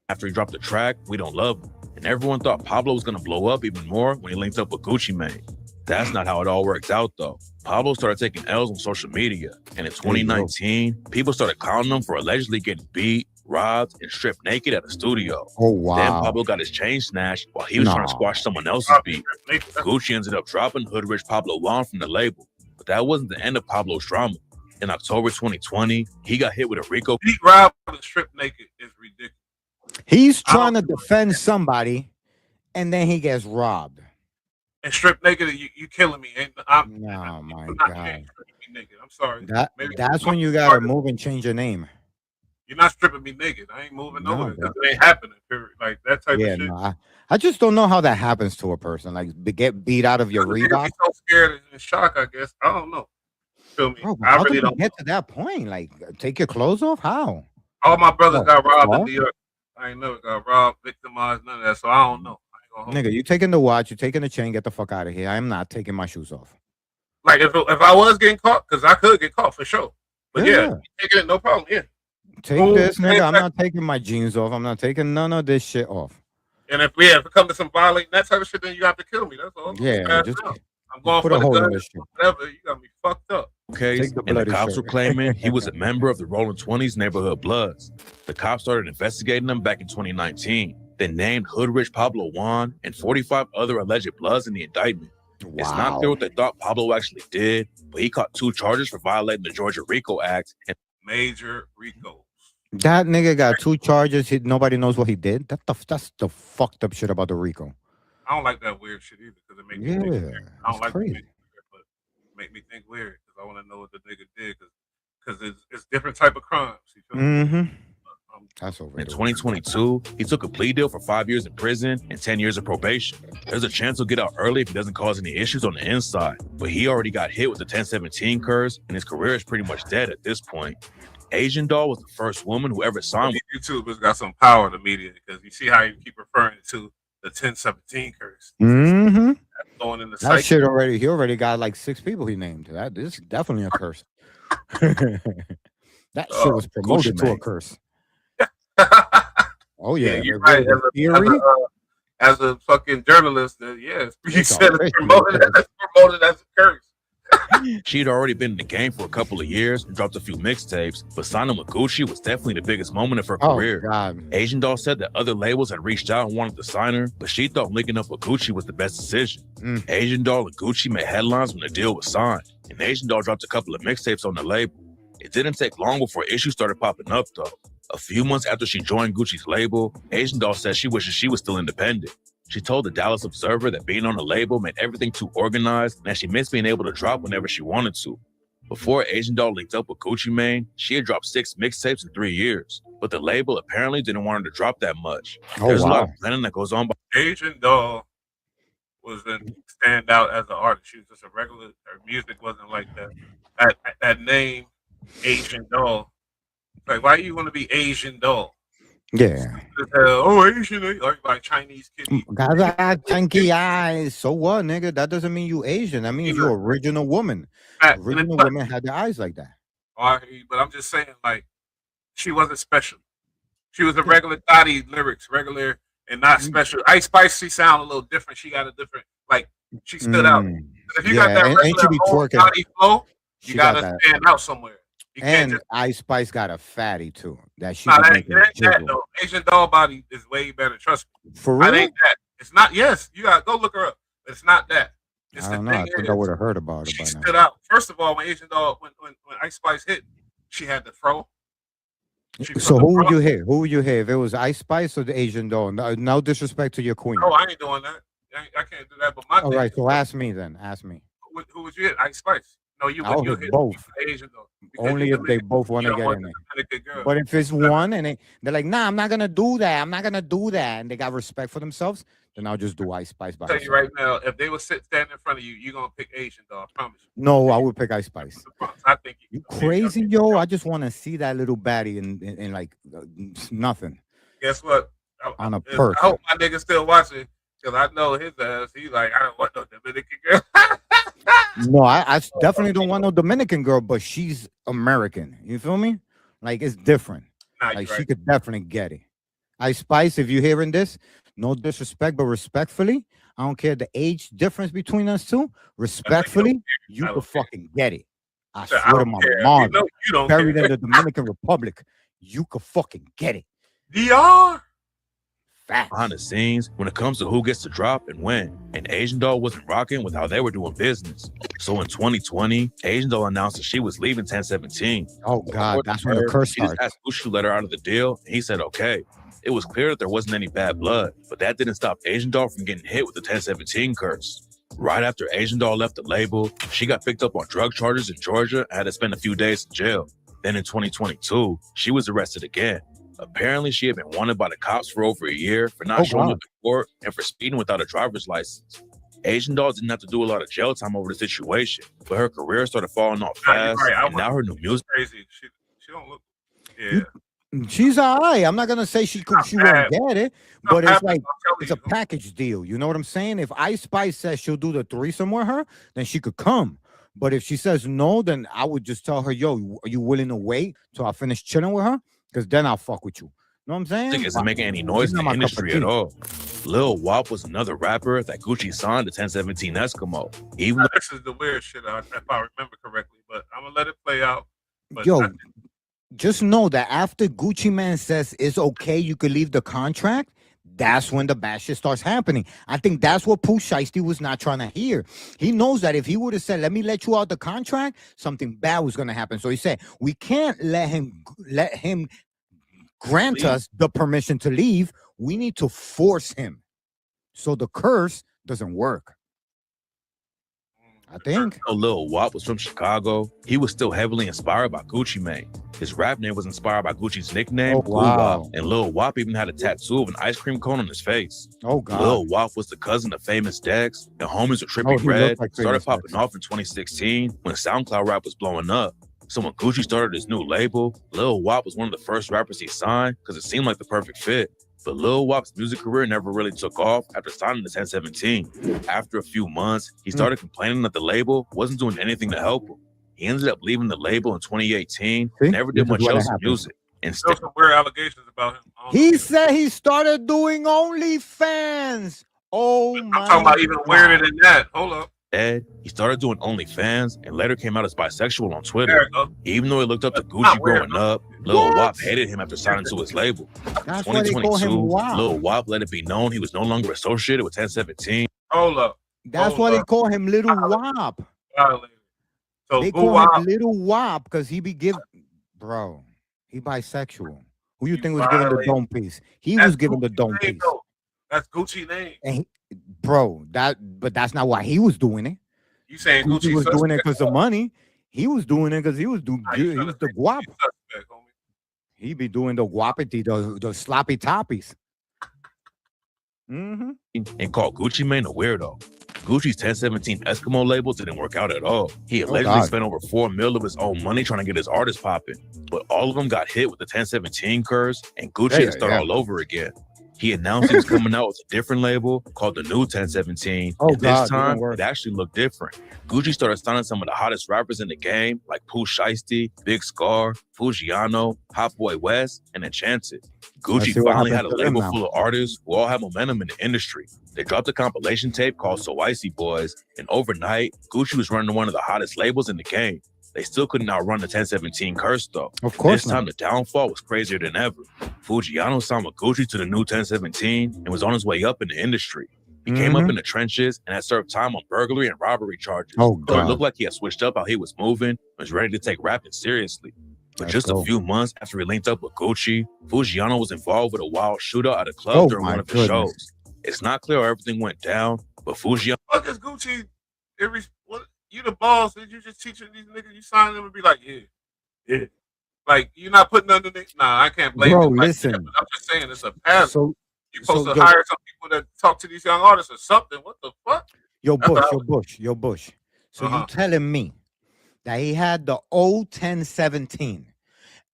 After he dropped the track, We Don't Love Him, and everyone thought Pablo was going to blow up even more when he linked up with Gucci Mane. That's not how it all works out, though. Pablo started taking L's on social media, and in 2019, people started clowning him for allegedly getting beat, robbed, and stripped naked at a studio. Oh, wow. Then Pablo got his chain snatched while he was trying to squash someone else's beat. Gucci ended up dropping Hood Rich Pablo Juan from the label, but that wasn't the end of Pablo's drama. In October 2020, he got hit with a RICO. Beat, robbed, and stripped naked is ridiculous. He's trying to defend somebody, and then he gets robbed. And stripped naked, you killing me. Oh my God. I'm sorry. That's when you gotta move and change your name. You're not stripping me naked. I ain't moving nowhere. It ain't happening. Period. Like that type of shit. No, I just don't know how that happens to a person. Like get beat out of your Reebok. Be so scared and in shock, I guess. I don't know. Feel me? Bro, I how really did don't get to that point. Like take your clothes off. How? All my brothers got robbed in New York. I ain't never got robbed, victimized, none of that. So I don't know. Nigga, you taking the watch, you taking the chain, get the fuck out of here. I'm not taking my shoes off. Like if I was getting caught, because I could get caught for sure. But yeah taking it, no problem. Yeah. Take this, nigga. I'm not taking my jeans off. I'm not taking none of this shit off. And if it comes to some violating that type of shit, then you have to kill me. That's all. Yeah, I'm going put for a the hole in gun. this shit. Whatever. You got me fucked up. Case, and the cops were claiming he was a member of the Rolling 20s neighborhood Bloods. The cops started investigating him back in 2019, then named Hood Rich Pablo Juan and 45 other alleged Bloods in the indictment. Wow. It's not clear what they thought Pablo actually did, but he caught 2 charges for violating the Georgia RICO Act. And major RICO. That nigga got 2 charges. Nobody knows what he did. That's the fucked up shit about the RICO. I don't like that weird shit either because it makes me think weird. I don't like it, but make me think weird because I want to know what the nigga did because it's different type of crimes. You feel me? That's over. In 2022, he took a plea deal for 5 years in prison and 10 years of probation. There's a chance he'll get out early if he doesn't cause any issues on the inside, but he already got hit with the 1017 curse and his career is pretty much dead at this point. Asian Doll was the first woman who ever signed with YouTube has got some power in the media because you see how you keep referring to the 1017 curse. Mm-hmm. Going in the that shit already. He already got like 6 people he named. This is definitely a curse. That shit was promoted to a curse. Oh yeah, you're right. As a fucking journalist, he said it's promoted as a curse. She'd already been in the game for a couple of years and dropped a few mixtapes, but signing with Gucci was definitely the biggest moment of her career. God. Asian Doll said that other labels had reached out and wanted to sign her, but she thought linking up with Gucci was the best decision. Asian Doll and Gucci made headlines when the deal was signed, and Asian Doll dropped a couple of mixtapes on the label. It didn't take long before issues started popping up, though. A few months after she joined Gucci's label, Asian Doll said she wishes she was still independent. She told the Dallas Observer that being on the label made everything too organized and that she missed being able to drop whenever she wanted to. Before Asian Doll linked up with Gucci Mane, she had dropped 6 mixtapes in 3 years, but the label apparently didn't want her to drop that much. There's a lot of planning that goes on. Asian Doll wasn't stand out as an artist. She was just a regular. Her music wasn't like that. That name, Asian Doll. Like, why do you want to be Asian Doll? Yeah. Asian, like Chinese kid. Guys got chunky eyes. So what, nigga? That doesn't mean you Asian. That means you're original woman. Original women had their eyes like that. But I'm just saying, like, she wasn't special. She was a regular Dottie lyrics, regular and not special. Ice Spice, she sound a little different. She got a different, like, she stood out. If you got that regular old Dottie flow, you gotta stand out somewhere. And Ice Spice got a fatty too. That she that ain't that though. Asian Doll body is way better. Trust me. For real? That ain't that. It's not. Yes, you gotta go look her up. It's not that. It's I don't know. I think I would have heard about it by now. She stood out. First of all, when Asian Doll, when Ice Spice hit, she had the fro. So who would you hear? Who would you hear? If it was Ice Spice or the Asian Doll? No disrespect to your queen. No, I ain't doing that. I can't do that. But my all right. So ask me then. Ask me. Who would you hit? Ice Spice. No, you would hit both. Asian Doll. Only if they both want to get in there. But if it's one and they're like, nah, I'm not gonna do that. I'm not gonna do that, and they got respect for themselves, then I'll just do Ice Spice. I'll tell you right now, if they would stand in front of you, you're gonna pick Asian Doll. I promise you. No, I would pick Ice Spice. I think you crazy, yo. I just want to see that little baddie in like nothing. Guess what? On a perk. I hope my nigga still watching because I know his ass. He's like, I don't want no Dominican girl. No, I definitely don't want no Dominican girl, but she's American. You feel me? Like, it's different. Like, she could definitely get it. Ice Spice, if you're hearing this, no disrespect, but respectfully, I don't care the age difference between us two. Respectfully, you could fucking get it. I swear to my mom, buried in the Dominican Republic, you could fucking get it. DR? Behind the scenes, when it comes to who gets to drop and when, and Asian Doll wasn't rocking with how they were doing business. So in 2020, Asian Doll announced that she was leaving 1017. Oh God, that's when the curse started. She just asked Gucci to let her out of the deal, and he said okay. It was clear that there wasn't any bad blood, but that didn't stop Asian Doll from getting hit with the 1017 curse. Right after Asian Doll left the label, she got picked up on drug charges in Georgia and had to spend a few days in jail. Then in 2022, she was arrested again. Apparently, she had been wanted by the cops for over a year for not showing up to court and for speeding without a driver's license. Asian Doll didn't have to do a lot of jail time over the situation, but her career started falling off fast, and now her new music. Crazy. She don't look. Yeah. She's all right. I'm not gonna say she won't get it, but it's like it's a package deal. You know what I'm saying? If Ice Spice says she'll do the threesome with her, then she could come. But if she says no, then I would just tell her, yo, are you willing to wait till I finish chilling with her? Because then I'll fuck with you. Know what I'm saying? Music isn't making any noise in the industry at all. Lil Wop was another rapper that Gucci signed to 1017 Eskimo. Even this is the weird shit, if I remember correctly, but I'm gonna let it play out. But yo, just know that after Gucci Man says it's okay, you could leave the contract, that's when the bad shit starts happening. I think that's what Pooh Shiesty was not trying to hear. He knows that if he would have said, let me let you out the contract, something bad was going to happen. So he said, we can't let him grant us the permission to leave. We need to force him. So the curse doesn't work. I think. Lil Wop was from Chicago. He was still heavily inspired by Gucci Mane. His rap name was inspired by Gucci's nickname, wow. And Lil Wop even had a tattoo of an ice cream cone on his face. Oh, God. Lil Wop was the cousin of famous Dex, and homies with Trippie Red started popping off in 2016 when SoundCloud rap was blowing up. So when Gucci started his new label, Lil Wop was one of the first rappers he signed because it seemed like the perfect fit. But Lil Wop's music career never really took off after signing to 1017. After a few months, he started complaining that the label wasn't doing anything to help him. He ended up leaving the label in 2018, never did much else in music. Instead, there's some weird allegations about him. He said he started doing OnlyFans. Oh my! I'm talking about even weirder than that. Hold up. He started doing OnlyFans and later came out as bisexual on Twitter. Even though he looked up to Gucci growing up, Lil Wop hated him after signing to his label. That's 2022, Lil Wop let it be known he was no longer associated with 1017. Hold up. That's why they call him Little Wop. So they call him Little Wop because he be giving, bro. He bisexual. Who you think was giving the dome piece? He was giving the dome piece. That's Gucci name. And bro, but that's not why he was doing it. You saying Gucci was doing it because of money. He was doing it because he was doing good. He was the guap. He be doing the guapity, the sloppy toppies. And called Gucci Mane a weirdo. Gucci's 1017 Eskimo labels didn't work out at all. He allegedly spent over $4 million of his own money trying to get his artists popping, but all of them got hit with the 1017 curse, and Gucci had to start all over again. He announced he was coming out with a different label called the new 1017, and this time it actually looked different. Gucci started signing some of the hottest rappers in the game, like Pooh Shiesty, Big Scar, Fujiano, Hot Boy West, and Enchanted. Gucci finally had a label full of artists who all had momentum in the industry. They dropped a compilation tape called So Icy Boys, and overnight, Gucci was running one of the hottest labels in the game. They still couldn't outrun the 1017 curse, though. Of course This time, the downfall was crazier than ever. Fujiano signed with Gucci to the new 1017 and was on his way up in the industry. He came up in the trenches and had served time on burglary and robbery charges. So it looked like he had switched up how he was moving and was ready to take rapping seriously. But just a few months after he linked up with Gucci, Fujiano was involved with a wild shootout at a club during one of his shows. It's not clear how everything went down, but Fujiano... What is Gucci? You the boss, and you just teaching these niggas, you sign them and be like, yeah. Like, you're not putting underneath. Nah, I can't blame Bro, them. listen. I'm just saying, it's a pattern. So, you're supposed to hire some people that talk to these young artists or something. What the fuck? Yo, Bush. So you telling me that he had the old 1017?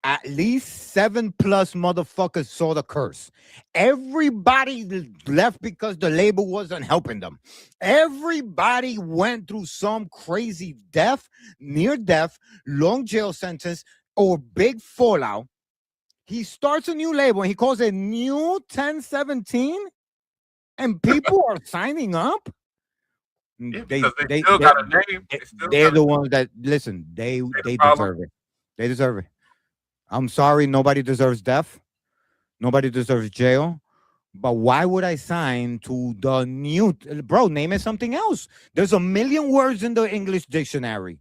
At least 7+ motherfuckers saw the curse. Everybody left because the label wasn't helping them. Everybody went through some crazy death, near death, long jail sentence, or big fallout. He starts a new label and he calls it New 1017, and people are signing up. They still got a name. They're the ones that listen. They deserve it. They deserve it. I'm sorry, nobody deserves death. Nobody deserves jail. But why would I sign to the new... Bro, name it something else. There's a million words in the English dictionary.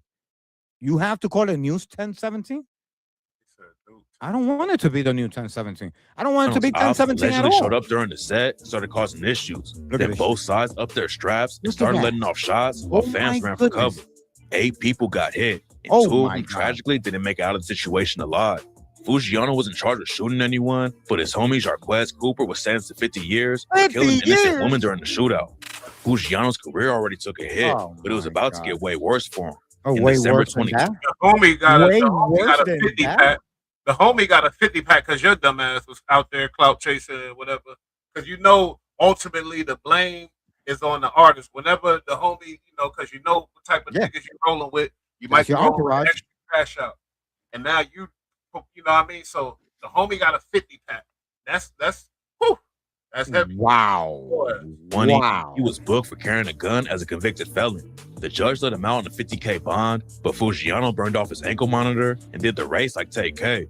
You have to call it New 1017? I don't want it to be the new 1017. I don't want it to be 1017 at all. Showed up during the set, started causing issues. Then both sides upped their straps and started letting off shots while fans ran for cover. 8 people got hit, and 2 of them tragically didn't make it out of the situation alive. Fujiano was in charge of shooting anyone, but his homie Jarquez Cooper was sentenced to 50 years for killing an innocent woman during the shootout. Fujiano's career already took a hit, but it was about to get way worse for him. In December 2020, the homie got a 50 pack. The homie got a 50 pack because your dumbass was out there clout chasing and whatever. Because ultimately the blame is on the artist. Whenever the homie, because what type of niggas you're rolling with, you might be rolling with extra cash out. And now you know what I mean? So the homie got a 50 pack. That's heavy. Wow. He was booked for carrying a gun as a convicted felon. The judge let him out on a $50K bond, but Fujiano burned off his ankle monitor and did the race like Tay K.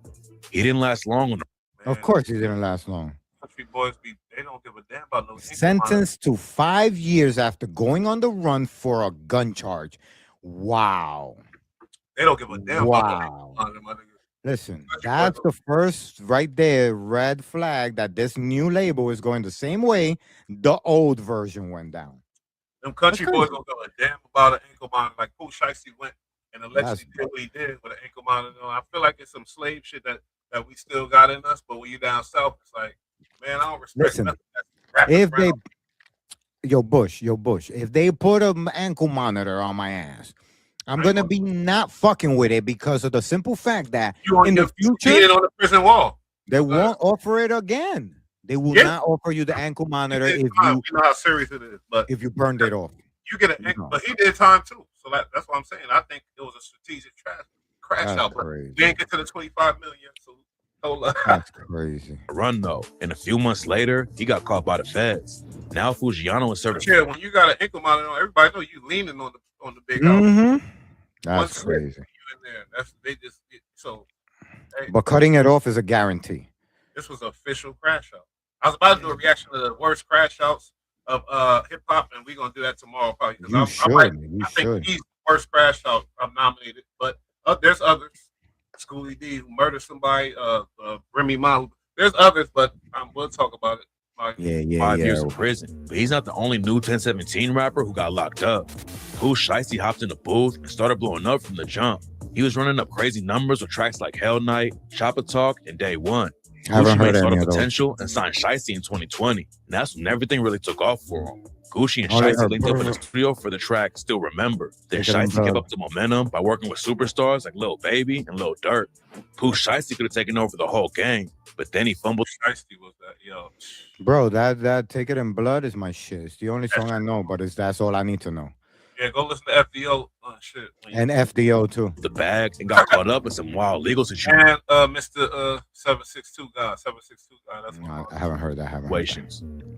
He didn't last long. Of course he didn't last long. Country boys, they don't give a damn about no sentenced to 5 years after going on the run for a gun charge. Wow. They don't give a damn about no Listen, that's the first right there red flag that this new label is going the same way the old version went down. Them country boys don't give a damn about an ankle monitor. Like Pooh Shiesty went and allegedly did what he did with an ankle monitor. I feel like it's some slave shit that we still got in us, but when you down south, it's like, man, I don't respect nothing. If they, Yo Bush, if they put an ankle monitor on my ass, I'm gonna be not fucking with it because of the simple fact that in the future, on the prison wall, they won't offer it again. They will not offer you the ankle monitor if you know how serious it is. But if you burned it off, you get an ankle. But he did time too, so that's what I'm saying. I think it was a strategic crash out. But we didn't get to the 25 million. So that's crazy. Run though, and a few months later, he got caught by the feds. Now Fujiano is serving. Yeah, when you got an ankle monitor on, everybody know you leaning on the big house. That's crazy. You in there. They just so. Hey, but cutting it off is a guarantee. This was an official crash out. I was about to do a reaction to the worst crash outs of hip hop, and we're gonna do that tomorrow probably. You I think he's the worst crash out. I'm nominated, but there's others. Schoolie D who murdered somebody. Remy Ma. There's others, but we'll talk about it. 5 years in prison. But he's not the only new 1017 rapper who got locked up. Pooh Shiesty hopped in the booth and started blowing up from the jump. He was running up crazy numbers with tracks like Hell Night, Chopper Talk, and Day One. Gucci Mane saw the potential and signed Shiesty in 2020. And that's when everything really took off for him. Gucci and Shiesty linked up in the studio for the track Still Remember. Then Shiesty kept up the momentum by working with superstars like Lil Baby and Lil Durk. Pooh Shiesty could have taken over the whole gang, but then he fumbled. Shiesty was that, yo. Bro, that Take It in Blood is my shit. It's the only song I know, but that's all I need to know. Yeah, go listen to FDO shit. And FDO too. The bag and got caught up in some wild legal situations. And Mr. 762 guy, 762 guy. That's No, I haven't heard that.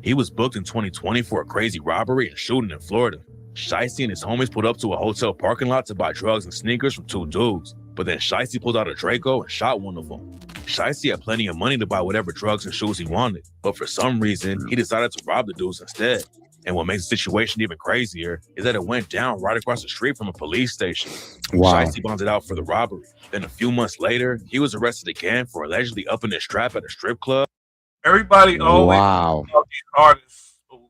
He was booked in 2020 for a crazy robbery and shooting in Florida. Shiesty and his homies pulled up to a hotel parking lot to buy drugs and sneakers from two dudes. But then Shiesty pulled out a Draco and shot one of them. Shiesty had plenty of money to buy whatever drugs and shoes he wanted. But for some reason, he decided to rob the dudes instead. And what makes the situation even crazier is that it went down right across the street from a police station. Wow. Shiesty bonded out for the robbery. Then a few months later, he was arrested again for allegedly upping his strap at a strip club. Everybody always talk about these artists who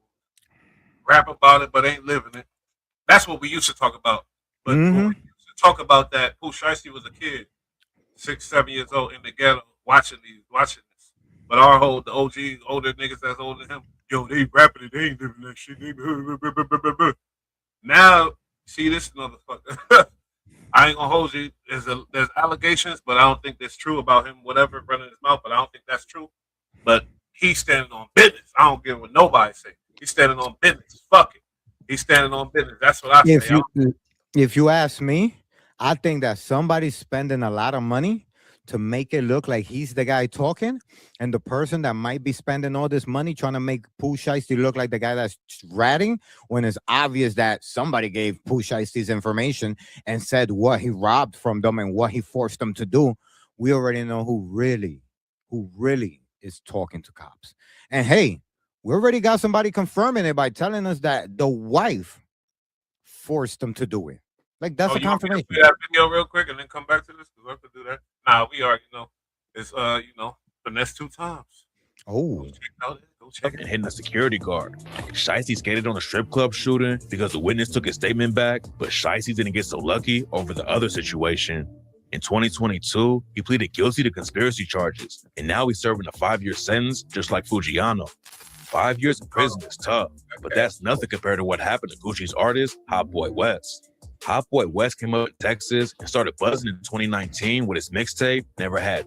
rap about it but ain't living it. That's what we used to talk about. But when we used to talk about that, Pooh Shiesty was a kid, 6, 7 years old in the ghetto, watching this. But the OG, older niggas that's older than him, yo, they rapping it, they ain't living that shit. Now, see this motherfucker. I ain't gonna hold you. There's allegations, but I don't think that's true about him, whatever, running his mouth, but I don't think that's true. But he's standing on business. I don't care what nobody say. He's standing on business. Fuck it. He's standing on business. That's what I say. If you ask me, I think that somebody's spending a lot of money to make it look like he's the guy talking, and the person that might be spending all this money trying to make Pooh Shiesty look like the guy that's ratting, when it's obvious that somebody gave Pooh Shiesty's information and said what he robbed from them and what he forced them to do. We already know who really is talking to cops. And hey, we already got somebody confirming it by telling us that the wife forced them to do it. Like, that's a confirmation. You that video real quick and then come back to this, because we have to do that. Nah, we already know. It's finesse 2 times. Oh, Go check it. And hitting a security guard. Shiesty skated on the strip club shooting because the witness took his statement back, but Shiesty didn't get so lucky over the other situation. In 2022, he pleaded guilty to conspiracy charges, and now he's serving a 5-year sentence, just like Fujiano. 5 years in prison is tough, but that's nothing compared to what happened to Gucci's artist, Hot Boy West. Hot Boy West came up in Texas and started buzzing in 2019 with his mixtape, Never Had.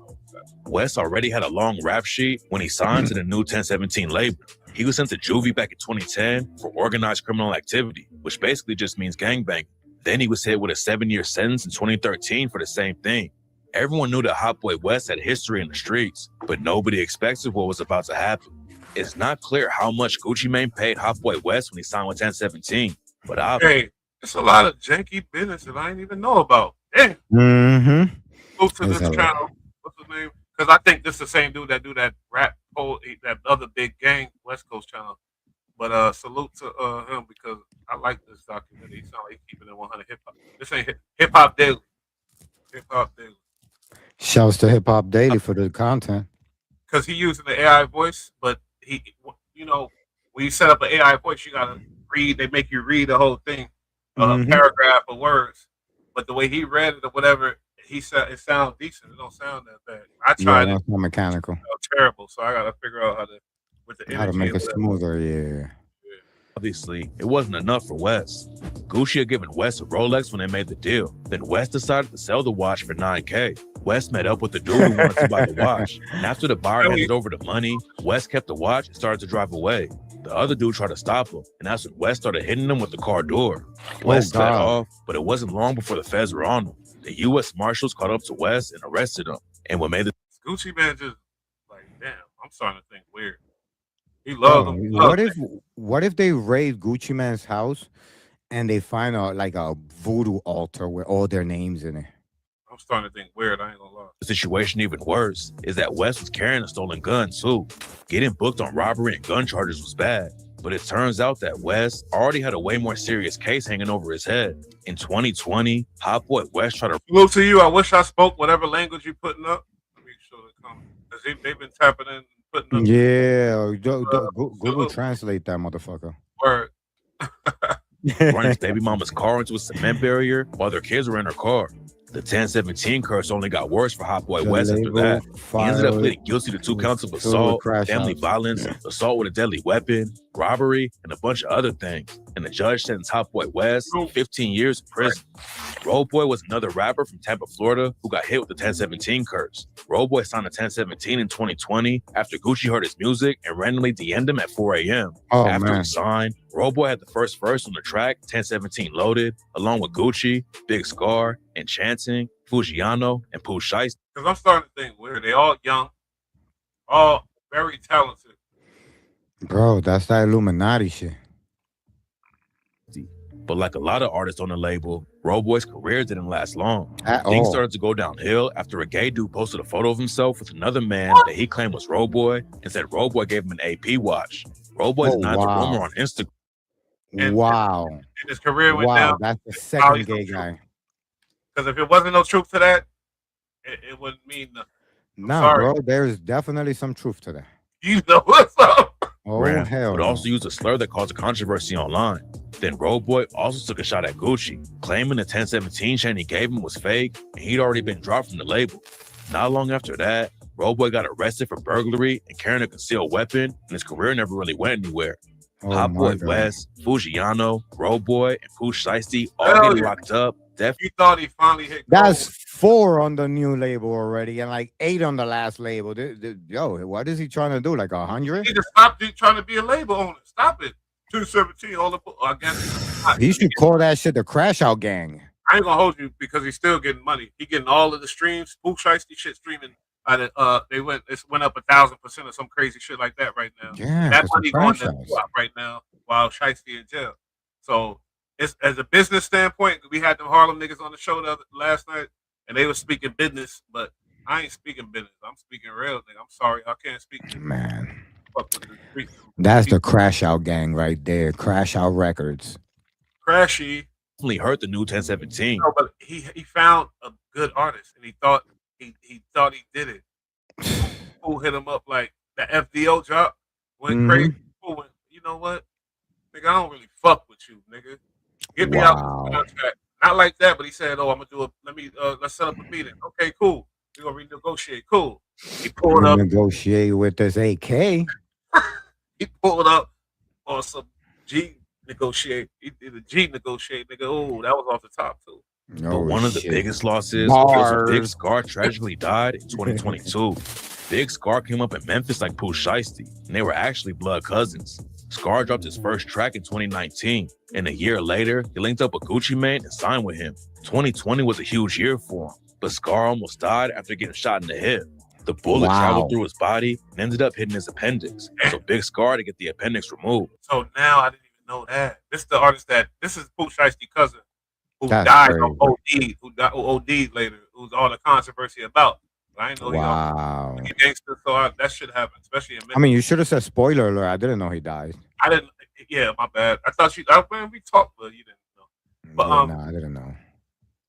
West already had a long rap sheet when he signed to the new 1017 label. He was sent to juvie back in 2010 for organized criminal activity, which basically just means gangbanging. Then he was hit with a 7-year sentence in 2013 for the same thing. Everyone knew that Hot Boy West had history in the streets, but nobody expected what was about to happen. It's not clear how much Gucci Mane paid Hot Boy West when he signed with 1017, but hey, it's a lot of janky business that I didn't even know about. Damn. Go to this channel. What's his name? Because I think this is the same dude that do that rap that other big gang West Coast channel. But salute to him, because I like this documentary. He sound like he's keeping it 100 hip hop. This ain't hip hop daily. Hip hop daily. Shouts to Hip Hop Daily for the content. Because he using the AI voice, but he, when you set up an AI voice, you gotta read. They make you read the whole thing, paragraph of words. But the way he read it or whatever, he said it sounds decent. It don't sound that bad. I tried it. Not mechanical. Terrible. So I gotta figure out how to make it smoother. Yeah. Obviously, it wasn't enough for West. Gucci had given West a Rolex when they made the deal. Then West decided to sell the watch for $9K. West met up with the dude who wanted to buy the watch. And after the buyer handed over the money, West kept the watch and started to drive away. The other dude tried to stop him, and that's when West started hitting him with the car door. West set off, but it wasn't long before the feds were on him. The U.S. Marshals caught up to West and arrested him. And what made the Gucci man just like, damn, I'm starting to think weird. He loved him. What if they raid Gucci Mane's house and they find a voodoo altar with all their names in it? I'm starting to think weird. I ain't gonna lie. The situation even worse is that West was carrying a stolen gun too. Getting booked on robbery and gun charges was bad, but it turns out that West already had a way more serious case hanging over his head. In 2020, Hot Boy West tried to salute to you. I wish I spoke whatever language you putting up. Let me show the comment, because they've been tapping in putting up. Yeah, Google Translate that motherfucker. Word. Running his baby mama's car into a cement barrier while their kids were in her car. The 1017 curse only got worse for Hot Boy West after that. He ended up pleading guilty to 2 counts of assault, family violence, assault with a deadly weapon, robbery, and a bunch of other things. And the judge sentenced Hot Boy West 15 years in prison. Road Boy was another rapper from Tampa, Florida, who got hit with the 1017 curse. Road Boy signed a 1017 in 2020 after Gucci heard his music and randomly DM'd him at 4 a.m. After he signed, Road Boy had the first verse on the track 1017 Loaded, along with Gucci, Big Scar, Enchanting, Fujiano, and Pooh Shiesty. Because I'm starting to think weird. They all young, all very talented. Bro, that's that Illuminati shit. But like a lot of artists on the label, Road Boy's career didn't last long. Things started to go downhill after a gay dude posted a photo of himself with another man that he claimed was Road Boy and said Road Boy gave him an AP watch. Road Boy denied the rumor on Instagram. And his career went down. That's the second gay guy. Because if it wasn't no truth to that, it wouldn't mean nothing. Nah, bro, there's definitely some truth to that. You know what's up. Oh, hell but no. also used a slur that caused a controversy online. Then Road Boy also took a shot at Gucci, claiming the 1017 chain he gave him was fake, and he'd already been dropped from the label. Not long after that, Road Boy got arrested for burglary and carrying a concealed weapon, and his career never really went anywhere. Hot Boy West, Fujiano, Road Boy, and Pooh Shiesty all getting locked up. You thought he finally hit gold. That's 4 on the new label already, and like 8 on the last label. Yo, what is he trying to do? Like 100? He just stopped trying to be a label owner. Stop it. 217. All the again. He should call that shit the Crash Out Gang. I ain't gonna hold you because he's still getting money. He getting all of the streams. Pooh Shiesty shit streaming. It went up 1,000% or some crazy shit like that right now. Yeah, that money going to swap right now while Shiesty in jail. So it's as a business standpoint, we had them Harlem niggas on the show last night, and they were speaking business, but I ain't speaking business. I'm speaking real, nigga. I'm sorry, I can't speak. Man, that's the Crash Out Gang right there. Crash Out Records. Crashy. He heard the new 1017. No, but he found a good artist, and he thought he did it. Who hit him up like the FDO drop went crazy. Went, you know what, nigga? I don't really fuck with you, nigga. Get me out of the contract. Not like that, but he said, "Oh, I'm gonna do it. Let's set up a meeting." Okay, cool. We're gonna renegotiate. Cool. He pulled up. Negotiate with this AK. He pulled up on some G negotiate. He did a G negotiate, nigga. Oh, that was off the top too. But one of the biggest losses was when Big Scar tragically died in 2022. Big Scar came up in Memphis like Pooh Shiesty, and they were actually blood cousins. Scar dropped his first track in 2019, and a year later, he linked up with Gucci Mane and signed with him. 2020 was a huge year for him, but Scar almost died after getting shot in the hip. The bullet traveled through his body and ended up hitting his appendix, so Big Scar had to get the appendix removed. So now I didn't even know that. This is the artist this is Pooh Shiesty cousin, who That's died crazy. on OD, who OD'd later, who's all the controversy about. I didn't know he gangster, so that shit happened, especially in I mean, you should have said spoiler alert. I didn't know he died. I didn't. Yeah, my bad. I thought when we talked, but you didn't know. But no, I didn't know.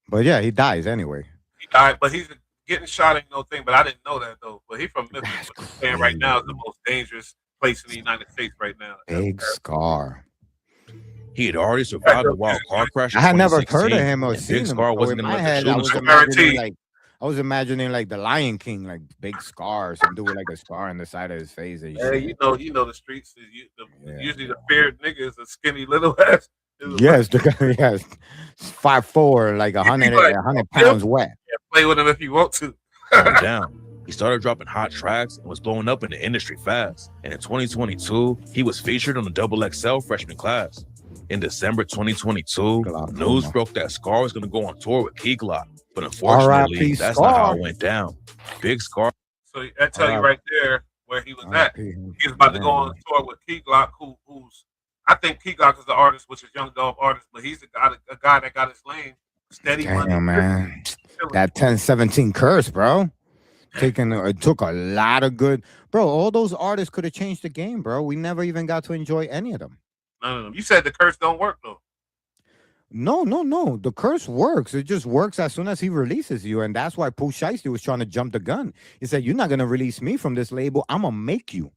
But yeah, he dies anyway. He died, but he's getting shot ain't no thing. But I didn't know that though. But he from Memphis, and right now is the most dangerous place in the United States right now. Big Scar. He had already survived a wild car crash. I had never heard of him or seen Big him. Scar wasn't in gonna my let head, the I was imagining like the Lion King, like big scars, and doing like a scar on the side of his face. And Yeah, you know the streets. Usually the feared nigga is a skinny little ass. Yes, yes, 5'4", like 100 pounds wet. Yeah, play with him if you want to. down. He started dropping hot tracks and was blowing up in the industry fast. And in 2022, he was featured on the XXL freshman class. In December 2022, news broke that Scar was going to go on tour with Key Glock. But unfortunately, that's not how it went down. Big Scar. So I tell you right there where he was at. He was about to go on tour with Key Glock, who's I think Key Glock is the artist, which is Young Dolph artist, but he's a guy that got his lane. Steady money. Damn, man. That 1017 curse, bro. It took a lot of good. Bro, all those artists could have changed the game, bro. We never even got to enjoy any of them. No. You said the curse don't work, though. No. The curse works. It just works as soon as he releases you. And that's why Pooh Shiesty was trying to jump the gun. He said, you're not going to release me from this label. I'm going to make you.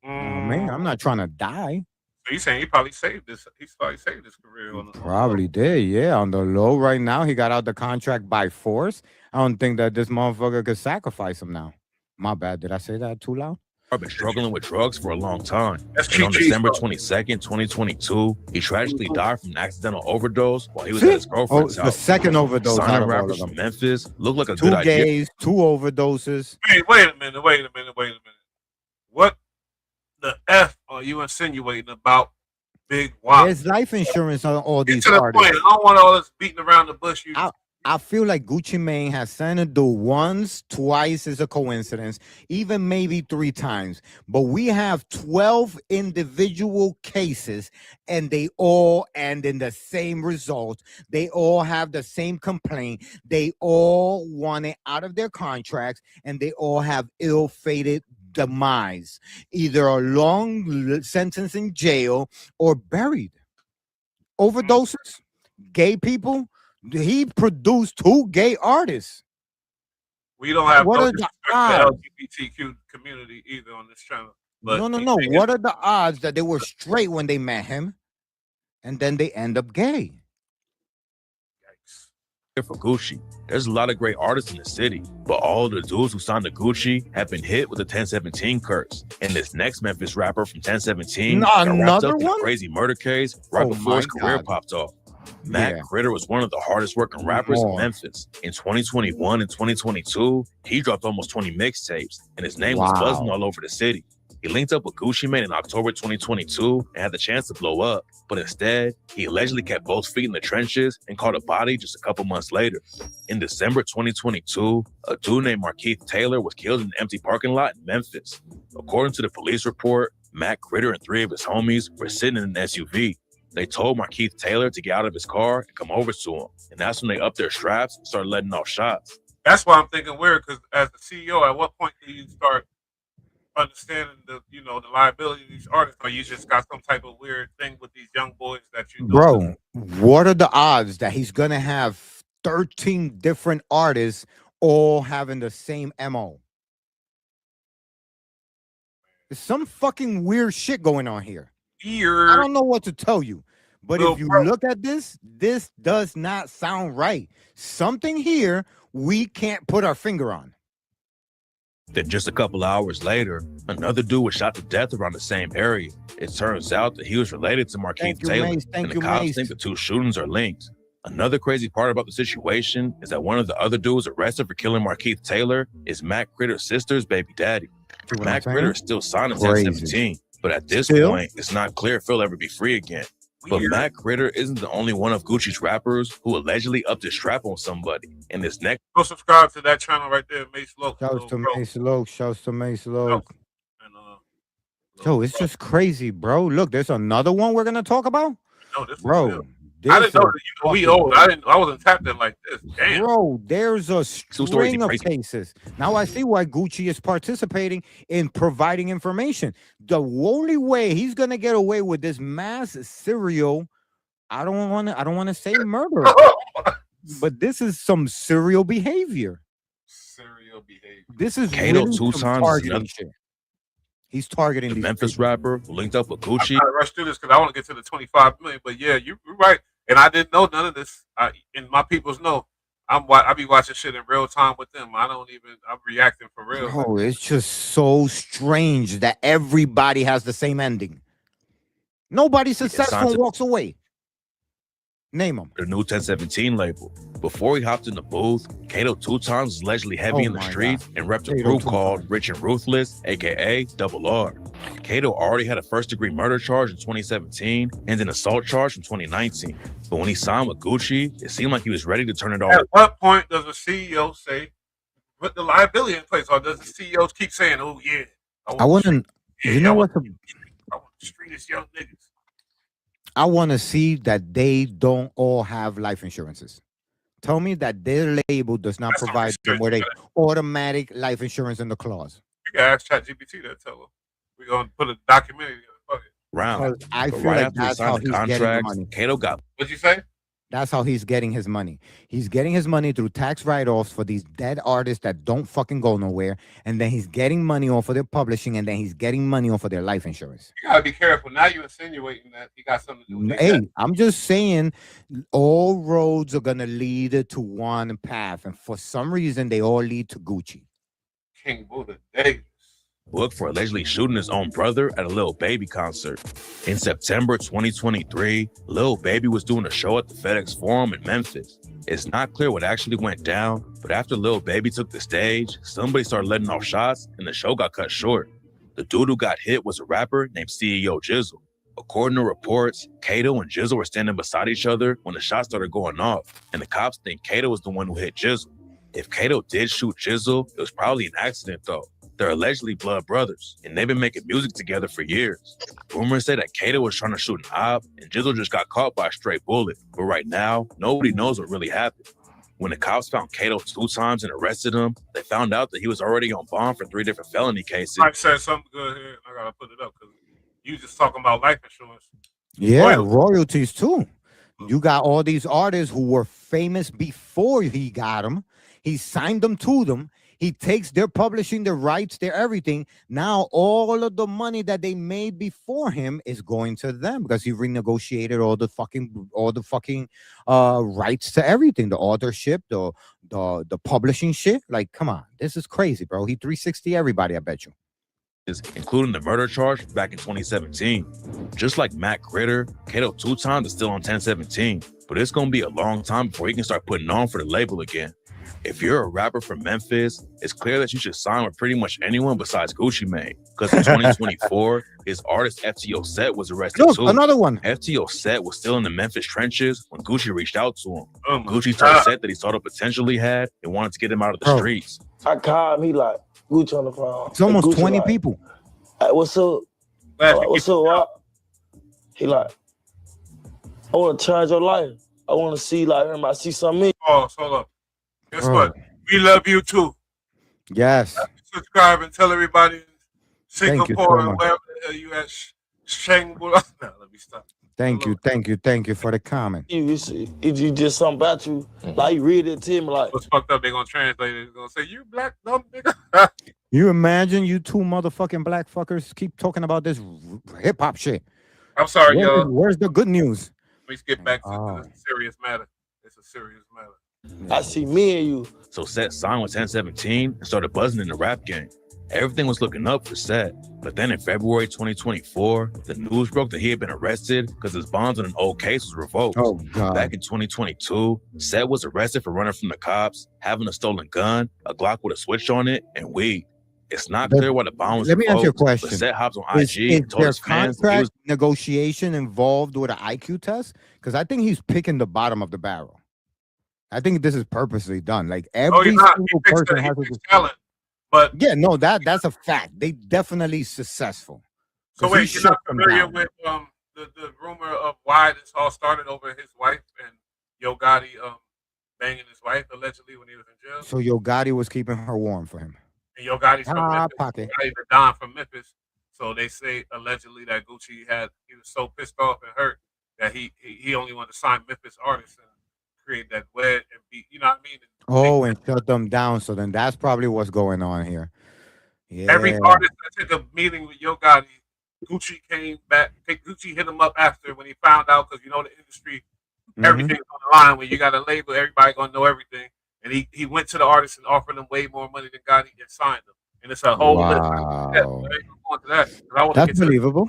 Man, I'm not trying to die. So you saying he probably saved this? He probably saved his career on the Probably did, yeah. On the low right now, he got out the contract by force. I don't think that this motherfucker could sacrifice him now. My bad. Did I say that too loud? I've been struggling with drugs for a long time. And on December 22nd, 2022, he tragically died from an accidental overdose while he was at his girlfriend's house. The second overdose. Signing rappers from Memphis looked like a two good idea. gays, 2 overdoses. Hey, wait a minute. What the F are you insinuating about Big Wop? There's life insurance on all these to the artists. point. I don't want all this beating around the bush. I feel like Gucci Mane has signed a deal once, twice is a coincidence, even maybe 3 times. But we have 12 individual cases, and they all end in the same result. They all have the same complaint. They all want it out of their contracts, and they all have ill-fated demise, either a long sentence in jail or buried. Overdoses, gay people. He produced 2 gay artists. We don't have what no are the disrespect to odds? the LGBTQ community either on this channel. But No. What are the odds that they were straight when they met him, and then they end up gay? For Gucci, there's a lot of great artists in the city, but all of the dudes who signed to Gucci have been hit with the 1017 curse. And this next Memphis rapper from 1017 got wrapped up in a crazy murder case right before his career popped off. Matt Critter was one of the hardest working rappers in Memphis. In 2021 and 2022, he dropped almost 20 mixtapes, and his name was buzzing all over the city. He linked up with Gucci Mane in October 2022 and had the chance to blow up, but instead, he allegedly kept both feet in the trenches and caught a body just a couple months later. In December 2022, a dude named Markeith Taylor was killed in an empty parking lot in Memphis. According to the police report, Matt Critter and 3 of his homies were sitting in an SUV. They told Markeith Taylor to get out of his car and come over to him, and that's when they upped their straps and started letting off shots. That's why I'm thinking weird, because as the CEO, at what point do you start understanding the liability of these artists, or you just got some type of weird thing with these young boys that you do? Bro, what are the odds that he's gonna have 13 different artists all having the same MO? There's some fucking weird shit going on here. I don't know what to tell you, but if you look at this does not sound right. Something here we can't put our finger on. Then just a couple hours later, another dude was shot to death around the same area. It turns out that he was related to Markeith Taylor, and the cops think the 2 shootings are linked. Another crazy part about the situation is that one of the other dudes arrested for killing Markeith Taylor is Matt Critter's sister's baby daddy. Matt Critter is still signed in 1017, but at this point, it's not clear if he'll ever be free again. But Matt Critter isn't the only one of Gucci's rappers who allegedly upped his strap on somebody. And this next, go subscribe to that channel right there, Mace Loke. Shouts to Mace Loke. Shouts to Mace Loke. Yo, it's just crazy, bro. Look, there's another one we're gonna talk about. No, this bro. I didn't know that we old. I wasn't tapped in like this. Damn. Bro, there's a string of cases. Now I see why Gucci is participating in providing information. The only way he's gonna get away with this mass serial, I don't want to say murder, but this is some serial behavior. Serial behavior. This is Kato really 2 some times targeting shit. He's targeting the these Memphis rapper who linked up with Gucci. I'm trying to rush through this because I want to get to the 25 million. But yeah, you're right. And I didn't know none of this. And my peoples know. I be watching shit in real time with them. I'm reacting for real. Oh, it's just so strange that everybody has the same ending. Nobody successful walks away. Name them. The new 1017 label. Before he hopped in the booth, Kato 2 times was allegedly heavy in the streets and repped a group called Rich and Ruthless, aka Double R. Kato already had a first-degree murder charge in 2017 and an assault charge from 2019. But when he signed with Gucci, it seemed like he was ready to turn it all. At what point does the CEO say, put the liability in place, or does the CEO keep saying, "Oh yeah, I want to," you know what? I want to street young niggas. I want to see that they don't all have life insurances. Tell me that their label does not provide them with a automatic life insurance in the clause. You can ask ChatGPT to tell them. We're going to put a documentary together. Fuck it. Round. I feel right like after that's he signed how the he's getting the contract, money. Kato got. What'd you say? That's how he's getting his money. He's getting his money through tax write-offs for these dead artists that don't fucking go nowhere. And then he's getting money off of their publishing, and then he's getting money off of their life insurance. You gotta be careful. Now you're insinuating that he got something to do with it. Hey, I'm just saying all roads are gonna lead to one path. And for some reason, they all lead to Gucci. King Buddha Davis. Booked for allegedly shooting his own brother at a Lil Baby concert. In September 2023, Lil Baby was doing a show at the FedEx Forum in Memphis. It's not clear what actually went down, but after Lil Baby took the stage, somebody started letting off shots and the show got cut short. The dude who got hit was a rapper named CEO Jizzle. According to reports, Kato and Jizzle were standing beside each other when the shots started going off, and the cops think Kato was the one who hit Jizzle. If Kato did shoot Jizzle, it was probably an accident though. They're allegedly blood brothers, and they've been making music together for years. Rumors say that Kato was trying to shoot an op, and Jizzle just got caught by a stray bullet. But right now, nobody knows what really happened. When the cops found Kato 2 times and arrested him, they found out that he was already on bond for 3 different felony cases. I said something good here. I gotta put it up because you just talking about life insurance. Yeah, royalties too. You got all these artists who were famous before he got them. He signed them to them. He takes their publishing, their rights, their everything. Now all of the money that they made before him is going to them because he renegotiated all the fucking rights to everything, the authorship, the publishing shit. Like, come on, this is crazy, bro. He 360 everybody, I bet you. Including the murder charge back in 2017. Just like Matt Critter, Kato 2 times is still on 1017, but it's gonna be a long time before he can start putting on for the label again. If you're a rapper from Memphis, it's clear that you should sign with pretty much anyone besides Gucci Mane. Because in 2024, his artist FTO Set was arrested too. Another one. FTO Set was still in the Memphis trenches when Gucci reached out to him. Gucci told Set that he saw the potential he had and wanted to get him out of the streets. I called him, he like, Gucci on the phone. It's almost Gucci 20 like, people. Hey, what's up? Like, what's up, Rock? He like, I want to charge your life. I want to see, like, everybody see something. Oh, hold up. Guess what? We love you too. Yes. Subscribe and tell everybody in Thank you Singapore so and wherever the hell you at. Shangri-La. No, let me stop. Thank you for the comment. You just something about you. Like, you read it to him, like. What's fucked up, they're going to translate it. They're going to say, you black dumb nigga. You imagine you 2 motherfucking black fuckers keep talking about this hip-hop shit. I'm sorry, y'all. Where's the good news? Let's get back to the serious matter. It's a serious matter. I see me and you. So Set signed with 1017 and started buzzing in the rap game. Everything was looking up for Set. But then in February 2024, the news broke that he had been arrested because his bonds on an old case was revoked. Oh, God. Back in 2022, Set was arrested for running from the cops, having a stolen gun, a Glock with a switch on it, and weed. It's not clear why the bond was revoked. Let me ask you a question. But Set hops on IG and told their his fans contract he was negotiation involved with an IQ test? Because I think he's picking the bottom of the barrel. I think this is purposely done. Like every single person has a talent, but yeah, no, that's a fact. They definitely successful. So wait, you're not familiar with the rumor of why this all started over his wife and Yo Gotti banging his wife allegedly when he was in jail? So Yo Gotti was keeping her warm for him. And Yo Gotti's from Memphis. Pocket. The Don from Memphis. So they say allegedly that Gucci he was so pissed off and hurt that he only wanted to sign Memphis artists and create that wed and be, you know what I mean? And shut them down. So then that's probably what's going on here. Yeah. Every artist that took a meeting with Yo Gotti, Gucci came back. Gucci hit him up after when he found out, because you know the industry, everything's on the line. When you got a label, everybody gonna know everything. And he went to the artist and offered them way more money than Gotti and signed them. And it's a whole list. That's believable.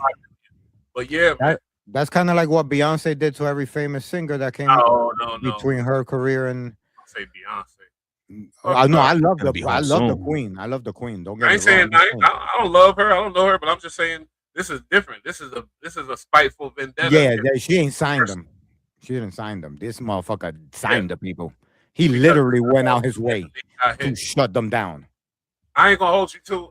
But yeah, man. That's kind of like what Beyonce did to every famous singer that came between her career and. I'll say Beyonce. I love the queen. I love the queen. Don't get me wrong. I don't love her. I don't know her, but I'm just saying this is different. This is a spiteful vendetta. Yeah, she ain't signed them. She didn't sign them. This motherfucker signed the people. He literally went out his way to shut them down. I ain't gonna hold you to.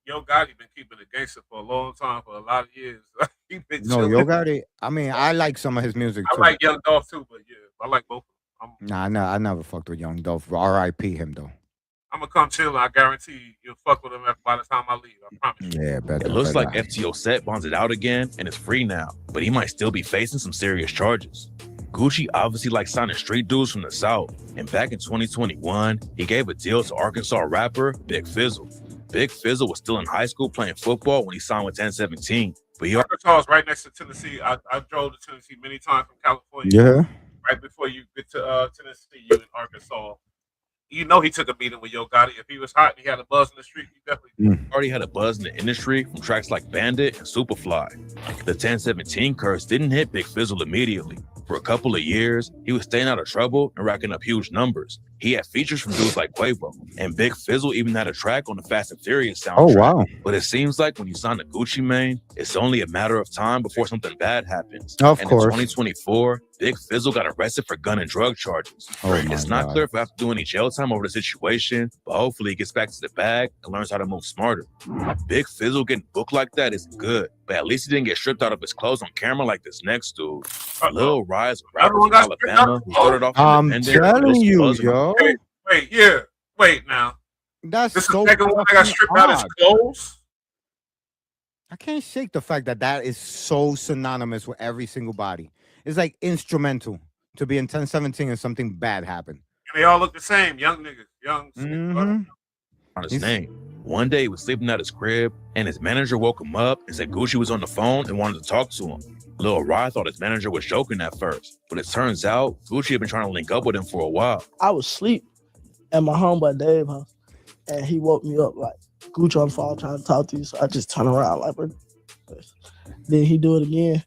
Yo Gotti been keeping it gangster for a long time, for a lot of years. Yo Gotti. I mean, I like some of his music too. I like Young Dolph too, but yeah, I like both of them. I never fucked with Young Dolph. R.I.P. him though. I'm gonna come chill. I guarantee you'll fuck with him by the time I leave. I promise you. Yeah, better. It looks like FTO Set bonds it out again and is free now, but he might still be facing some serious charges. Gucci obviously likes signing street dudes from the South, and back in 2021, he gave a deal to Arkansas rapper Big Fizzle. Big Fizzle was still in high school playing football when he signed with 1017. But Arkansas is right next to Tennessee. I drove to Tennessee many times from California. Yeah. Right before you get to Tennessee, you in Arkansas. You know he took a meeting with Yo Gotti. If he was hot and he had a buzz in the street, he definitely already had a buzz in the industry from tracks like Bandit and Superfly. The 1017 curse didn't hit Big Fizzle immediately. For a couple of years, he was staying out of trouble and racking up huge numbers. He had features from dudes like Quavo, and Big Fizzle even had a track on the Fast and Furious soundtrack. Oh, wow. But it seems like when you sign a Gucci Mane, it's only a matter of time before something bad happens. Of and course. in 2024, Big Fizzle got arrested for gun and drug charges. It's not clear if he has to do any jail time over the situation, but hopefully he gets back to the bag and learns how to move smarter. Big Fizzle getting booked like that is good, but at least he didn't get stripped out of his clothes on camera like this next dude. Lil Rise, rapper from Alabama, who started off I'm independent. telling you, yo. Wait now. That's this so is the second one that got stripped out his clothes. I can't shake the fact that that is so synonymous with every single body. It's like instrumental to be in 1017 and something bad happened. And they all look the same, young niggas, young. On his name. One day he was sleeping at his crib and his manager woke him up and said Gucci was on the phone and wanted to talk to him. Lil Rye thought his manager was joking at first, but it turns out Gucci had been trying to link up with him for a while. I was asleep at my homeboy Dave's house, and he woke me up like, Gucci on the phone trying to talk to you. So I just turn around like, then he do it again,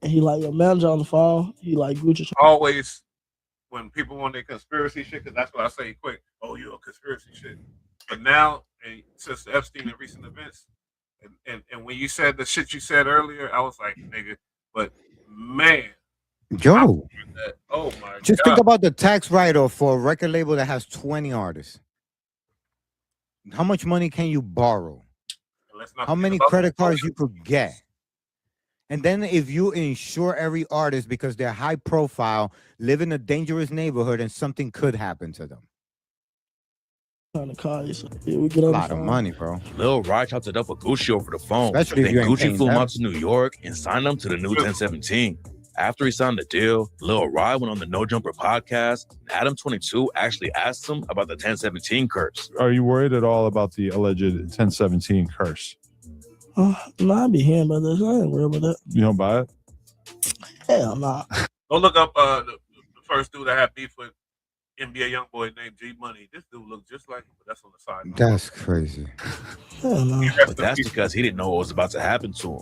and he like, your manager on the phone. He like, Gucci. Always when people want their conspiracy shit, because that's what I say quick. Oh, you're a conspiracy shit. But now, and since Epstein and recent events, and when you said the shit you said earlier, I was like, nigga, but man. Yo. Oh my Just God. think about the tax write-off for a record label that has 20 artists. How much money can you borrow? How many credit cards you could get? And then if you insure every artist because they're high profile, live in a dangerous neighborhood, and something could happen to them. On the car, we get A on lot the of phone. money, bro. Lil Rye chopped it up with Gucci over the phone. Especially if then you ain't Gucci paying flew him that. out to New York and signed him to the new 1017. After he signed the deal, Lil Rye went on the No Jumper podcast, and Adam 22 actually asked him about the 1017 curse. Are you worried at all about the alleged 1017 curse? No, I be hearing about this. I ain't worried about that. You don't buy it? Hell nah. Go look up the first dude that had beef with NBA young boy named G Money. This dude looked just like him, but that's on the side. That's crazy. But that's because he didn't know what was about to happen to him.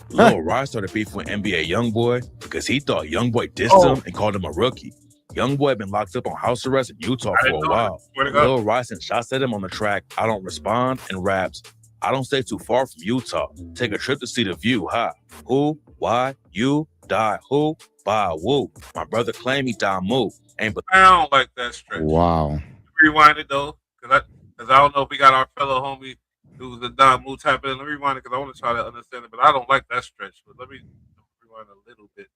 Lil Rye started beefing with NBA Youngboy because he thought Youngboy dissed him and called him a rookie. Youngboy had been locked up on house arrest in Utah for a while. Lil Rye sent shots at him on the track I Don't Respond and raps, I don't stay too far from Utah. Take a trip to see the view, ha. Who, why, you, die, who, bye, woo. My brother claim he died, move. Ain't but I don't like that stretch. Wow. Rewind it though, because I don't know if we got our fellow homie who's the Don Moo type in. Let me rewind it because I want to try to understand it, but I don't like that stretch. But let me rewind a little bit.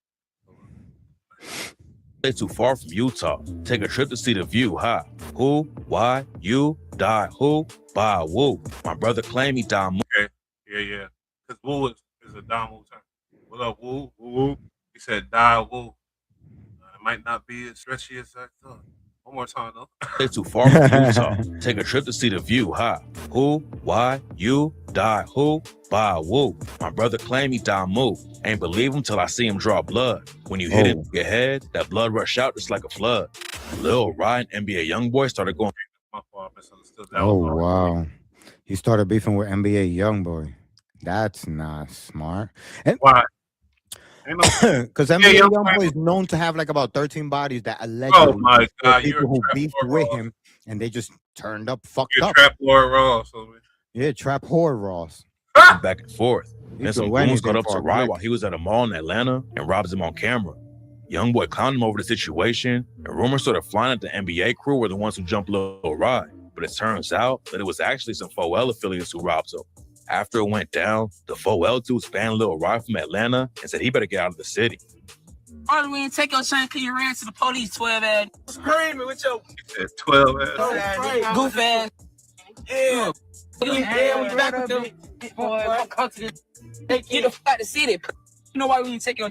stay too far from Utah. Take a trip to see the view, ha. Who, why, you, die, who, bye, woo. My brother claim he died. Okay, yeah. Because woo is a Don Moo type. What up, woo, woo? He said die, woo. It might not be as stretchy as I thought. One more time, though. Stay too far from Utah. Take a trip to see the view, ha. Who, why, you, die, who, bye, woo. My brother claim he died, move. Ain't believe him till I see him draw blood. When you hit him in your head, that blood rush out just like a flood. Lil Ryan, NBA Youngboy started going. My fault, I misunderstood that. Oh, wow. He started beefing with NBA Youngboy. That's not smart. And why? Because NBA Youngboy is known to have like about 13 bodies that allegedly people who beefed with him and they just turned up fucked up. Trap Lord Ross. Yeah, Trap Whore Ross. Back and forth. Then some goons got up to Rye while he was at a mall in Atlanta and robbed him on camera. Youngboy clowned him over the situation, and rumors started flying that the NBA crew were the ones who jumped Lil Rye. But it turns out that it was actually some 4L affiliates who robbed him. After it went down, the 4L dudes banned Lil Rye from Atlanta and said he better get out of the city. Why we ain't take your chain because you ran to the police, 12 ass. Screaming with your 12 ass. Goof ass. Yeah. Yeah, we back with them. Boy, come to this. They get the fuck out the city. You know why we ain't take your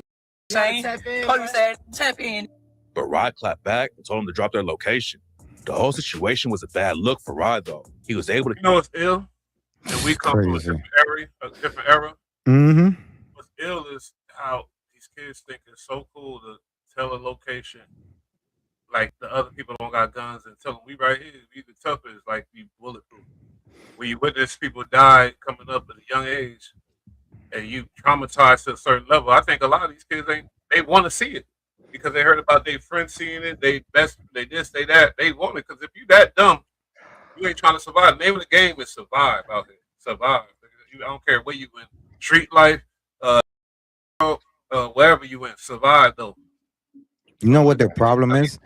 Shane, Cody said, tap in. But Rod clapped back and told him to drop their location. The whole situation was a bad look for Rod, though. He was able to. You know what's ill? And we come from a different era. Mm-hmm. What's ill is how these kids think it's so cool to tell a location like the other people don't got guns and tell them we right here. We the toughest, like we bulletproof. When you witness people die coming up at a young age and you traumatized to a certain level, I think a lot of these kids they want to see it because they heard about their friends seeing it. They this, they that. They want it because if you that dumb, you ain't trying to survive. The name of the game is survive out here. Survive. I don't care where you in. Street life, wherever you went, survive though. You know what their problem is?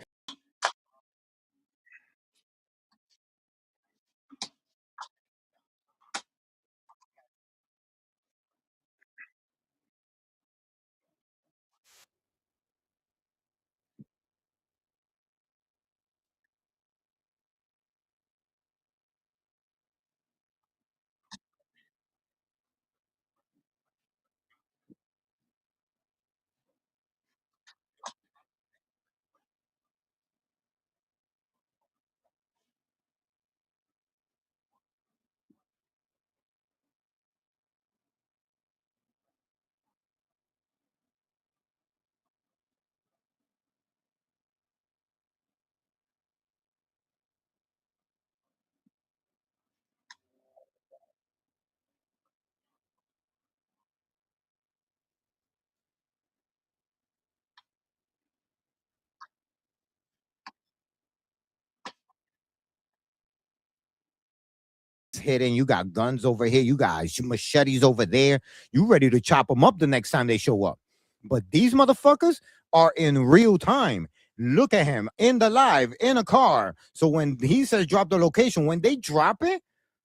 Hitting, you got guns over here, you got machetes over there, you ready to chop them up the next time they show up. But these motherfuckers are in real time. Look at him in the live in a car. So when he says drop the location, when they drop it,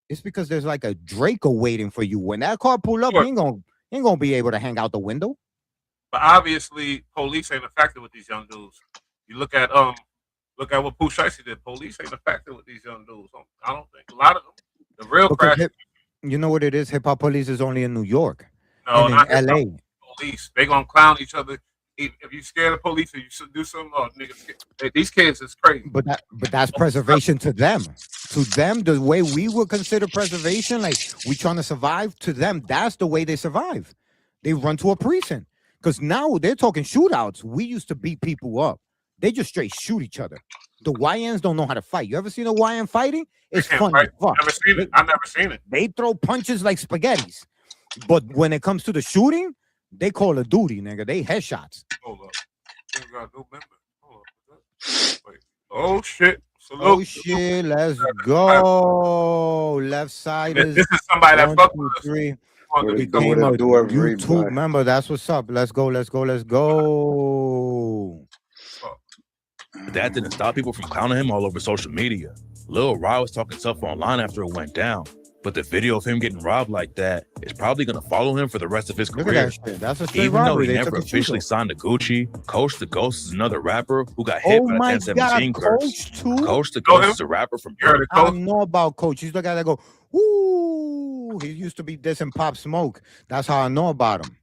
it's because there's like a Draco waiting for you. When that car pull up, he ain't gonna be able to hang out the window. But obviously, police ain't affected with these young dudes. You look at what Pooh Shiesty did. Police ain't affected with these young dudes. I don't think a lot of them. The real crash. You know what it is? Hip hop police is only in New York. No, and not in LA. Police. They gonna clown each other. If you scared of police or you should do something, niggas. These kids is crazy. But that's preservation to them. To them, the way we would consider preservation, like we trying to survive. To them, that's the way they survive. They run to a precinct because now they're talking shootouts. We used to beat people up. They just straight shoot each other. The YNs don't know how to fight. You ever seen a YN fighting? It's fun. Never seen it. I've never seen it. They throw punches like spaghettis. But when it comes to the shooting, they call it duty, nigga. They headshots. Hold up. Got no member. Hold up. Wait. Oh shit. Salute. Oh shit. Let's go. Left side is. This is somebody that fucked with us. Three. Became a YouTube member. That's what's up. Let's go. Let's go. Let's go. But that didn't stop people from clowning him all over social media. Lil Rod was talking tough online after it went down. But the video of him getting robbed like that is probably going to follow him for the rest of his career. That's a straight Even though robbery. he never officially signed to Gucci, Coach the Ghost is another rapper who got hit by the 1017 curse. Coach the Ghost is a rapper from Europe. I know about Coach. He's the guy that go, ooh. He used to be dissing Pop Smoke. That's how I know about him.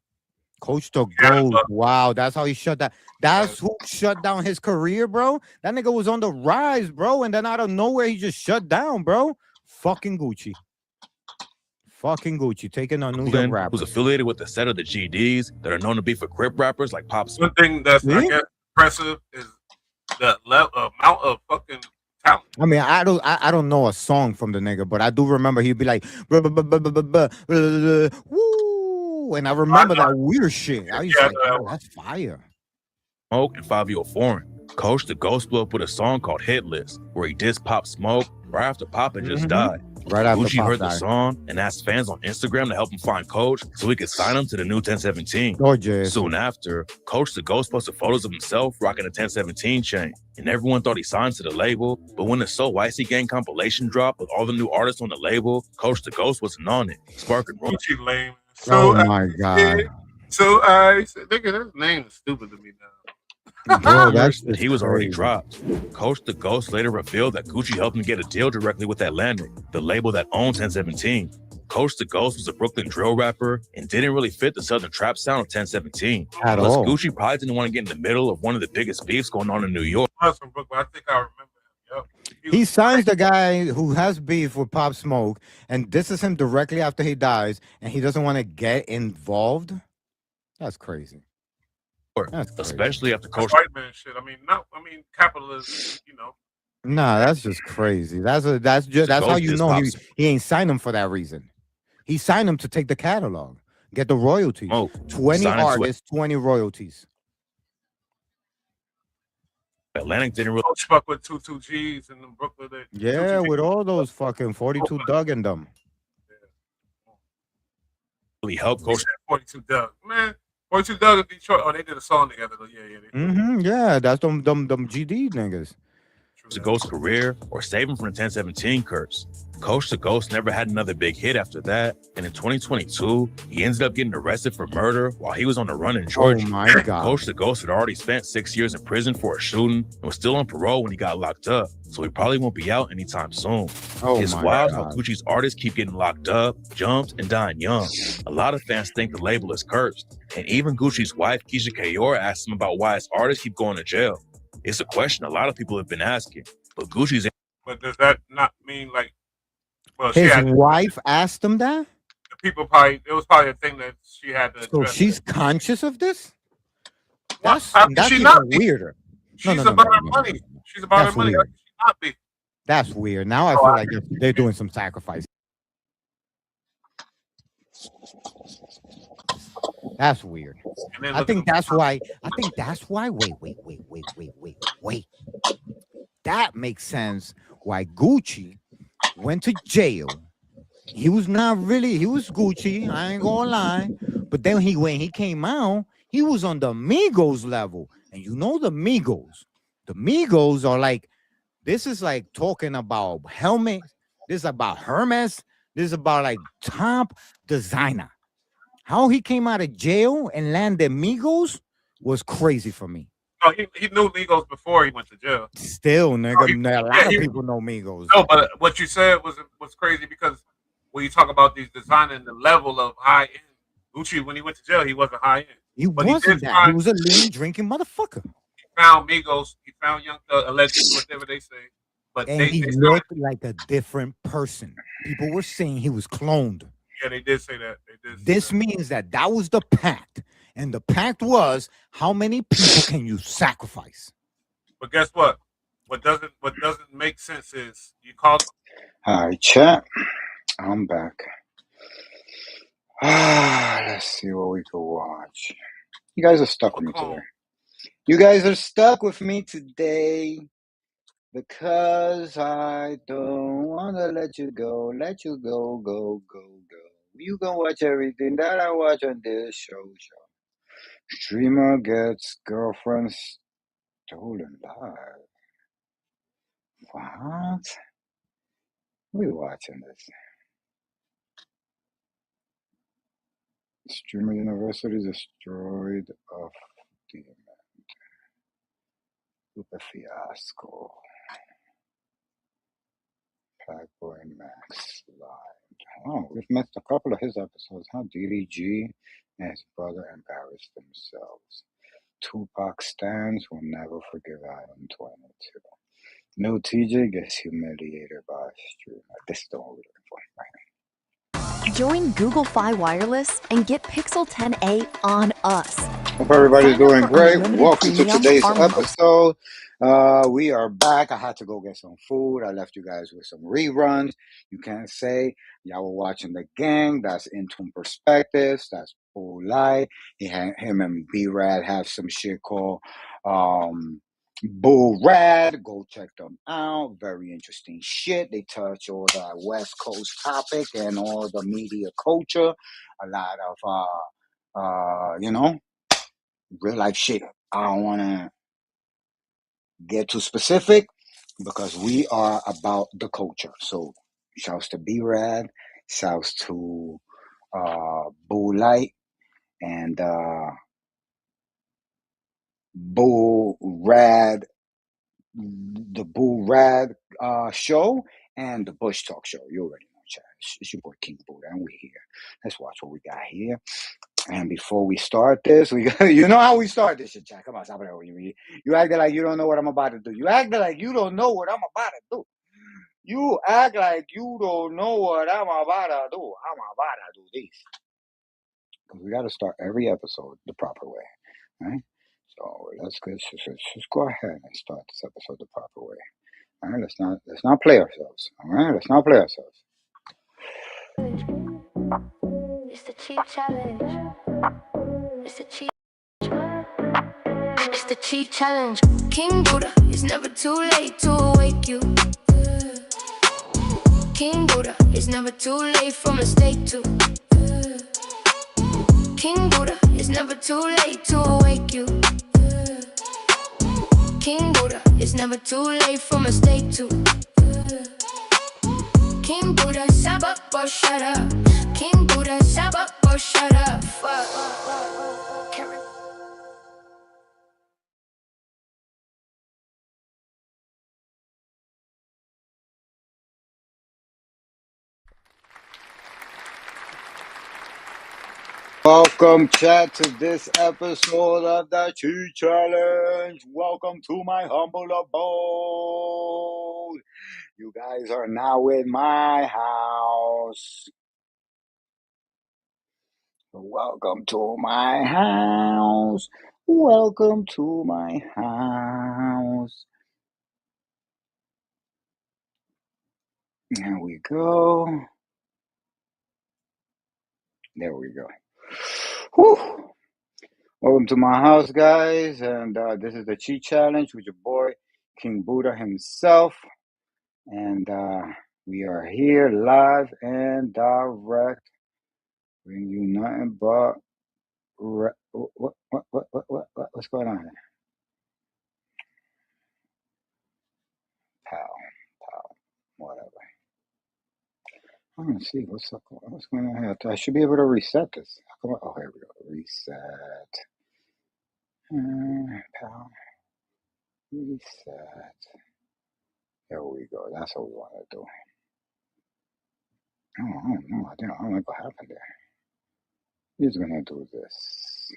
Coach the Ghost. Wow, that's how he shut down. That's who shut down his career, bro. That nigga was on the rise, bro. And then out of nowhere, he just shut down, bro. Fucking Gucci. Fucking Gucci. Taking on New York rappers. Who's affiliated with a set of the GDs that are known to be for Crip rappers like Pop Smoke. One thing that's I guess impressive is the amount of fucking talent. I mean, I don't know a song from the nigga, but I do remember he'd be like, woo, and I remember that weird shit. I used to like, oh, that's fire. Smoke and 5 Foreign. Coach the Ghost blew up with a song called Hit List, where he dissed Pop Smoke right after Pop had just died. Right after Gucci Pop heard the died. song and asked fans on Instagram to help him find Coach so he could sign him to the new 1017. Gorgeous. Soon after, Coach the Ghost posted photos of himself rocking a 1017 chain, and everyone thought he signed to the label. But when the So Icy Gang compilation dropped with all the new artists on the label, Coach the Ghost wasn't on it. Sparking Gucci lame. Oh my God. So I said, nigga, his name is stupid to me now. Bro, that's he was already dropped. Coach the Ghost later revealed that Gucci helped him get a deal directly with Atlantic, the label that owns 1017. Coach the Ghost was a Brooklyn drill rapper and didn't really fit the southern trap sound of 1017. At Plus, all. Gucci probably didn't want to get in the middle of one of the biggest beefs going on in New York. I was from Brooklyn. I think I remember him. Yep. He signs the guy who has beef with Pop Smoke, and this is him directly after he dies, and he doesn't want to get involved. That's crazy. That's crazy. Especially after Coach. White man shit. I mean, capitalism. You know. Nah, that's just crazy. That's how you know he ain't signed him for that reason. He signed him to take the catalog, get the royalties. 20 artists, 20 royalties. Atlantic didn't really fuck with 22 G's in Brooklyn. Yeah, with all those fucking 42 Doug in them. Really help Coach. 42 Doug, man. 42 Doug in Detroit. Oh, they did a song together. Yeah. Yeah, that's them GD niggas. The Ghost career or save him from the 1017 curse. Coach the Ghost never had another big hit after that, and in 2022, he ended up getting arrested for murder while he was on the run in Georgia. Oh my God. Coach the Ghost had already spent 6 years in prison for a shooting and was still on parole when he got locked up, so he probably won't be out anytime soon. It's wild how Gucci's artists keep getting locked up, jumped, and dying young. A lot of fans think the label is cursed, and even Gucci's wife, Keisha Kayor, asked him about why his artists keep going to jail. It's a question a lot of people have been asking, but Gucci's. But does that not mean like? Well, his wife asked him that. The people probably it was probably a thing that she had to. So she's conscious of this. That's she even not weirder. She's about her money. She's about her money. Like, she not be. That's weird. Now I feel like they're doing some sacrifice. That's weird. I think that's why. Wait. That makes sense. Why Gucci went to jail. He was Gucci. I ain't gonna lie. But then when he came out, he was on the Migos level, and you know the Migos. The Migos are like. This is like talking about helmets. This is about Hermes. This is about like top designer. How he came out of jail and landed Migos was crazy for me. Oh, he knew Migos before he went to jail. Still, nigga, a lot of people know Migos. No, but what you said was crazy because when you talk about these designer and the level of high end, Gucci when he went to jail, he wasn't high end. He wasn't that. He was a lean drinking motherfucker. He found Migos. He found Young Thug, allegedly, whatever they say. But he looked like a different person. People were saying he was cloned. Yeah, they did say that. This means that was the pact. And the pact was, how many people can you sacrifice? But guess what? What doesn't make sense is you called. Hi, chat. I'm back. Let's see what we can watch. You guys are stuck with me today. You guys are stuck with me today because I don't want to let you go. Let you go. You can watch everything that I watch on this show. Streamer gets girlfriend stolen live. What? We watching this. Streamer University destroyed off the event with a fiasco. Blackboy Max live. Oh, we've missed a couple of his episodes, huh? DDG and his brother embarrassed themselves. Tupac stands will never forgive Island 22. No TJ gets humiliated by a streamer. This is the one we're looking for right now. Join Google Fi Wireless and get Pixel 10a on us. Hope everybody's doing great. Welcome to today's episode. We are back. I had to go get some food. I left you guys with some reruns. You can't say y'all were watching The Gang. That's Intune Perspectives. That's Lite. Him and B-Rad have some shit called Bull Rad. Go check them out. Very interesting shit. They touch all that West Coast topic and all the media culture. A lot of real life shit. I don't want to get too specific because we are about the culture. So shouts to B-Rad, shouts to Bull Lite and Bull Rad, the Bull Rad show and the Bush Talk show. You already know. chat. It's your boy King Buddha, and we're here. Let's watch what we got here. And before we start this, we got, you know how we start this shit, chat. Come on, stop it. You acting like you don't know what I'm about to do. You acting like you don't know what I'm about to do. You act like you don't know what I'm about to do. I'm about to do this. Because we got to start every episode the proper way, right? So let's just go ahead and start this episode the proper way. All right, let's not play ourselves. All right, let's not play ourselves. It's the cheap challenge. It's the cheap. It's the cheap challenge. King Buddha, it's never too late to awake you. King Buddha, it's never too late for mistake to. King Buddha, it's never too late to awake you. King Buddha, it's never too late for mistake to. King Buddha, shut up or shut up. King Buddha, shut up or shut up. Welcome, chat, to this episode of the Cheat Challenge. Welcome to my humble abode. You guys are now in my house. Welcome to my house. Welcome to my house. There we go. There we go. Whew. Welcome to my house, guys. And this is the Cheat Challenge with your boy, King Buddha himself. And we are here live and direct. Bring you nothing but what's going on here? Pow, whatever. I'm gonna see what's going on here. I should be able to reset this. Oh, here we go. Reset. Pow. Reset. There we go. That's what we want to do. Oh, I don't know. I don't know what happened there. He's gonna do this.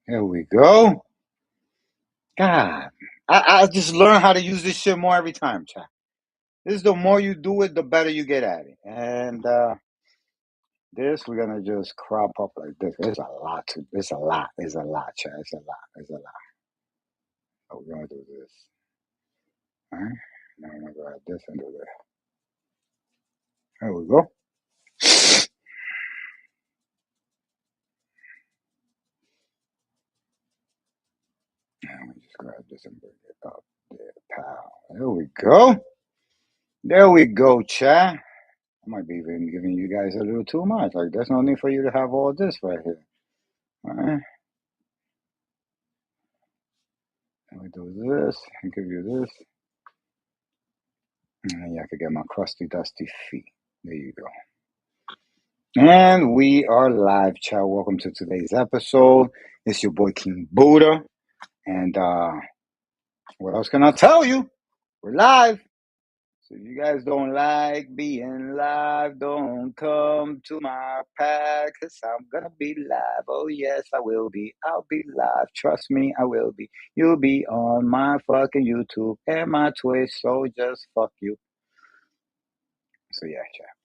There we go. God, I just learn how to use this shit more every time, chat. This is the more you do it, the better you get at it. And this we're gonna just crop up like this. It's a lot, chat. It's a lot. So we're gonna do this. All right. Now I'm gonna grab this and do this. There we go. Let me just grab this and bring it up there. Pow. There we go. There we go, chat. I might be even giving you guys a little too much. Like, there's no need for you to have all this right here. All right. Let me do this and give you this. And then I could get my crusty, dusty feet. There you go. And we are live, chat. Welcome to today's episode. It's your boy King Buddha. And what else can I tell you? We're live. So if you guys don't like being live, don't come to my pack, because I'm going to be live. Oh, yes, I will be. I'll be live. Trust me, I will be. You'll be on my fucking YouTube and my Twitch, so just fuck you. So, yeah, chat.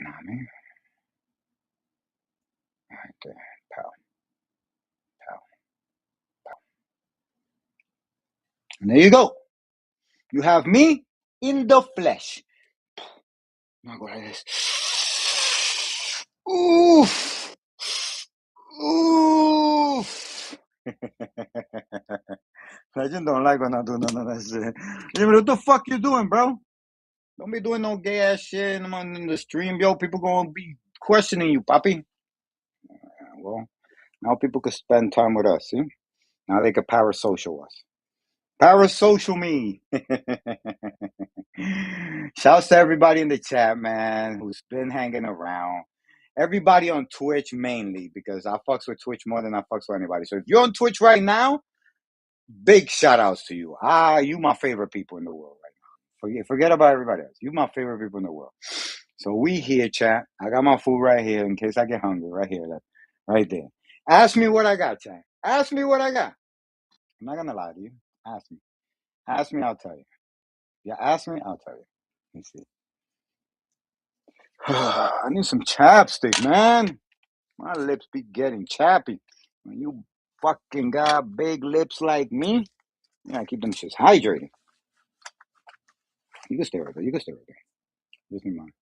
Know what I mean? Right there. Pow. And there you go. You have me in the flesh. Now go like this. Oof. Oof. Legend don't like when I do none of that shit. What the fuck you doing, bro? Don't be doing no gay ass shit in the stream, yo. People gonna be questioning you, papi. Well, now people could spend time with us, see? Now they could parasocial us. Parasocial me. Shouts to everybody in the chat, man, who's been hanging around. Everybody on Twitch mainly, because I fucks with Twitch more than I fucks with anybody. So if you're on Twitch right now, big shout outs to you. You my favorite people in the world right now. Forget about everybody else. You my favorite people in the world. So we here, chat. I got my food right here in case I get hungry. Right here, right there. Ask me what I got, chat. Ask me what I got. I'm not gonna lie to you. Ask me. Ask me, I'll tell you. Yeah, ask me, I'll tell you. Let's see. I need some chapstick, man. My lips be getting chappy. When you fucking got big lips like me, you gotta keep them shits hydrated. You can stay right there. You can stay right there. Just be mine.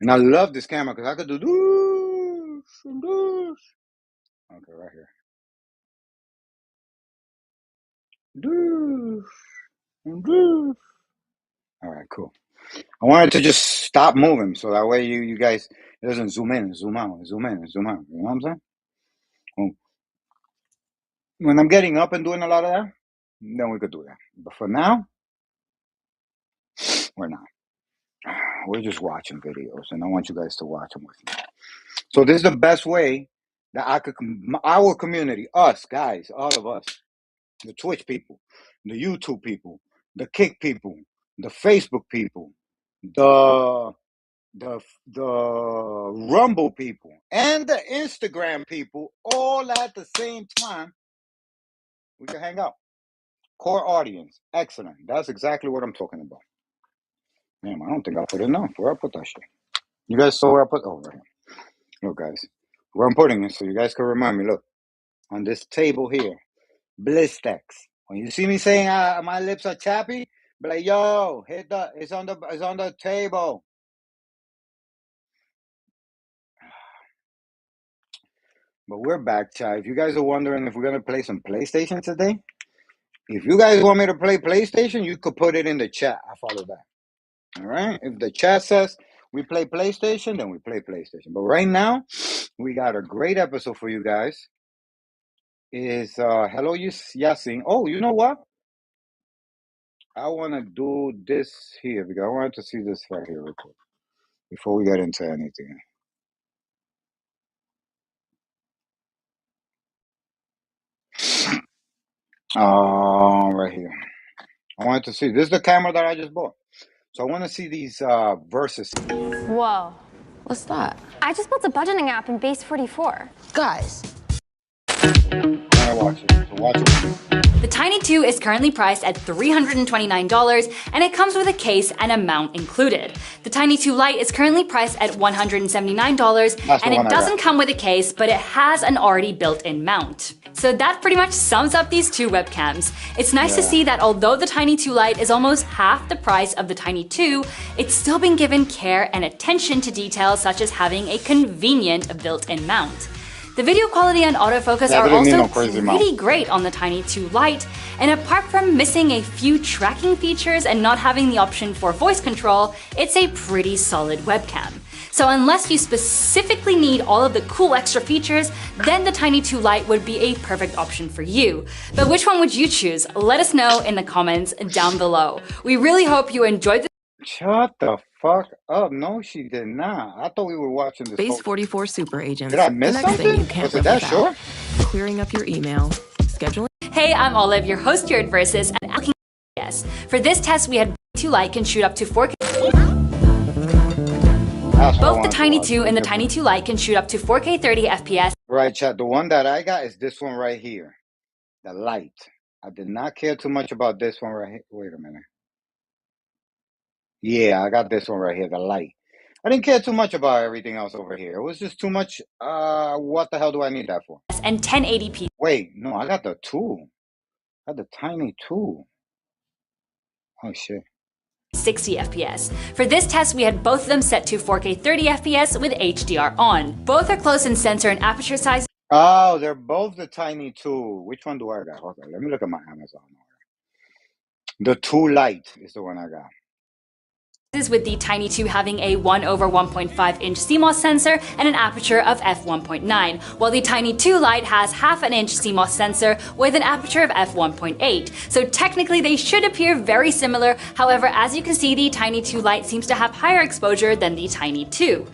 And I love this camera because I could do this and this. Okay, right here. This and this. All right, cool. I wanted to just stop moving so that way you guys, it doesn't zoom in, zoom out, zoom in, zoom out. You know what I'm saying? Well, when I'm getting up and doing a lot of that, then we could do that. But for now, we're not. We're just watching videos, and I want you guys to watch them with me. So this is the best way that our community, us guys, all of us, the Twitch people, the YouTube people, the Kick people, the Facebook people, the Rumble people, and the Instagram people, all at the same time, we can hang out. Core audience, excellent. That's exactly what I'm talking about. Damn, I don't think I put enough. Where I put that shit? You guys saw where I put? Oh, right here. Look, guys, where I'm putting it, so you guys can remind me. Look, on this table here, Blistex. When you see me saying my lips are chappy, be like, yo, it's on the table. But we're back, chat. If you guys are wondering if we're gonna play some PlayStation today, if you guys want me to play PlayStation, you could put it in the chat. I follow that. All right. If the chat says we play PlayStation, then we play PlayStation. But right now, we got a great episode for you guys. Is hello Yasin. Oh, you know what? I want to do this here because I wanted to see this right here real quick before we get into anything. Right here. I wanted to see. This is the camera that I just bought. So I want to see these verses. Whoa. What's that? I just built a budgeting app in Base 44. Guys. Watch it. So watch it. The Tiny 2 is currently priced at $329 and it comes with a case and a mount included. The Tiny 2 Lite is currently priced at $179 and it doesn't come with a case, but it has an already built-in mount. So that pretty much sums up these two webcams. It's nice to see that although the Tiny 2 Lite is almost half the price of the Tiny 2, it's still been given care and attention to details such as having a convenient built-in mount. The video quality and autofocus are also pretty great on the Tiny 2 Lite, and apart from missing a few tracking features and not having the option for voice control, it's a pretty solid webcam. So unless you specifically need all of the cool extra features, then the Tiny 2 Lite would be a perfect option for you. But which one would you choose? Let us know in the comments down below. We really hope you enjoyed this. Shut the fuck up. No, she did not. I thought we were watching this. Base 44 super agents. Did I miss the next something? Thing you can't Was it that short? Clearing up your email, scheduling. Hey, I'm Olive, your host here at Versus, and looking at OBS. For this test, we had 2 Lite can shoot up to 4K. Both the Tiny 2 and the Tiny 2 Lite can shoot up to 4K 30 FPS. Right, chat. The one that I got is this one right here. The Lite. I did not care too much about this one right here. Wait a minute. Yeah, I got this one right here, the Lite. I didn't care too much about everything else over here. It was just too much. What the hell do I need that for? And 1080p. Wait, no, I got the 2. I got the Tiny 2. Oh, shit. 60 FPS. For this test, we had both of them set to 4K 30 FPS with HDR on. Both are close in sensor and aperture size. Oh, they're both the Tiny 2. Which one do I got? Okay, let me look at my Amazon. The 2 Lite is the one I got. With the Tiny 2 having a 1/1.5 inch CMOS sensor and an aperture of f1.9, while the Tiny 2 Lite has half an inch CMOS sensor with an aperture of f1.8. So technically they should appear very similar. However, as you can see, the Tiny 2 Lite seems to have higher exposure than the Tiny 2.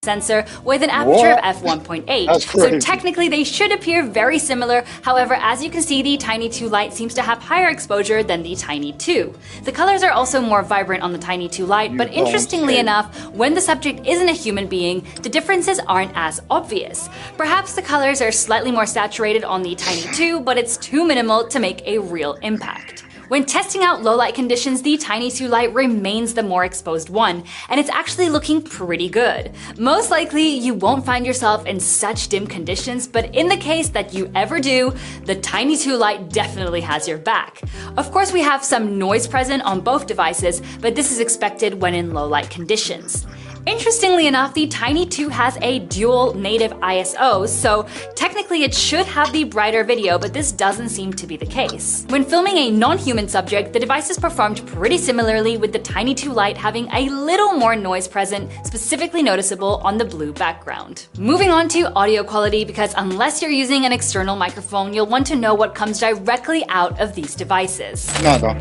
sensor with an aperture of f1.8. That's So crazy. technically they should appear very similar. However, as you can see, the Tiny 2 Lite seems to have higher exposure than the Tiny 2. The colors are also more vibrant on the Tiny 2 Lite, but interestingly enough, when the subject isn't a human being, the differences aren't as obvious. Perhaps the colors are slightly more saturated on the Tiny 2, but it's too minimal to make a real impact. When testing out low light conditions, the Tiny 2 Lite remains the more exposed one, and it's actually looking pretty good. Most likely, you won't find yourself in such dim conditions, but in the case that you ever do, the Tiny 2 Lite definitely has your back. Of course, we have some noise present on both devices, but this is expected when in low light conditions. Interestingly enough, the Tiny 2 has a dual native ISO, so technically it should have the brighter video, but this doesn't seem to be the case. When filming a non-human subject, the devices performed pretty similarly, with the Tiny 2 Lite having a little more noise present, specifically noticeable on the blue background. Moving on to audio quality, because unless you're using an external microphone, you'll want to know what comes directly out of these devices. Nada.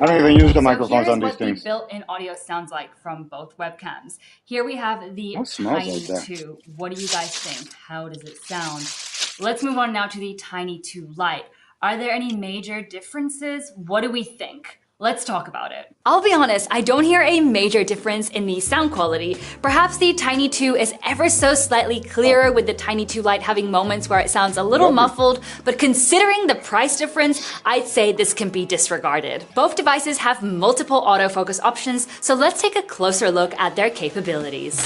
I don't even use the microphones on these Here's what things. the built-in audio sounds like from both webcams. Here we have the What smells Tiny like that? 2. What do you guys think? How does it sound? Let's move on now to the Tiny 2 Lite. Are there any major differences? What do we think? Let's talk about it. I'll be honest, I don't hear a major difference in the sound quality. Perhaps the Tiny 2 is ever so slightly clearer, with the Tiny 2 Lite having moments where it sounds a little muffled, but considering the price difference, I'd say this can be disregarded. Both devices have multiple autofocus options, so let's take a closer look at their capabilities.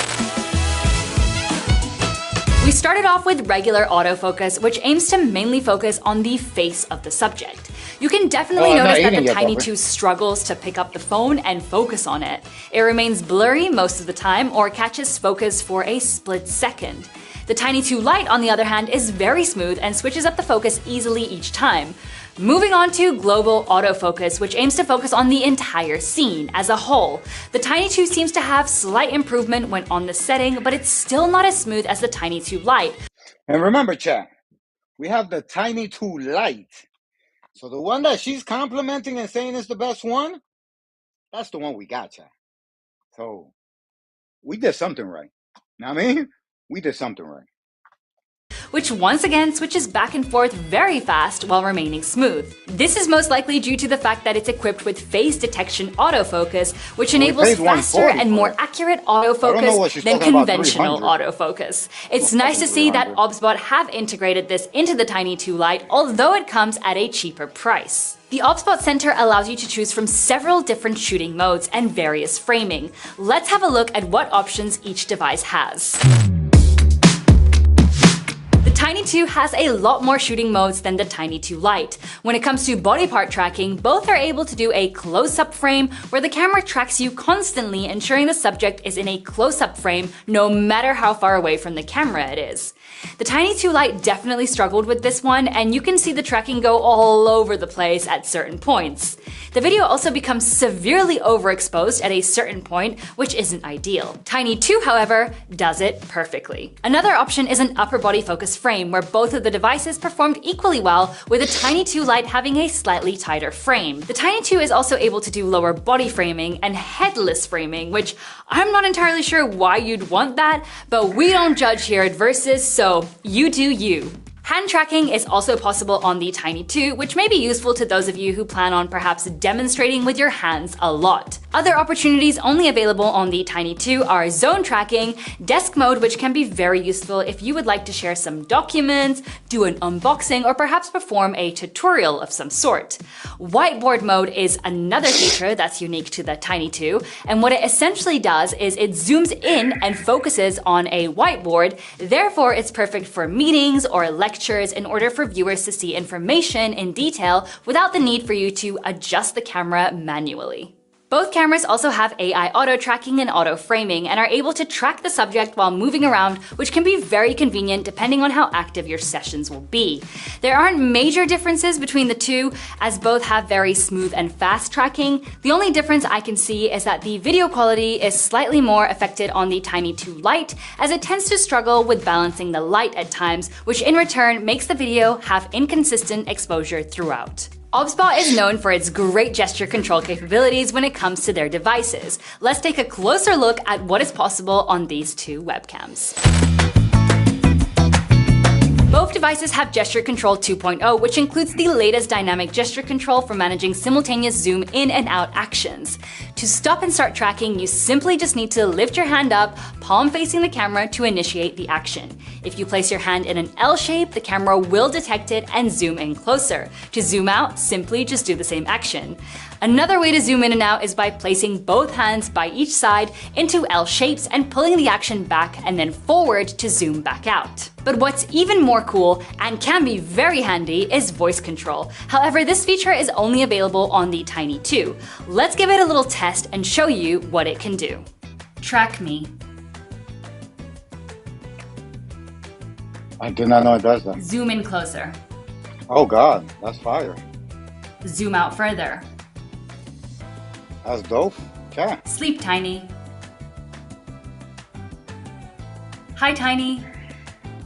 We started off with regular autofocus, which aims to mainly focus on the face of the subject. You can definitely notice that the Tiny 2 struggles to pick up the phone and focus on it. It remains blurry most of the time, or catches focus for a split second. The Tiny 2 Lite, on the other hand, is very smooth and switches up the focus easily each time. Moving on to global autofocus, which aims to focus on the entire scene as a whole. The Tiny 2 seems to have slight improvement when on the setting, but it's still not as smooth as the Tiny 2 Lite. And remember, chat, we have the Tiny 2 Lite. So the one that she's complimenting and saying is the best one, that's the one we got, chat. So we did something right. Know what I mean? We did something right. Which once again switches back and forth very fast while remaining smooth. This is most likely due to the fact that it's equipped with face detection autofocus, which enables faster and more accurate autofocus than conventional autofocus. It's nice to see that OBSBOT have integrated this into the Tiny 2 Lite, although it comes at a cheaper price. The OBSBOT Center allows you to choose from several different shooting modes and various framing. Let's have a look at what options each device has. Tiny 2 has a lot more shooting modes than the Tiny 2 Lite. When it comes to body part tracking, both are able to do a close-up frame where the camera tracks you constantly, ensuring the subject is in a close-up frame no matter how far away from the camera it is. The Tiny 2 Lite definitely struggled with this one, and you can see the tracking go all over the place at certain points. The video also becomes severely overexposed at a certain point, which isn't ideal. Tiny 2, however, does it perfectly. Another option is an upper body focus frame, where both of the devices performed equally well, with the Tiny 2 Lite having a slightly tighter frame. The Tiny 2 is also able to do lower body framing and headless framing, which I'm not entirely sure why you'd want that, but we don't judge here at Versus, so you do you. Hand tracking is also possible on the Tiny 2, which may be useful to those of you who plan on perhaps demonstrating with your hands a lot. Other opportunities only available on the Tiny 2 are zone tracking, desk mode, which can be very useful if you would like to share some documents, do an unboxing, or perhaps perform a tutorial of some sort. Whiteboard mode is another feature that's unique to the Tiny 2, and what it essentially does is it zooms in and focuses on a whiteboard, therefore it's perfect for meetings or lectures in order for viewers to see information in detail without the need for you to adjust the camera manually. Both cameras also have AI auto tracking and auto framing and are able to track the subject while moving around, which can be very convenient depending on how active your sessions will be. There aren't major differences between the two, as both have very smooth and fast tracking. The only difference I can see is that the video quality is slightly more affected on the Tiny 2 Lite, as it tends to struggle with balancing the light at times, which in return makes the video have inconsistent exposure throughout. OBSBOT is known for its great gesture control capabilities when it comes to their devices. Let's take a closer look at what is possible on these two webcams. Both devices have Gesture Control 2.0, which includes the latest dynamic gesture control for managing simultaneous zoom in and out actions. To stop and start tracking, you simply just need to lift your hand up, palm facing the camera to initiate the action. If you place your hand in an L shape, the camera will detect it and zoom in closer. To zoom out, simply just do the same action. Another way to zoom in and out is by placing both hands by each side into L shapes and pulling the action back and then forward to zoom back out. But what's even more cool and can be very handy is voice control. However, this feature is only available on the Tiny 2. Let's give it a little test and show you what it can do. Track me. I did not know it does that. Zoom in closer. Oh God, that's fire. Zoom out further. That's dope. Yeah. Sleep, Tiny. Hi, Tiny.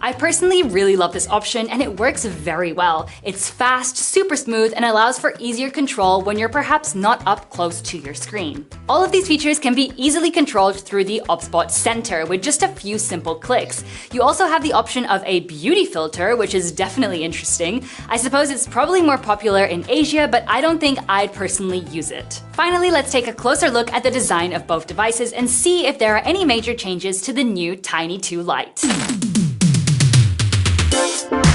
I personally really love this option and it works very well. It's fast, super smooth, and allows for easier control when you're perhaps not up close to your screen. All of these features can be easily controlled through the OBSBOT Center with just a few simple clicks. You also have the option of a beauty filter, which is definitely interesting. I suppose it's probably more popular in Asia, but I don't think I'd personally use it. Finally, let's take a closer look at the design of both devices and see if there are any major changes to the new Tiny 2 Lite.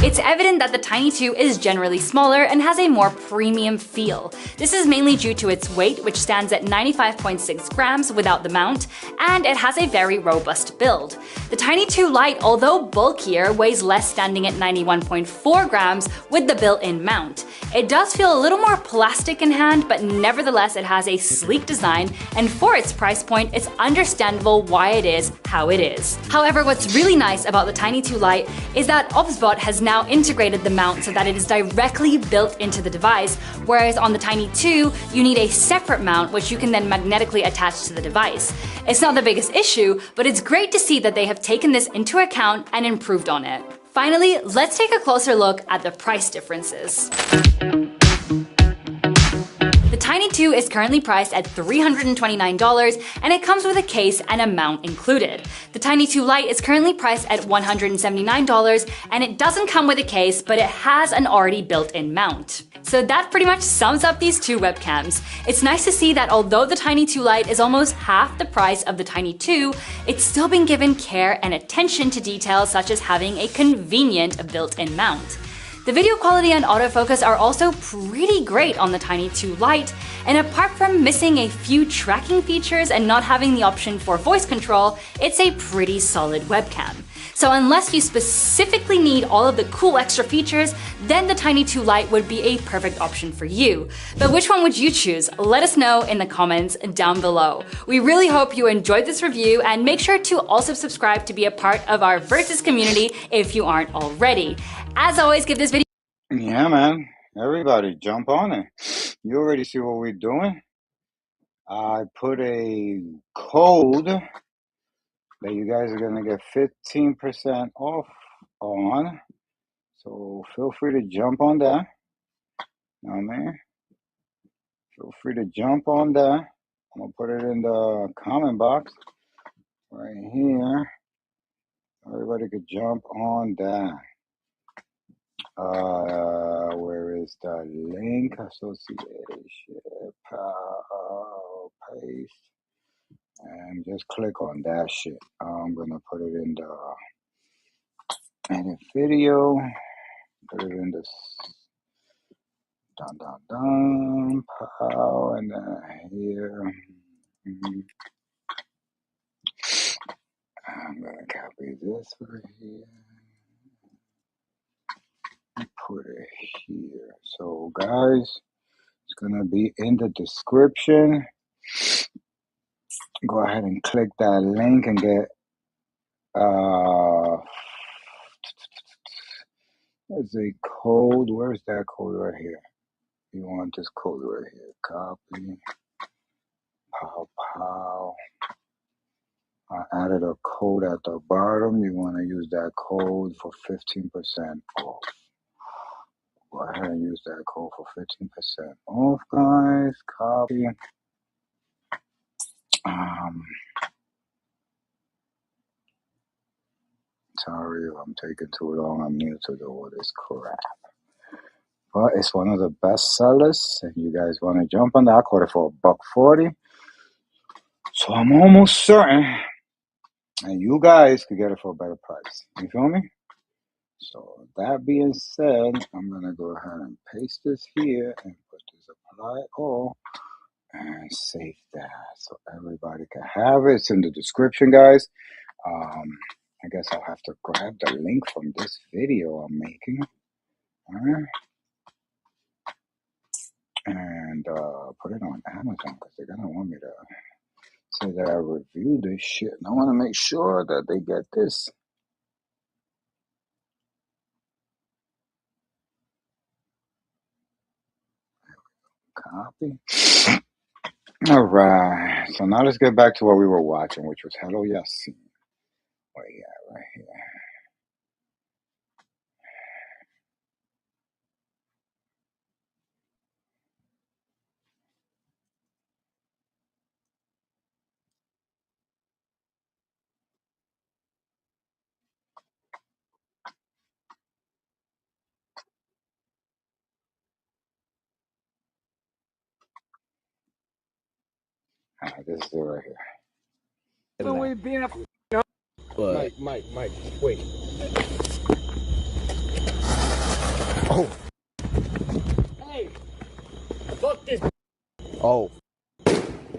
It's evident that the Tiny 2 is generally smaller and has a more premium feel. This is mainly due to its weight, which stands at 95.6 grams without the mount, and it has a very robust build. The Tiny 2 Lite, although bulkier, weighs less, standing at 91.4 grams with the built-in mount. It does feel a little more plastic in hand, but nevertheless it has a sleek design, and for its price point, it's understandable why it is how it is. However, what's really nice about the Tiny 2 Lite is that OBSBOT has now integrated the mount so that it is directly built into the device, whereas on the Tiny 2, you need a separate mount which you can then magnetically attach to the device. It's not the biggest issue, but it's great to see that they have taken this into account and improved on it. Finally, let's take a closer look at the price differences. The Tiny 2 is currently priced at $329 and it comes with a case and a mount included. The Tiny 2 Lite is currently priced at $179 and it doesn't come with a case, but it has an already built-in mount. So that pretty much sums up these two webcams. It's nice to see that although the Tiny 2 Lite is almost half the price of the Tiny 2, it's still been given care and attention to details such as having a convenient built-in mount. The video quality and autofocus are also pretty great on the Tiny 2 Lite, and apart from missing a few tracking features and not having the option for voice control, it's a pretty solid webcam. So unless you specifically need all of the cool extra features, then the Tiny 2 Lite would be a perfect option for you. But which one would you choose? Let us know in the comments down below. We really hope you enjoyed this review, and make sure to also subscribe to be a part of our Versus community if you aren't already. As always, give this video. Yeah, man. Everybody, jump on it. You already see what we're doing. I put a code that you guys are gonna get 15% off on. So feel free to jump on that. You know what I mean? Feel free to jump on that. I'm gonna put it in the comment box right here. Everybody could jump on that. Where is the link? Association, paste, and just click on that shit. I'm gonna put it in the edit video. Put it in this. Pow, and then here. I'm gonna copy this right here. Put it here. So guys, it's gonna be in the description. Go ahead and click that link and get there's a code. Where's that code right here? You want this code right here. Copy. Pow. I added a code at the bottom. You want to use that code for 15% off. Right. ahead and use that code for 15% off, guys. Copy. Sorry if I'm taking too long. I'm new to all this crap. But it's one of the best sellers. If you guys want to jump on that, I caught it for $1.40. So I'm almost certain, and you guys could get it for a better price. You feel me? So that being said, I'm gonna go ahead and paste this here and put this apply all and save that so everybody can have it. It's in the description, guys. I guess I'll have to grab the link from this video I'm making. All right. And put it on Amazon because they're gonna want me to say that I reviewed this shit. And I want to make sure that they get this. Copy. All right. So now let's get back to what we were watching, which was Hello Yasin. Where you at? Right here. All right, this is it right here. So we being a Mike, wait. Oh. Hey, fuck this. Oh.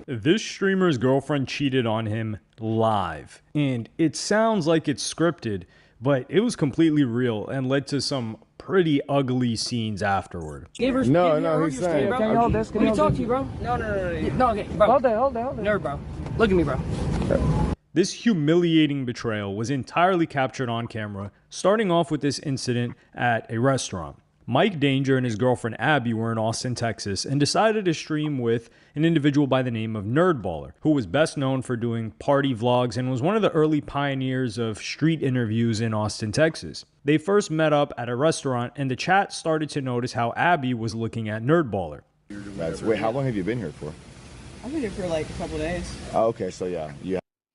This streamer's girlfriend cheated on him live, and it sounds like it's scripted, but it was completely real and led to some pretty ugly scenes afterward. No, he's saying. Can you hold this? Can you talk to you, bro? No, okay, bro. Hold that. No, bro. Look at me, bro. This humiliating betrayal was entirely captured on camera, starting off with this incident at a restaurant. Mike Danger and his girlfriend Abby were in Austin, Texas, and decided to stream with an individual by the name of Nerdballer, who was best known for doing party vlogs and was one of the early pioneers of street interviews in Austin, Texas. They first met up at a restaurant, and the chat started to notice how Abby was looking at Nerdballer. Wait, how long have you been here for? I've been here for like a couple days. Oh, okay, so yeah.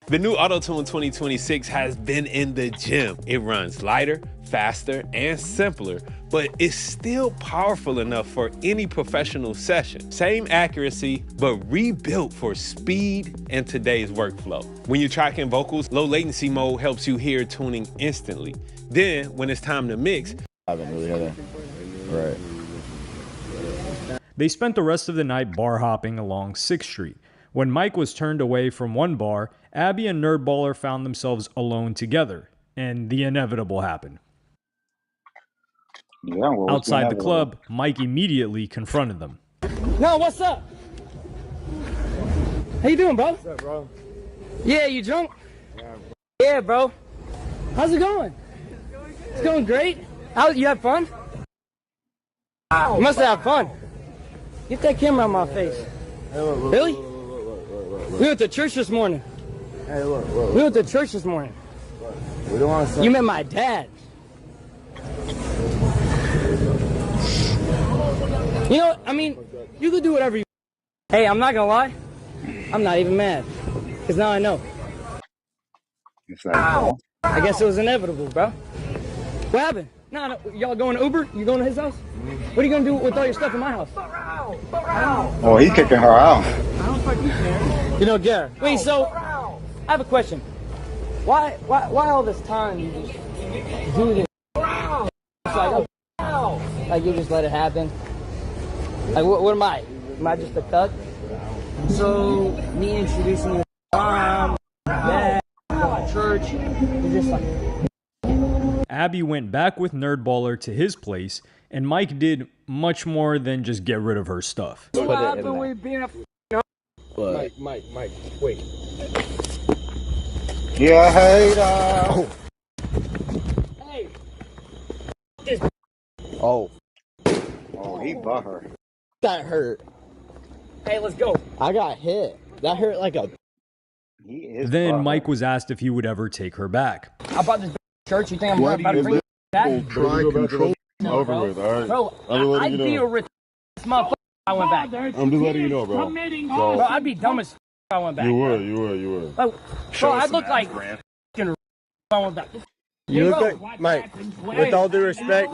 The new AutoTune 2026 has been in the gym. It runs lighter, faster, and simpler, but it's still powerful enough for any professional session. Same accuracy, but rebuilt for speed and today's workflow. When you're tracking vocals, low latency mode helps you hear tuning instantly. Then, when it's time to mix, I haven't really had that. Right. They spent the rest of the night bar hopping along 6th Street. When Mike was turned away from one bar, Abby and Nerdballer found themselves alone together, and the inevitable happened. Yeah, outside the club, Mike immediately confronted them. No, what's up? How you doing, bro? What's up, bro? Yeah, you drunk? Yeah, bro. How's it going? It's going great. You have fun? You must have fun. Get that camera on my face. Really? We went to church this morning. Hey, look. We went to church this morning. We don't want to. You met my dad. You know, I mean, you could do whatever you. Hey, I'm not gonna lie. I'm not even mad, cause now I know. Ow. I guess it was inevitable, bro. What happened? No, y'all going to Uber? You going to his house? What are you gonna do with all your stuff in my house? Oh, he's kicking her out. I don't fucking care. You know, Garrett. Wait, so I have a question. Why all this time you just do this? It's like you just let it happen. Like what am I? Am I just a thug? So me introducing your mom, dad, going to church, you're just like. Abby went back with Nerdballer to his place, and Mike did much more than just get rid of her stuff. What happened with being a Mike, wait. Yeah, hater. Oh. Hey. This. Oh. Oh, he butt her. That hurt. Hey, let's go. I got hit. That hurt like a. Then Mike was asked if he would ever take her back. I bought this church. You think I'm about to bring it back? Try control Over with, all right? Bro, I'm just letting I'd you be a know. rich motherfucker if I went back. I'm just letting you know, bro. Bro, I'd be dumb as if I went back. You would. Like, bro, I'd look like if I went back. You look like Mike. With all due respect,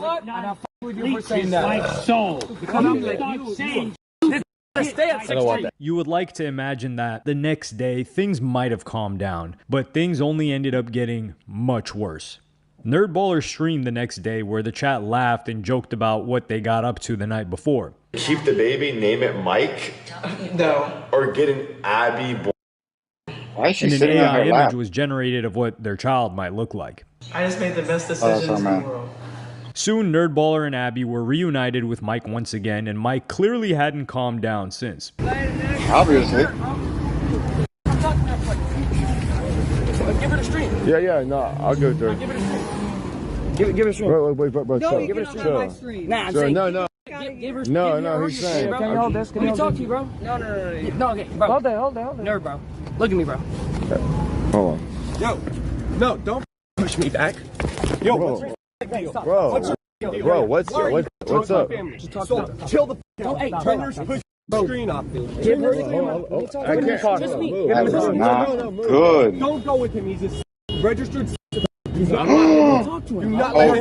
You would like to imagine that the next day things might have calmed down, but things only ended up getting much worse. Nerdballer streamed the next day where the chat laughed and joked about what they got up to the night before. Keep the baby, name it Mike? No. Or get an Abby boy. Why is she And an sitting on AI her image lap? was generated of what their child might look like. I just made the best decisions in the world. Soon, Nerdballer and Abby were reunited with Mike once again, and Mike clearly hadn't calmed down since. Obviously. Give her the stream. Yeah, no, I'll go through. Give her a stream. Wait, chill. Give her a stream. Nah, I'm Sure, saying. no. Give her. No, he's saying. Can you hold this? Can you talk to you, bro? No. No, okay, bro. Hold that. Nerd, bro. Look at me, bro. Hold on. yo, no, don't push me back. Yo, what's up? Just talk to me. Chill the f out. Hey, Turn your screen off, dude. Give her the stream. I can't. Just me. That is not good. Don't go with him. He's a registered. Oh,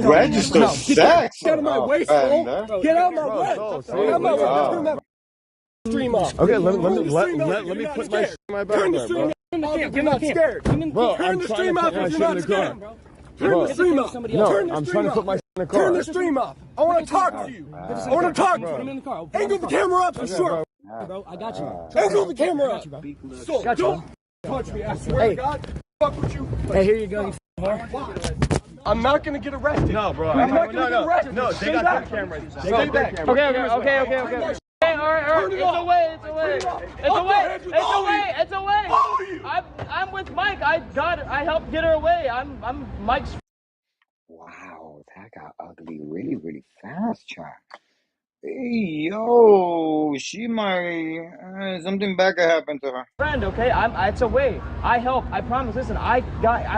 registered sex? Get out of my way, bro. Get out of my way. Get out of my way. Turn that stream off. Okay, let me put my in my back, bro. You're not scared. Bro, Turn the stream off if you're not scared. Turn Bro, the stream off. No, I'm trying to put my in the car. Turn the stream off. I want to talk to you. I want to talk to you. Angle the camera up for sure. Bro, I got you. Angle the camera up. So, Got you. don't touch me. I swear to God. Fuck with you. Hey, here you go. I'm not gonna get arrested. No, bro. I'm not gonna get arrested. No, they got good cameras. Stay back. Okay. Hey, all right. It's away. I'm with Mike. I helped get her away. I'm Mike's. Wow, that got ugly really, really fast, chat. Hey, yo, she might something bad could happen to her. Friend, okay? It's away. I help. I promise. Listen, I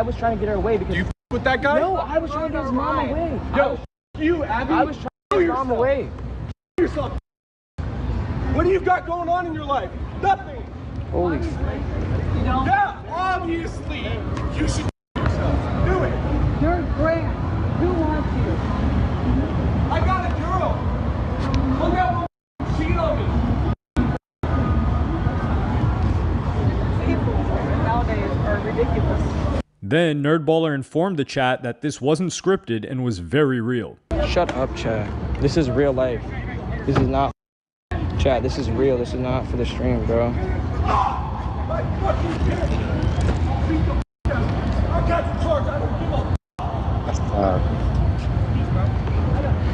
was trying to get her away because. You with that guy? No, I was trying to get his mom away. Yo, you, Abby. I was trying to get his mom away. Yourself. What do you got going on in your life? Nothing. Holy. Yeah, obviously. You should do yourself. Do it. You're great. Who wants you? I got a girl. Look out, cheat on me. People nowadays are ridiculous. Then, Nerdballer informed the chat that this wasn't scripted and was very real. Shut up, chat. This is real life. This is not chat. This is real. This is not for the stream, bro.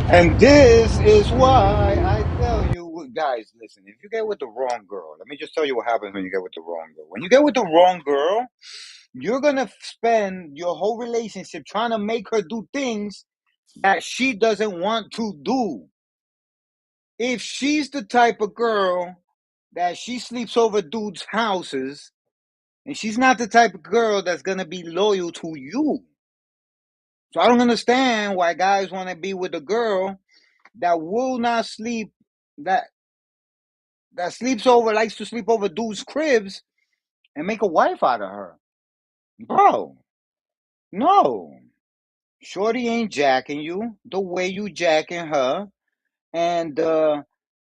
And this is why I tell you, guys, listen, if you get with the wrong girl, let me just tell you what happens when you get with the wrong girl. When you get with the wrong girl, you're going to spend your whole relationship trying to make her do things that she doesn't want to do. If she's the type of girl that she sleeps over dudes' houses, and she's not the type of girl that's going to be loyal to you. So I don't understand why guys want to be with a girl that will not sleep, that sleeps over, likes to sleep over dudes' cribs and make a wife out of her. Bro, no. Shorty ain't jacking you the way you jacking her. And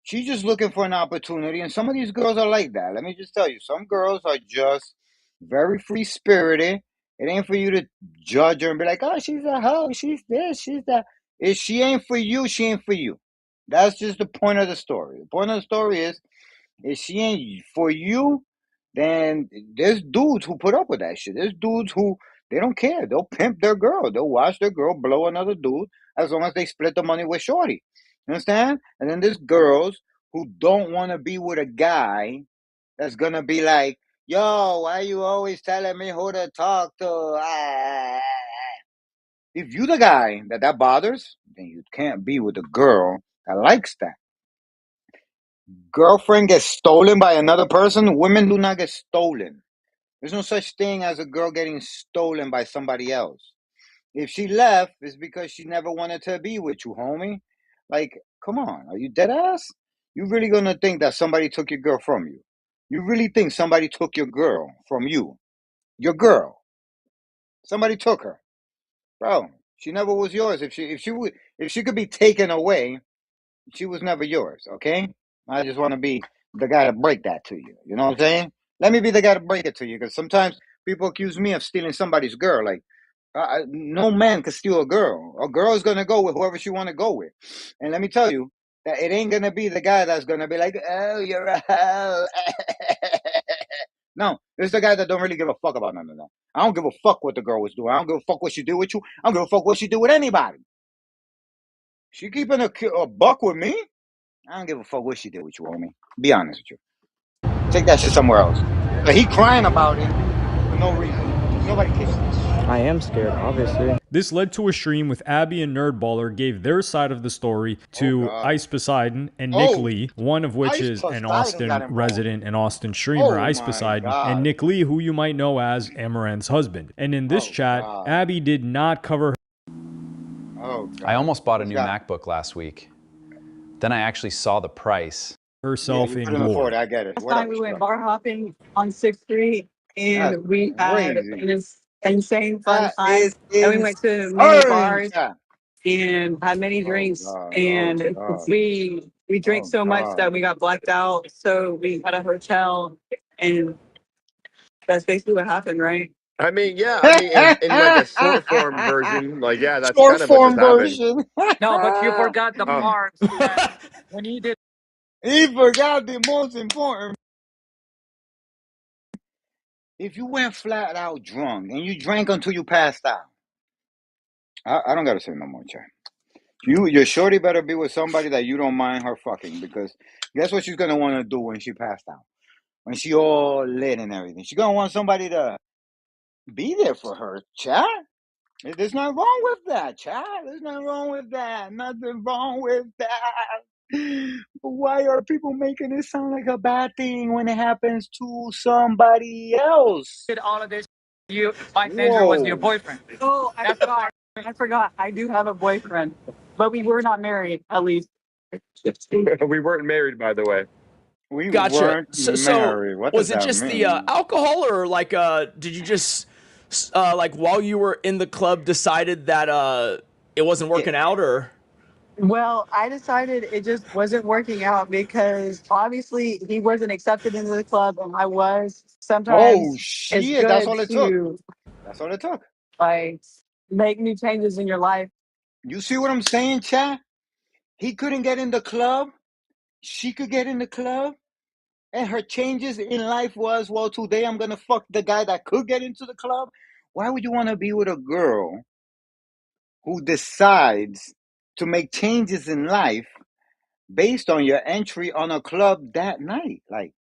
she's just looking for an opportunity. And some of these girls are like that. Let me just tell you, some girls are just very free-spirited. It ain't for you to judge her and be like, oh, she's a hoe, she's this, she's that. If she ain't for you, she ain't for you. That's just the point of the story. The point of the story is, if she ain't for you, then there's dudes who put up with that shit. There's dudes who, they don't care. They'll pimp their girl. They'll watch their girl blow another dude as long as they split the money with shorty. You understand? And then there's girls who don't want to be with a guy that's going to be like, yo, why you always telling me who to talk to? If you the guy that bothers, then you can't be with a girl that likes that. Girlfriend gets stolen by another person. Women do not get stolen. There's no such thing as a girl getting stolen by somebody else. If she left, it's because she never wanted to be with you, homie. Like, come on, are you dead ass? You really gonna think that somebody took your girl from you? You really think somebody took your girl from you? Your girl. Somebody took her. Bro, she never was yours. If she could be taken away, she was never yours, okay? I just want to be the guy to break that to you. You know what I'm saying? Let me be the guy to break it to you, because sometimes people accuse me of stealing somebody's girl. Like, no man can steal a girl. A girl is gonna go with whoever she want to go with, and let me tell you that it ain't gonna be the guy that's gonna be like, "Oh, you're a hoe." No, it's the guy that don't really give a fuck about none of that. I don't give a fuck what the girl was doing. I don't give a fuck what she did with you. I don't give a fuck what she did with anybody. She keeping a buck with me. I don't give a fuck what she did with you, homie. Be honest with you. Take that shit somewhere else. But he crying about it for no reason. Nobody cares. I am scared, obviously. This led to a stream with Abby and Nerdballer gave their side of the story to Ice Poseidon and Nick Lee, one of which is an Austin resident and Austin streamer, Ice Poseidon, and Nick Lee, who you might know as Amaranth's husband. And in this chat, Abby did not cover I almost bought a new MacBook last week. Then I actually saw the price. herself in glory. I get it. Last time we went bar hopping on 6th Street, and we had an insane fun time. And we went to many bars and had many drinks. And we drank so much that we got blacked out. So we had a hotel, and that's basically what happened, right? I mean, yeah. I mean, in like a short form version, like yeah, that's kind of what just happened. No, but you forgot the part that when he did. He forgot the most important. If you went flat out drunk and you drank until you passed out, I don't gotta say no more, Chad. Your shorty better be with somebody that you don't mind her fucking, because guess what she's gonna want to do when she passed out, when she all lit and everything. She's gonna want somebody to be there for her, Chad. There's nothing wrong with that, Chad. There's nothing wrong with that. Nothing wrong with that. But why are people making it sound like a bad thing when it happens to somebody else? Did all of this. My Sandra was your boyfriend. Oh, I forgot. I do have a boyfriend, but we were not married, at least. We weren't married, by the way. We Gotcha. weren't So married. What was does it that just mean? the alcohol, or like did you just like while you were in the club decided that it wasn't working out, or? Well, I decided it just wasn't working out because obviously he wasn't accepted into the club and I was. Sometimes Oh it's shit! good That's all it took. to That's all it took. like make new changes in your life. You see what I'm saying, Chad? He couldn't get in the club. She could get in the club. And her changes in life was, well, today I'm going to fuck the guy that could get into the club. Why would you want to be with a girl who decides to make changes in life based on your entry on a club that night? Like,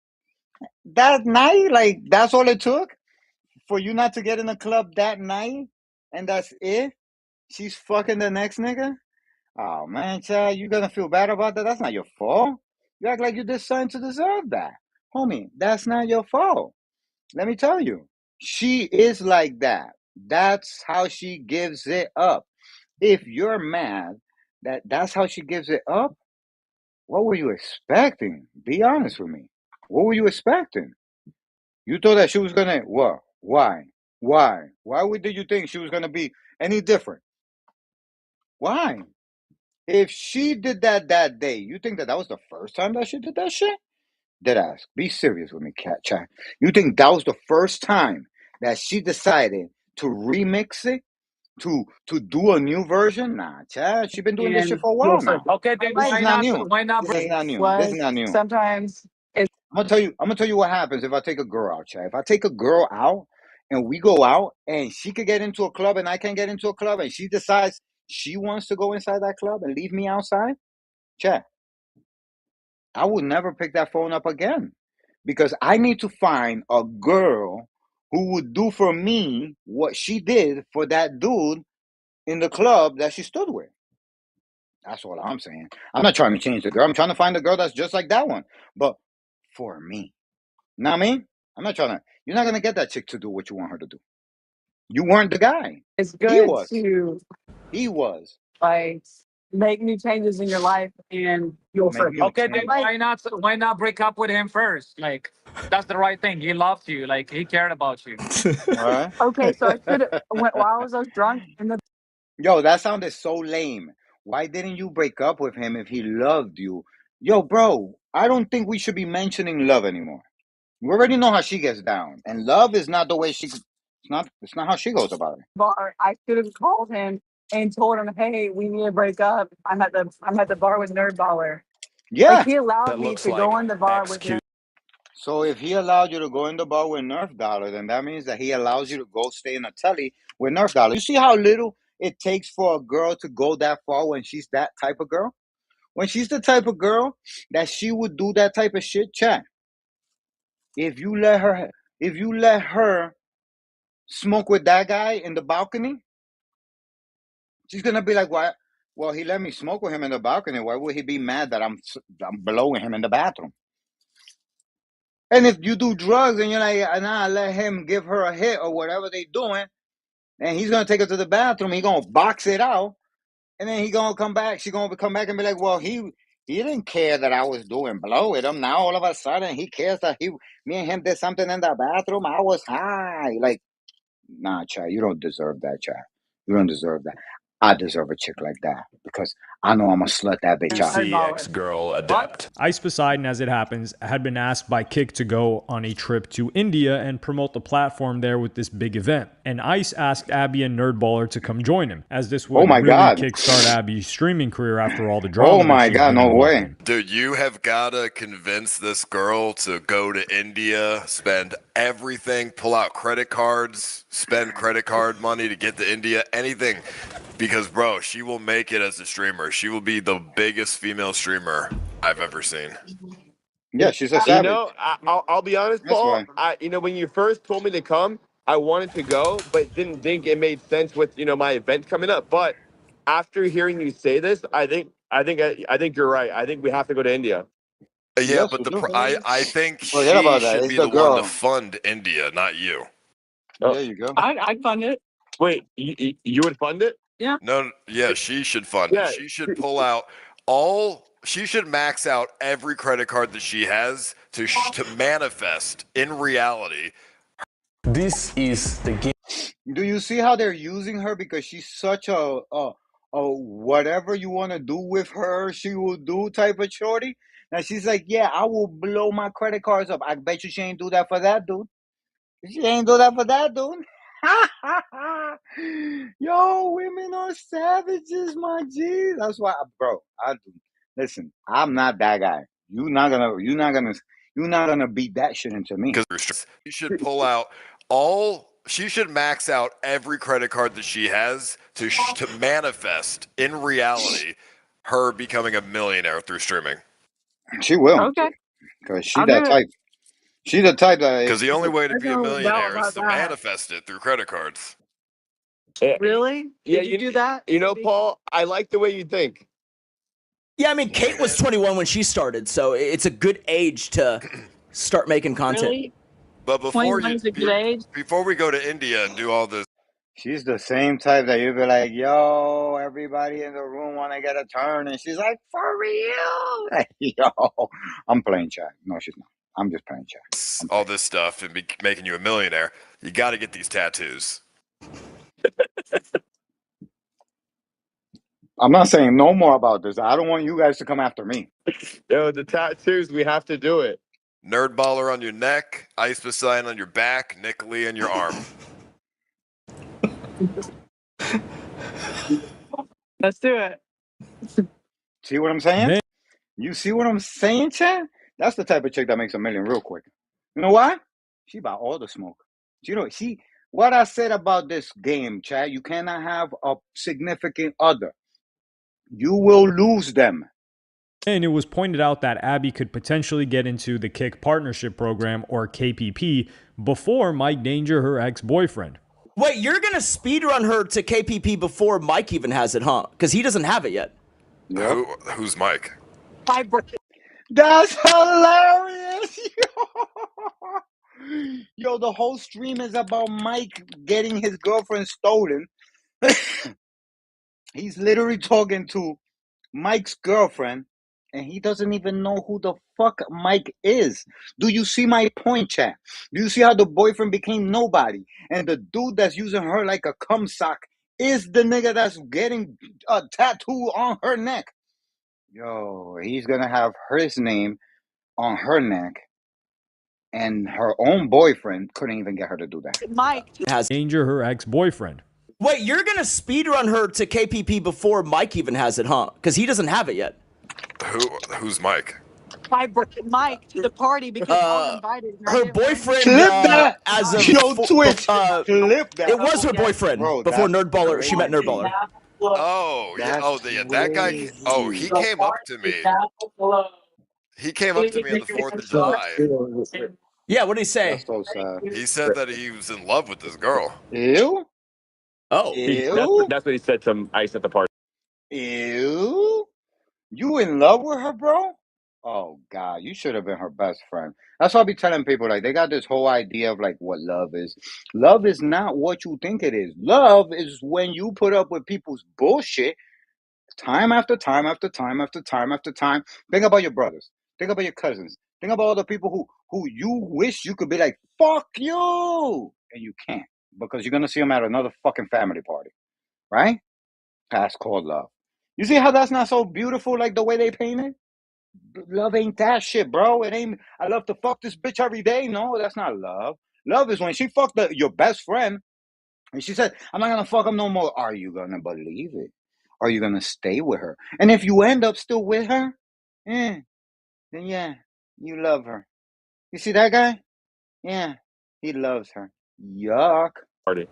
that night? Like, that's all it took for you not to get in the club that night? And that's it? She's fucking the next nigga? Oh, man, Chad, you going to feel bad about that? That's not your fault. You act like you did something to deserve that. Homie, that's not your fault. Let me tell you, she is like that. That's how she gives it up. If you're mad that that's how she gives it up, what were you expecting? Be honest with me. What were you expecting? You thought that she was gonna what? Why? Why? Did you think she was gonna be any different? Why? If she did that day, you think that was the first time that she did that shit? Dead ass. Be serious with me, Chat. You think that was the first time that she decided to remix it, to do a new version? Nah, Chad. She been doing this shit for a while now. Okay, This is not new. This is not new. This is not new. Sometimes it's I'm gonna tell you what happens if I take a girl out, Chad. If I take a girl out and we go out and she could get into a club and I can't get into a club and she decides she wants to go inside that club and leave me outside, Chad, I would never pick that phone up again, because I need to find a girl who would do for me what she did for that dude in the club that she stood with. That's all I'm saying. I'm not trying to change the girl. I'm trying to find a girl that's just like that one, but for me. Know what I mean? I'm not trying to. You're not gonna get that chick to do what you want her to do. You weren't the guy. It's He good was. to He was. like make new changes in your life and you'll forget. Okay, then why not break up with him first? Like, that's the right thing. He loved you. Like, he cared about you. All right. Okay, so I should have while I was drunk in the Yo, that sounded so lame. Why didn't you break up with him if he loved you? Yo, bro, I don't think we should be mentioning love anymore. We already know how she gets down, and love is not the way she. It's not how she goes about it. bar. I should have called him and told him, "Hey, we need to break up. I'm at the bar with Nerdballer." Yeah. Like he allowed me to go in the bar with him. So if he allowed you to go in the bar with Nerf Dollar, then that means that he allows you to go stay in a telly with Nerf Dollar. You see how little it takes for a girl to go that far when she's that type of girl? When she's the type of girl that she would do that type of shit, chat. If you let her smoke with that guy in the balcony, she's gonna be like, "Why? Well, he let me smoke with him in the balcony. Why would he be mad that I'm blowing him in the bathroom?" And if you do drugs and you're like, "Nah, let him give her a hit or whatever they doing," and he's gonna take her to the bathroom, he's gonna box it out, and then he's gonna come back. She's gonna come back and be like, "Well, he didn't care that I was doing blow with him. Now all of a sudden he cares that me and him did something in the bathroom. I was high." Like, nah, Chad, you don't deserve that, Chad. You don't deserve that. I deserve a chick like that because I know I'm gonna slut that bitch out. CX girl adept. Ice Poseidon, as it happens, had been asked by Kick to go on a trip to India and promote the platform there with this big event. And Ice asked Abby and Nerdballer to come join him, as this would really kickstart Abby's streaming career after all the drama. Oh my God, no way. Dude, you have got to convince this girl to go to India, spend everything, pull out credit cards, spend credit card money to get to India, anything. Because, bro, she will make it as a streamer. She will be the biggest female streamer I've ever seen. Yeah, she's a savage. You know, I'll be honest, Paul. When you first told me to come, I wanted to go, but didn't think it made sense with my event coming up. But after hearing you say this, I think you're right. I think we have to go to India. Yeah, but I think she should be the one to fund India, not you. There you go. I'd fund it. Wait, you would fund it? Yeah. No, yeah, she should fund it. She should pull out she should max out every credit card that she has to manifest in reality. This is the game. Do you see how they're using her because she's such a whatever you want to do with her, she will do type of shorty? And she's like, "Yeah, I will blow my credit cards up." I bet you she ain't do that for that dude. She ain't do that for that dude. Yo, women are savages, my G. That's why, bro. Listen, I'm not that guy. You're not gonna beat that shit into me. Because she should pull out she should max out every credit card that she has to manifest in reality her becoming a millionaire through streaming. She will. Okay. Because she's that type. She's the type that. Because the only way to be a millionaire is to manifest it through credit cards. Really? Did you do that? Paul, I like the way you think. Yeah, I mean, Kate was 21 when she started, so it's a good age to start making content. Really? But before we go to India and do all this, she's the same type that you'd be like, "Yo, everybody in the room want to get a turn," and she's like, "For real?" Like, yo, I'm playing chat. No, she's not. I'm just playing chat. All this stuff and making you a millionaire, you got to get these tattoos. I'm not saying no more about this. I don't want you guys to come after me. Yo, the tattoos, we have to do it. Nerdballer on your neck, Ice Poseidon on your back, Nick Lee on your arm. Let's do it. See what I'm saying? You see what I'm saying, Chad? That's the type of chick that makes $1 million real quick. You know why? She bought all the smoke. What I said about this game, Chad, you cannot have a significant other. You will lose them. And it was pointed out that Abby could potentially get into the Kick Partnership Program, or KPP, before Mike Danger, her ex-boyfriend. Wait, you're going to speedrun her to KPP before Mike even has it, huh? Because he doesn't have it yet. Yep. Who's Mike? That's hilarious. Yo, the whole stream is about Mike getting his girlfriend stolen. He's literally talking to Mike's girlfriend, and he doesn't even know who the fuck Mike is. Do you see my point, chat? Do you see how the boyfriend became nobody? And the dude that's using her like a cum sock is the nigga that's getting a tattoo on her neck. Yo, he's gonna have his name on her neck, and her own boyfriend couldn't even get her to do that. Mike has Danger, her ex-boyfriend. Wait, you're gonna speedrun her to KPP before Mike even has it, huh? Because he doesn't have it yet. Who's Mike? I brought Mike to the party because I was invited. and I Her didn't want boyfriend, to. Clip that! as of Yo, Twitch, clip that. it was her boyfriend Bro, before that's Nerdballer. She met Nerdballer. Oh, yeah. That's Oh, that guy. Oh, he came up to me. He came up to me on the 4th of July. Yeah, what did he say? That's so sad. He said that he was in love with this girl. Ew? Oh. Ew? That's what he said to Ice at the party. Ew? You in love with her, bro? Oh, God, you should have been her best friend. That's why I be telling people, like, they got this whole idea of, like, what love is. Love is not what you think it is. Love is when you put up with people's bullshit time after time after time after time after time. Think about your brothers. Think about your cousins. Think about all the people who you wish you could be like, fuck you! And you can't, because you're going to see them at another fucking family party, right? That's called love. You see how that's not so beautiful, like the way they paint it? Love ain't that shit, bro. It ain't, I love to fuck this bitch every day. No, that's not love. Love is when she fucked your best friend and she said, I'm not going to fuck him no more. Are you going to believe it? Are you going to stay with her? And if you end up still with her, then yeah, you love her. You see that guy? Yeah, he loves her. Yuck. Party.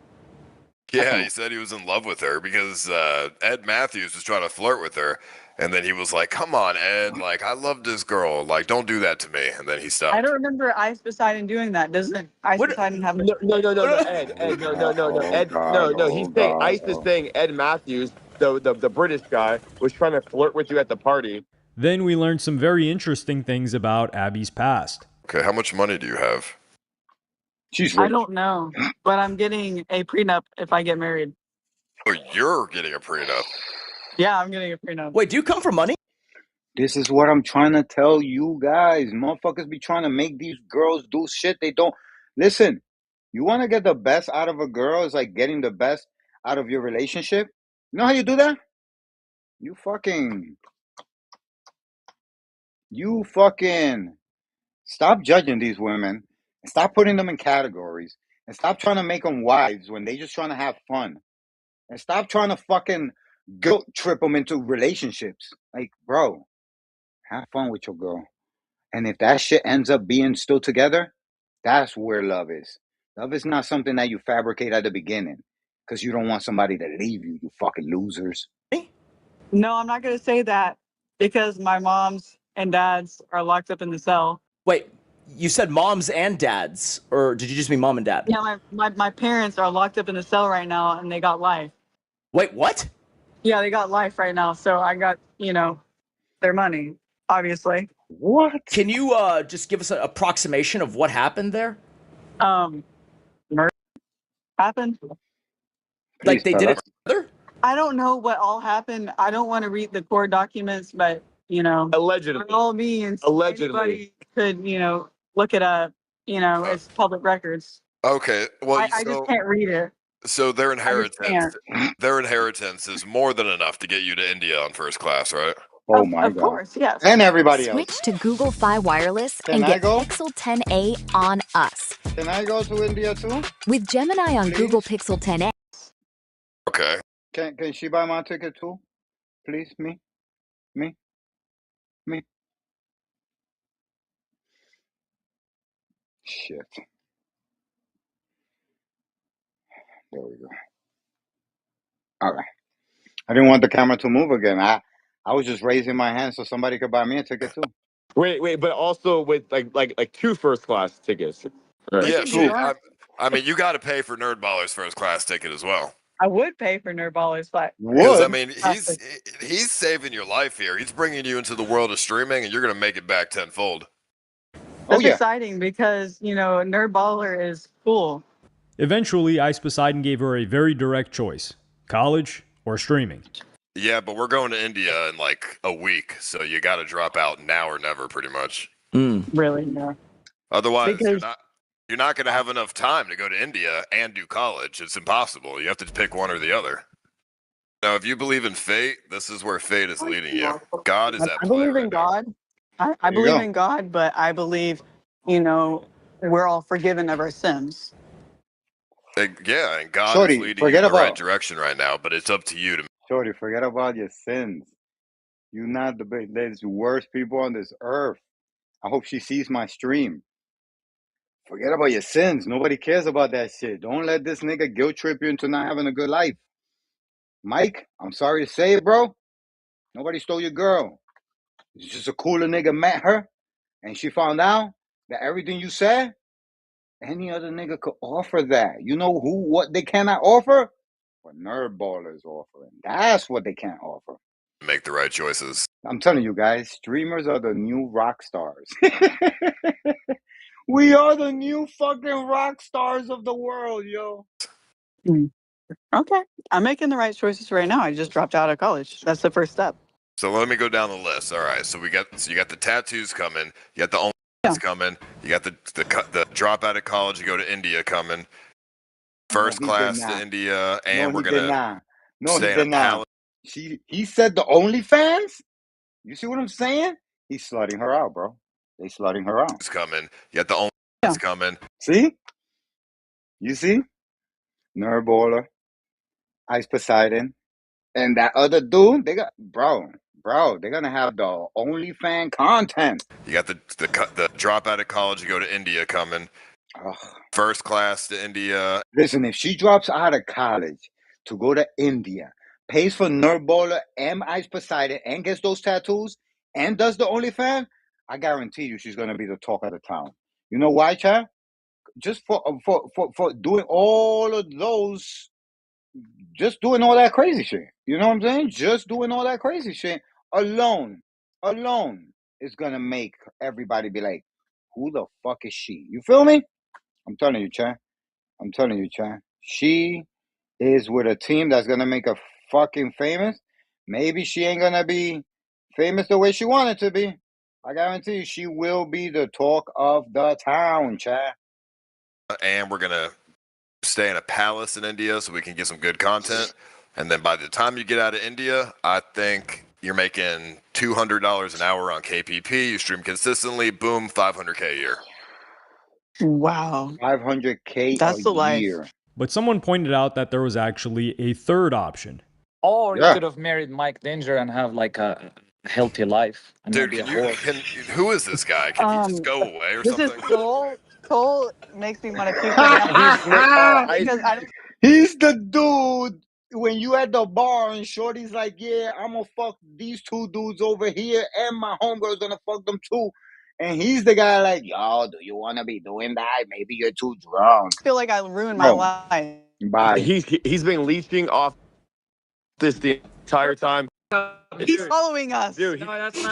Yeah, he said he was in love with her because Ed Matthews was trying to flirt with her. And then he was like, come on, Ed. Like, I love this girl. Like, don't do that to me. And then he stopped. I don't remember Ice Poseidon doing that. Doesn't Ice Poseidon have a... No, Ed, Ed, no. He's saying Ice is saying Ed Matthews, the British guy, was trying to flirt with you at the party. Then we learned some very interesting things about Abby's past. Okay, how much money do you have? She's I don't know, but I'm getting a prenup if I get married. Oh, you're getting a prenup. Yeah, I'm getting a prenup. Wait, do you come from money? This is what I'm trying to tell you guys. Motherfuckers be trying to make these girls do shit they don't. Listen, you want to get the best out of a girl, it's like getting the best out of your relationship. You know how you do that? You fucking stop judging these women and stop putting them in categories and stop trying to make them wives when they just trying to have fun. And stop trying to fucking guilt trip them into relationships. Like, bro, have fun with your girl. And if that shit ends up being still together, that's where love is. Love is not something that you fabricate at the beginning because you don't want somebody to leave you, you fucking losers. No, I'm not going to say that because my moms and dads are locked up in the cell. Wait, you said moms and dads, or did you just mean mom and dad? Yeah, my parents are locked up in the cell right now and they got life. Wait, what? Yeah, they got life right now. So I got, their money, obviously. What? Can you just give us an approximation of what happened there? Murder happened. Like they did it together? I don't know what all happened. I don't want to read the court documents, but Allegedly. by all means, anybody could, look it up. It's public records. Okay, well, I just can't read it. So their inheritance is more than enough to get you to India on first class, right? Oh my Of God. course, yes. And everybody else. Switch to Google Fi Wireless Can and I get go? Pixel 10a on us. Can I go to India too? With Gemini on Google Pixel 10a. Okay. Can she buy my ticket too? Please, me. Shit. There we go. All right. I didn't want the camera to move again. I was just raising my hand so somebody could buy me a ticket too. Wait, but also with like 2 first class tickets. Right. Yeah, I mean, you got to pay for Nerdballer's first class ticket as well. I would pay for Nerdballers, but Because I mean, he's saving your life here. He's bringing you into the world of streaming, and you're gonna make it back tenfold. That's exciting because, Nerd Baller is cool. Eventually, Ice Poseidon gave her a very direct choice: college or streaming. Yeah, but we're going to India in like a week, so you got to drop out now or never, pretty much. Really? No. Otherwise, Because you're not going to have enough time to go to India and do college. It's impossible. You have to pick one or the other. Now, if you believe in fate, this is where fate is leading you. God is at I play believe right in now. God. I believe in God, but I believe, we're all forgiven of our sins. Yeah, and God is Shorty, leading you forget in the right about direction right now, but it's up to you to. Shorty, forget about your sins. You're not there's worst people on this earth. I hope she sees my stream. Forget about your sins. Nobody cares about that shit. Don't let this nigga guilt trip you into not having a good life. Mike, I'm sorry to say it, bro. Nobody stole your girl. It's just a cooler nigga met her, and she found out that everything you said, any other nigga could offer that. You know what they cannot offer? What Nerd Baller is offering. That's what they can't offer. Make the right choices. I'm telling you guys, streamers are the new rock stars. We are the new fucking rock stars of the world, yo. Okay. I'm making the right choices right now. I just dropped out of college. That's the first step. So let me go down the list. All right, so you got the tattoos coming, you got the OnlyFans coming, you got the drop out of college, you go to India coming, first class to India, and we're gonna stay in a palace. He said the OnlyFans. You see what I'm saying? He's slutting her out, bro. They slutting her out. It's coming. You got the OnlyFans coming. See? You see? Nerd Baller, Ice Poseidon, and that other dude. They got bro. They're gonna have the OnlyFans content. You got the drop out of college, you go to India coming. First class to India. Listen, if she drops out of college to go to India, pays for Nerd Baller and Ice Poseidon, and gets those tattoos, and does the OnlyFans, I guarantee you she's gonna be the talk of the town. You know why, Chad? Just for doing all of those, just doing all that crazy shit. You know what I'm saying? Just doing all that crazy shit alone is gonna make everybody be like, who the fuck is she? You feel me? I'm telling you, Chad. She is with a team that's gonna make her fucking famous. Maybe she ain't gonna be famous the way she wanted to be. I guarantee you, she will be the talk of the town, Chad. And we're gonna stay in a palace in India so we can get some good content. And then by the time you get out of India, I think you're making $200 an hour on KPP. You stream consistently, boom, $500K a year. Wow. 500K That's the life. year. But someone pointed out that there was actually a third option. Or you could have married Mike Danger and have like a healthy life. And Dude, who is this guy? Can he just go away or something? This is Cole. Cole makes me want to keep him. He's the dude when you at the bar and Shorty's like, yeah, I'm gonna fuck these two dudes over here and my homegirl's gonna fuck them too. And he's the guy like, yo, do you want to be doing that? Maybe you're too drunk. I feel like I ruined my life. Bye. He's been leeching off this the entire time. He's following us. Dude,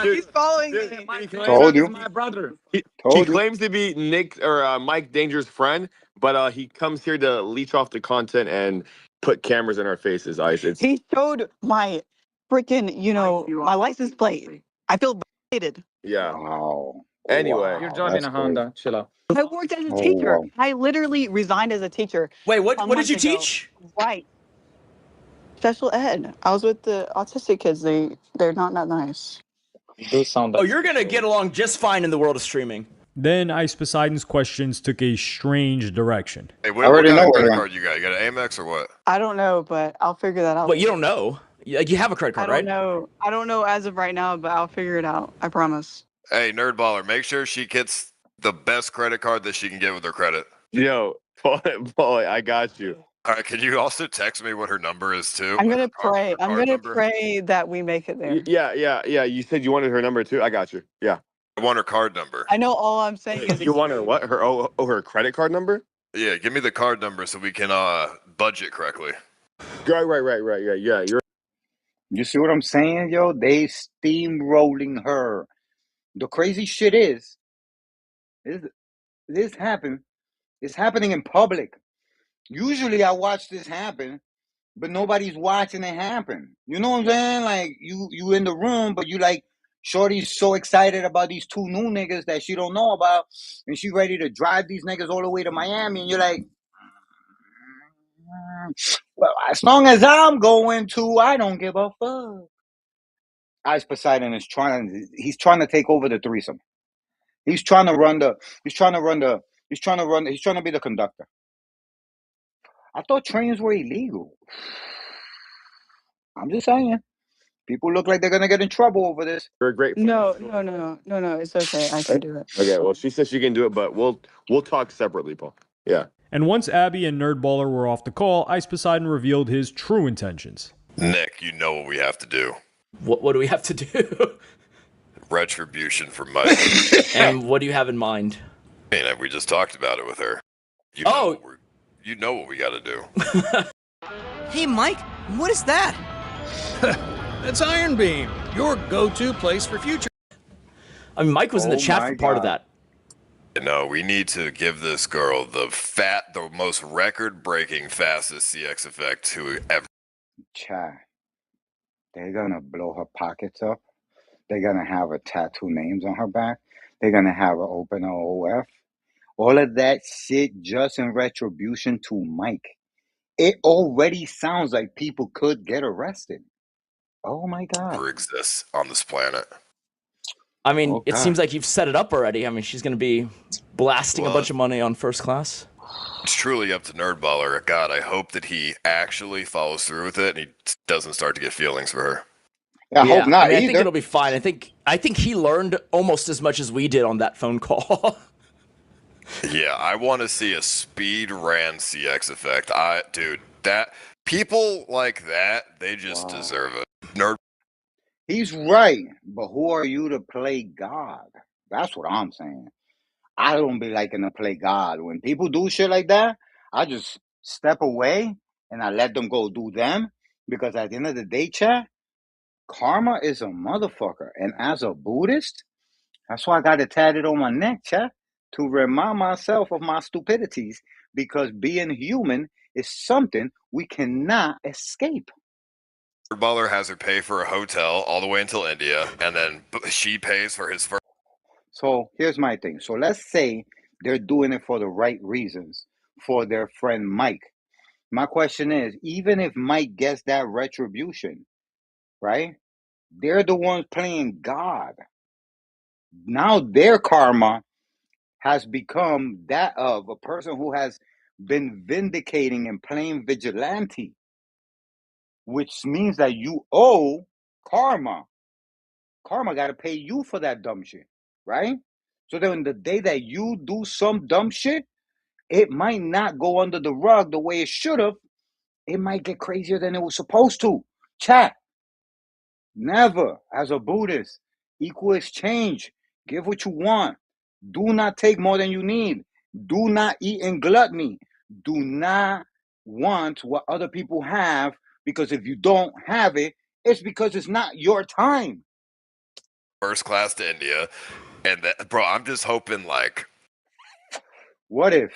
he's following me. Told you. My brother. He claims to be Nick or Mike Danger's friend, but he comes here to leech off the content and put cameras in our faces. He showed my freaking, my license plate. I feel violated. Yeah. Wow. Anyway, you're driving a Honda. Chill out. I worked as a teacher. Wow. I literally resigned as a teacher. Wait, what did you teach? Right. Special ed. I was with the autistic kids. They're not that nice. Do sound like you're gonna get along just fine in the world of streaming. Then Ice Poseidon's questions took a strange direction. Hey, what kind of credit card you got? You got an Amex or what? I don't know, but I'll figure that out. But you don't know. You have a credit card, right? I don't know as of right now, but I'll figure it out. I promise. Hey, Nerd Baller, make sure she gets the best credit card that she can get with her credit. Yo, boy, I got you. All right, can you also text me what her number is too? I'm gonna pray. I'm gonna pray that we make it there. Yeah. You said you wanted her number too. I got you. Yeah. I want her card number. I know all I'm saying is you want her what? Her credit card number? Yeah, give me the card number so we can budget correctly. Right. Yeah, You see what I'm saying, yo? They steamrolling her. The crazy shit is, This happened. It's happening in public. Usually I watch this happen, but nobody's watching it happen. You know what I'm saying? Like you in the room, but you like Shorty's so excited about these two new niggas that she don't know about, and she ready to drive these niggas all the way to Miami, and you're like, well, as long as I'm going to, I don't give a fuck. Ice Poseidon is he's trying to take over the threesome. He's trying to be the conductor. I thought trains were illegal. I'm just saying. People look like they're gonna get in trouble over this. You're a great friend. No. It's okay. I can do it. Okay, well, she says she can do it, but we'll talk separately, Paul. Yeah. And once Abby and Nerdballer were off the call, Ice Poseidon revealed his true intentions. Nick, you know what we have to do. What do we have to do? Retribution for Mike. And what do you have in mind? I mean, we just talked about it with her. You know what we got to do. Hey, Mike, what is that? That's Iron Beam, your go-to place for future. I mean, Mike was in the chat for part of that. No, we need to give this girl the most record-breaking fastest CX effect to ever. Chat. They're gonna blow her pockets up. They're gonna have her tattoo names on her back. They're gonna have her open her OF. All of that shit just in retribution to Mike. It already sounds like people could get arrested. Oh my God. Never exists on this planet. I mean, it seems like you've set it up already. I mean, she's going to be blasting a bunch of money on first class. It's truly up to Nerdballer. God, I hope that he actually follows through with it and he doesn't start to get feelings for her. I hope not. I mean, I think it'll be fine. I think he learned almost as much as we did on that phone call. Yeah, I want to see a speed ran CX effect. Dude, that people like that, they just deserve it. He's right, but who are you to play God? That's what I'm saying. I don't be liking to play God. When people do shit like that, I just step away and I let them go do them. Because at the end of the day, chat, karma is a motherfucker. And as a Buddhist, that's why I got it tatted on my neck, chat, to remind myself of my stupidities. Because being human is something we cannot escape. Nerdballer has her pay for a hotel all the way until India, and then she pays for his first. So here's my thing. So let's say they're doing it for the right reasons for their friend Mike. My question is, even if Mike gets that retribution, right? They're the ones playing God. Now their karma has become that of a person who has been vindicating and playing vigilante, which means that you owe karma. Karma got to pay you for that dumb shit, right? So then the day that you do some dumb shit, it might not go under the rug the way it should have. It might get crazier than it was supposed to. Chat. Never, as a Buddhist, equal exchange. Give what you want. Do not take more than you need. Do not eat in gluttony. Do not want what other people have, because if you don't have it, it's because it's not your time. First class to India, and that, bro, I'm just hoping, like, what if